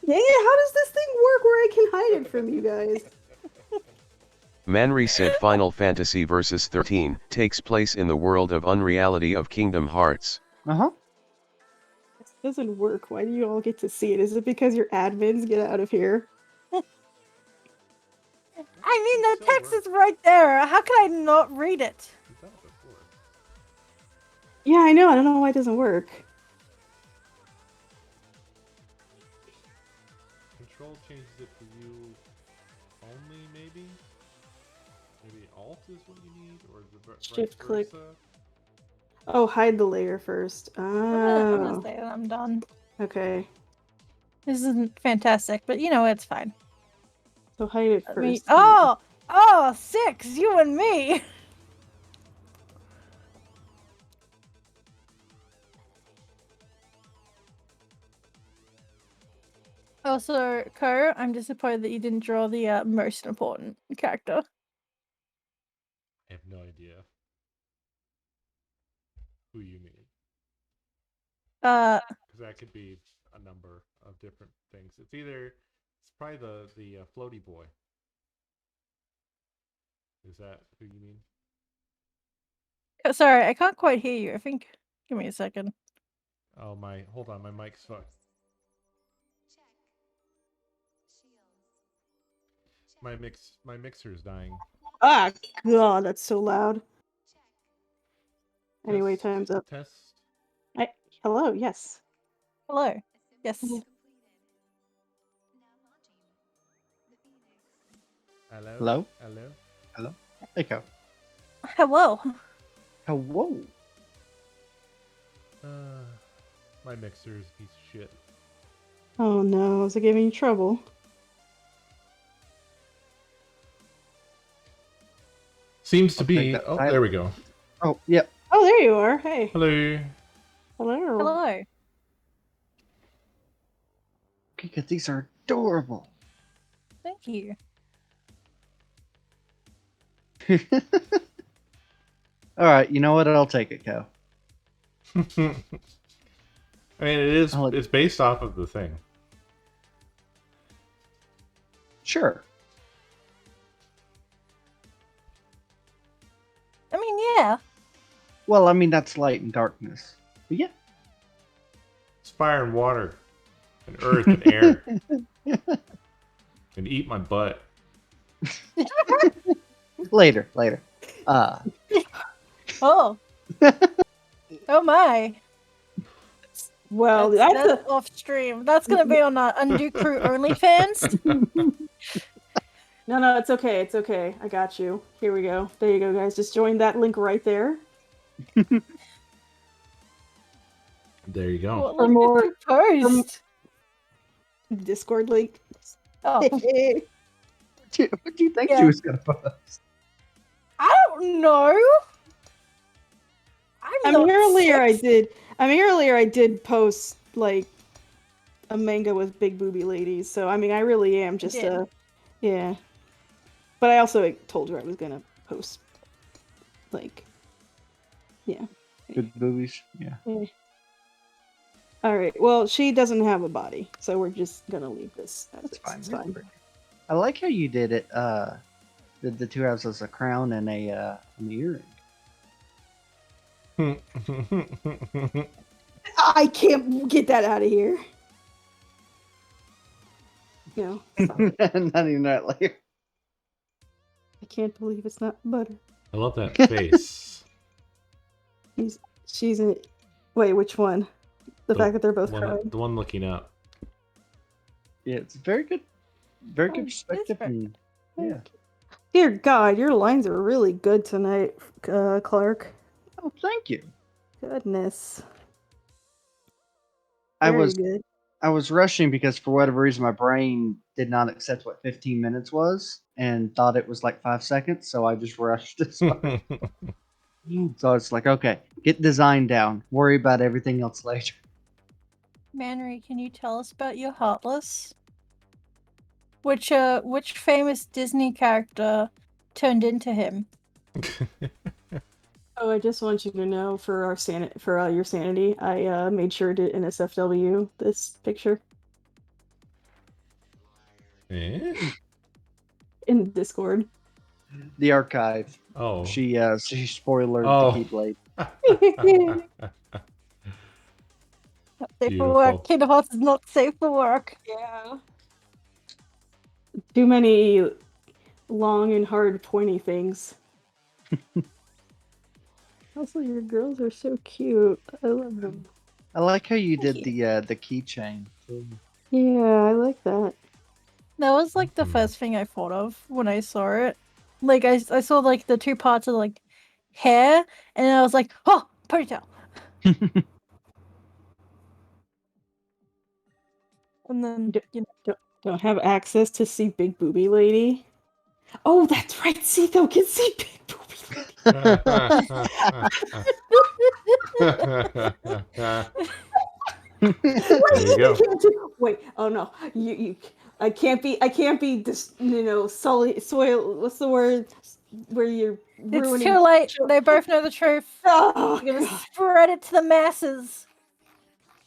L: Dang it, how does this thing work where I can hide it from you guys?
O: Manri said Final Fantasy Versus 13 takes place in the world of unreality of Kingdom Hearts.
M: Uh-huh.
L: This doesn't work. Why do you all get to see it? Is it because your admins get out of here?
N: I mean, the text is right there. How can I not read it?
A: You've done it before.
L: Yeah, I know. I don't know why it doesn't work.
A: Control changes it for you only, maybe? Maybe Alt is what you need, or the
L: Shift
A: vice
L: click.
A: versa?
L: Oh, hide the layer first.
N: I'm gonna
L: Oh.
N: say that I'm done.
L: Okay.
N: This isn't fantastic, but you know, it's fine.
L: So hide it first.
N: Oh! 6! You and me! Also, Ko, I'm disappointed that you didn't draw the most important character.
A: I have no idea who you mean. Because that could be a number of different things. It's probably the floaty boy. Is that who you mean?
N: Sorry, I can't quite hear you. I think. Give me a second.
A: Oh hold on, my mic's fucked. My mixer's dying.
L: Ah, God, that's so loud. Anyway, time's up.
A: Test.
L: Hello, yes.
N: Hello. Yes.
A: Hello?
M: Hello?
A: Hello?
M: Hello? Echo.
N: Hello.
M: Hello.
A: My mixer is a piece of shit.
L: Oh no, is it giving you trouble?
A: Seems to be. Oh, there we go.
M: Oh, yep.
L: Oh, there you are. Hey.
A: Hello.
L: Hello.
N: Hello.
M: Because these are adorable.
N: Thank you.
M: All right, you know what? I'll take it, Ko.
A: I mean, it's based off of the thing.
M: Sure.
N: I mean, yeah.
M: Well, I mean, that's light and darkness. But yeah.
A: It's fire and water, and earth and air. And eat my butt.
M: Later.
L: Oh.
N: Oh my.
L: Well,
N: that's off stream. That's gonna be on Undo Crew OnlyFans.
L: No, it's okay. It's okay. I got you. Here we go. There you go, guys. Just join that link right there.
A: There you go.
N: What link did you post?
L: Discord link.
N: Oh.
M: What do you think she was gonna post?
N: I don't know.
L: Earlier I did post like a manga with big booby ladies. So I mean, I really am just yeah. But I also told her I was gonna post like
M: Good boobies. Yeah.
L: All right. Well, she doesn't have a body, so we're just gonna leave this.
M: That's fine.
L: It's fine.
M: I like how you did it. The two halves as a crown and an earring.
L: I can't get that out of here. No.
M: Not even that later.
L: I can't believe it's not butter.
A: I love that face.
L: She's in. Wait, which one? The fact that they're both crying.
A: The one looking up.
M: Yeah, it's very good perspective. And, yeah.
L: Dear God, your lines are really good tonight, Clark.
M: Oh, thank you.
L: Goodness.
M: I
L: Very good.
M: I was rushing because for whatever reason my brain did not accept what 15 minutes was and thought it was like 5 seconds, so I just rushed this far. So it's like, okay, get design down. Worry about everything else later.
N: Manry, can you tell us about your Heartless? Which famous Disney character turned into him?
L: Oh, I just want you to know for our your sanity, I made sure to NSFW this picture. In Discord.
M: The archive.
A: Oh.
M: She spoiled the Keyblade.
N: Safe for work. Kingdom Hearts is not safe for work.
L: Yeah. Too many long and hard pointy things. Also, your girls are so cute. I love them.
M: I like how you
L: Thank
M: did
L: you.
M: the keychain. too.
L: Yeah, I like that.
N: That was like the first thing I thought of when I saw it. Like I saw like the two parts of like hair, and I was like, oh, ponytail. And then you know,
L: Don't have access to see Big Booby Lady. Oh, that's right. See, they'll get see Big Booby Lady.
A: There you go.
L: Wait, oh no, you, I can't be this, soil. What's the word? Where you're ruining.
N: It's too late. They both know the truth.
L: Oh,
N: You're gonna spread it to the masses.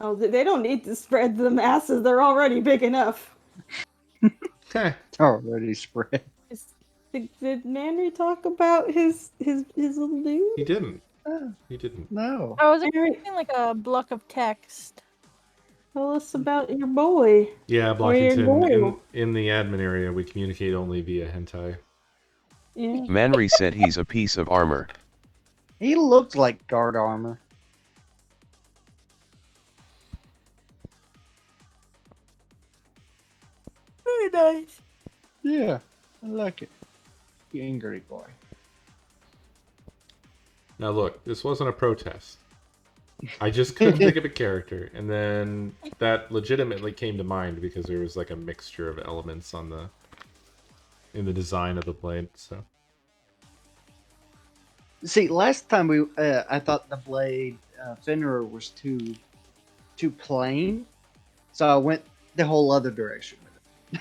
L: Oh, they don't need to spread to the masses. They're already big enough.
M: Already spread.
L: Did Manry talk about his little dude?
A: He didn't. He didn't.
M: No.
N: I was expecting like a block of text.
L: Tell us about your boy.
A: Yeah,
L: Or your
A: Blockington,
L: girl.
A: in the admin area, we communicate only via hentai.
L: Yeah.
O: Manry said he's a piece of armor.
M: He looked like guard armor.
N: Very nice.
M: Yeah, I like it. You angry boy.
A: Now look, this wasn't a protest. I just couldn't think of a character, and then that legitimately came to mind because there was like a mixture of elements in the design of the blade. So
M: See, last time I thought the blade Fenrir was too plain, so I went the whole other direction with it.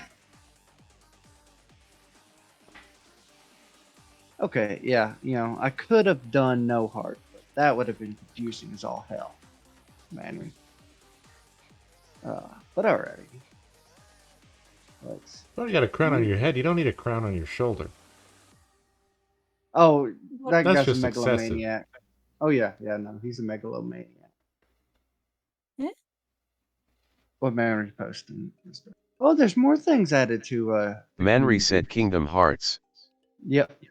M: Okay, yeah, I could have done no heart, but that would have been confusing as all hell, Manry. But alrighty.
A: you got a crown on your head. You don't need a crown on your shoulder.
M: Oh, that
A: That's
M: guy's a
A: just excessive.
M: megalomaniac. Oh yeah, no, he's a megalomaniac.
N: Yeah.
M: What Manry's posting? Oh, there's more things added to.
O: Manry said Kingdom Hearts.
M: Yep.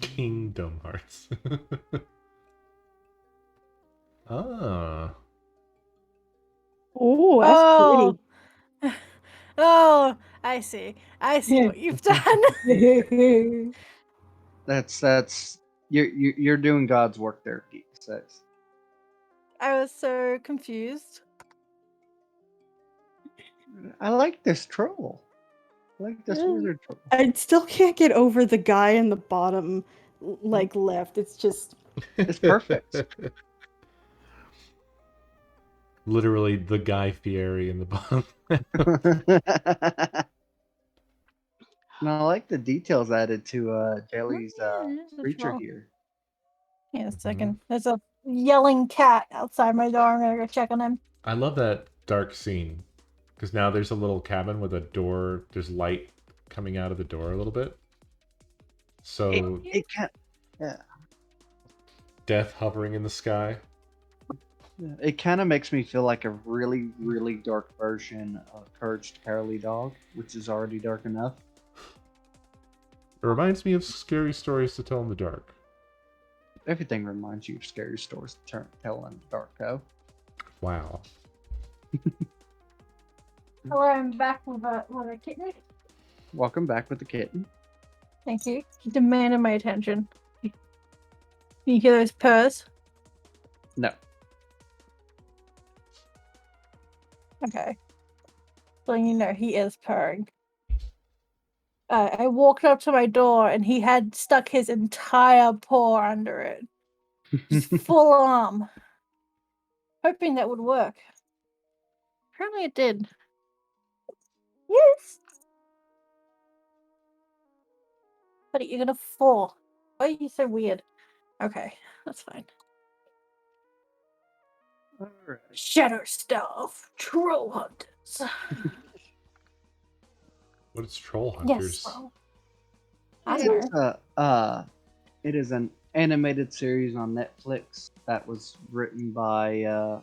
A: Kingdom Hearts. Ah.
L: Oh, that's pretty.
N: Oh, I see. I see what you've done.
M: That's you're doing God's work there, Geek 6.
N: I was so confused.
M: I like this troll. I like this wizard troll.
L: I still can't get over the guy in the bottom, like left. It's just.
M: It's perfect.
A: Literally the Guy Fieri in the bottom.
M: And I like the details added to Jelly's creature
N: troll.
M: here.
N: Yeah, a second. There's a yelling cat outside my door. I'm gonna go check on him.
A: I love that dark scene because now there's a little cabin with a door. There's light coming out of the door a little bit. So
M: it can't. Yeah.
A: Death hovering in the sky.
M: Yeah, it kind of makes me feel like a really, really dark version of Courage the Cowardly Dog, which is already dark enough.
A: It reminds me of scary stories to tell in the dark.
M: Everything reminds you of scary stories to tell in the dark, though.
A: Wow.
N: Hello, I'm back with a kitten.
M: Welcome back with the kitten.
N: Thank you. He demanded my attention. Can you hear those purrs?
M: No.
N: Okay. So you know he is purring. I walked up to my door and he had stuck his entire paw under it. Just full arm. Hoping that would work. Apparently it did. Yes! Buddy, you're gonna fall. Why are you so weird? Okay, that's fine.
M: Alright.
N: Shadow Stuff. Troll Hunters.
A: What is Troll Hunters?
N: Yes, well, I don't know.
M: It is an animated series on Netflix that was written by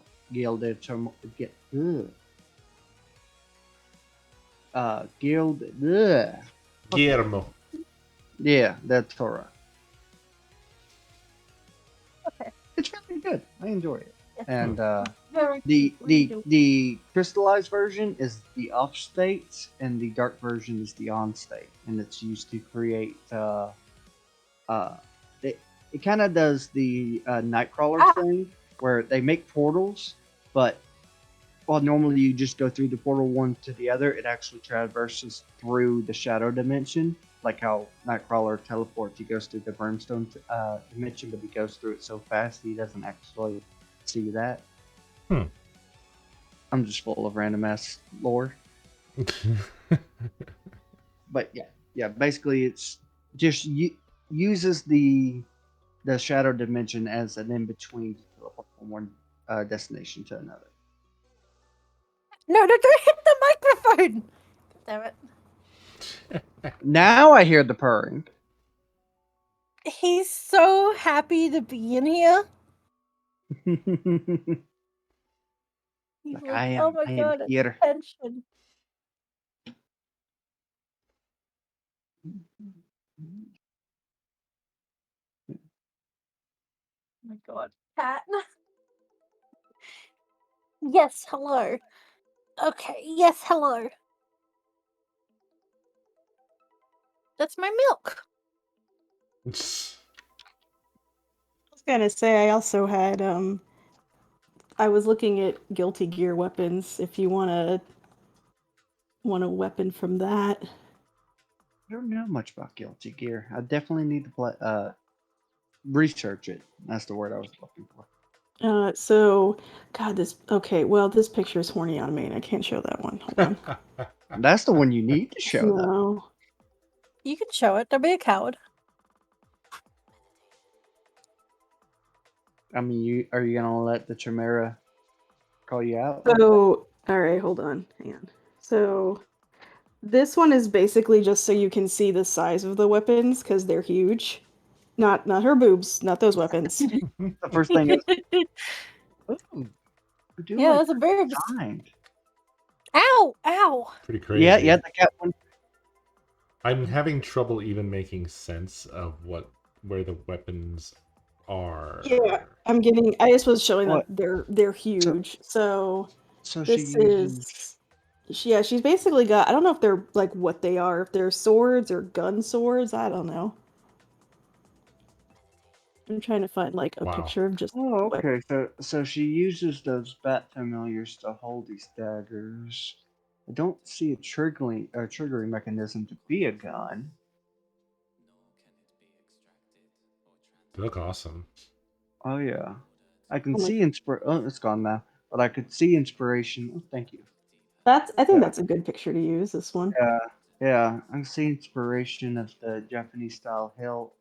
A: Guillermo.
M: Yeah, that's Torah.
N: Okay.
M: It's very good. I enjoy it. And
N: Very
M: the crystallized version is the off state, and the dark version is the on state, and it's used to create. It kind of does the Nightcrawler thing where they make portals, but while normally you just go through the portal one to the other, it actually traverses through the shadow dimension, like how Nightcrawler teleports. He goes through the brimstone dimension, but he goes through it so fast he doesn't actually see that. I'm just full of random ass lore. But yeah. Basically, it's just uses the shadow dimension as an in between to teleport from one destination to another.
N: No, don't hit the microphone! Damn it.
M: Now I hear the purring.
N: He's so happy to be in here. He's
M: Like,
N: like,
M: I
N: oh my
M: am
N: god,
M: here.
N: attention. Oh my god. Cat. Yes, hello. Okay, yes, hello. That's my milk.
L: I was gonna say, I also had, I was looking at Guilty Gear weapons, if you want a weapon from that.
M: I don't know much about Guilty Gear. I definitely need to research it. That's the word I was looking for.
L: So, God, this picture is horny on me, and I can't show that one. Hold on.
M: That's the one you need to show, though.
L: No.
N: You can show it. Don't be a coward.
M: I mean, are you gonna let the Chimera call you out?
L: So, all right, hold on. Hang on. So, this one is basically just so you can see the size of the weapons because they're huge. Not her boobs, not those weapons.
M: The first thing is, ooh,
N: Yeah, that's a very
M: designed.
N: Ow! Ow!
A: Pretty crazy.
M: Yeah, the cat one.
A: I'm having trouble even making sense of where the weapons are.
L: Yeah, I just was showing
M: What?
L: that they're huge. So
M: So
L: this
M: she uses.
L: she's basically got, I don't know if they're like what they are, if they're swords or gun swords, I don't know. I'm trying to find like a picture of just
M: Oh,
L: what.
M: okay. So she uses those bat familiars to hold these daggers. I don't see a triggering mechanism to be a gun.
A: They look awesome.
M: Oh yeah, I can
L: Oh my-
M: see Oh, it's gone now. But I could see inspiration. Oh, thank you.
L: I think that's a good picture to use, this one.
M: Yeah. I can see inspiration of the Japanese style hilt.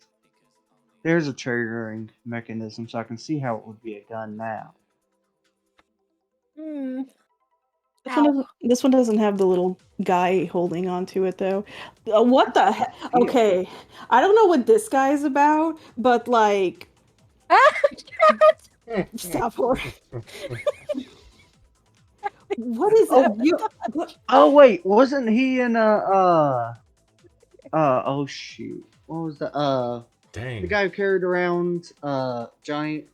M: There's a triggering mechanism, so I can see how it would be a gun now.
N: Hmm.
L: This one doesn't have the little guy holding onto it though. What the heck? Okay, I don't know what this guy's about, but like, stop her. What is that?
M: Oh wait, wasn't he in oh shoot. What was the
A: Dang.
M: the guy who carried around giant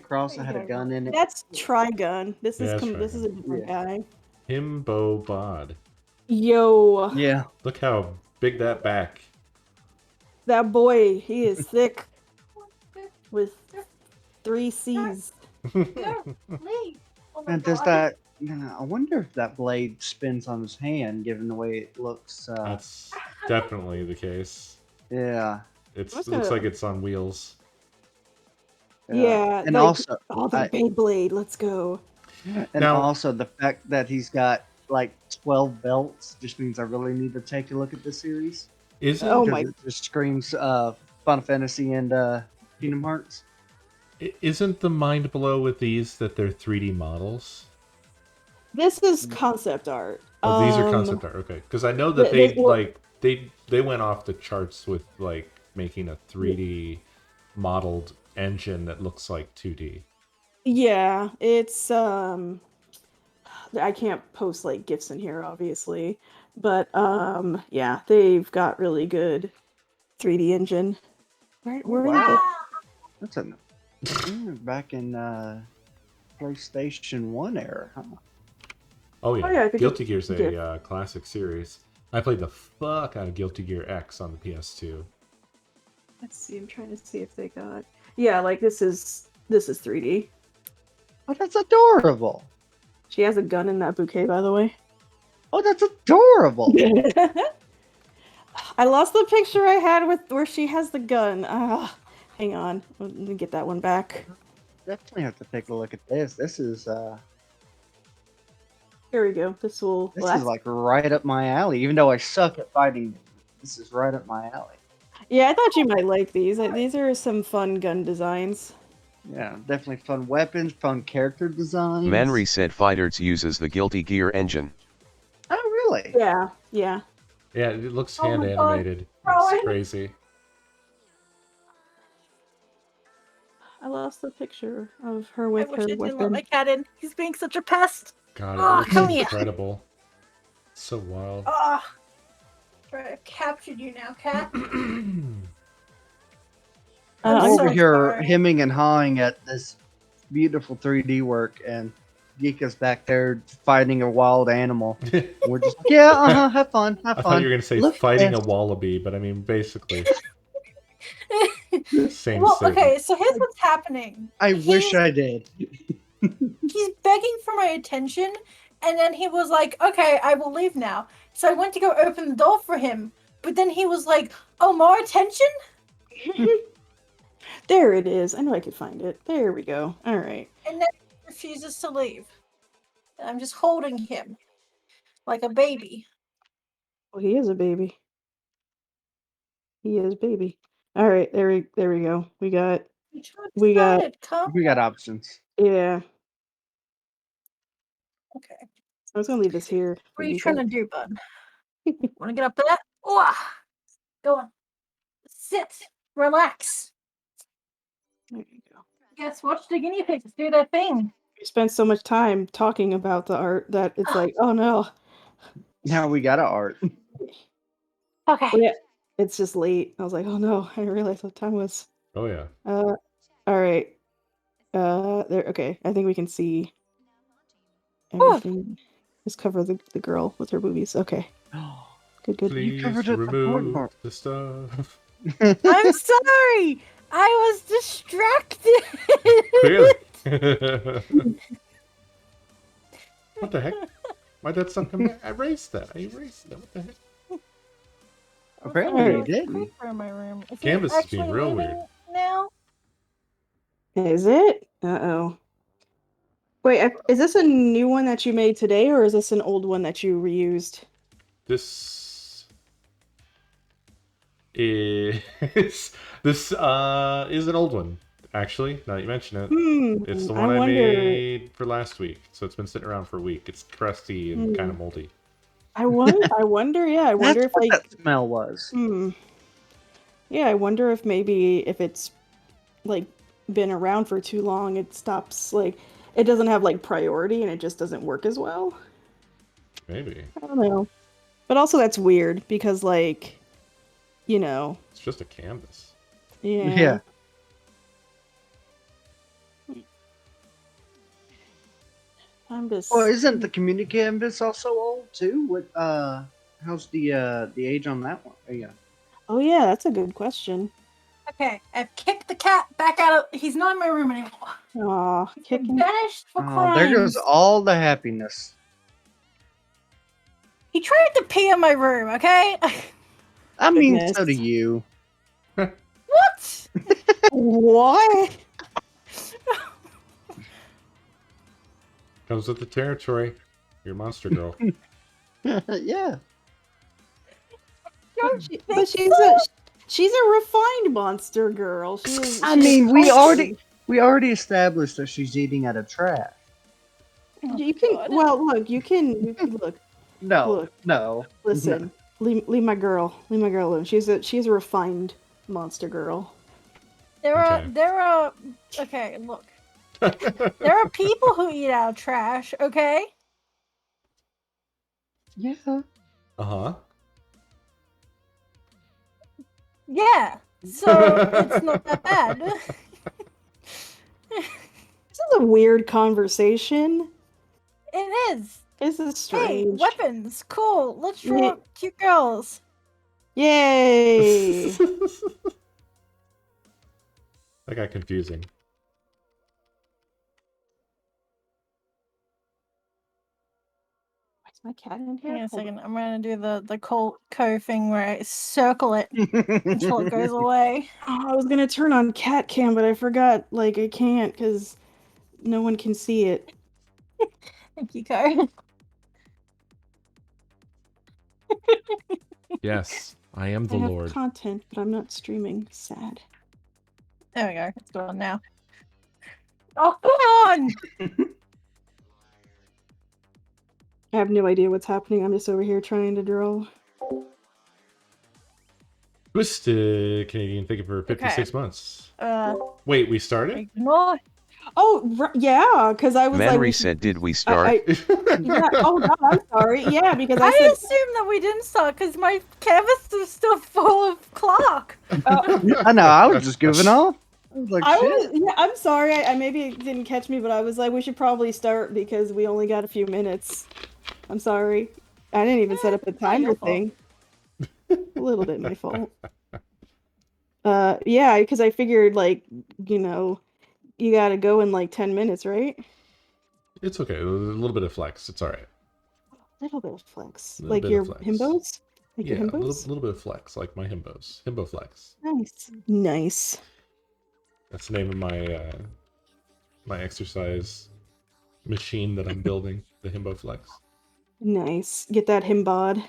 M: cross that had a gun in it?
L: That's Trigun. This is
A: Trigun.
L: this is a different guy.
A: Himbo Bod.
L: Yo.
M: Yeah.
A: Look how big that back.
L: That boy, he is thick. With 3 C's.
M: And does that I wonder if that blade spins on his hand given the way it looks.
A: That's definitely the case.
M: Yeah.
A: It looks like it's on wheels.
L: Yeah,
M: and
L: like,
M: also
L: the Beyblade, let's go.
M: And also the fact that he's got like 12 belts just means I really need to take a look at this series.
A: Isn't
M: it just screams Final Fantasy and Kingdom Hearts?
A: Isn't the mind blow with these that they're 3D models?
L: This is concept art.
A: Oh, these are concept art. Okay, because I know that they went off the charts with like making a 3D modeled engine that looks like 2D.
L: Yeah, it's I can't post like GIFs in here, obviously. But yeah, they've got really good 3D engine. Where are
M: Wow.
L: the?
M: That's back in PlayStation 1 era, huh?
A: Oh yeah,
L: yeah, I could
A: Guilty
L: just
A: Gear's
L: get-
A: a classic series. I played the fuck out of Guilty Gear X on the PS2.
L: Let's see. I'm trying to see if they got. Yeah, like this is 3D.
M: Oh, that's adorable.
L: She has a gun in that bouquet, by the way.
M: Oh, that's adorable.
L: I lost the picture I had with where she has the gun. Hang on. Let me get that one back.
M: Definitely have to take a look at this. This is
L: Here we go. This will.
M: this is like right up my alley. Even though I suck at fighting, this is right up my alley.
L: Yeah, I thought you might like these. These are some fun gun designs.
M: Yeah, definitely fun weapons, fun character designs.
O: Manri said Fighters uses the Guilty Gear engine.
M: Oh, really?
L: Yeah, yeah.
A: Yeah, it looks
L: Oh
A: hand
L: my God.
A: animated.
L: Oh,
A: It's crazy.
L: I lost the picture of her
N: I
L: with
N: wish
L: her
N: I didn't let
L: weapon.
N: my cat in. He's being such a pest.
A: God,
N: Oh,
A: it looks
N: come here.
A: incredible. So wild.
N: Oh, I've captured you now, cat.
M: I'm
N: I'm
M: over
N: so
M: here
N: sorry.
M: hemming and hawing at this beautiful 3D work, and Geeka's back there fighting a wild animal. We're just like, yeah, have fun, have
A: I
M: fun.
A: thought you were gonna say
M: Look at
A: fighting a
M: this.
A: wallaby, but I mean basically same
N: Well,
A: statement.
N: okay, so here's what's happening.
M: I wish I did.
N: He's begging for my attention, and then he was like, okay, I will leave now. So I went to go open the door for him, but then he was like, oh, more attention?
L: There it is. I know I could find it. There we go. All right.
N: And then he refuses to leave. And I'm just holding him like a baby.
L: Oh, he is a baby. He is baby. All right. There we go. We got.
N: I'm too
L: We got.
N: excited. Come
M: We got options.
L: Yeah.
N: Okay.
L: I was gonna leave this here.
N: What are you trying to do, bud? Want to get up there? Oh, go on. Sit. Relax.
L: There you go.
N: Guess watch the guinea pigs do their thing.
L: We spent so much time talking about the art that it's like, oh no.
M: Now we got art.
N: Okay.
L: Yeah. It's just late. I was like, oh no. I didn't realize what time was.
A: Oh yeah.
L: All right. There. Okay. I think we can see everything. Just cover the girl with her boobies. Okay. Good. Good.
A: Please
M: covered it, the
A: remove
M: part.
A: the stuff.
N: I'm sorry. I was distracted.
A: Clearly. What the heck? Why'd that stuff come back? I erased that. What the heck?
M: Apparently you
N: There's a
M: didn't.
N: creeper in my room. Is
A: Canvas
N: it
A: is being
N: actually
A: real
N: moving
A: weird.
N: now?
L: Is it? Uh-oh. Wait, is this a new one that you made today, or is this an old one that you reused?
A: This is is an old one, actually. Now that you mention it, it's the one I made for last week. So it's been sitting around for a week. It's crusty and kind of moldy.
L: I wonder. Yeah, I wonder
M: That's
L: if
M: what
L: like.
M: that smell was.
L: Yeah, I wonder if maybe if it's like been around for too long, it stops like it doesn't have like priority and it just doesn't work as well.
A: Maybe.
L: I don't know. But also that's weird because like, you know.
A: It's just a canvas.
L: Yeah. I'm just.
M: Well, isn't the community canvas also old too? What how's the age on that one? Yeah.
L: Oh yeah, that's a good question.
N: Okay, I've kicked the cat back out of. He's not in my room anymore.
L: Aw, kicking.
N: Banished for crimes.
M: There goes all the happiness.
N: He tried to pee in my room. Okay.
M: I mean, so do you.
N: What?
L: What?
A: Comes with the territory. You're a monster girl.
M: Yeah.
N: Don't you
L: But
N: think
L: she's a refined monster girl. She is,
M: I mean, we already established that she's eating out of trash.
L: You can look. You can look.
M: No,
L: Look, listen. Leave my girl alone. She's a refined monster girl.
N: There are. Okay, look. There are people who eat out of trash. Okay.
M: Yeah.
A: Uh-huh.
N: Yeah. So it's not that bad.
L: This is a weird conversation.
N: It is.
L: This is
N: Hey,
L: strange.
N: weapons. Cool. Let's draw cute girls.
L: Yay!
A: That got confusing.
L: Why's my cat in here?
N: Hang on a second. I'm gonna do the co thing where I circle it until it goes away.
L: Oh, I was gonna turn on cat cam, but I forgot. Like I can't because no one can see it.
N: Thank you, Ko.
A: Yes, I am the
L: I have
A: Lord.
L: content, but I'm not streaming. Sad.
N: There we go. It's going now. Oh, come on!
L: I have no idea what's happening. I'm just over here trying to draw.
A: Twisted Canadian, thank you for 56 months. Wait, we started?
N: Ignore.
L: Oh, yeah, because I was
O: Manry
L: like...
O: said, did we start?
L: Yeah, oh, God, I'm sorry. Yeah, because I
N: I
L: said...
N: assumed that we didn't start because my canvas was still full of Clark.
M: I know, I was just goofing off. I was like, shit.
L: Yeah, I'm sorry. I maybe it didn't catch me, but I was like, we should probably start because we only got a few minutes. I'm sorry. I didn't even set up the timer thing. A little bit my fault. Yeah, because I figured, like, you know, you gotta go in like 10 minutes, right?
A: It's okay. A little bit of flex. It's all right.
L: A little bit of flex.
A: Little
L: Like
A: bit
L: your
A: of flex.
L: himbos? Like
A: Yeah,
L: your
A: a
L: himbos?
A: little bit of flex, like my himbos. Himbo flex.
L: Nice. Nice.
A: That's the name of my my exercise machine that I'm building. The himbo flex.
L: Nice. Get that himbod.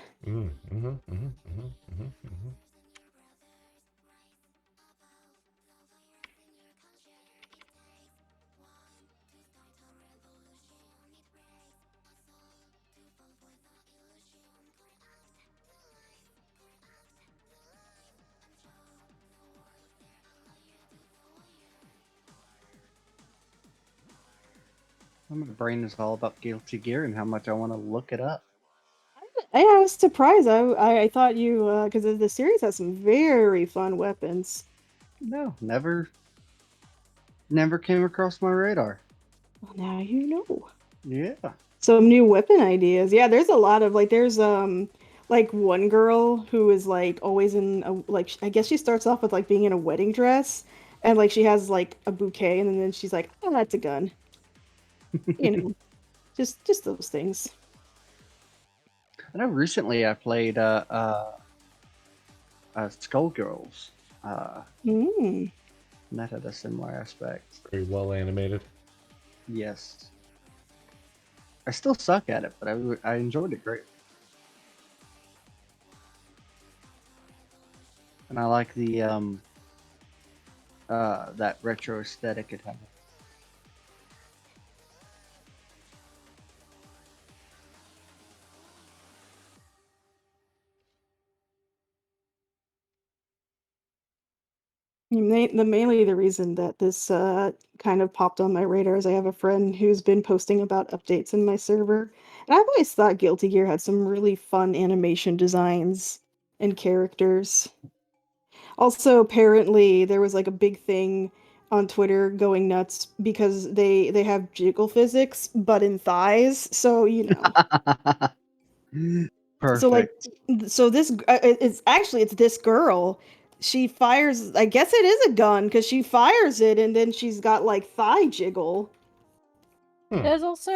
M: My brain is all about Guilty Gear and how much I want to look it up.
L: Yeah, I was surprised. I thought you because the series has some very fun weapons.
M: No, never came across my radar.
L: Well, now you know.
M: Yeah.
L: Some new weapon ideas. Yeah, there's a lot of like there's like one girl who is like always in a like I guess she starts off with like being in a wedding dress and like she has like a bouquet and then she's like, "Oh, that's a gun." You know. Just those things.
M: I know recently I played Skullgirls. And that had a similar aspect.
A: Very well animated.
M: Yes. I still suck at it, but I enjoyed it greatly. And I like the that retro aesthetic it had.
L: Mainly the reason that this kind of popped on my radar is I have a friend who's been posting about updates in my server, and I've always thought Guilty Gear had some really fun animation designs and characters. Also, apparently, there was like a big thing on Twitter going nuts because they have jiggle physics, but in thighs. So you know.
M: Perfect.
L: So like, so this it's this girl. She fires. I guess it is a gun because she fires it, and then she's got like thigh jiggle.
N: There's also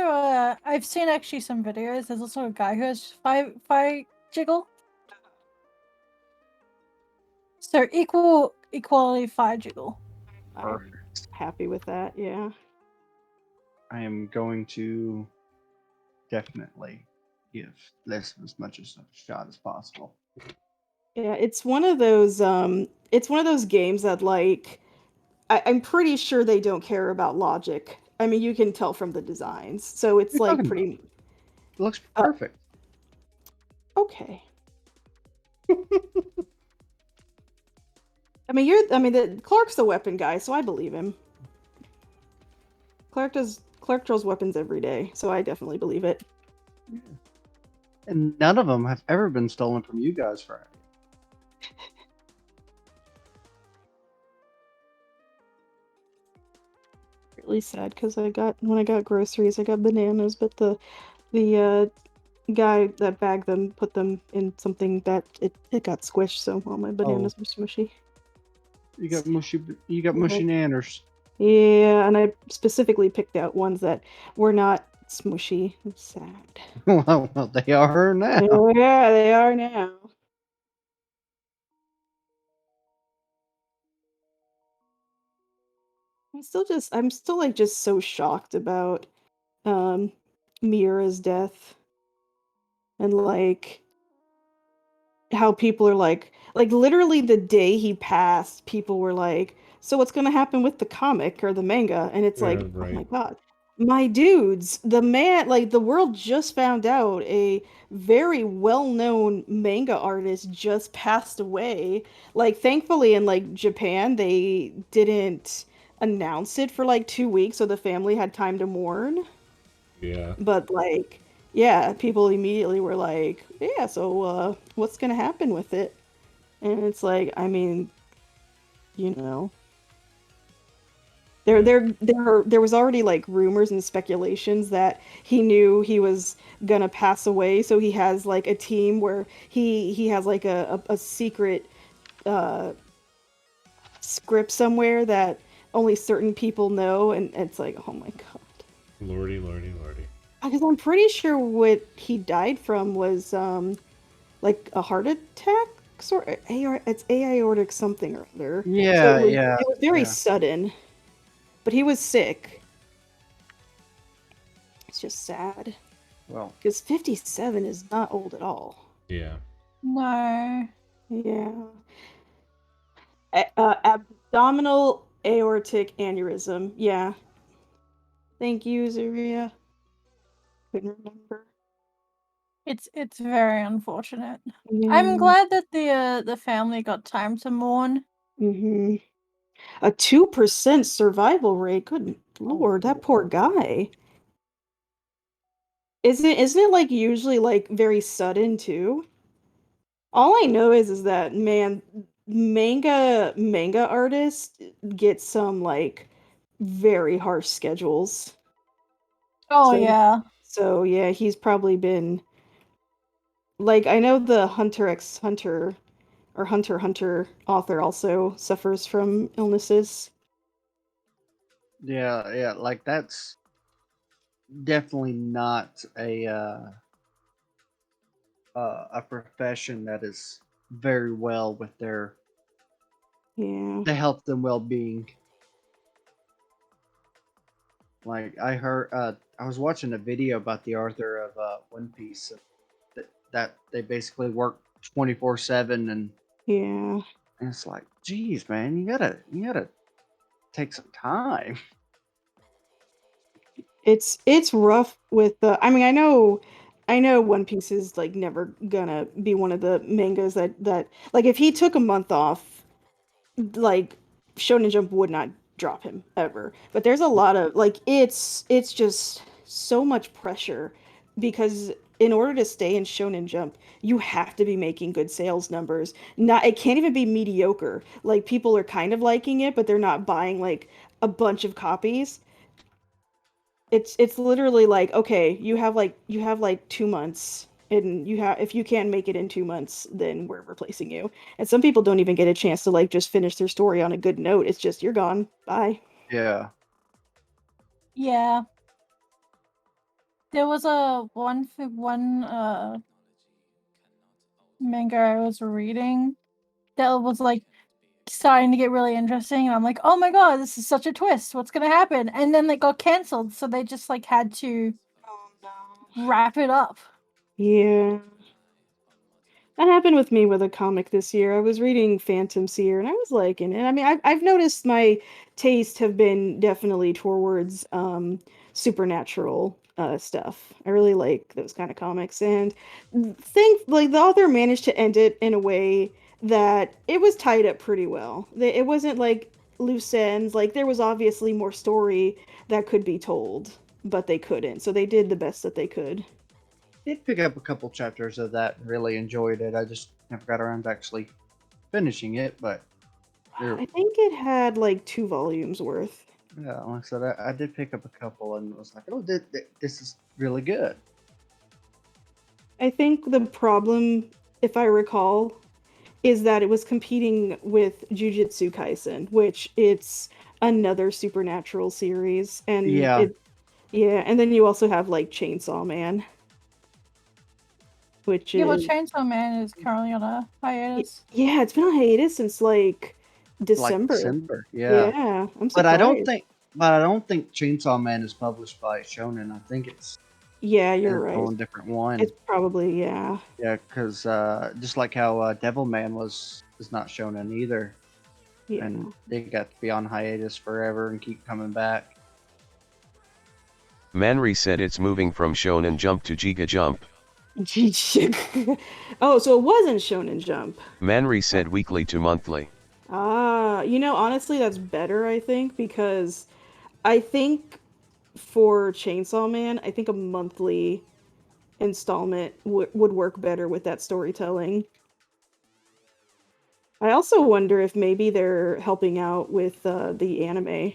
N: I've seen actually some videos. There's also a guy who has thigh jiggle. So equality thigh jiggle.
L: I'm happy with that. Yeah.
M: I am going to definitely give this as much as a shot as possible.
L: Yeah, it's one of those games that like I'm pretty sure they don't care about logic. I mean, you can tell from the designs. So it's like pretty
M: It looks perfect.
L: Okay. I mean Clark's the weapon guy, so I believe him. Clark draws weapons every day, so I definitely believe it.
M: And none of them have ever been stolen from you guys, Friday.
L: Really sad because when I got groceries, I got bananas, but the guy that bagged them put them in something that it got squished, so all my bananas were smushy.
M: You got mushy nanners.
L: Yeah, and I specifically picked out ones that were not smushy. It's sad.
M: Well, they are now.
L: Yeah, they are now. I'm still like just so shocked about Mira's death and like how people are like literally the day he passed, people were like, so what's gonna happen with the comic or the manga? And it's
A: Yeah,
L: like, oh my
A: right.
L: god. My dudes, the man, like the world just found out a very well-known manga artist just passed away. Like thankfully in like Japan, they didn't announce it for like 2 weeks, so the family had time to mourn.
A: Yeah.
L: But like, yeah, people immediately were like, yeah, so what's gonna happen with it? And it's like, I mean, you know,
A: Yeah.
L: there was already like rumors and speculations that he knew he was gonna pass away, so he has like a team where he has like a secret uh script somewhere that only certain people know, and it's like, oh my god.
A: Lordy, lordy, lordy.
L: Because I'm pretty sure what he died from was like a heart attack, sort of it's aortic something or other. So
M: Yeah, yeah,
L: it was very
M: yeah.
L: sudden, but he was sick. It's just sad.
M: Well,
L: Because 57 is not old at all.
A: Yeah.
N: No.
L: Yeah. Abdominal aortic aneurysm. Yeah. Thank you, Zaria. Couldn't remember.
N: It's very unfortunate. I'm
L: Yeah.
N: glad that the family got time to mourn.
L: Mm-hmm. A 2% survival rate. Good lord, that poor guy. Isn't it like usually like very sudden too? All I know is that man, manga artists get some like very harsh schedules.
N: Oh
L: So
N: yeah.
L: so yeah, he's probably been like I know the Hunter x Hunter or Hunter x Hunter author also suffers from illnesses.
M: yeah, yeah. Like that's definitely not a profession that is very well with
L: Yeah.
M: the health and well-being. Like I was watching a video about the author of One Piece that they basically work 24/7
L: Yeah.
M: and it's like, geez, man, you gotta take some time.
L: It's rough with the I know One Piece is like never gonna be one of the mangas that like if he took a month off, like Shonen Jump would not drop him ever. But there's a lot of like it's just so much pressure because in order to stay in Shonen Jump, you have to be making good sales numbers. Not it can't even be mediocre. Like people are kind of liking it, but they're not buying like a bunch of copies. It's literally like, okay, you have like 2 months and you have if you can't make it in 2 months, then we're replacing you. And some people don't even get a chance to like just finish their story on a good note. It's just you're gone. Bye.
M: Yeah.
N: Yeah. There was a one manga I was reading that was like starting to get really interesting, and I'm like, oh my god, this is such a twist. What's gonna happen? And then it got canceled, so they just like had to wrap it up.
L: Yeah. That happened with me with a comic this year. I was reading Phantom Seer and I was liking it. I mean, I've noticed my taste have been definitely towards supernatural stuff. I really like those kind of comics and think like the author managed to end it in a way that it was tied up pretty well. It wasn't like loose ends. Like there was obviously more story that could be told, but they couldn't. So they did the best that they could.
M: did pick up a couple chapters of that and really enjoyed it. I just never got around to actually finishing it, but
L: I think it had like 2 volumes worth.
M: yeah, like I said, I did pick up a couple and was like, oh, this is really good.
L: I think the problem, if I recall, is that it was competing with Jujutsu Kaisen, which it's another supernatural series, and
M: Yeah.
L: and then you also have like Chainsaw Man, which
N: Yeah, well,
L: is
N: Chainsaw Man is currently on a hiatus.
L: yeah, it's been on hiatus since like
M: Like
L: December.
M: December, yeah.
L: Yeah, I'm
M: But I don't
L: surprised.
M: think Chainsaw Man is published by Shonen. I think it's
L: Yeah, you're
M: its
L: right.
M: own different one.
L: It's probably, yeah.
M: Yeah, because just like how Devilman is not Shonen either,
L: Yeah.
M: and they got to be on hiatus forever and keep coming back.
O: Manri said it's moving from Shonen Jump to Giga Jump.
L: Oh, so it wasn't Shonen Jump.
O: Manri said weekly to monthly.
L: Honestly, that's better, I think, because I think for Chainsaw Man, I think a monthly installment would work better with that storytelling. I also wonder if maybe they're helping out with the anime.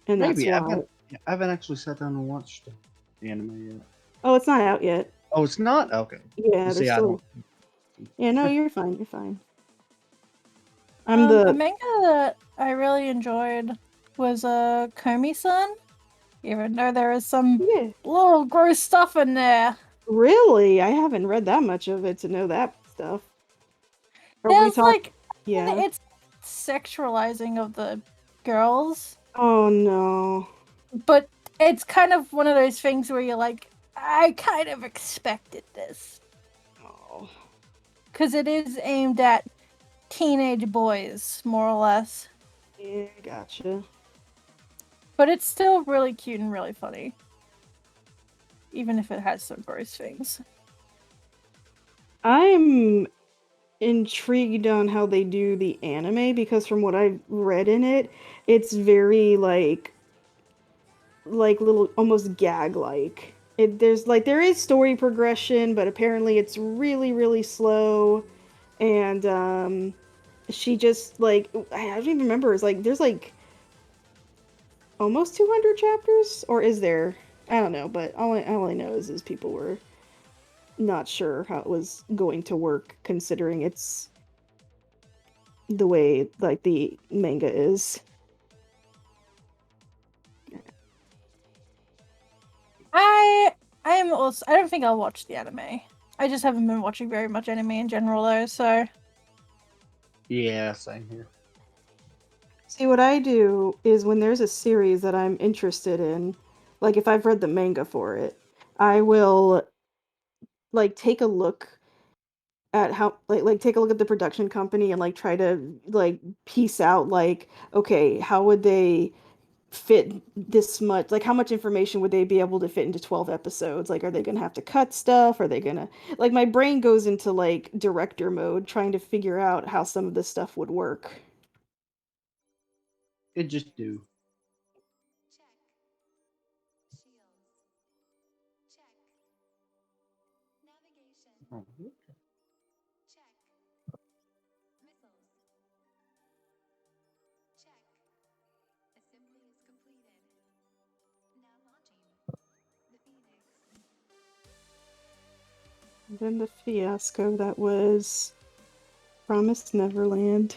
L: And
M: Maybe
L: that's why.
M: I haven't actually sat down and watched the anime yet.
L: Oh, it's not out yet.
M: Oh, it's not? Okay.
L: Yeah,
M: You
L: they're
M: see, I
L: still.
M: don't.
L: Yeah, no, you're fine. You're fine.
N: A manga that I really enjoyed was Komi-san, even though there is some little gross stuff in there.
L: Really? I haven't read that much of it to know that stuff.
N: It's like,
L: yeah,
N: it's sexualizing of the girls.
L: Oh no.
N: But it's kind of one of those things where you're like, I kind of expected this.
L: Oh.
N: Because it is aimed at teenage boys, more or less.
L: Yeah, gotcha.
N: But it's still really cute and really funny. Even if it has some gross things.
L: I'm intrigued on how they do the anime because from what I've read in it, it's very like little almost gag like. There is story progression, but apparently it's really really slow and she just like I don't even remember. It's like there's like almost 200 chapters, or is there? I don't know, but all I know is people were not sure how it was going to work, considering it's the way like the manga is.
N: I don't think I'll watch the anime. I just haven't been watching very much anime in general though, so.
M: Yeah, same here.
L: See, what I do is when there's a series that I'm interested in, like if I've read the manga for it, I will like take a look at how take a look at the production company and like try to like piece out like, okay, how would they fit this much, like how much information would they be able to fit into 12 episodes? Like, are they gonna have to cut stuff? Are they gonna like my brain goes into like director mode trying to figure out how some of this stuff would work.
M: It just do. Oh,
L: And then the fiasco that was Promised Neverland.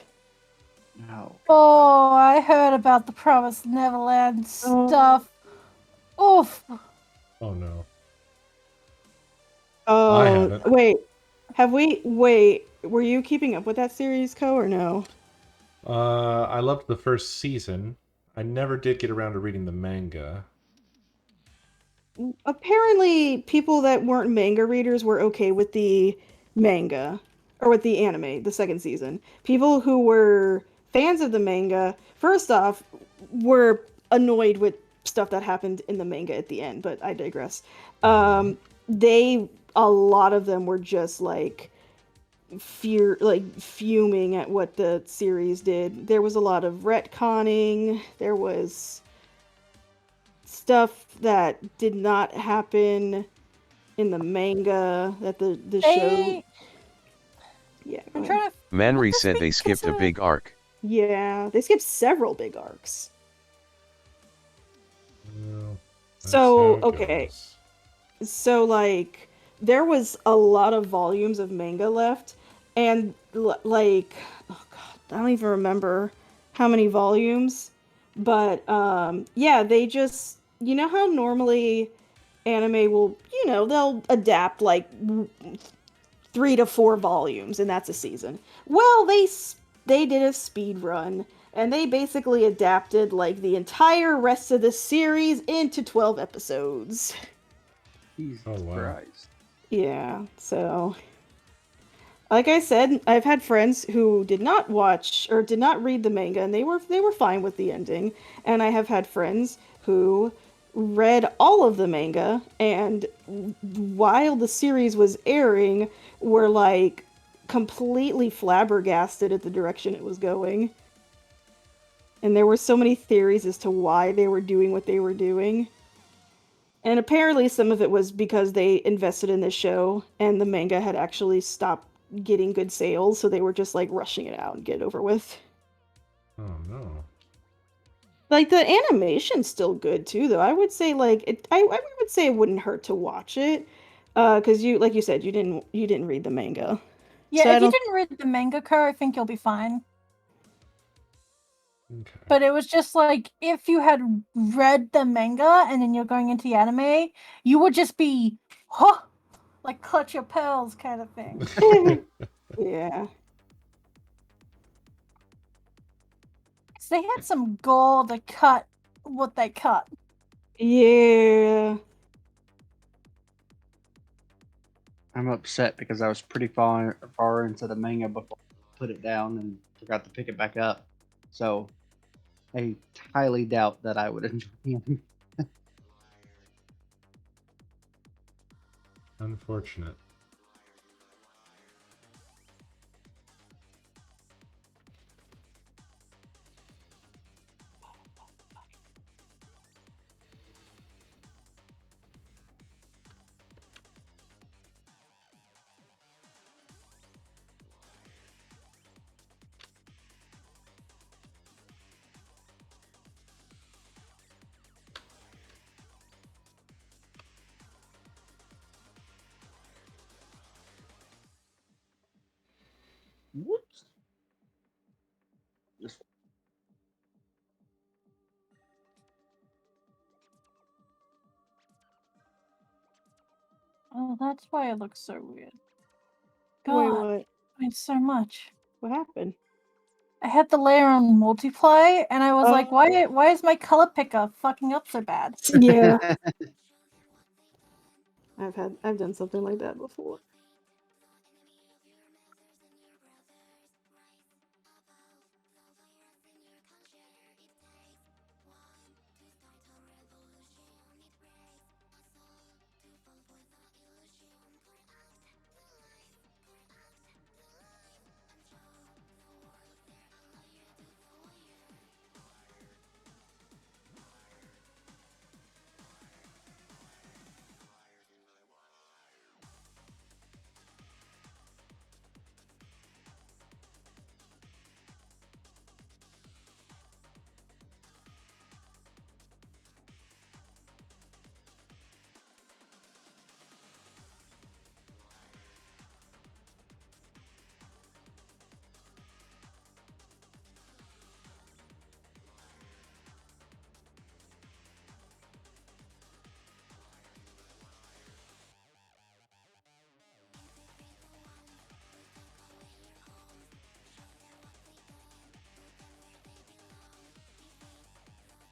M: No.
N: Oh, I heard about the Promised Neverland stuff. Oof.
A: Oh no.
L: Oh,
A: I haven't.
L: wait, were you keeping up with that series, Co, or no?
A: I loved the first season. I never did get around to reading the manga.
L: Apparently, people that weren't manga readers were okay with the manga, or with the anime, the second season. People who were fans of the manga, first off, were annoyed with stuff that happened in the manga at the end, but I digress. A lot of them were just like fuming at what the series did. There was a lot of retconning. There was stuff that did not happen. in the manga that the show. Yeah, go
N: I'm
L: ahead.
N: trying to.
O: Manri said they skipped a big arc.
L: Yeah, they skipped several big arcs.
A: Well,
L: So, okay. So, like, there was a lot of volumes of manga left, and, like, oh god, I don't even remember how many volumes, but, yeah, they just, you know how normally anime will, they'll adapt, like, 3 to 4 volumes, and that's a season. Well, they did a speed run, and they basically adapted, like, the entire rest of the series into 12 episodes.
M: Jesus Christ.
L: Yeah, so like I said, I've had friends who did not watch or did not read the manga and they were fine with the ending, and I have had friends who read all of the manga and while the series was airing were like completely flabbergasted at the direction it was going. And there were so many theories as to why they were doing what they were doing. And apparently some of it was because they invested in this show and the manga had actually stopped getting good sales, so they were just like rushing it out and get it over with.
A: Oh no.
L: Like the animation's still good too though. I would say like I would say it wouldn't hurt to watch it. Cuz you like you said you didn't read the manga.
N: Yeah,
L: So
N: if you didn't read the manga, I think you'll be fine.
A: Okay.
N: But it was just like if you had read the manga and then you're going into the anime, you would just be, huh, like clutch your pearls kind of thing.
L: Yeah.
N: So they had some gore to cut what they cut.
L: Yeah.
M: I'm upset because I was pretty far into the manga before I put it down and forgot to pick it back up. So I highly doubt that I would enjoy it.
A: Unfortunate.
M: Whoops. Just
N: Oh, that's why it looks so weird.
L: Wait,
N: God,
L: what?
N: it's so much.
L: What happened?
N: I had the layer on multiply, and I was like,
L: Oh.
N: why is my color picker fucking up so bad?
L: Yeah. I've done something like that before.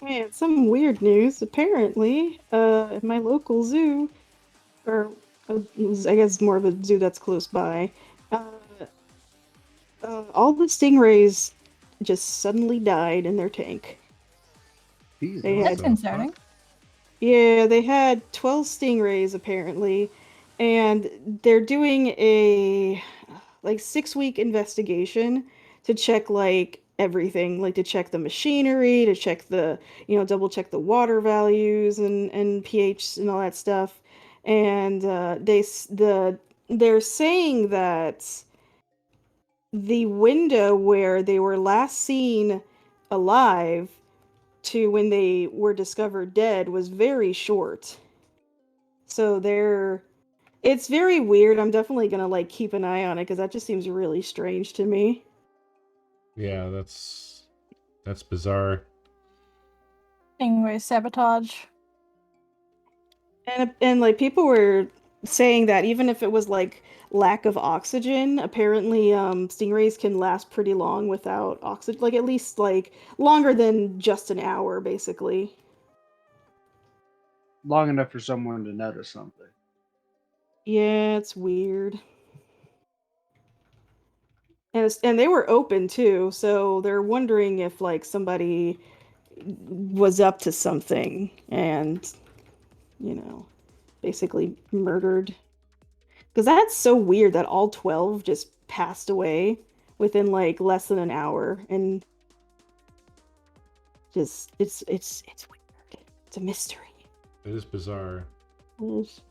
L: Man, some weird news. Apparently, at my local zoo, or I guess more of a zoo that's close by, uh, all the stingrays just suddenly died in their tank. They
N: That's
L: had,
N: concerning.
L: yeah, they had 12 stingrays apparently, and they're doing a like 6-week investigation to check like everything, like to check the machinery, to check the, double check the water values and pH and all that stuff. and they're saying that the window where they were last seen alive to when they were discovered dead was very short. So it's very weird. I'm definitely gonna like keep an eye on it because that just seems really strange to me.
A: Yeah, that's bizarre.
N: Stingray sabotage.
L: And like people were saying that even if it was like lack of oxygen, apparently stingrays can last pretty long without oxygen, like at least like longer than just an hour, basically.
M: Long enough for someone to notice something.
L: Yeah, it's weird. And they were open too, so they're wondering if like somebody was up to something and, you know, basically murdered. Because that's so weird that all 12 just passed away within like less than an hour, and just it's weird. It's a mystery.
A: It is bizarre.
L: Yes.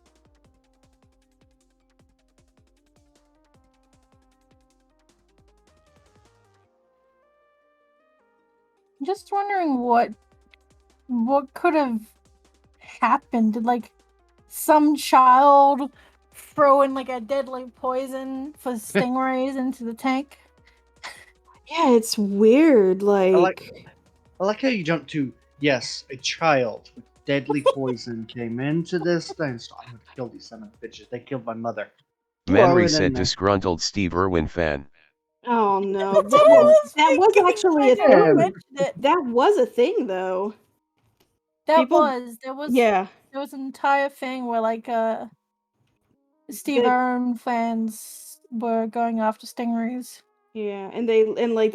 N: I'm just wondering what could have happened. Did like some child throw in like a deadly poison for stingrays into the tank?
L: Yeah, it's weird.
M: I
L: Like
M: like how you jumped to yes, a child with deadly poison came into this thing. So I'm gonna kill these son of bitches. They killed my mother.
O: Manry said disgruntled Steve Irwin fan.
L: oh no,
N: That's what I was
L: that was
N: thinking.
L: actually
N: I
L: a
N: never
L: thing.
N: mentioned it.
L: That was a thing though.
N: There
L: People,
N: was
L: yeah,
N: an entire thing where like Steve
L: that
N: Irwin fans were going after stingrays.
L: yeah, and they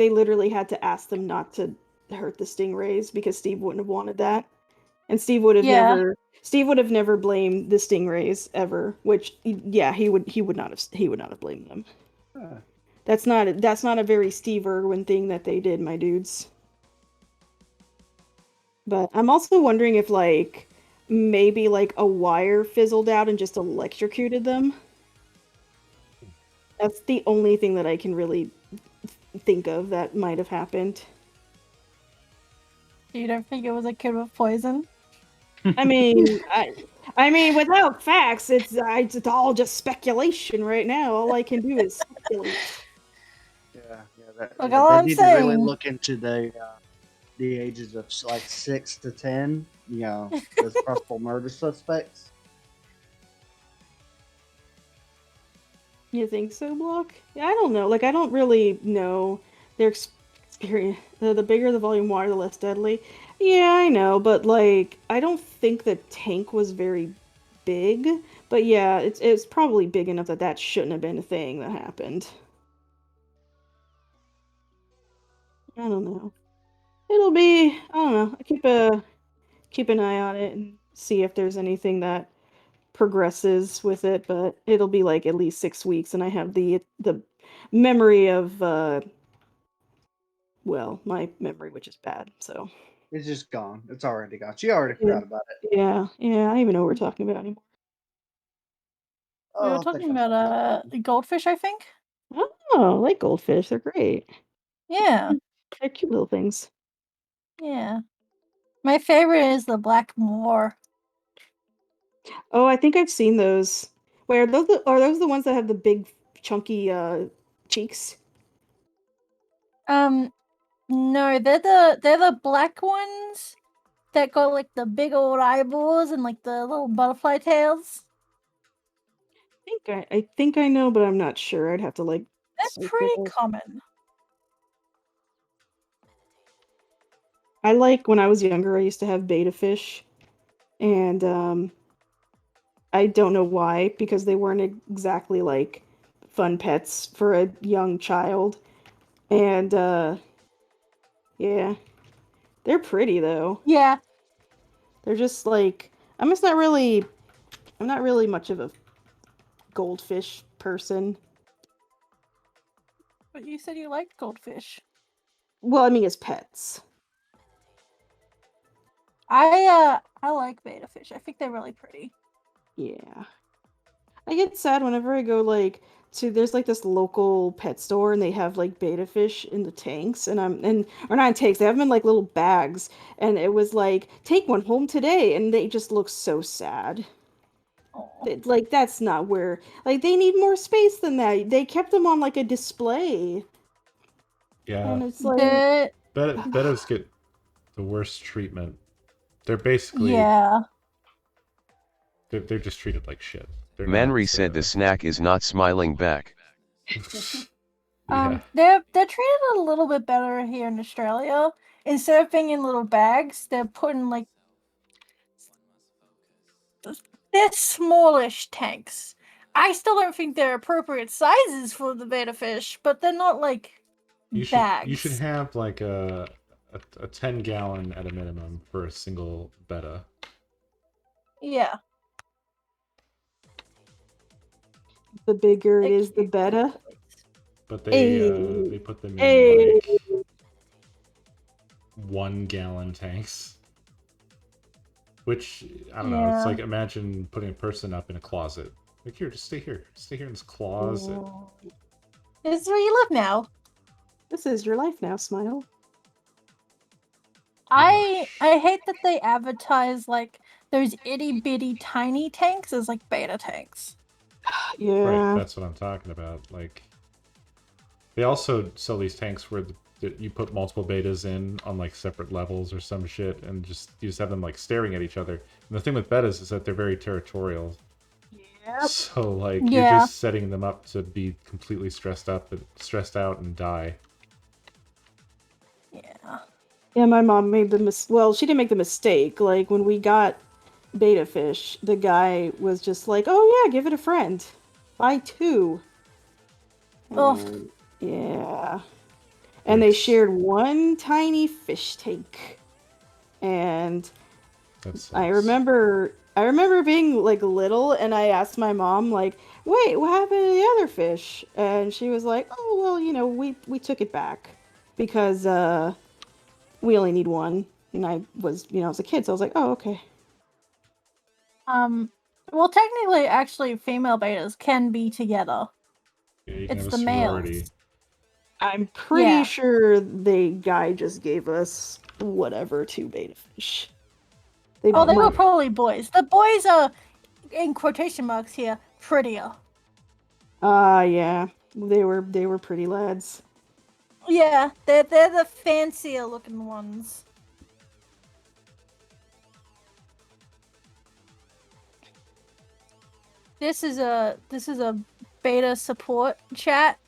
L: literally had to ask them not to hurt the stingrays because Steve wouldn't have wanted that. And
N: Yeah.
L: Steve would have never blamed the stingrays ever, which yeah, he would not have blamed them.
M: Huh.
L: That's not a very Steve Irwin thing that they did, my dudes. But I'm also wondering if like maybe like a wire fizzled out and just electrocuted them. That's the only thing that I can really think of that might have happened.
N: You don't think it was a kid with poison?
L: I mean, I mean, without facts, it's all just speculation right now. All I can do is speculate.
M: Yeah.
N: Look,
M: Yeah,
N: all
M: they
N: I'm
M: need to really
N: saying.
M: look into the ages of like 6 to 10. You know, those possible murder suspects.
L: You think so, Block? Yeah, I don't know. Like, I don't really know their experience. The bigger the volume water, the less deadly. Yeah, I know, but like, I don't think the tank was very big. But yeah, it's probably big enough that that shouldn't have been a thing that happened. I don't know. It'll be. I don't know. I keep an eye on it and see if there's anything that progresses with it. But it'll be like at least 6 weeks, and I have the memory of well, my memory, which is bad. So
M: It's just gone. It's already gone. She already
L: yeah,
M: forgot about it.
L: yeah, yeah. I don't even know what we're talking about anymore.
N: We were
M: Oh, I think
N: talking
M: I'm
N: about the goldfish, I think.
L: Oh, I like goldfish. They're great.
N: Yeah.
L: They're cute little things.
N: Yeah. My favorite is the black moor.
L: Oh, I think I've seen those. Wait, are those the ones that have the big chunky cheeks?
N: No, they're the black ones that got like the big old eyeballs and like the little butterfly tails.
L: I think I know, but I'm not sure. I'd have to like
N: They're
L: search it
N: pretty
L: up.
N: common.
L: I like when I was younger, I used to have beta fish, and I don't know why because they weren't exactly like fun pets for a young child. And yeah, they're pretty though.
N: Yeah.
L: They're just like I'm not really much of a goldfish person.
N: But you said you liked goldfish.
L: Well, I mean as pets.
N: I like betta fish. I think they're really pretty.
L: Yeah. I get sad whenever I go like to there's like this local pet store and they have like beta fish in the tanks or not in tanks, they have them in like little bags and it was like take one home today and they just look so sad. Like that's not where like they need more space than that. They kept them on like a display.
A: Yeah.
L: And it's like
A: Bettas get the worst treatment. They're basically
N: Yeah.
A: they're just treated like shit. They're
O: Manri said the snack is not smiling back.
A: Yeah.
N: They're treated a little bit better here in Australia. Instead of being in little bags, they're put in like they're smallish tanks. I still don't think they're appropriate sizes for the beta fish, but they're not like bags.
A: You should have like a 10-gallon at a minimum for a single betta.
N: Yeah.
L: The bigger it is, the better.
A: But they put them in like 1-gallon tanks. Which I don't know. It's like imagine putting a person up in a closet. Like here, just stay here. Stay here in this closet.
N: This is where you live now.
L: This is your life now, Smile.
N: I hate that they advertise like those itty bitty tiny tanks as like beta tanks.
L: Yeah.
A: Right, that's what I'm talking about. Like, they also sell these tanks where you put multiple betas in on like separate levels or some shit, and you just have them like staring at each other. And the thing with betas is that they're very territorial.
L: Yep.
A: So like you're just setting them up to be completely stressed out and die.
N: Yeah.
L: Yeah, my mom made well, she didn't make the mistake. Like when we got beta fish, the guy was just like, "Oh yeah, give it a friend. Buy 2." And, yeah. And they shared one tiny fish tank. And I remember being like little and I asked my mom like, "Wait, what happened to the other fish?" And she was like, "Oh, well, we took it back because we only need one." And I was a kid, so I was like, "Oh, okay."
N: Well, technically, actually, female betas can be together.
A: Yeah, you can
N: It's
A: have
N: the
A: a sorority.
N: males.
L: I'm pretty sure the guy just gave us whatever 2 beta fish.
N: They were probably boys. The boys are, in quotation marks here, prettier.
L: Yeah. They were pretty lads.
N: Yeah, they're the fancier looking ones. This is a beta support chat.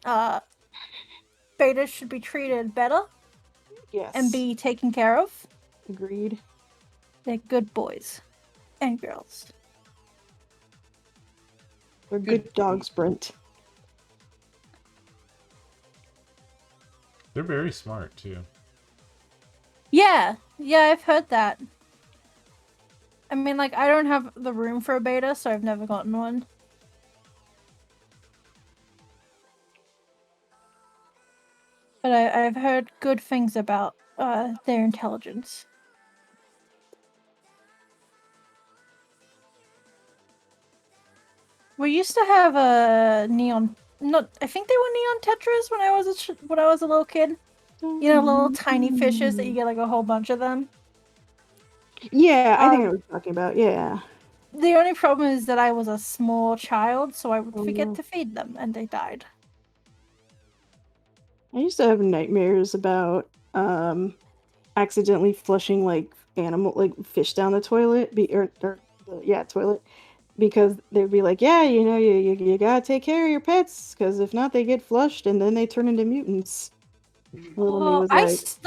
N: Betas should be treated better.
L: Yes.
N: And be taken care of.
L: Agreed.
N: They're good boys and girls.
L: They're good dogs, Brent.
A: They're very smart too.
N: Yeah, I've heard that. I mean, like, I don't have the room for a beta, so I've never gotten one. But I've heard good things about their intelligence. We used to have a neon. I think they were neon tetras when I was a little kid. You know, little tiny fishes that you get like a whole bunch of them.
L: Yeah, I think I was talking about. Yeah.
N: The only problem is that I was a small child, so I would forget to feed them, and they died.
L: I used to have nightmares about accidentally flushing like fish down the toilet, toilet, because they'd be like, "Yeah, you gotta take care of your pets, because if not, they get flushed and then they turn into mutants." Little me was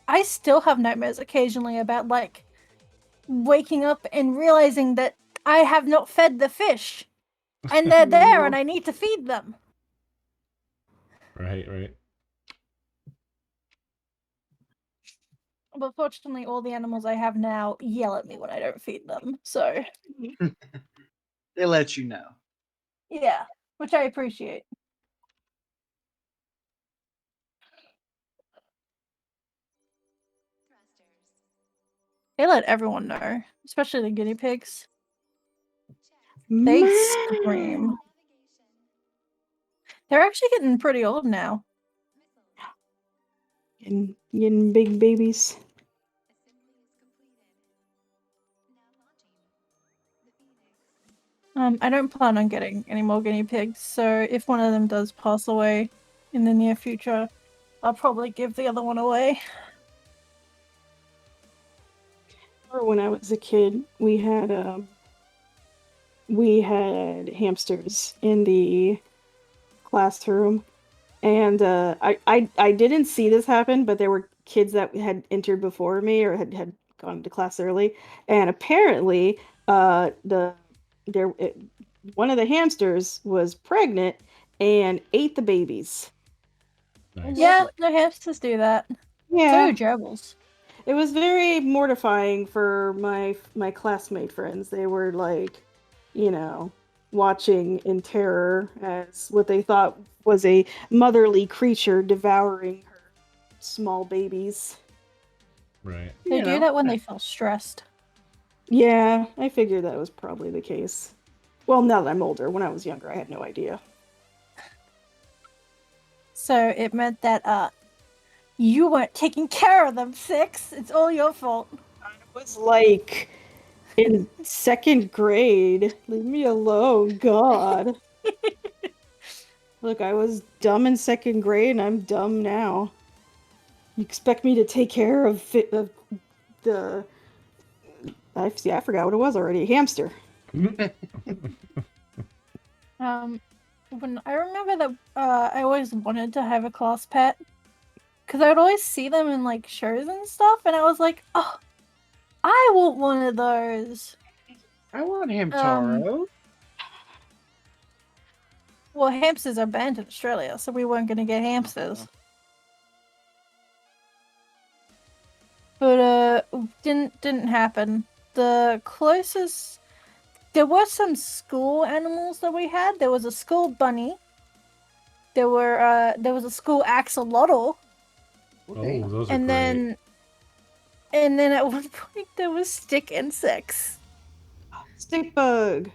N: I still have nightmares occasionally about like waking up and realizing that I have not fed the fish, and they're there, and I need to feed them.
A: Right.
N: But fortunately, all the animals I have now yell at me when I don't feed them, so...
M: They let you know.
N: Yeah, which I appreciate. They let everyone know, especially the guinea pigs. They scream. They're actually getting pretty old now.
L: Getting big babies.
N: I don't plan on getting any more guinea pigs, so if one of them does pass away in the near future, I'll probably give the other one away.
L: Or when I was a kid, we had hamsters in the classroom, and I didn't see this happen, but there were kids that had entered before me or had gone to class early, and apparently one of the hamsters was pregnant and ate the babies.
A: Nice.
N: Yeah, the hamsters do that.
L: Yeah.
N: So do gerbils.
L: It was very mortifying for my classmate friends. They were like, watching in terror as what they thought was a motherly creature devouring her small babies.
A: Right.
N: They do that when they feel stressed.
L: Yeah, I figured that was probably the case. Well, now that I'm older, when I was younger, I had no idea.
N: So it meant that you weren't taking care of them, Six. It's all your fault.
L: I was like in 2nd grade. Leave me alone, God. Look, I was dumb in 2nd grade, and I'm dumb now. You expect me to take care of the... I forgot what it was already. Hamster.
N: When I remember that I always wanted to have a class pet. Because I would always see them in, like, shows and stuff, and I was like, oh, I want one of those.
M: I want Hamtaro.
N: Well, hamsters are banned in Australia, so we weren't going to get hamsters. But didn't happen. The closest, there were some school animals that we had. There was a school bunny. There was a school axolotl.
A: Okay. Oh, those are
N: and
A: great.
N: then at one point there was stick insects.
L: Stick bug.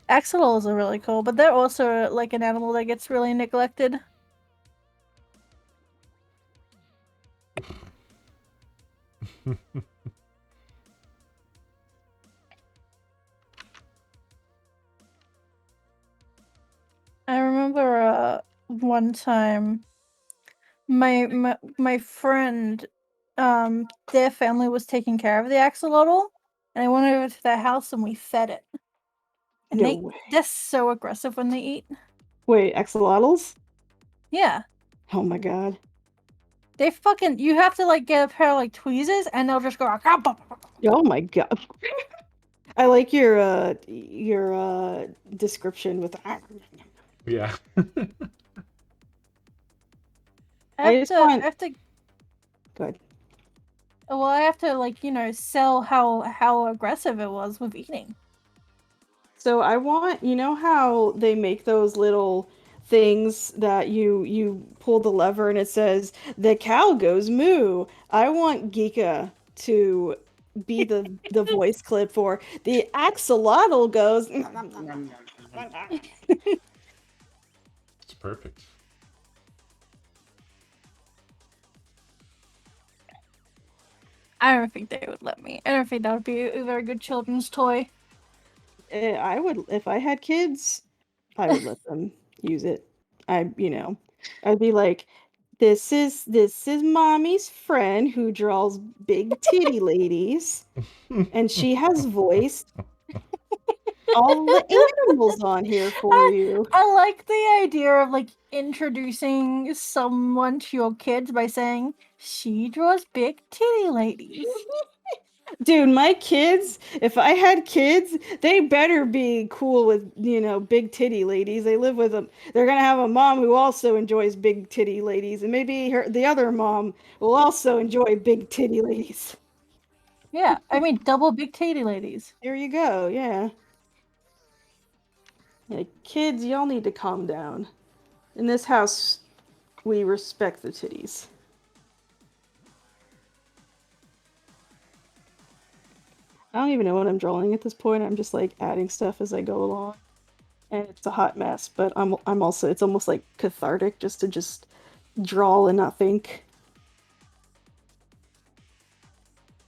N: Axolotls are really cool, but they're also like an animal that gets really neglected. I remember one time my friend their family was taking care of the axolotl, and I went over to their house and we fed it. And they're so aggressive when they eat.
L: Wait, axolotls?
N: Yeah.
L: Oh my god.
N: They fucking, you have to like get a pair of like tweezers and they'll just go like,
L: oh my god. I like your description with
A: yeah.
N: I have to
L: go ahead.
N: Well, I have to like, sell how aggressive it was with eating.
L: So I want, how they make those little things that you pull the lever and it says the cow goes moo. I want Geeka to be the voice clip for the axolotl goes.
A: It's perfect.
N: I don't think they would let me. I don't think that would be a very good children's toy.
L: I would, if I had kids, I would let them use it. I'd be like, this is mommy's friend who draws big titty ladies, and she has voiced all the animals on here for you.
N: I like the idea of like introducing someone to your kids by saying she draws big titty ladies.
L: Dude, my kids, if I had kids, they better be cool with, big titty ladies. They live with them. They're going to have a mom who also enjoys big titty ladies. And maybe the other mom will also enjoy big titty ladies.
N: Yeah, I mean, double big titty ladies.
L: There you go, yeah. Like, kids, y'all need to calm down. In this house, we respect the titties. I don't even know what I'm drawing at this point. I'm just like adding stuff as I go along, and it's a hot mess. But I'm also it's almost like cathartic just to draw and not think.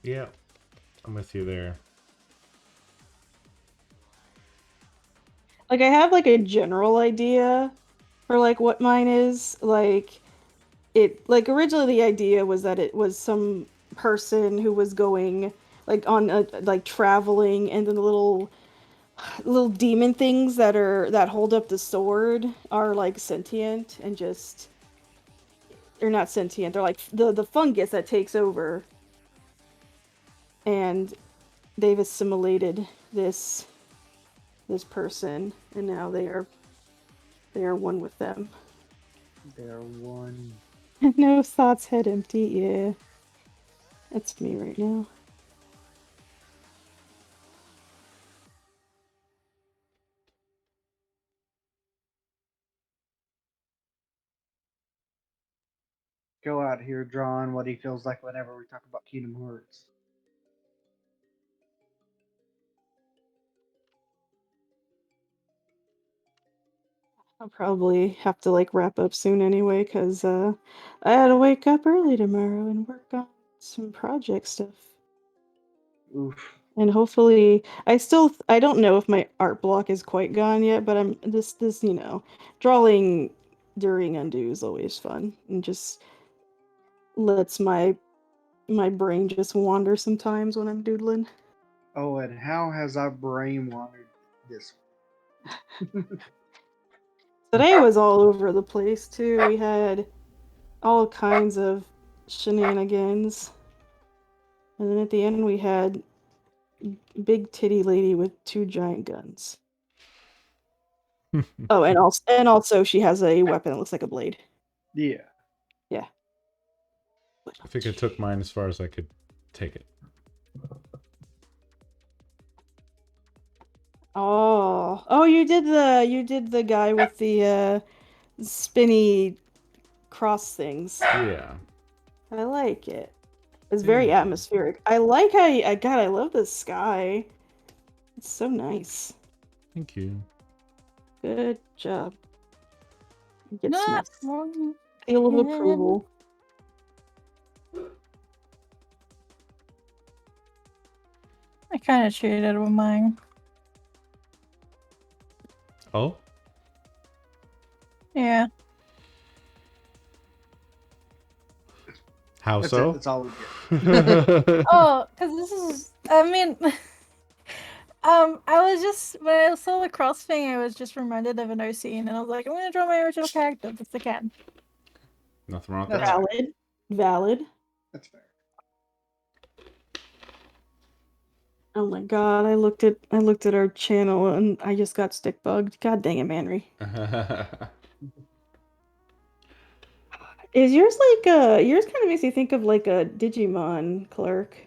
A: Yeah, I'm with you there.
L: Like I have like a general idea for like what mine is. Like originally the idea was that it was some person who was going like on a like traveling, and then the little demon things that hold up the sword are like sentient and just they're not sentient. They're like the fungus that takes over, and they've assimilated this person, and now they are one with them.
M: They're one.
L: No thoughts, head empty. Yeah, that's me right now.
M: Go out here drawing what he feels like whenever we talk about Kingdom Hearts.
L: I'll probably have to like wrap up soon anyway, because I had to wake up early tomorrow and work on some project stuff.
M: Oof.
L: And hopefully, I don't know if my art block is quite gone yet, but I'm this drawing during undo is always fun and just lets my brain just wander sometimes when I'm doodling.
M: Oh, and how has our brain wandered this?
L: Today was all over the place too. We had all kinds of shenanigans. And then at the end we had big titty lady with 2 giant guns. Oh, and also she has a weapon that looks like a blade.
M: Yeah.
L: Yeah.
A: I think I took mine as far as I could take it.
L: Oh, you did the guy with the spinny cross things.
A: Yeah.
L: I like it. It's very atmospheric. I like how I love the sky. It's so nice.
A: Thank you.
L: Good job. Get
N: Not
L: some seal of approval.
N: I kind of cheated with mine.
A: Oh?
N: Yeah.
A: How
M: That's
A: so?
M: it. That's all we get.
N: Oh, because this is. I mean, I was just when I saw the cross thing, I was just reminded of an OC, and I was like, I'm gonna draw my original character if I can.
A: Nothing wrong with
M: That's
A: that.
L: Valid.
M: That's fair.
L: Oh my god, I looked at our channel and I just got stick bugged. God dang it, Manry. Is yours like yours kind of makes me think of like a Digimon clerk.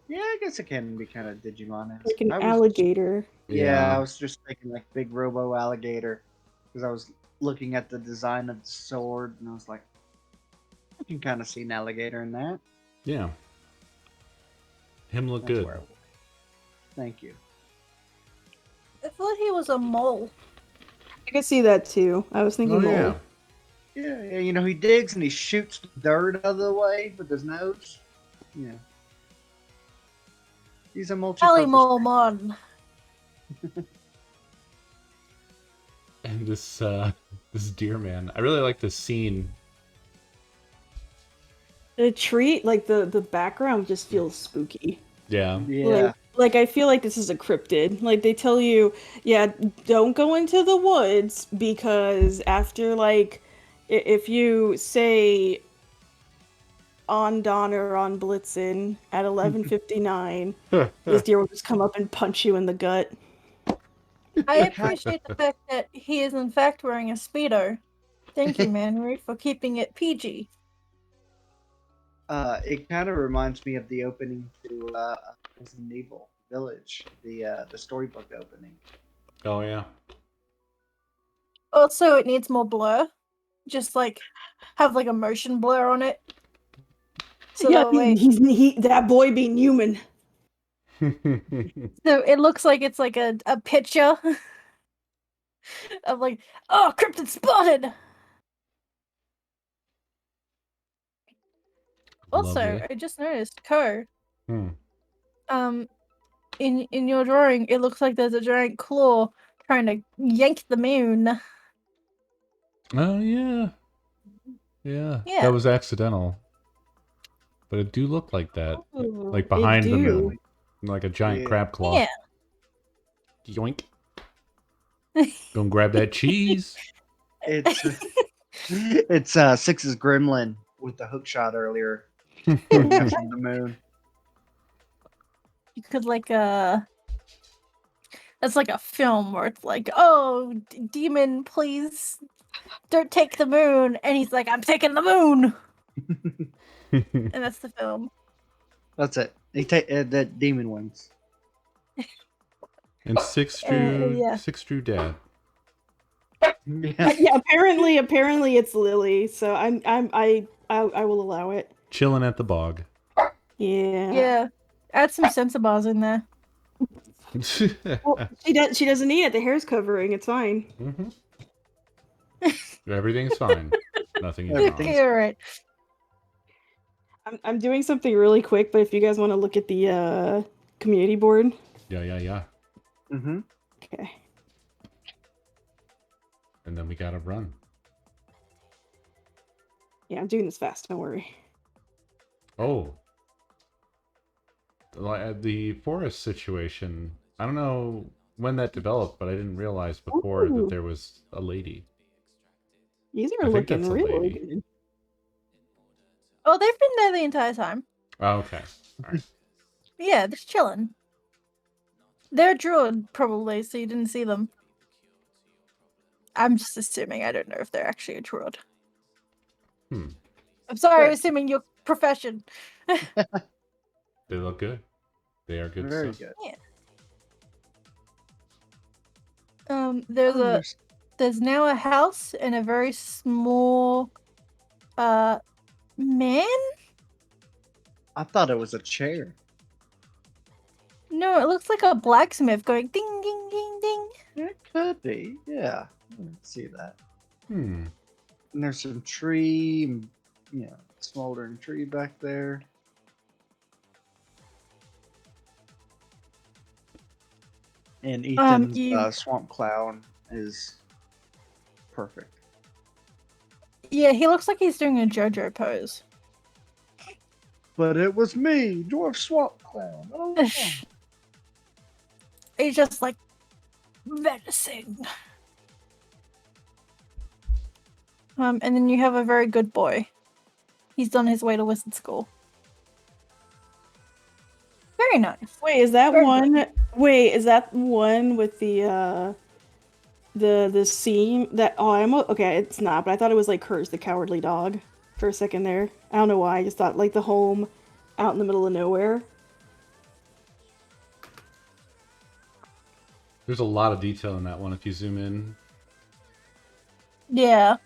M: Yeah, I guess it can be kind of Digimon.
L: Like an alligator.
M: Yeah, I was just thinking like big robo alligator because I was looking at the design of the sword and I was like, I can kind of see an alligator in that.
A: Yeah. Him look good.
M: Thank you.
N: I thought he was a mole.
L: I could see that too. I was thinking mole.
A: Yeah.
M: Yeah, you know, he digs and he shoots dirt out of the way with his nose. Yeah. He's a multi-purpose.
N: Mon.
A: And this deer man. I really like this scene.
L: The tree, like the background just feels spooky.
A: Yeah.
M: Yeah.
L: Like I feel like this is a cryptid. Like they tell you, yeah, don't go into the woods because after like if you say on Donner on Blitzen at 11:59, this deer will just come up and punch you in the gut.
N: I appreciate the fact that he is in fact wearing a Speedo. Thank you, Manry, for keeping it PG.
M: It kind of reminds me of the opening to Resident Evil Village, the storybook opening.
A: Oh yeah.
N: Also, it needs more blur. Just like have like a motion blur on it. So
L: yeah,
N: that way,
L: that boy being human.
N: So it looks like it's like a picture of like, oh, cryptid spotted. Also,
A: Lovely.
N: I just noticed, Co.
A: Hmm.
N: In your drawing, it looks like there's a giant claw trying to yank the moon.
A: Oh yeah. Yeah.
N: Yeah.
A: That was accidental. But it do look like that. Like
L: It
A: behind the
L: do.
A: moon. Like a giant crab claw.
N: Yeah.
A: Yoink. Gonna grab that cheese.
M: It's Six's gremlin with the hook shot earlier. From the moon.
N: You could like that's like a film where it's like, oh, demon, please don't take the moon, and he's like, I'm taking the moon, and that's the film.
M: That's it. He take that demon wins.
A: And Six drew
N: yeah.
A: Six drew dad.
L: Yeah, apparently it's Lily, so I will allow it.
A: Chilling at the bog.
L: Yeah.
N: Yeah. Add some sensor in there.
L: Well, she doesn't need it. The hair's covering. It's fine.
A: Everything's fine. Nothing is wrong.
N: Okay, all right.
L: I'm doing something really quick, but if you guys want to look at the community board.
A: Yeah.
M: Mm-hmm.
L: Okay.
A: And then we gotta run.
L: Yeah, I'm doing this fast. Don't worry.
A: Oh. The forest situation. I don't know when that developed, but I didn't realize before that there was a lady.
L: These
A: I
L: are
A: think
L: looking
A: that's a
L: really
A: lady.
L: good.
N: Oh, they've been there the entire time.
A: Oh, okay. All right.
N: Yeah, they're just chilling. They're a druid, probably, so you didn't see them. I'm just assuming. I don't know if they're actually a druid. I'm sorry, assuming your profession.
A: They look good. They are good
M: Very
A: stuff.
M: good.
N: Yeah. There's now a house and a very small man?
M: I thought it was a chair.
N: No, it looks like a blacksmith going ding ding ding ding.
M: It could be, yeah. Let's see that.
A: Hmm.
M: And there's some tree, smoldering tree back there. And Ethan's swamp clown is perfect.
N: Yeah, he looks like he's doing a JoJo pose.
M: But it was me, dwarf swamp clown. Oh.
N: He's just like menacing. And then you have a very good boy. He's on his way to wizard school. Very nice.
L: Wait, is that
N: Very
L: one?
N: good.
L: Wait, is that one with the scene that? Oh, okay. It's not, but I thought it was like Curse the Cowardly Dog for a second there. I don't know why. I just thought like the home out in the middle of nowhere.
A: There's a lot of detail in that one if you zoom in.
N: Yeah.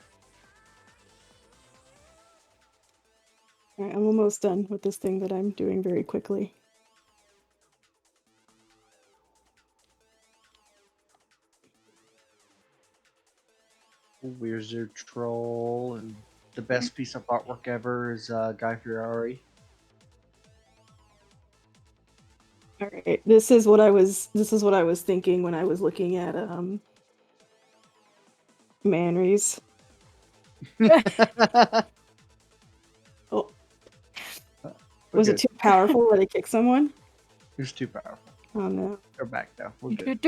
L: All right, I'm almost done with this thing that I'm doing very quickly.
M: Wizard Troll, and the best piece of artwork ever is Guy Fieri.
L: All right, this is what I was thinking when I was looking at Manry's. Oh, was it too powerful that I kicked someone?
M: It was too powerful.
L: Oh no!
M: They're back though. We're good.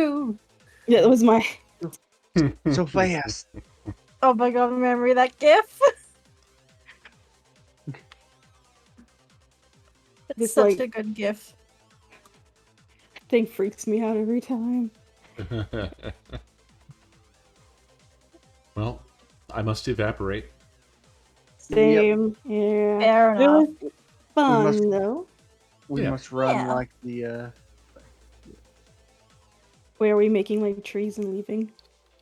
L: Yeah, that was my.
M: So fast.
N: Oh my god, remember that gif? It's
L: This,
N: such
L: like-
N: a good gif.
L: Thing freaks me out every time.
A: Well, I must evaporate.
L: Same. Yeah.
N: Fair
L: It
N: enough.
L: was fun though.
M: We
A: Yeah.
M: must run
N: Yeah.
M: like the
L: Wait, are we making like trees and leaving?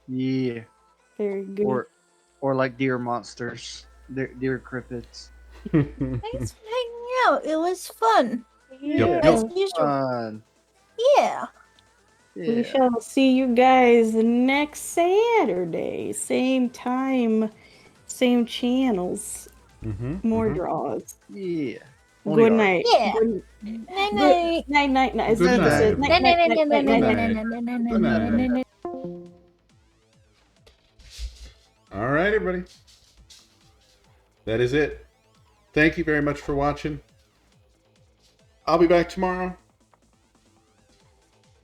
M: yeah,
L: Very good.
M: or like deer monsters, deer cryptids.
N: Thanks for hanging out. It was fun.
A: Yep.
N: As usual.
M: Fun.
N: Yeah.
L: We shall see you guys next Saturday. Same time, same channels. More draws.
M: Yeah.
L: Good night.
N: Yeah.
L: Good
N: Night
L: night. Night night night. As
F: Good
L: Nina
F: night,
L: says,
F: everybody.
L: night night night night night night.
F: Good night. All right, everybody. That is it. Thank you very much for watching. I'll be back tomorrow.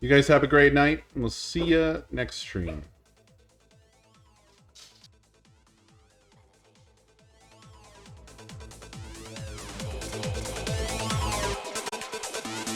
F: You guys have a great night, and we'll see you next stream.